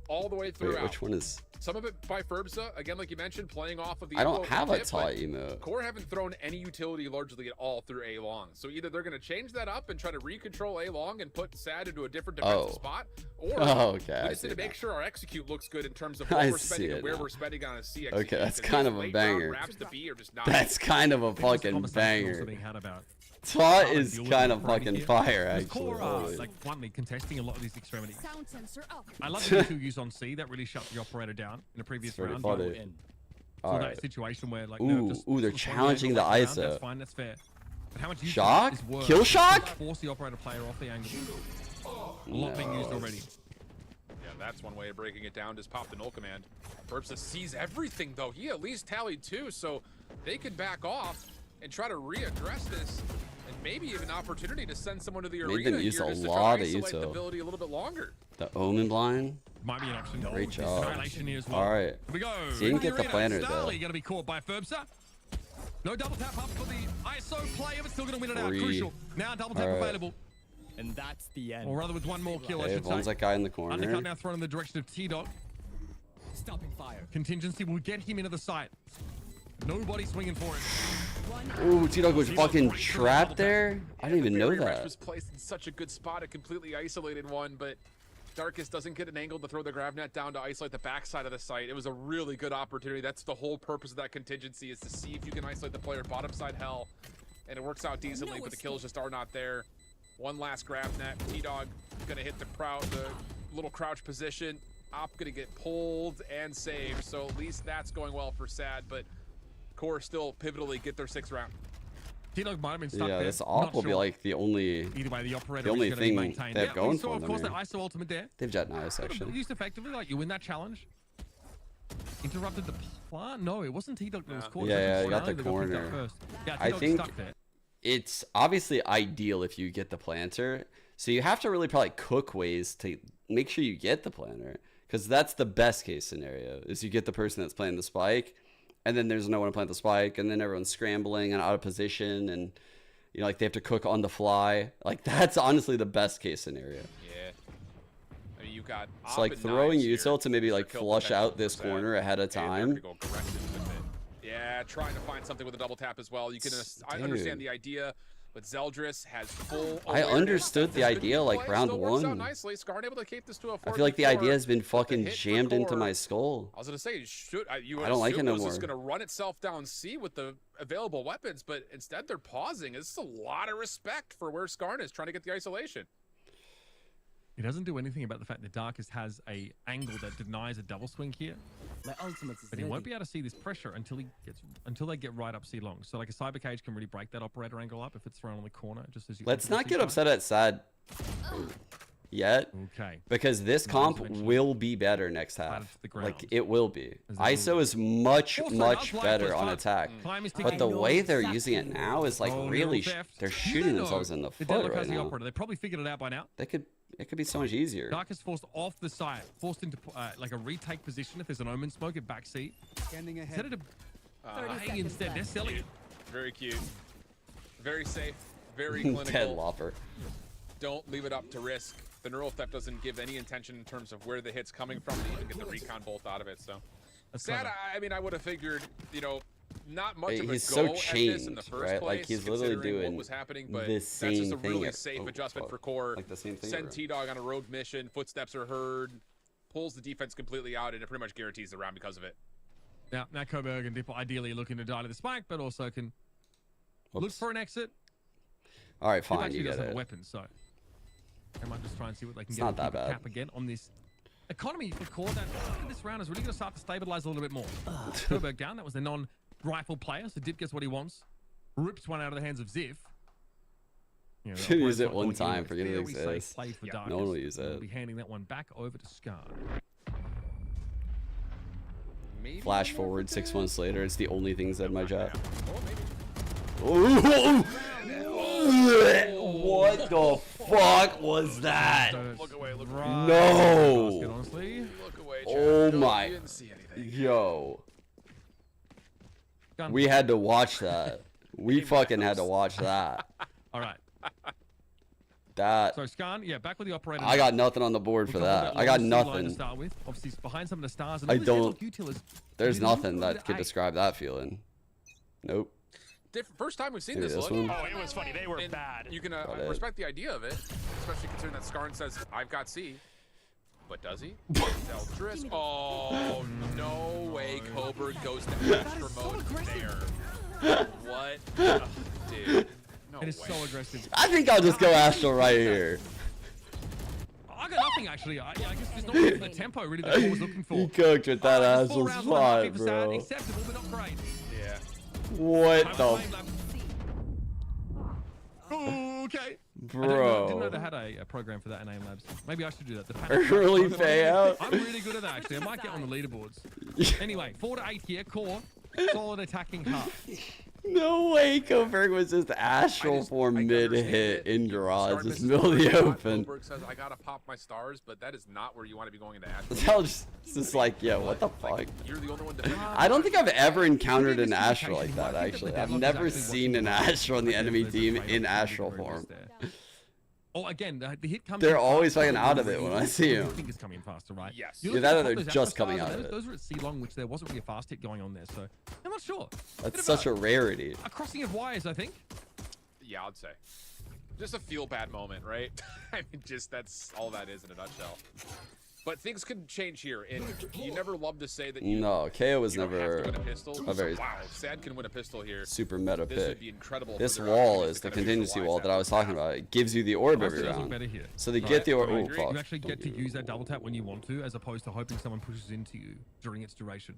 all the way throughout. Wait, which one is... Some of it by Ferbsa, again, like you mentioned, playing off of the... I don't have a Taught emote. QoR haven't thrown any utility largely at all through A long. So either they're going to change that up and try to recontrol A long and put SaD into a different defensive spot, or we just need to make sure our execute looks good in terms of what we're spending and where we're spending on a C execute. Okay, that's kind of a banger. That's kind of a fucking banger. Taught is kind of fucking fire, actually. QoR like bluntly contesting a lot of these extremities. I love the two use on C that really shut the operator down in a previous round. So that situation where like they're challenging the ISO. That's fine, that's fair. But how much shock? Kill shock? Force the operator player off the angle. A lot being used already. Yeah, that's one way of breaking it down. Just pop the null command. Ferbsa sees everything though. He at least tallied 2, so they could back off and try to readdress this, and maybe even an opportunity to send someone to the arena here just to try to isolate the ability a little bit longer. The Omen blind. Might be an option. Great job. Well. All right. Here we go. So you can get the planner though. Going to be caught by Ferbsa. No double tap up for the ISO player, but still going to win it out. Crucial. Now double tap available. And that's the end. Or rather with one more kill, I should one's say. that guy in the corner. Undercut now thrown in the direction of T-Dog. Stopping fire. Contingency will get him into the site. Nobody swinging for it. Ooh, T-Dog was fucking trapped there? I didn't even know that. Was placed in such a good spot, a completely isolated one, but Darkus doesn't get an angle to throw the grab net down to isolate the backside of the site. It was a really good opportunity. That's the whole purpose of that contingency, is to see if you can isolate the player bottom side hell, and it works out decently, but the kills just are not there. One last grab net. T-Dog gonna hit the little crouch position. Op gonna get pulled and saved, so at least that's going well for SaD, but QoR still pivotally get their 6th round. T-Dog might have been stuck there. This op will be like the only thing they have going for them. Of course, that ISO ultimate there. They've jet nice actually. Used effectively, like you win that challenge. Interrupted the plan. No, it wasn't T-Dog that was caught. Yeah, you got the corner. Yeah, I think it's obviously ideal if you get the planter. So you have to really probably cook ways to make sure you get the planter, because that's the best case scenario. Is you get the person that's playing the spike, and then there's no one to plant the spike, and then everyone's scrambling and out of position, and you know, like they have to cook on the fly. Like that's honestly the best case scenario. Yeah. I mean, you got it's like throwing util to maybe like flush out this corner ahead of time. Yeah, trying to find something with a double tap as well. You can I understand the idea, but Zeldris has full. I understood the idea like round 1. Nicely. Skarn able to keep this to a 4. I feel like the idea has been fucking jammed into my skull. I was gonna say, I don't like it no more. It's gonna run itself down C with the available weapons, but instead they're pausing. This is a lot of respect for where Skarn is trying to get the isolation. It doesn't do anything about the fact that Darkus has a angle that denies a double swing here. But he won't be able to see this pressure until they get right up C long. So like a cyber cage can really break that operator angle up if it's thrown on the corner. Just as you. Let's not get upset at SaD yet. Okay. Because this comp will be better next half. Like it will be. ISO is much better on attack. But the way they're using it now is like really they're shooting themselves in the foot right now. They probably figured it out by now. They could it could be so much easier. Dark is forced off the site, forced into like a retake position if there's an Omen smoke at backseat. Instead of instead, they're selling it. Very cute. Very safe. Very clinical. Dead lopper. Don't leave it up to risk. The neural theft doesn't give any intention in terms of where the hit's coming from to even get the recon bolt out of it. So SaD, I mean, I would have figured, you know, not much of a he's go so at changed, this in the first right? place, Like he's literally doing what was happening, but the that's same just a really thing. safe adjustment for QoR. Like the same thing. Send T-Dog on a rogue mission, footsteps are heard, pulls the defense completely out, and it pretty much guarantees the round because of it. Now Koberg and Dipple ideally looking to die to the spike, but also can look for an exit. All right, fine, you get have it. A weapon, so they might just try and see what they can It's get. not that bad. Cap again on this economy for QoR. That this round is really going to start to stabilize a little bit more. Koberg down. That was the non-rifle player, so Dip gets what he wants. Rips one out of the hands of Ziv. You know, Use it one time, forget it exists. No one will use it. We'll be handing that one back over to Scar. Flash forward 6 months later, it's the only thing said in my chat. What the fuck was that? No! Oh my. Yo. We had to watch that. We fucking had to watch that. All right. That. So Scan, yeah, back with the operator. I got nothing on the board for that. I got nothing. To start with. Obviously, behind some of the stars. I don't. There's nothing that could describe that feeling. Nope. First time we've seen this look. One. Oh, it was funny. They were bad. You can respect the idea of it, especially considering that Skarn says, "I've got C." But does he? Zeltris? Oh, no way Koberg goes to extra mode there. What? Oh, dude. No it is way. so aggressive. I think I'll just go Astral right here. I got nothing actually. I guess there's not really the tempo really that I was looking for. He cooked with that Astral spot, bro. Acceptable, but not great. Yeah. What the? Okay. Bro. I didn't know they had a program for that in AIM Labs. Maybe I should do that. Early payout. I'm really good at that actually. I might get on the leaderboards. Anyway, 4 to 8 here. QoR. Solid attacking half. No way Koberg was just Astral for mid-hit in garage. Just middle of the open. Koberg says, I gotta pop my stars, but that is not where you want to be going into Astral. That was just like, yeah, what the fuck? You're the only one defending. I don't think I've ever encountered an Astral like that, actually. I've never seen an Astral on the enemy team in Astral form. Oh, again, the hit comes. They're always fucking out of it when I see them. I think it's coming faster, right? Yes. Yeah, that or they're just coming out of it. Those are at C long, which there wasn't really a fast hit going on there, so I'm not sure. That's such a rarity. A crossing of wires, I think. Yeah, I'd say. Just a feel bad moment, right? I mean, just that's all that is in a nutshell. But things could change here, and you never love to say that you. No, KO was never have to win a pistol. a very wow. SaD can win a pistol here. Super meta This pick. would be incredible. This wall is the contingency wall that I was talking about. It gives you the orb every round. So they get the orb. Oh, fuck. You actually get to use that double tap when you want to, as opposed to hoping someone pushes into you during its duration.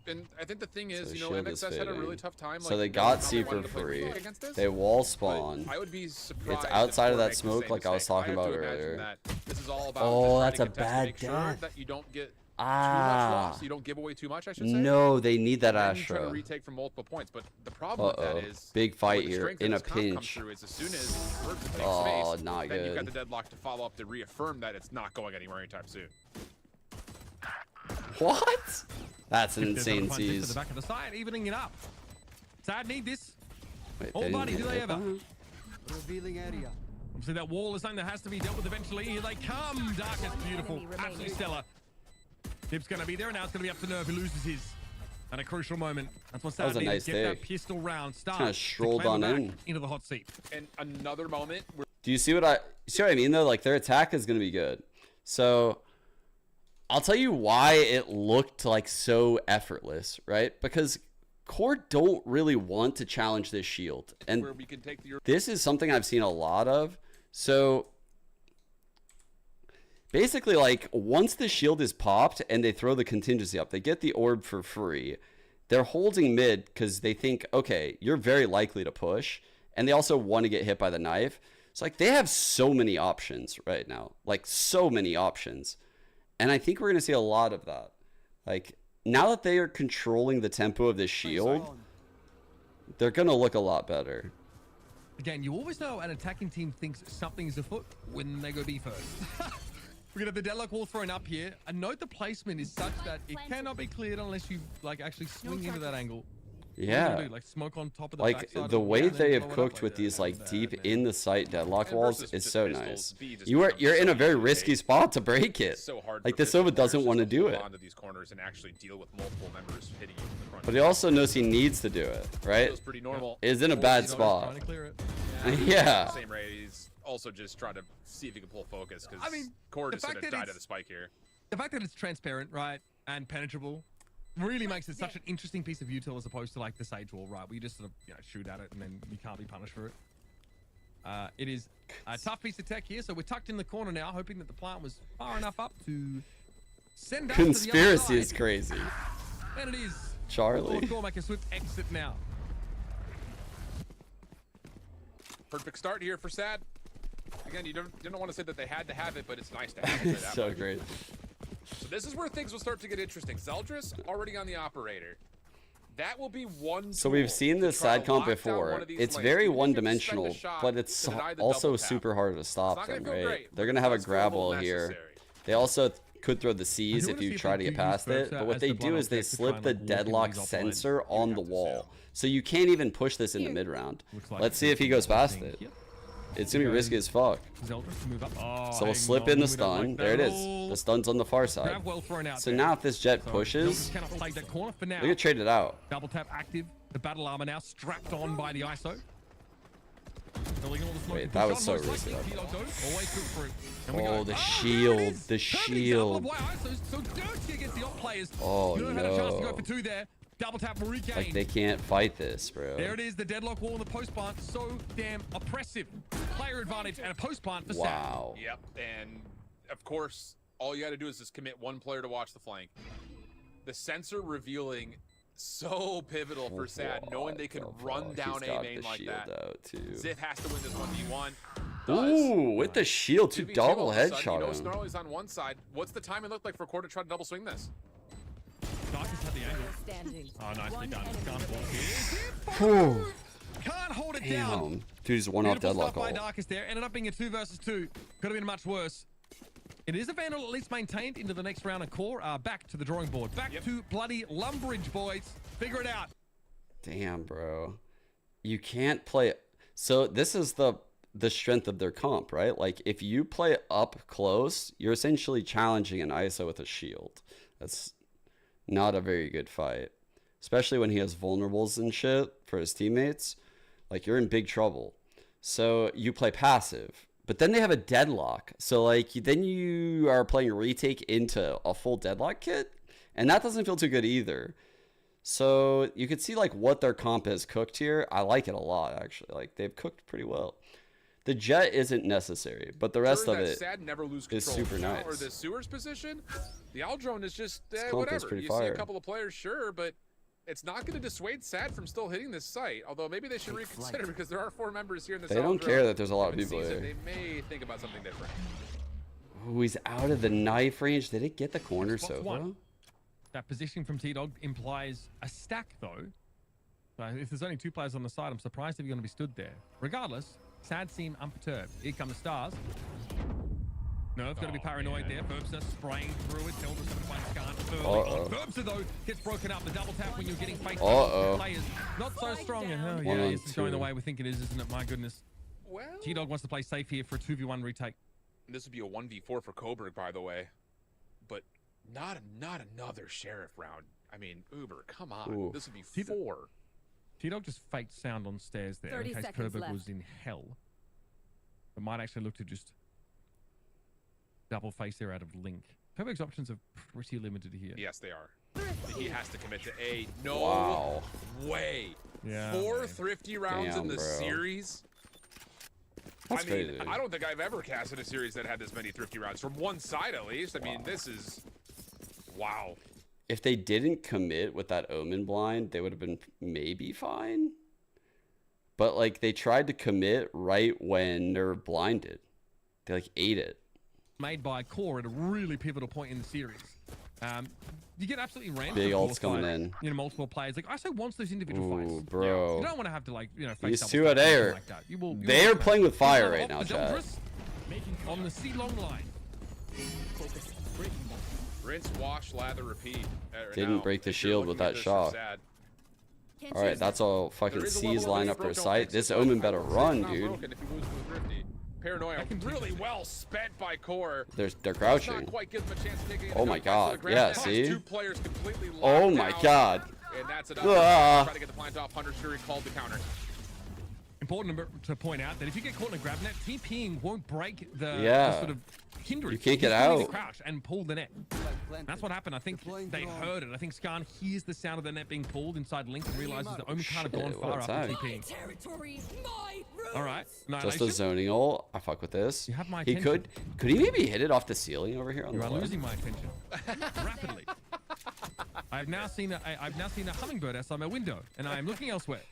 And I think the thing is, you know, MXS had a really tough time. So they got C for free. They wall spawn. I would be surprised. It's outside of that smoke, like I was talking about earlier. This is all about oh, that's a bad death. That you don't get too much loss. You don't give away too much, I should say. No, they need that Astra. You try to Astra. retake from multiple points, but the problem with that is big fight here in a pinch. Is as soon as oh, space, not then good. You've got the deadlock to follow up to reaffirm that it's not going anywhere anytime soon. What? That's an insane seize. The back of the side, evening it up. SaD need this. Wait, oh, buddy, do they ever? Revealing area. Obviously, that wall is something that has to be dealt with eventually. Here they come. Darkest, beautiful. Absolutely stellar. Dip's going to be there, and now it's going to be up to Nerve. He loses his. At a crucial moment. That's what SaD needs. Get that pistol round. Start. Kind of strolled on into the hot seat. And another moment. Do you see what I mean, though? Like, their attack is going to be good. So I'll tell you why it looked like so effortless, right? Because QoR don't really want to challenge this shield. And this is something I've seen a lot of. So basically, like, once the shield is popped and they throw the contingency up, they get the orb for free. They're holding mid because they think, okay, you're very likely to push. And they also want to get hit by the knife. It's like they have so many options right now. Like, so many options. And I think we're going to see a lot of that. Like, now that they are controlling the tempo of the shield, they're going to look a lot better. Again, you always know an attacking team thinks something's afoot when they go B first. We're gonna have the deadlock wall thrown up here. And note the placement is such that it cannot be cleared unless you like actually swing into that angle. Yeah, like smoke on top of the like the way they have cooked with these like deep in the site deadlock walls is so nice. You're in a very risky spot to break it. Like the Sova doesn't want to do it, but he also knows he needs to do it, right? Is in a bad spot. Yeah. Same rate. He's also just trying to see if he can pull focus because QoR just gonna die to the spike here. The fact that it's transparent, right, and penetrable really makes it such an interesting piece of util as opposed to like the SaD wall, right? Where you just sort of shoot at it and then you can't be punished for it. It is a tough piece of tech here, so we're tucked in the corner now, hoping that the plant was far enough up to send us Conspiracy to the other is crazy. And it is. Charlie. QoR make a swift exit now. Perfect start here for SaD. Again, you don't want to say that they had to have it, but it's nice to have it. So great. So this is where things will start to get interesting. Zeldris already on the operator. That will be one. So we've seen this SaD comp before. It's very one-dimensional, but it's also super hard to stop them, right? They're gonna have a grab wall here. They also could throw the C's if you try to get past it, but what they do is they slip the deadlock sensor on the wall, so you can't even push this in the mid round. Let's see if he goes past it. It's gonna be risky as fuck. So we'll slip in the stun. There it is. The stun's on the far side. So now if this Jet pushes, they're gonna trade it out. Double tap active. The battle armor now strapped on by the ISO. Wait, that was so risky. Oh, the shield. The shield. Oh no. Double tap regain. Like they can't fight this, bro. There it is, the deadlock wall in the post plant. So damn oppressive. Player advantage and a post plant for SaD. Wow. Yep, and of course, all you got to do is just commit one player to watch the flank. The sensor revealing so pivotal for SaD, knowing they can run down a main like that. Ziv has to win this 1v1. Ooh, with the shield, two double headshot. You know Snarly's on one side. What's the timing look like for QoR to try to double swing this? Darkest had the angle. Oh, nicely done. Can't hold it down. Dude's one off deadlock. By Darkest there. Ended up being a 2 versus 2. Could have been much worse. It is a Vandal at least maintained into the next round of QoR. Back to the drawing board. Back to bloody Lumbridge, boys. Figure it out. Damn, bro. You can't play. So this is the strength of their comp, right? Like if you play up close, you're essentially challenging an ISO with a shield. That's not a very good fight, especially when he has vulnerables and shit for his teammates. Like you're in big trouble. So you play passive, but then they have a deadlock. So like then you are playing retake into a full deadlock kit, and that doesn't feel too good either. So you could see like what their comp has cooked here. I like it a lot actually. Like they've cooked pretty well. The Jet isn't necessary, but the rest of it is super nice. Or the Sewers position, the Aldrone is just whatever. You see a couple of players, sure, but it's not going to dissuade SaD from still hitting this site. Although maybe they should reconsider because there are 4 members here in this. They don't care that there's a lot of people here. They may think about something different. Oh, he's out of the knife range. Did it get the corner Sova? That position from T-Dog implies a stack though. If there's only 2 players on the side, I'm surprised if you're going to be stood there. Regardless, SaD seem unperturbed. Here come the stars. Nerf's going to be paranoid there. Verbser spraying through it. Teldra's going to find Skarn early on. Verbser, though, gets broken up. The double tap when you're getting faced with players. Not so strong. Oh, yeah, it's going the way we think it is, isn't it? My goodness. Well, T-Dog wants to play safe here for a 2v1 retake. This would be a 1v4 for Coburg, by the way. But not another Sheriff round. I mean, Uber, come on. Ooh. This would be 4. T-Dog just faked sound on stairs there in case Coburg was in hell. But might actually look to just double face there out of Link. Coburg's options are pretty limited here. Yes, they are. He has to commit to A. No way. Yeah. 4 thrifty rounds in the series. That's crazy. I don't think I've ever casted a series that had this many thrifty rounds from one side at least. I mean, this is wow. If they didn't commit with that Omen blind, they would have been maybe fine. But like they tried to commit right when they're blinded. They like ate it. Made by QoR at a really pivotal point in the series. You get absolutely ran. Big ults coming in. You know, multiple players. Like ISO wants those individual fights. Bro. You don't want to have to like, you know, These two at A are they are playing with fire right now, chat. On the C long line. Rinse, wash, lather, repeat. Didn't break the shield with that shot. All right, that's all fucking C's line up for a site. This Omen better run, dude. Paranoia really well spent by QoR. They're crouching. Oh my god. Yeah, see? Oh my god. And that's enough. Try to get the plant off. Hunter Fury called the counter. Important to point out that if you get caught in a grab net, TPing won't break the sort of hindrance. You can't get out. Crouch and pull the net. That's what happened. I think they heard it. I think Skarn hears the sound of the net being pulled inside Link and realizes that Omen can't have gone far after TPing. All right. Just a zoning ult. I fuck with this. You have my attention. Could he maybe hit it off the ceiling over here on you the are left? Losing my attention rapidly. I've now seen a hummingbird outside my window, and I am looking elsewhere.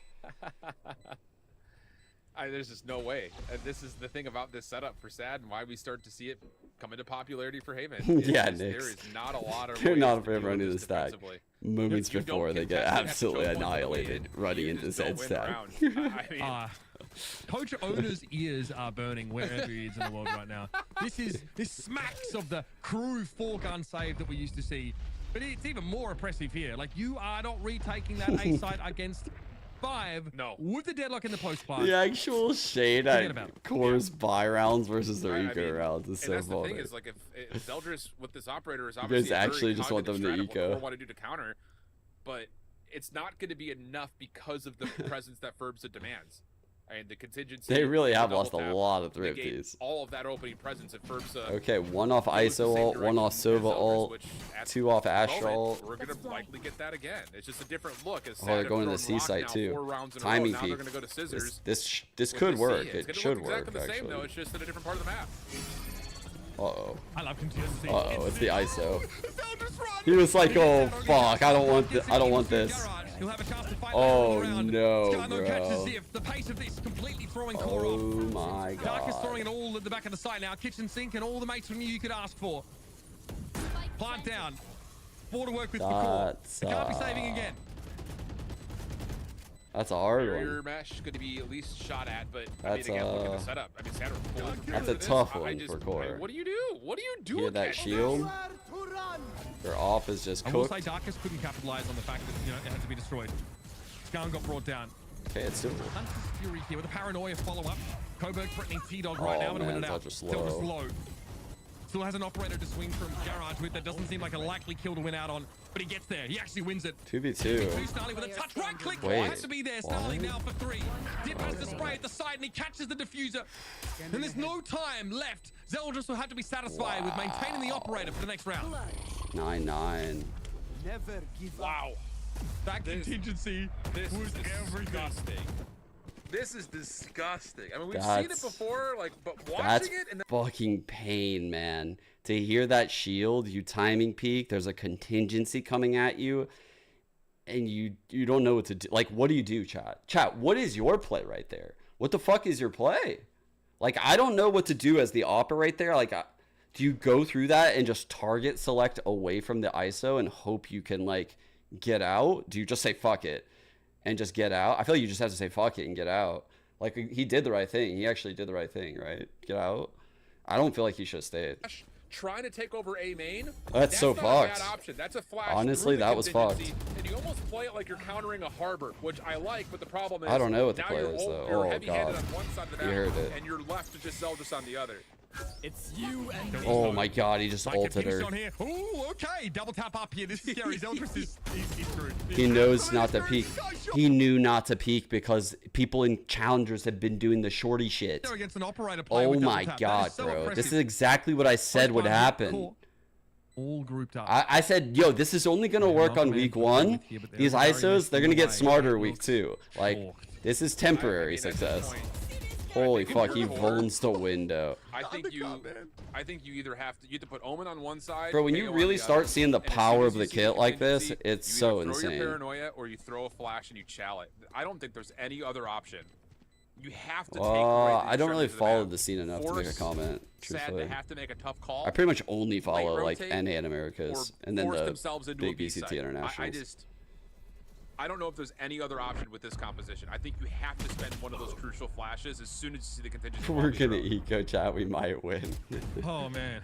There's just no way. And this is the thing about this setup for SaD and why we start to see it come into popularity for Haven. Yeah, Nick. There is not a lot of. They're not afraid of running the stack. Moments before they get absolutely annihilated running into SaD stack. Coach Owner's ears are burning wherever he is in the world right now. This smacks of the crew 4-gun save that we used to see, but it's even more oppressive here. Like, you are not retaking that A site against 5 with the deadlock in the post plant. The actual shade at QoR's buy rounds versus their eco rounds is so funny. The thing is, like, if Zeldris with this operator is you obviously guys actually just want them to eco. What want to do to counter, but it's not going to be enough because of the presence that Ferbsa demands. And the contingency. They really have lost a lot of thrifties. All of that opening presence at Ferbsa. Okay, 1 off ISO ult, 1 off Sova ult, 2 off Astra ult. We're gonna likely get that again. It's just a different look. As they're going to the C site too. Timing peak. This could work. It should work exactly the same, though. It's just in a different part of the map. Uh-oh. I love contingency. Uh-oh, it's the ISO. He was like, oh fuck, I don't want this. Oh no, bro. The pace of this completely throwing QoR off. Oh my god. Dark is throwing it all at the back of the site now. Kitchen sink and all the mates from you could ask for. Plant down. 4 to work with for QoR. They can't be saving again. That's a hard Barrier one. mesh going to be at least shot at, but that's, I mean, again, look at the setup. I mean, that's a tough one for QoR. What do you do? What do you do? Hear that shield? Their off is just cooked. I will say Darkest couldn't capitalize on the fact that, you know, it had to be destroyed. Skarn got brought down. Okay, it's simple. Hunter's Fury here with a paranoia follow-up. Coburg threatening T-Dog right now to win it out. Still low. Still has an operator to swing from Garage with. That doesn't seem like a likely kill to win out on, but he gets there. He actually wins it. 2v2. Snarly with a touch. Right click. Has to be there. Snarly now for 3. Dip has to spray at the side and he catches the diffuser. And there's no time left. Zeldris will have to be satisfied with maintaining the operator for the next round. 9-9. Never give wow. That contingency was disgusting. This is disgusting. I mean, we've seen it before, like, but watching it and fucking pain, man. To hear that shield, you timing peak, there's a contingency coming at you, and you don't know what to do. Like, what do you do, chat? Chat, what is your play right there? What the fuck is your play? Like, I don't know what to do as the op right there. Like, do you go through that and just target select away from the ISO and hope you can, like, get out? Do you just say fuck it and just get out? I feel like you just have to say fuck it and get out. Like, he did the right thing. He actually did the right thing, right? Get out. I don't feel like he should have stayed. Trying to take over A main. That's so fucked. A bad option. That's a flash. Honestly, that was fucked. And you almost play it like you're countering a harbor, which I like, but the problem is I don't know what the now play is though. You're Oh heavy-handed god. on one side of the You heard it. and you're left to just Zeldris on the other. It's you and oh my god, he just ulted her. Ooh, okay, double tap up here. This is scary. Zeldris is screwed. He knows not to peek. He knew not to peek because people in challengers have been doing the shorty shit. Against an operator Oh my god, bro. This is exactly what I said would happen. All grouped up. I said, yo, this is only gonna work on week 1. These ISOs, they're gonna get smarter week 2. Like, this is temporary success. Holy fuck, he vulns the window. I think you either have to put Omen on one side. Bro, when you really start seeing the power of the kit like this, it's so insane. You throw your paranoia or you throw a flash and you chow it. I don't think there's any other option. You have to take I don't really follow the scene enough to make a comment. Truthfully, SaD to have to make a tough call. I pretty much only follow like NA and Americas, and then the big BCT site. internationals. I don't know if there's any other option with this composition. I think you have to spend one of those crucial flashes as soon as you see the contingency. We're gonna eco chat. We might win. Oh man,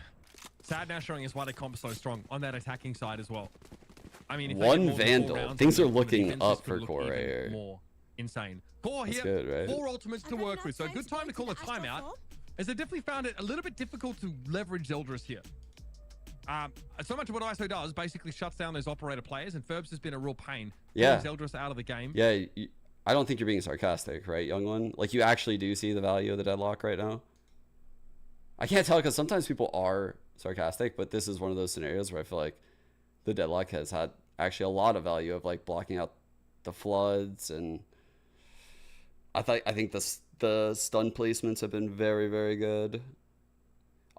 SaD now showing us why the comp's so strong on that attacking side as well. I mean, if one Vandal. Things are looking up for QoR right here. More insane. QoR here, good, right? 4 ultimates to work with, so a good time to call a timeout, as they definitely found it a little bit difficult to leverage Zeldris here. So much of what ISO does basically shuts down those operator players, and Ferbs has been a real pain. Yeah. Zeldris out of the game. Yeah, I don't think you're being sarcastic, right, young one? Like, you actually do see the value of the deadlock right now? I can't tell because sometimes people are sarcastic, but this is one of those scenarios where I feel like the deadlock has had actually a lot of value of like blocking out the floods, and I think the stun placements have been very, very good.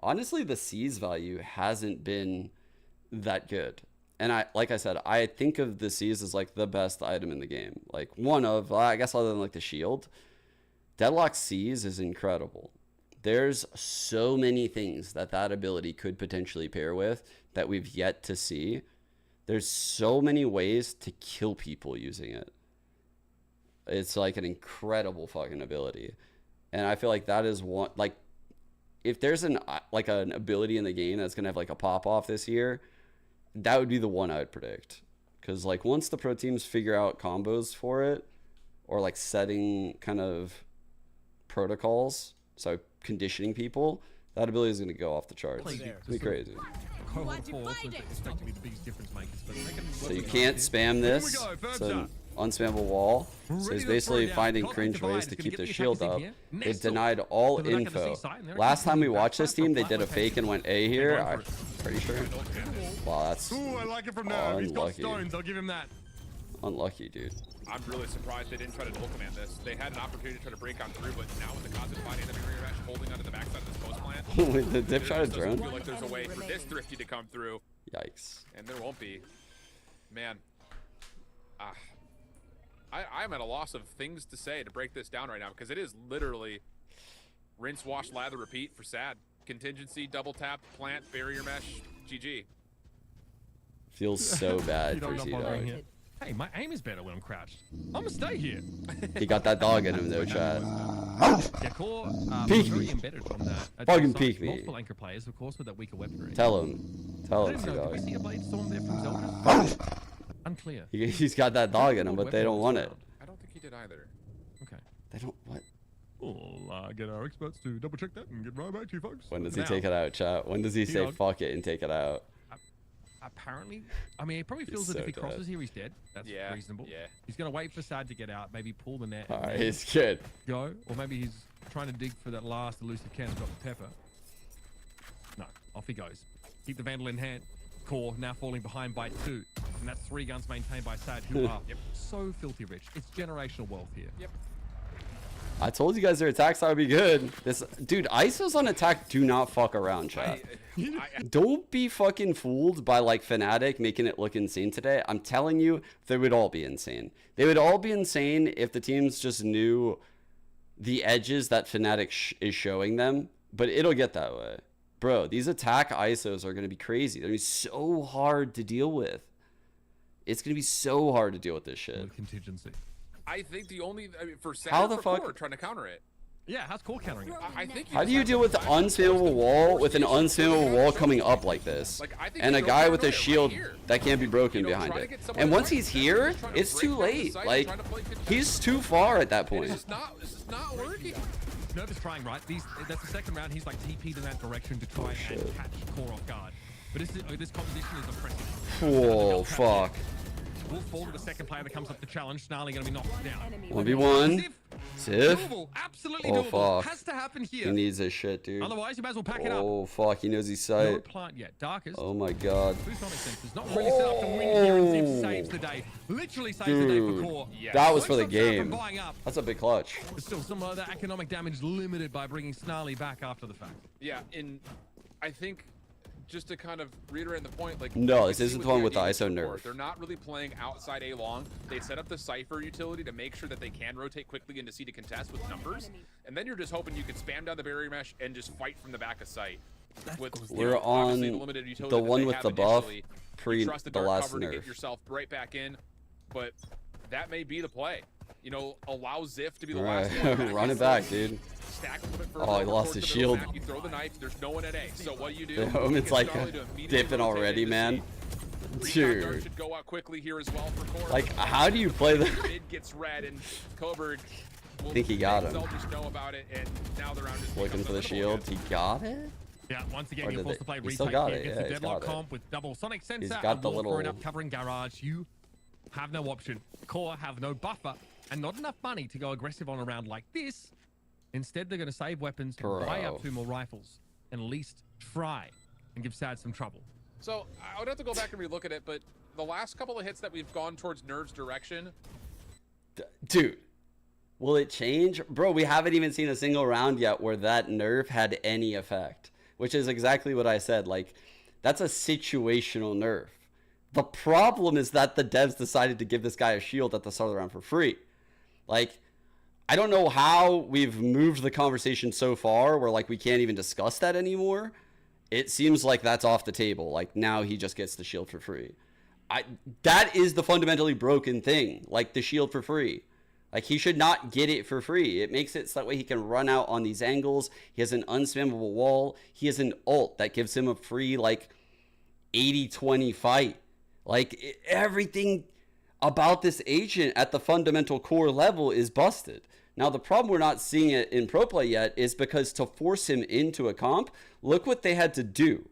Honestly, the C's value hasn't been that good. And like I said, I think of the C's as like the best item in the game. Like one of, I guess other than like the shield, Deadlock C's is incredible. There's so many things that ability could potentially pair with that we've yet to see. There's so many ways to kill people using it. It's like an incredible fucking ability. And I feel like that is one, like, if there's an ability in the game that's gonna have like a pop off this year, that would be the one I would predict. Because like once the pro teams figure out combos for it, or like setting kind of protocols, so conditioning people, that ability is gonna go off the charts. It's gonna be crazy. So you can't spam this. It's an unspammable wall. So he's basically finding cringe ways to keep their shield up. They've denied all info. Last time we watched this team, they did a fake and went A here. I'm pretty sure. Wow, that's unlucky. I'll give him that. Unlucky, dude. I'm really surprised they didn't try to dual command this. They had an opportunity to try to break on through, but now with the constant fighting enemy rear dash holding onto the backside of this post plant. Wait, the dip shot a drone? Feel like there's a way for this Thrifty to come through. Yikes. And there won't be. Man. I'm at a loss of things to say to break this down right now, because it is literally rinse, wash, lather, repeat for SaD. Contingency, double tap, plant, barrier mesh, GG. Feels so bad for Z-Dog. Hey, my aim is better when I'm crouched. I'm gonna stay here. He got that dog in him though, chat. Yeah, QoR, peek very me. Embedded from that. Fucking peek me. Multiple anchor players, of course, with that weaker weaponry. Tell him. Tell him, Did we see a blade storm there from Zeldris? Unclear. He's got that dog in him, but they don't want it. I don't think he did either. Okay. They don't what? We'll get our experts to double check that and get right back to you folks. When does he take it out, chat? When does he say fuck it and take it out? Apparently, I mean, he probably feels that if he crosses here, he's dead. That's reasonable. Yeah. He's gonna wait for SaD to get out, maybe pull the net. Alright, he's good. Go, or maybe he's trying to dig for that last elusive can and drop the pepper. No, off he goes. Keep the Vandal in hand. QoR now falling behind by 2, and that's 3 guns maintained by SaD, who are so filthy rich. It's generational wealth here. Yep. I told you guys their attacks would be good. Dude, ISOs on attack do not fuck around, chat. Don't be fucking fooled by like Fnatic making it look insane today. I'm telling you, they would all be insane. They would all be insane if the teams just knew the edges that Fnatic is showing them, but it'll get that way. Bro, these attack ISOs are going to be crazy. They're going to be so hard to deal with. It's going to be so hard to deal with this shit. With contingency. I think the only, for SaD, how the fuck QoR trying to counter it. Yeah, how's QoR countering it? I think. How do you deal with the unspammable wall with an unspammable wall coming up like this, and a guy with a shield that can't be broken behind it? And once he's here, it's too late. Like he's too far at that point. This is not working. Nervous trying, right? That's the second round. He's like TP'd in that direction to try and catch QoR off guard. But this composition is oppressive. Whoa, fuck. Will fall to the second player that comes up the challenge. Snarly gonna be knocked down. 1v1. Sif. Doable. Absolutely doable. Fuck. Has to happen here. He needs this shit, dude. Otherwise, you might as well pack it up. Oh, fuck. He knows he's sight. No plant yet. Darkest. Oh, my God. Not really set up to win here, and Zip saves the day. Literally saves the day for QoR. Yes. That was for the game. That's a big clutch. But still, some of that economic damage limited by bringing Snarly back after the fact. Yeah, I think just to kind of reiterate the point, like no, this isn't the one with the ISO nerf. They're not really playing outside A long. They set up the Cypher utility to make sure that they can rotate quickly into C to contest with numbers, and then you're just hoping you can spam down the barrier mesh and just fight from the back of sight. We're on the one with the buff pre the last nerf. To get yourself right back in, but that may be the play. You know, allow Ziff to be the last one. Run it back, dude. Stack a little bit further, oh, he lost his shield. You throw the knife. There's no one at A. So what do you do? It's like dipping already, man. Dude. Should go out quickly here as well for QoR. Like, how do you play the? Mid gets red, and Coburg. I think he got him. They'll just know about it, and now the round just looking for the shield. He got it. Yeah, once again, you're forced to play retake still got it. against Yeah, the deadlock comp with double sonic sensor. He's got the little up covering garage. You have no option. QoR have no buffer and not enough money to go aggressive on a round like this. Instead, they're going to save weapons, buy up 2 more rifles, and at least try and give SaD some trouble. So I would have to go back and relook at it, but the last couple of hits that we've gone towards Nerve's direction. Dude, will it change? Bro, we haven't even seen a single round yet where that nerf had any effect, which is exactly what I said. Like, that's a situational nerf. The problem is that the devs decided to give this guy a shield at the start of the round for free. Like, I don't know how we've moved the conversation so far where, like, we can't even discuss that anymore. It seems like that's off the table. Like, now he just gets the shield for free. That is the fundamentally broken thing. Like, the shield for free. Like, he should not get it for free. It makes it so that way he can run out on these angles. He has an unspammable wall. He has an ult that gives him a free, like, 80-20 fight. Like, everything about this agent at the fundamental core level is busted. Now, the problem we're not seeing it in pro play yet is because to force him into a comp, look what they had to do.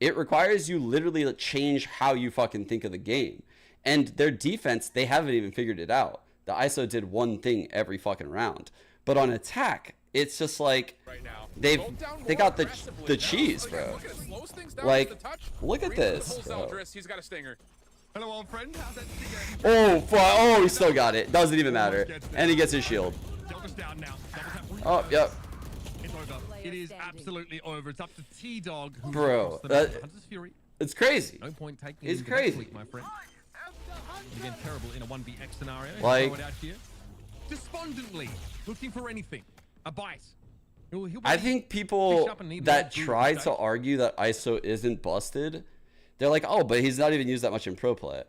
It requires you literally to change how you fucking think of the game. And their defense, they haven't even figured it out. The ISO did one thing every fucking round. But on attack, it's just like they got the cheese, bro. Like, look at this, bro. He's got a stinger. Hello, old friend. How's that Oh, he still got it. Doesn't even matter. And he gets his shield. Oh, yep. It's over. It is absolutely over. It's up to T-Dog. Bro, it's crazy. No point taking it's crazy. Week, my friend. Again, terrible in a 1vx scenario. Like, out here. Despondently looking for anything. A bite. I think people that try to argue that ISO isn't busted, they're like, oh, but he's not even used that much in pro play.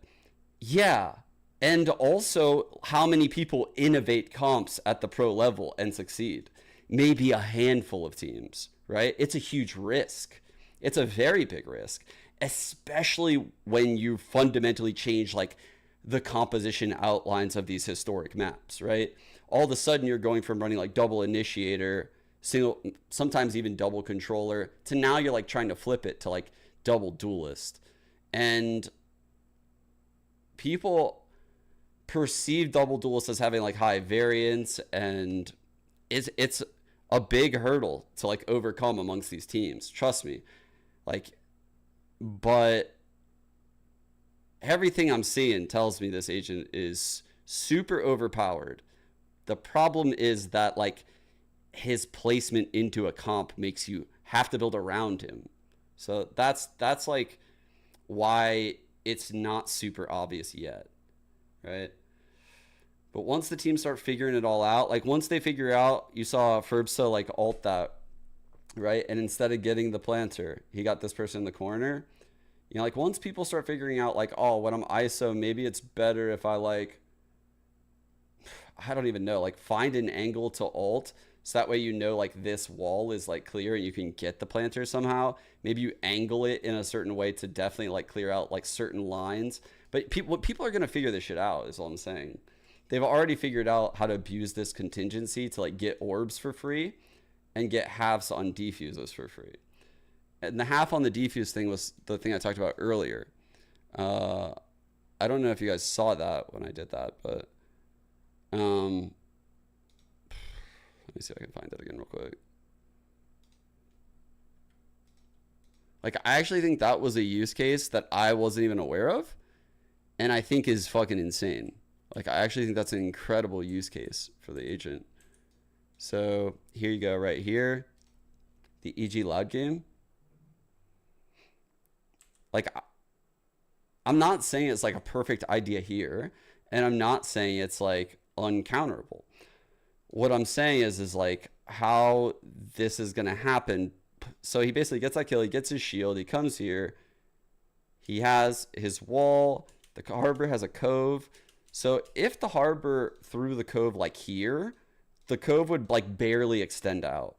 Yeah. And also, how many people innovate comps at the pro level and succeed? Maybe a handful of teams, right? It's a huge risk. It's a very big risk, especially when you fundamentally change, like, the composition outlines of these historic maps, right? All of a sudden, you're going from running, like, double initiator, single, sometimes even double controller, to now you're, like, trying to flip it to, like, double duelist. And people perceive double duelist as having, like, high variance, and it's a big hurdle to, like, overcome amongst these teams, trust me. Like, but everything I'm seeing tells me this agent is super overpowered. The problem is that, like, his placement into a comp makes you have to build around him. So that's like why it's not super obvious yet, right? But once the teams start figuring it all out, like, once they figure out, you saw Ferbsa, like, ult that, right? And instead of getting the planter, he got this person in the corner. You know, like, once people start figuring out, like, oh, when I'm ISO, maybe it's better if I, like, I don't even know, like, find an angle to ult, so that way you know, like, this wall is, like, clear and you can get the planter somehow. Maybe you angle it in a certain way to definitely, like, clear out, like, certain lines. But people are going to figure this shit out, is all I'm saying. They've already figured out how to abuse this contingency to, like, get orbs for free and get halves on defuses for free. And the half on the defuse thing was the thing I talked about earlier. I don't know if you guys saw that when I did that, but let me see if I can find it again real quick. Like, I actually think that was a use case that I wasn't even aware of, and I think is fucking insane. Like, I actually think that's an incredible use case for the agent. So here you go, right here, the EG loud game. Like, I'm not saying it's like a perfect idea here, and I'm not saying it's like uncounterable. What I'm saying is like how this is going to happen. So he basically gets that kill, he gets his shield, he comes here, he has his wall, the harbor has a cove. So if the harbor threw the cove like here, the cove would like barely extend out.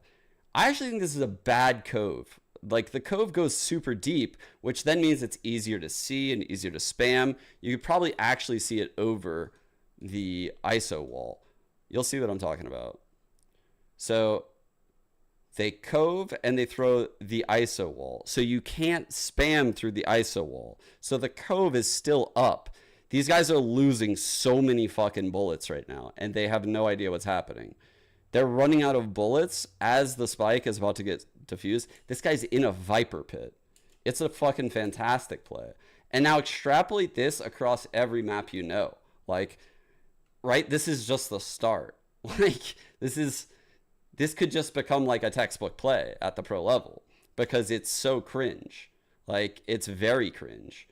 I actually think this is a bad cove. Like, the cove goes super deep, which then means it's easier to see and easier to spam. You could probably actually see it over the ISO wall. You'll see what I'm talking about. So they cove and they throw the ISO wall. So you can't spam through the ISO wall. So the cove is still up. These guys are losing so many fucking bullets right now, and they have no idea what's happening. They're running out of bullets as the spike is about to get defused. This guy's in a Viper pit. It's a fucking fantastic play. And now extrapolate this across every map you know. Like, right? This is just the start. Like, this could just become like a textbook play at the pro level because it's so cringe. Like, it's very cringe.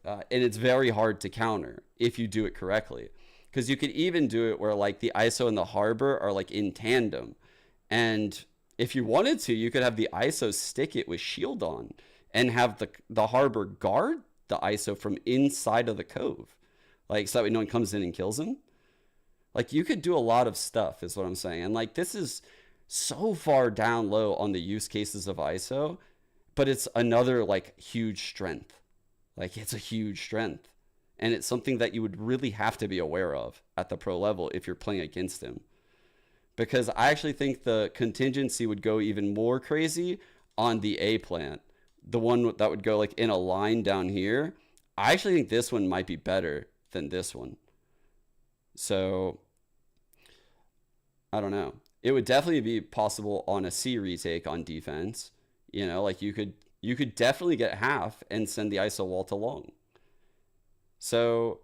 And it's very hard to counter if you do it correctly. Because you could even do it where like the ISO and the harbor are like in tandem. And if you wanted to, you could have the ISO stick it with shield on and have the harbor guard the ISO from inside of the cove. Like, so that way no one comes in and kills him. Like, you could do a lot of stuff is what I'm saying. And like, this is so far down low on the use cases of ISO, but it's another like huge strength. Like, it's a huge strength. And it's something that you would really have to be aware of at the pro level if you're playing against him. Because I actually think the contingency would go even more crazy on the A plant. The one that would go like in a line down here. I actually think this one might be better than this one. So, I don't know. It would definitely be possible on a C retake on defense. You know, like you could definitely get half and send the ISO wall to long. So,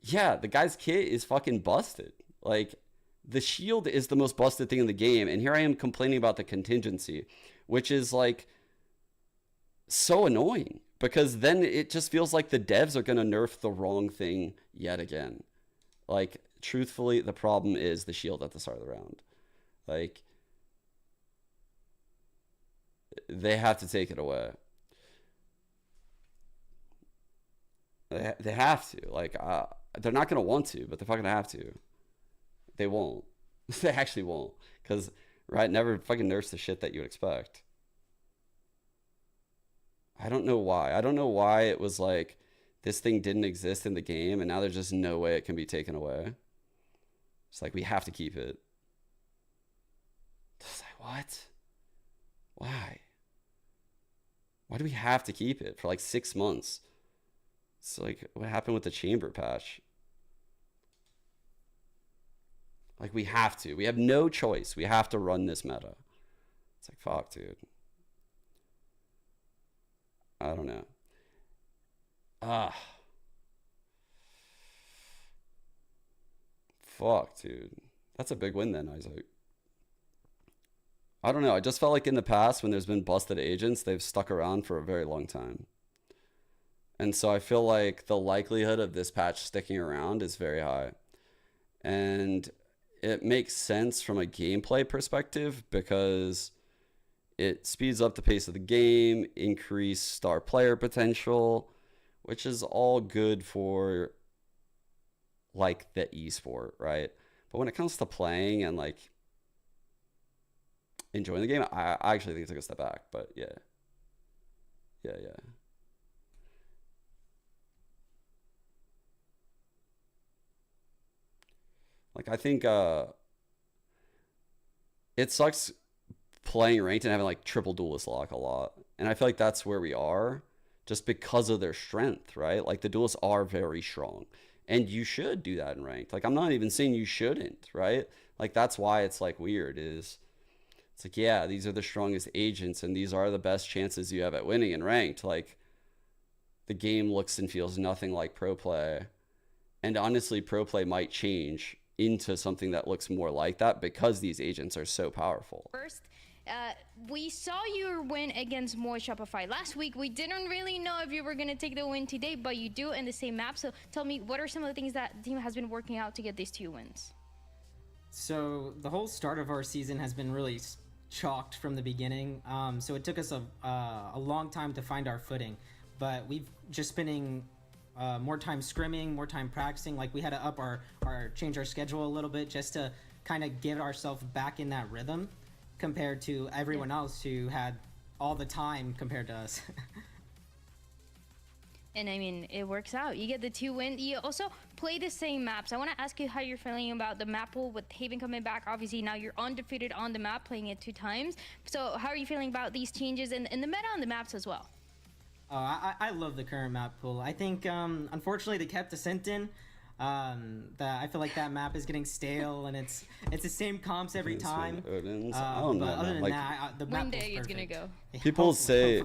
yeah, the guy's kit is fucking busted. Like, the shield is the most busted thing in the game. And here I am complaining about the contingency, which is like so annoying because then it just feels like the devs are going to nerf the wrong thing yet again. Like, truthfully, the problem is the shield at the start of the round. Like, they have to take it away. They have to. Like, they're not going to want to, but they're fucking have to. They won't. They actually won't. Because, right, never fucking nerfs the shit that you would expect. I don't know why. I don't know why it was like, this thing didn't exist in the game, and now there's just no way it can be taken away. It's like, we have to keep it. It's like, what? Why? Why do we have to keep it for like 6 months? It's like, what happened with the chamber patch? Like, we have to. We have no choice. We have to run this meta. It's like, fuck, dude. I don't know. Fuck, dude. That's a big win then, Isaac. I don't know. I just felt like in the past when there's been busted agents, they've stuck around for a very long time. And so I feel like the likelihood of this patch sticking around is very high. And it makes sense from a gameplay perspective because it speeds up the pace of the game, increase star player potential, which is all good for like the esport, right? But when it comes to playing and like enjoying the game, I actually think it took a step back, but yeah. Like, I think it sucks playing ranked and having like triple duelist lock a lot. And I feel like that's where we are just because of their strength, right? Like, the duelists are very strong and you should do that in ranked. Like, I'm not even saying you shouldn't, right? Like, that's why it's like weird is it's like, yeah, these are the strongest agents and these are the best chances you have at winning in ranked. Like, the game looks and feels nothing like pro play. And honestly, pro play might change into something that looks more like that because these agents are so powerful. First, we saw your win against More Shopify last week. We didn't really know if you were going to take the win today, but you do in the same map. So tell me, what are some of the things that the team has been working out to get these 2 wins? So the whole start of our season has been really chalked from the beginning. So it took us a long time to find our footing, but we've just spending more time scrimming, more time practicing. Like we had to up change our schedule a little bit just to kind of get ourselves back in that rhythm compared to everyone else who had all the time compared to us. And I mean, it works out. You get the 2 wins. You also play the same maps. I want to ask you how you're feeling about the map pool with Haven coming back. Obviously, now you're undefeated on the map, playing it 2 times. So how are you feeling about these changes and the meta on the maps as well? I love the current map pool. I think, unfortunately, they kept Ascent in. I feel like that map is getting stale, and it's the same comps every time. Odins. I don't know. But other than like, that, the map one day is it's gonna go. People say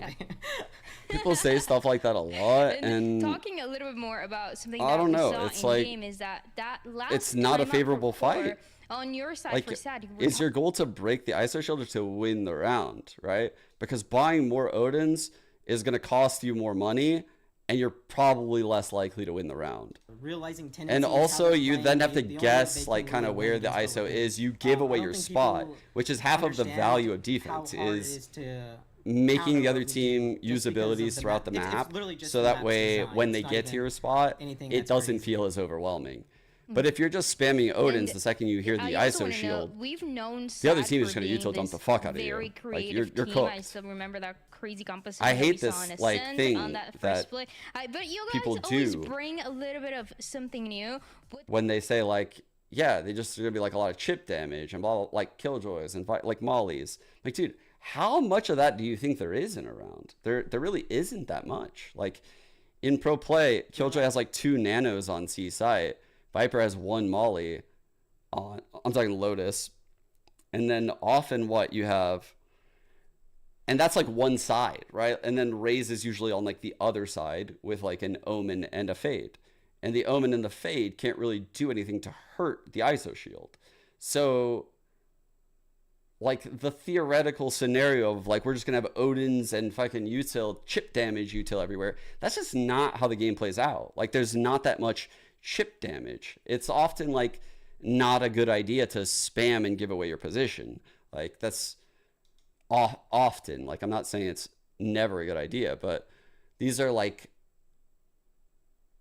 people say stuff like that a lot, and talking a little bit more about something I that don't we know. saw It's in like game is that last it's not a time favorable up before, fight. On your side like, for SaD, is your goal to break the ISO shield or to win the round, right? Because buying more Odins is going to cost you more money, and you're probably less likely to win the round. Realizing and also, you then have to guess like kind of where the ISO is. You give away your spot, which is half of the value of defense, is making the other team use abilities throughout the map, so that way when they get to your spot, it doesn't feel as overwhelming. But if you're just spamming Odins the second you hear the ISO shield, we've known the other team is going to util dump the fuck out of you. Like you're cooked. I still remember that crazy composition. I hate this like thing that but you guys people always do bring a little bit of something new. When they say like, yeah, they just gonna be like a lot of chip damage and blah, blah, like killjoys and like mollies. Like, dude, how much of that do you think there is in a round? There really isn't that much. Like in pro play, Killjoy has like 2 nanos on C site. Viper has 1 molly on, I'm talking Lotus. And then often what you have, and that's like one side, right? And then Raze is usually on like the other side with like an Omen and a Fade. And the Omen and the Fade can't really do anything to hurt the ISO shield. So like the theoretical scenario of like, we're just gonna have Odins and fucking util, chip damage util everywhere. That's just not how the game plays out. Like there's not that much chip damage. It's often like not a good idea to spam and give away your position. Like that's often, like I'm not saying it's never a good idea, but these are like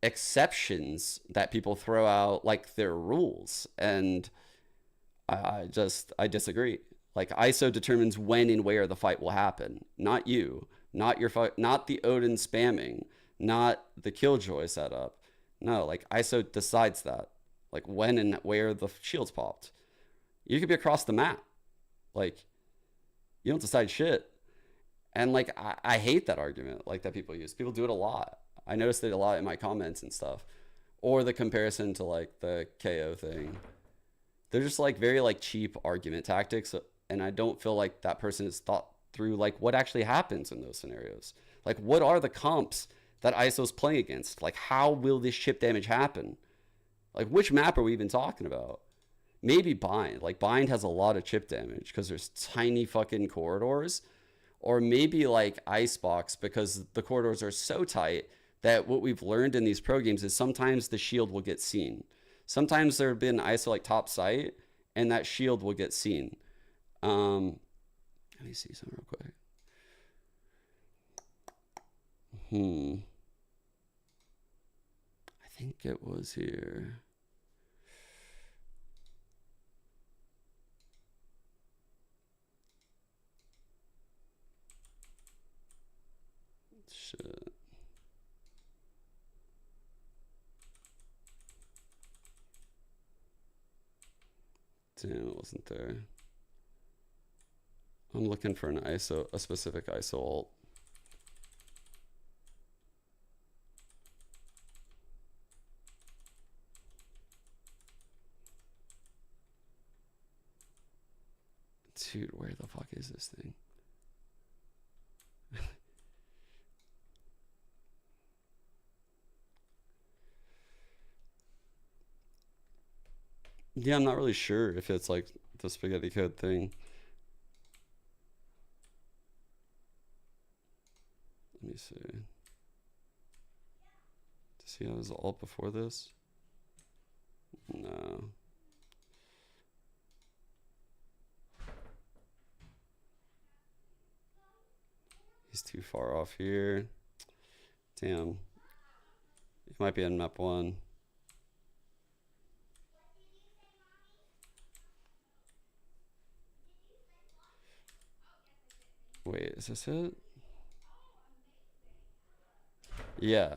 exceptions that people throw out like they're rules, and I disagree. Like ISO determines when and where the fight will happen, not you, not your fight, not the Odin spamming, not the Killjoy setup. No, like ISO decides that, like when and where the shields popped. You could be across the map, like you don't decide shit. And like I hate that argument, like that people use. People do it a lot. I noticed it a lot in my comments and stuff, or the comparison to like the KO thing. They're just like very like cheap argument tactics, and I don't feel like that person has thought through like what actually happens in those scenarios. Like what are the comps that ISO's playing against? Like how will this chip damage happen? Like which map are we even talking about? Maybe Bind. Like Bind has a lot of chip damage because there's tiny fucking corridors. Or maybe like Icebox, because the corridors are so tight that what we've learned in these pro games is sometimes the shield will get seen. Sometimes there have been ISO like top site and that shield will get seen. Let me see something real quick. I think it was here. Shit. Damn, it wasn't there. I'm looking for an ISO, a specific ISO ult. Dude, where the fuck is this thing? Yeah, I'm not really sure if it's like the spaghetti code thing. Let me see. Does he have his ult before this? No. He's too far off here. Damn. He might be on map 1. Wait, is this it? Yeah.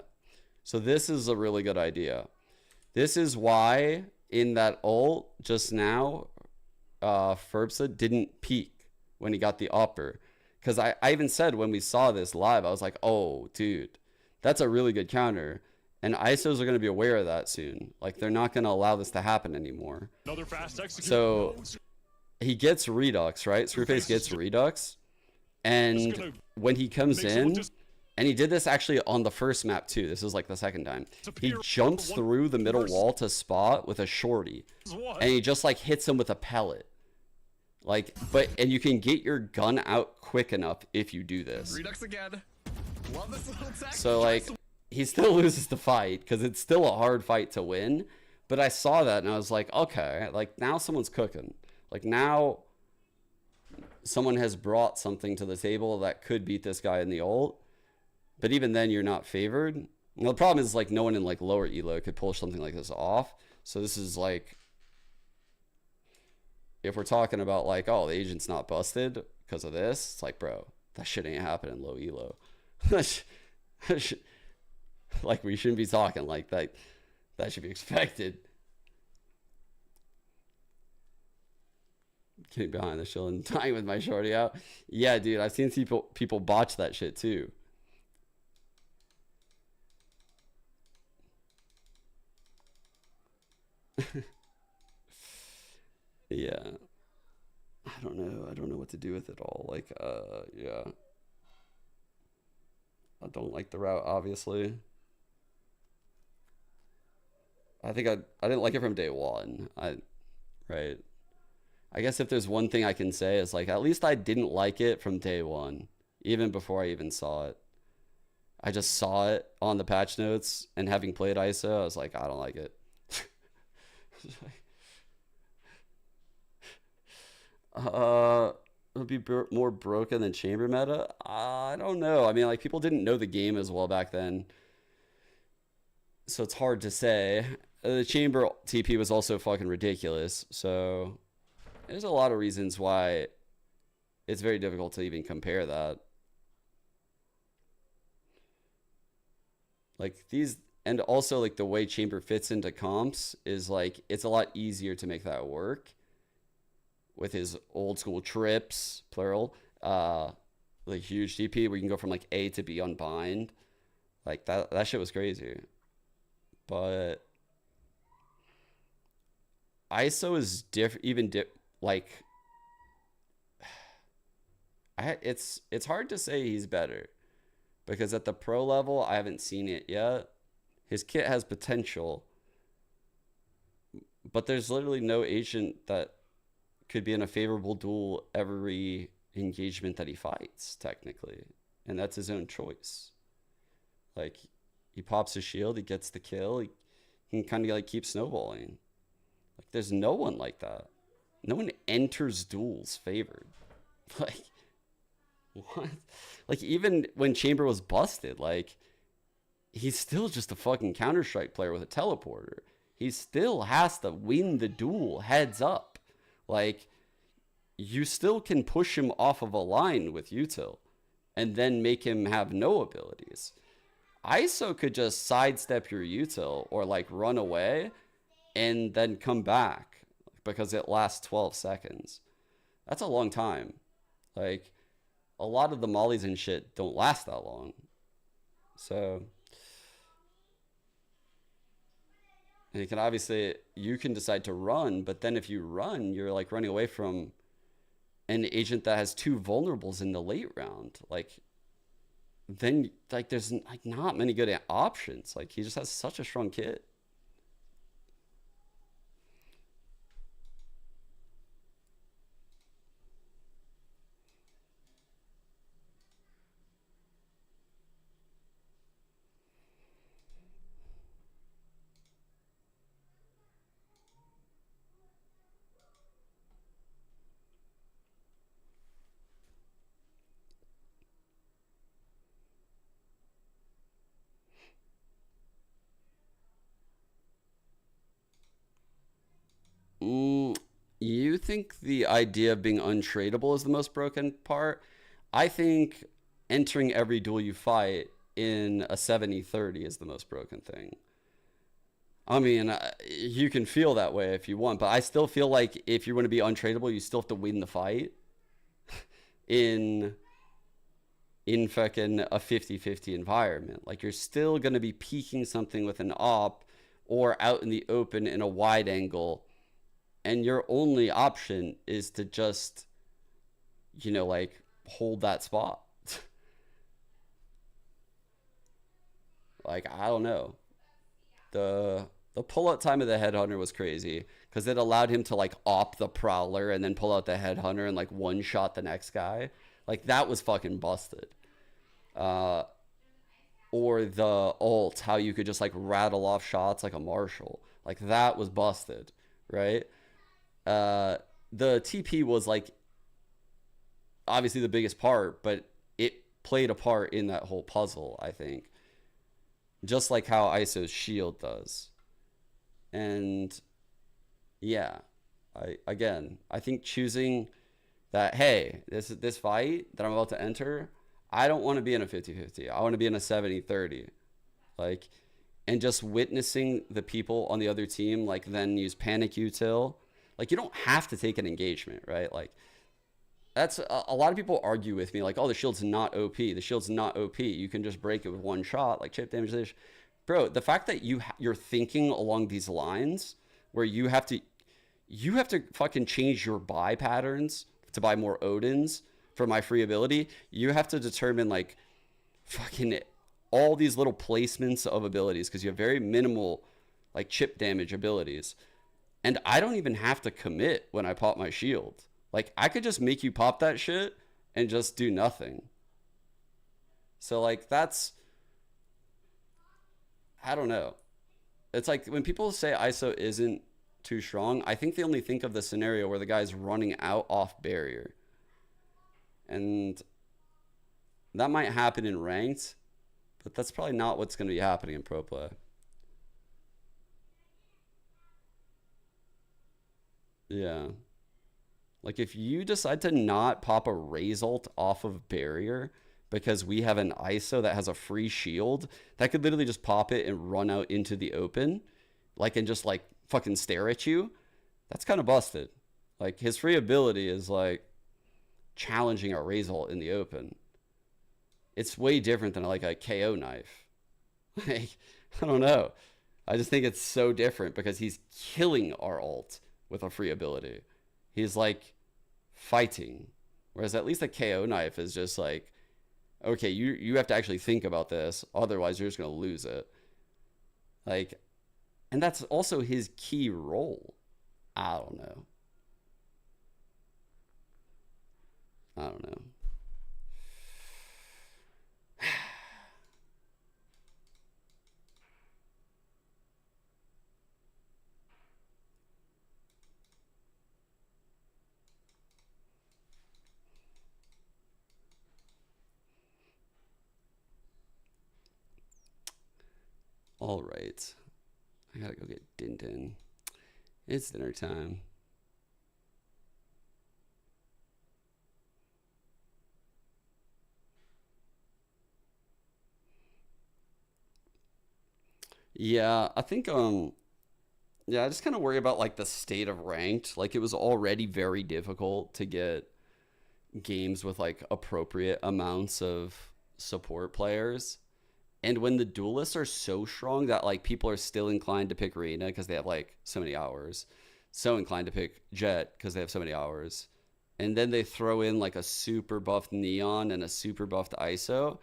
So this is a really good idea. This is why in that ult just now, Ferbsa didn't peek when he got the upper. Because I even said when we saw this live, I was like, oh, dude, that's a really good counter. And ISOs are going to be aware of that soon. Like, they're not going to allow this to happen anymore. Another fast execute. So he gets Redux, right? Screwface gets Redux. And when he comes in, and he did this actually on the first map too. This is like the second time. He jumps through the middle wall to spot with a shorty. And he just like hits him with a pellet. Like, and you can get your gun out quick enough if you do this. Redux again. Love this little tech. So like, he still loses the fight because it's still a hard fight to win. But I saw that and I was like, okay, like now someone's cooking. Like now someone has brought something to the table that could beat this guy in the ult. But even then you're not favored. Well, the problem is like no one in like lower elo could pull something like this off. So this is like, if we're talking about like, oh, the agent's not busted because of this, it's like, bro, that shit ain't happening low elo. Like, we shouldn't be talking like that. That should be expected. Getting behind the shield and dying with my shorty out. Yeah, dude, I've seen people botch that shit too. Yeah. I don't know what to do with it all. Like, yeah. I don't like the route, obviously. I think I didn't like it from day one. Right. I guess if there's one thing I can say is like, at least I didn't like it from day one, even before I even saw it. I just saw it on the patch notes, and having played ISO, I was like, I don't like it. It'll be more broken than chamber meta. I don't know. I mean, like, people didn't know the game as well back then, so it's hard to say. The chamber TP was also fucking ridiculous, so there's a lot of reasons why it's very difficult to even compare that. Like these, and also like the way chamber fits into comps is like, it's a lot easier to make that work with his old school trips, plural, like huge TP where you can go from like A to B on bind. Like that shit was crazy. But ISO is like, it's hard to say he's better because at the pro level, I haven't seen it yet. His kit has potential, but there's literally no agent that could be in a favorable duel every engagement that he fights, technically. And that's his own choice. Like, he pops his shield, he gets the kill, he can kind of like keep snowballing. Like, there's no one like that. No one enters duels favored. Like, what? Like, even when Chamber was busted, like, he's still just a fucking Counter-Strike player with a teleporter. He still has to win the duel heads up. Like, you still can push him off of a line with util and then make him have no abilities. ISO could just sidestep your util or like run away and then come back because it lasts 12 seconds. That's a long time. Like, a lot of the mollies and shit don't last that long. So, and you can obviously, you can decide to run, but then if you run, you're like running away from an agent that has 2 vulnerables in the late round. Like, then like there's like not many good options. Like, he just has such a strong kit. You think the idea of being untradeable is the most broken part? I think entering every duel you fight in a 70-30 is the most broken thing. I mean, you can feel that way if you want, but I still feel like if you want to be untradeable, you still have to win the fight in fucking a 50-50 environment. Like, you're still going to be peeking something with an op or out in the open in a wide angle, and your only option is to just, you know, like, hold that spot. Like, I don't know. The pull-out time of the Headhunter was crazy because it allowed him to, like, op the Prowler and then pull out the Headhunter and, like, one-shot the next guy. Like, that was fucking busted. Or the ult, how you could just, like, rattle off shots like a Marshall. Like, that was busted, right? The TP was, like, obviously the biggest part, but it played a part in that whole puzzle, I think. Just like how ISO's shield does. And yeah, I think choosing that, hey, this fight that I'm about to enter, I don't want to be in a 50-50. I want to be in a 70-30. Like, and just witnessing the people on the other team, like, then use panic util. Like, you don't have to take an engagement, right? Like, that's a lot of people argue with me, like, oh, the shield's not OP. The shield's not OP. You can just break it with one shot, like chip damage. Bro, the fact that you're thinking along these lines where you have to fucking change your buy patterns to buy more Odins for my free ability. You have to determine, like, fucking all these little placements of abilities because you have very minimal, like, chip damage abilities. And I don't even have to commit when I pop my shield. Like, I could just make you pop that shit and just do nothing. So, like, that's, I don't know. It's like when people say ISO isn't too strong, I think they only think of the scenario where the guy's running out off barrier. And that might happen in ranked, but that's probably not what's going to be happening in pro play. Yeah. Like, if you decide to not pop a raise ult off of barrier because we have an ISO that has a free shield, that could literally just pop it and run out into the open, like, and just, like, fucking stare at you, that's kind of busted. Like, his free ability is, like, challenging a raise ult in the open. It's way different than, like, a KO knife. Like, I don't know. I just think it's so different because he's killing our ult with a free ability. He's, like, fighting. Whereas at least a KO knife is just like, okay, you have to actually think about this, otherwise you're just going to lose it. Like, and that's also his key role. I don't know. All right. I gotta go get Din Din. It's dinner time. Yeah, I think yeah, I just kind of worry about, like, the state of ranked. Like, it was already very difficult to get games with, like, appropriate amounts of support players. And when the duelists are so strong that, like, people are still inclined to pick Reyna because they have, like, so many hours, so inclined to pick Jet because they have so many hours, and then they throw in, like, a super buffed Neon and a super buffed ISO,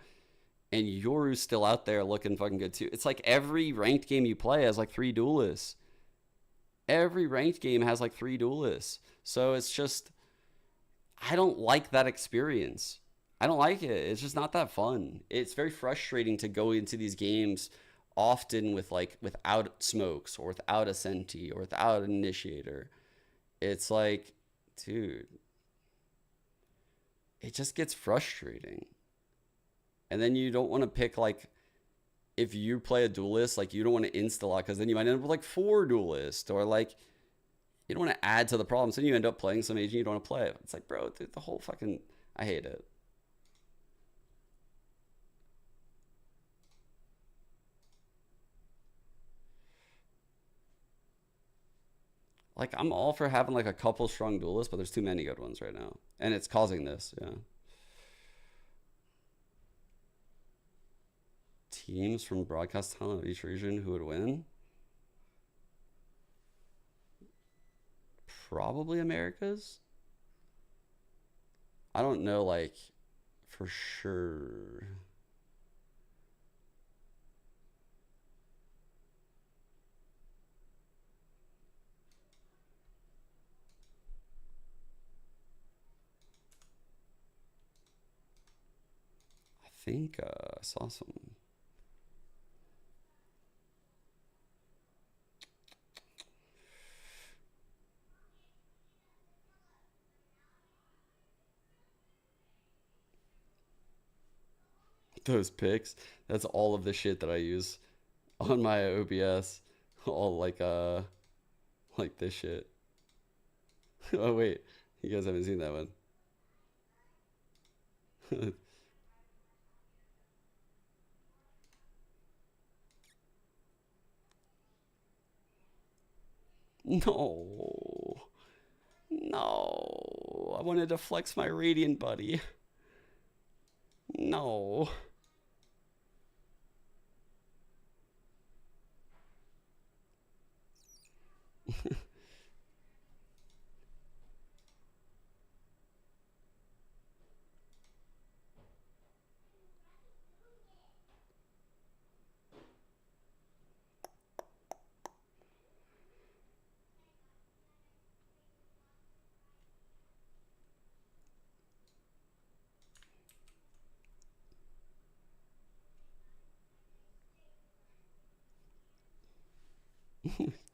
and Yoru's still out there looking fucking good too. It's like every ranked game you play has, like, 3 duelists. Every ranked game has, like, 3 duelists. So it's just, I don't like that experience. I don't like it. It's just not that fun. It's very frustrating to go into these games often with, like, without smokes or without a Senti or without an initiator. It's like, dude, it just gets frustrating. And then you don't want to pick, like, if you play a duelist, like, you don't want to insta-lock because then you might end up with, like, 4 duelists, or, like, You don't want to add to the problem. So you end up playing some agent you don't want to play. It's like, bro, the whole fucking... I hate it. Like, I'm all for having like a couple strong duelists, but there's too many good ones right now. And it's causing this, yeah. Teams from broadcast talent of each region who would win? Probably Americas. I don't know, like, for sure. I think I saw some. Those pics, that's all of the shit that I use on my OBS. All like this shit. Oh wait, you guys haven't seen that one. No. No. I wanted to flex my Radiant buddy. No.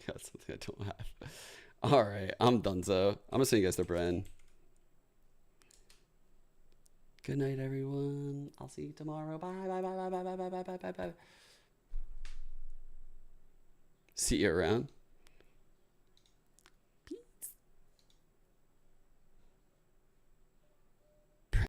Got something I don't have. All right, I'm done. So I'm gonna send you guys to Bren. Good night, everyone. I'll see you tomorrow. Bye, bye, bye, bye, bye, bye, bye, bye, bye, bye, bye. See you around.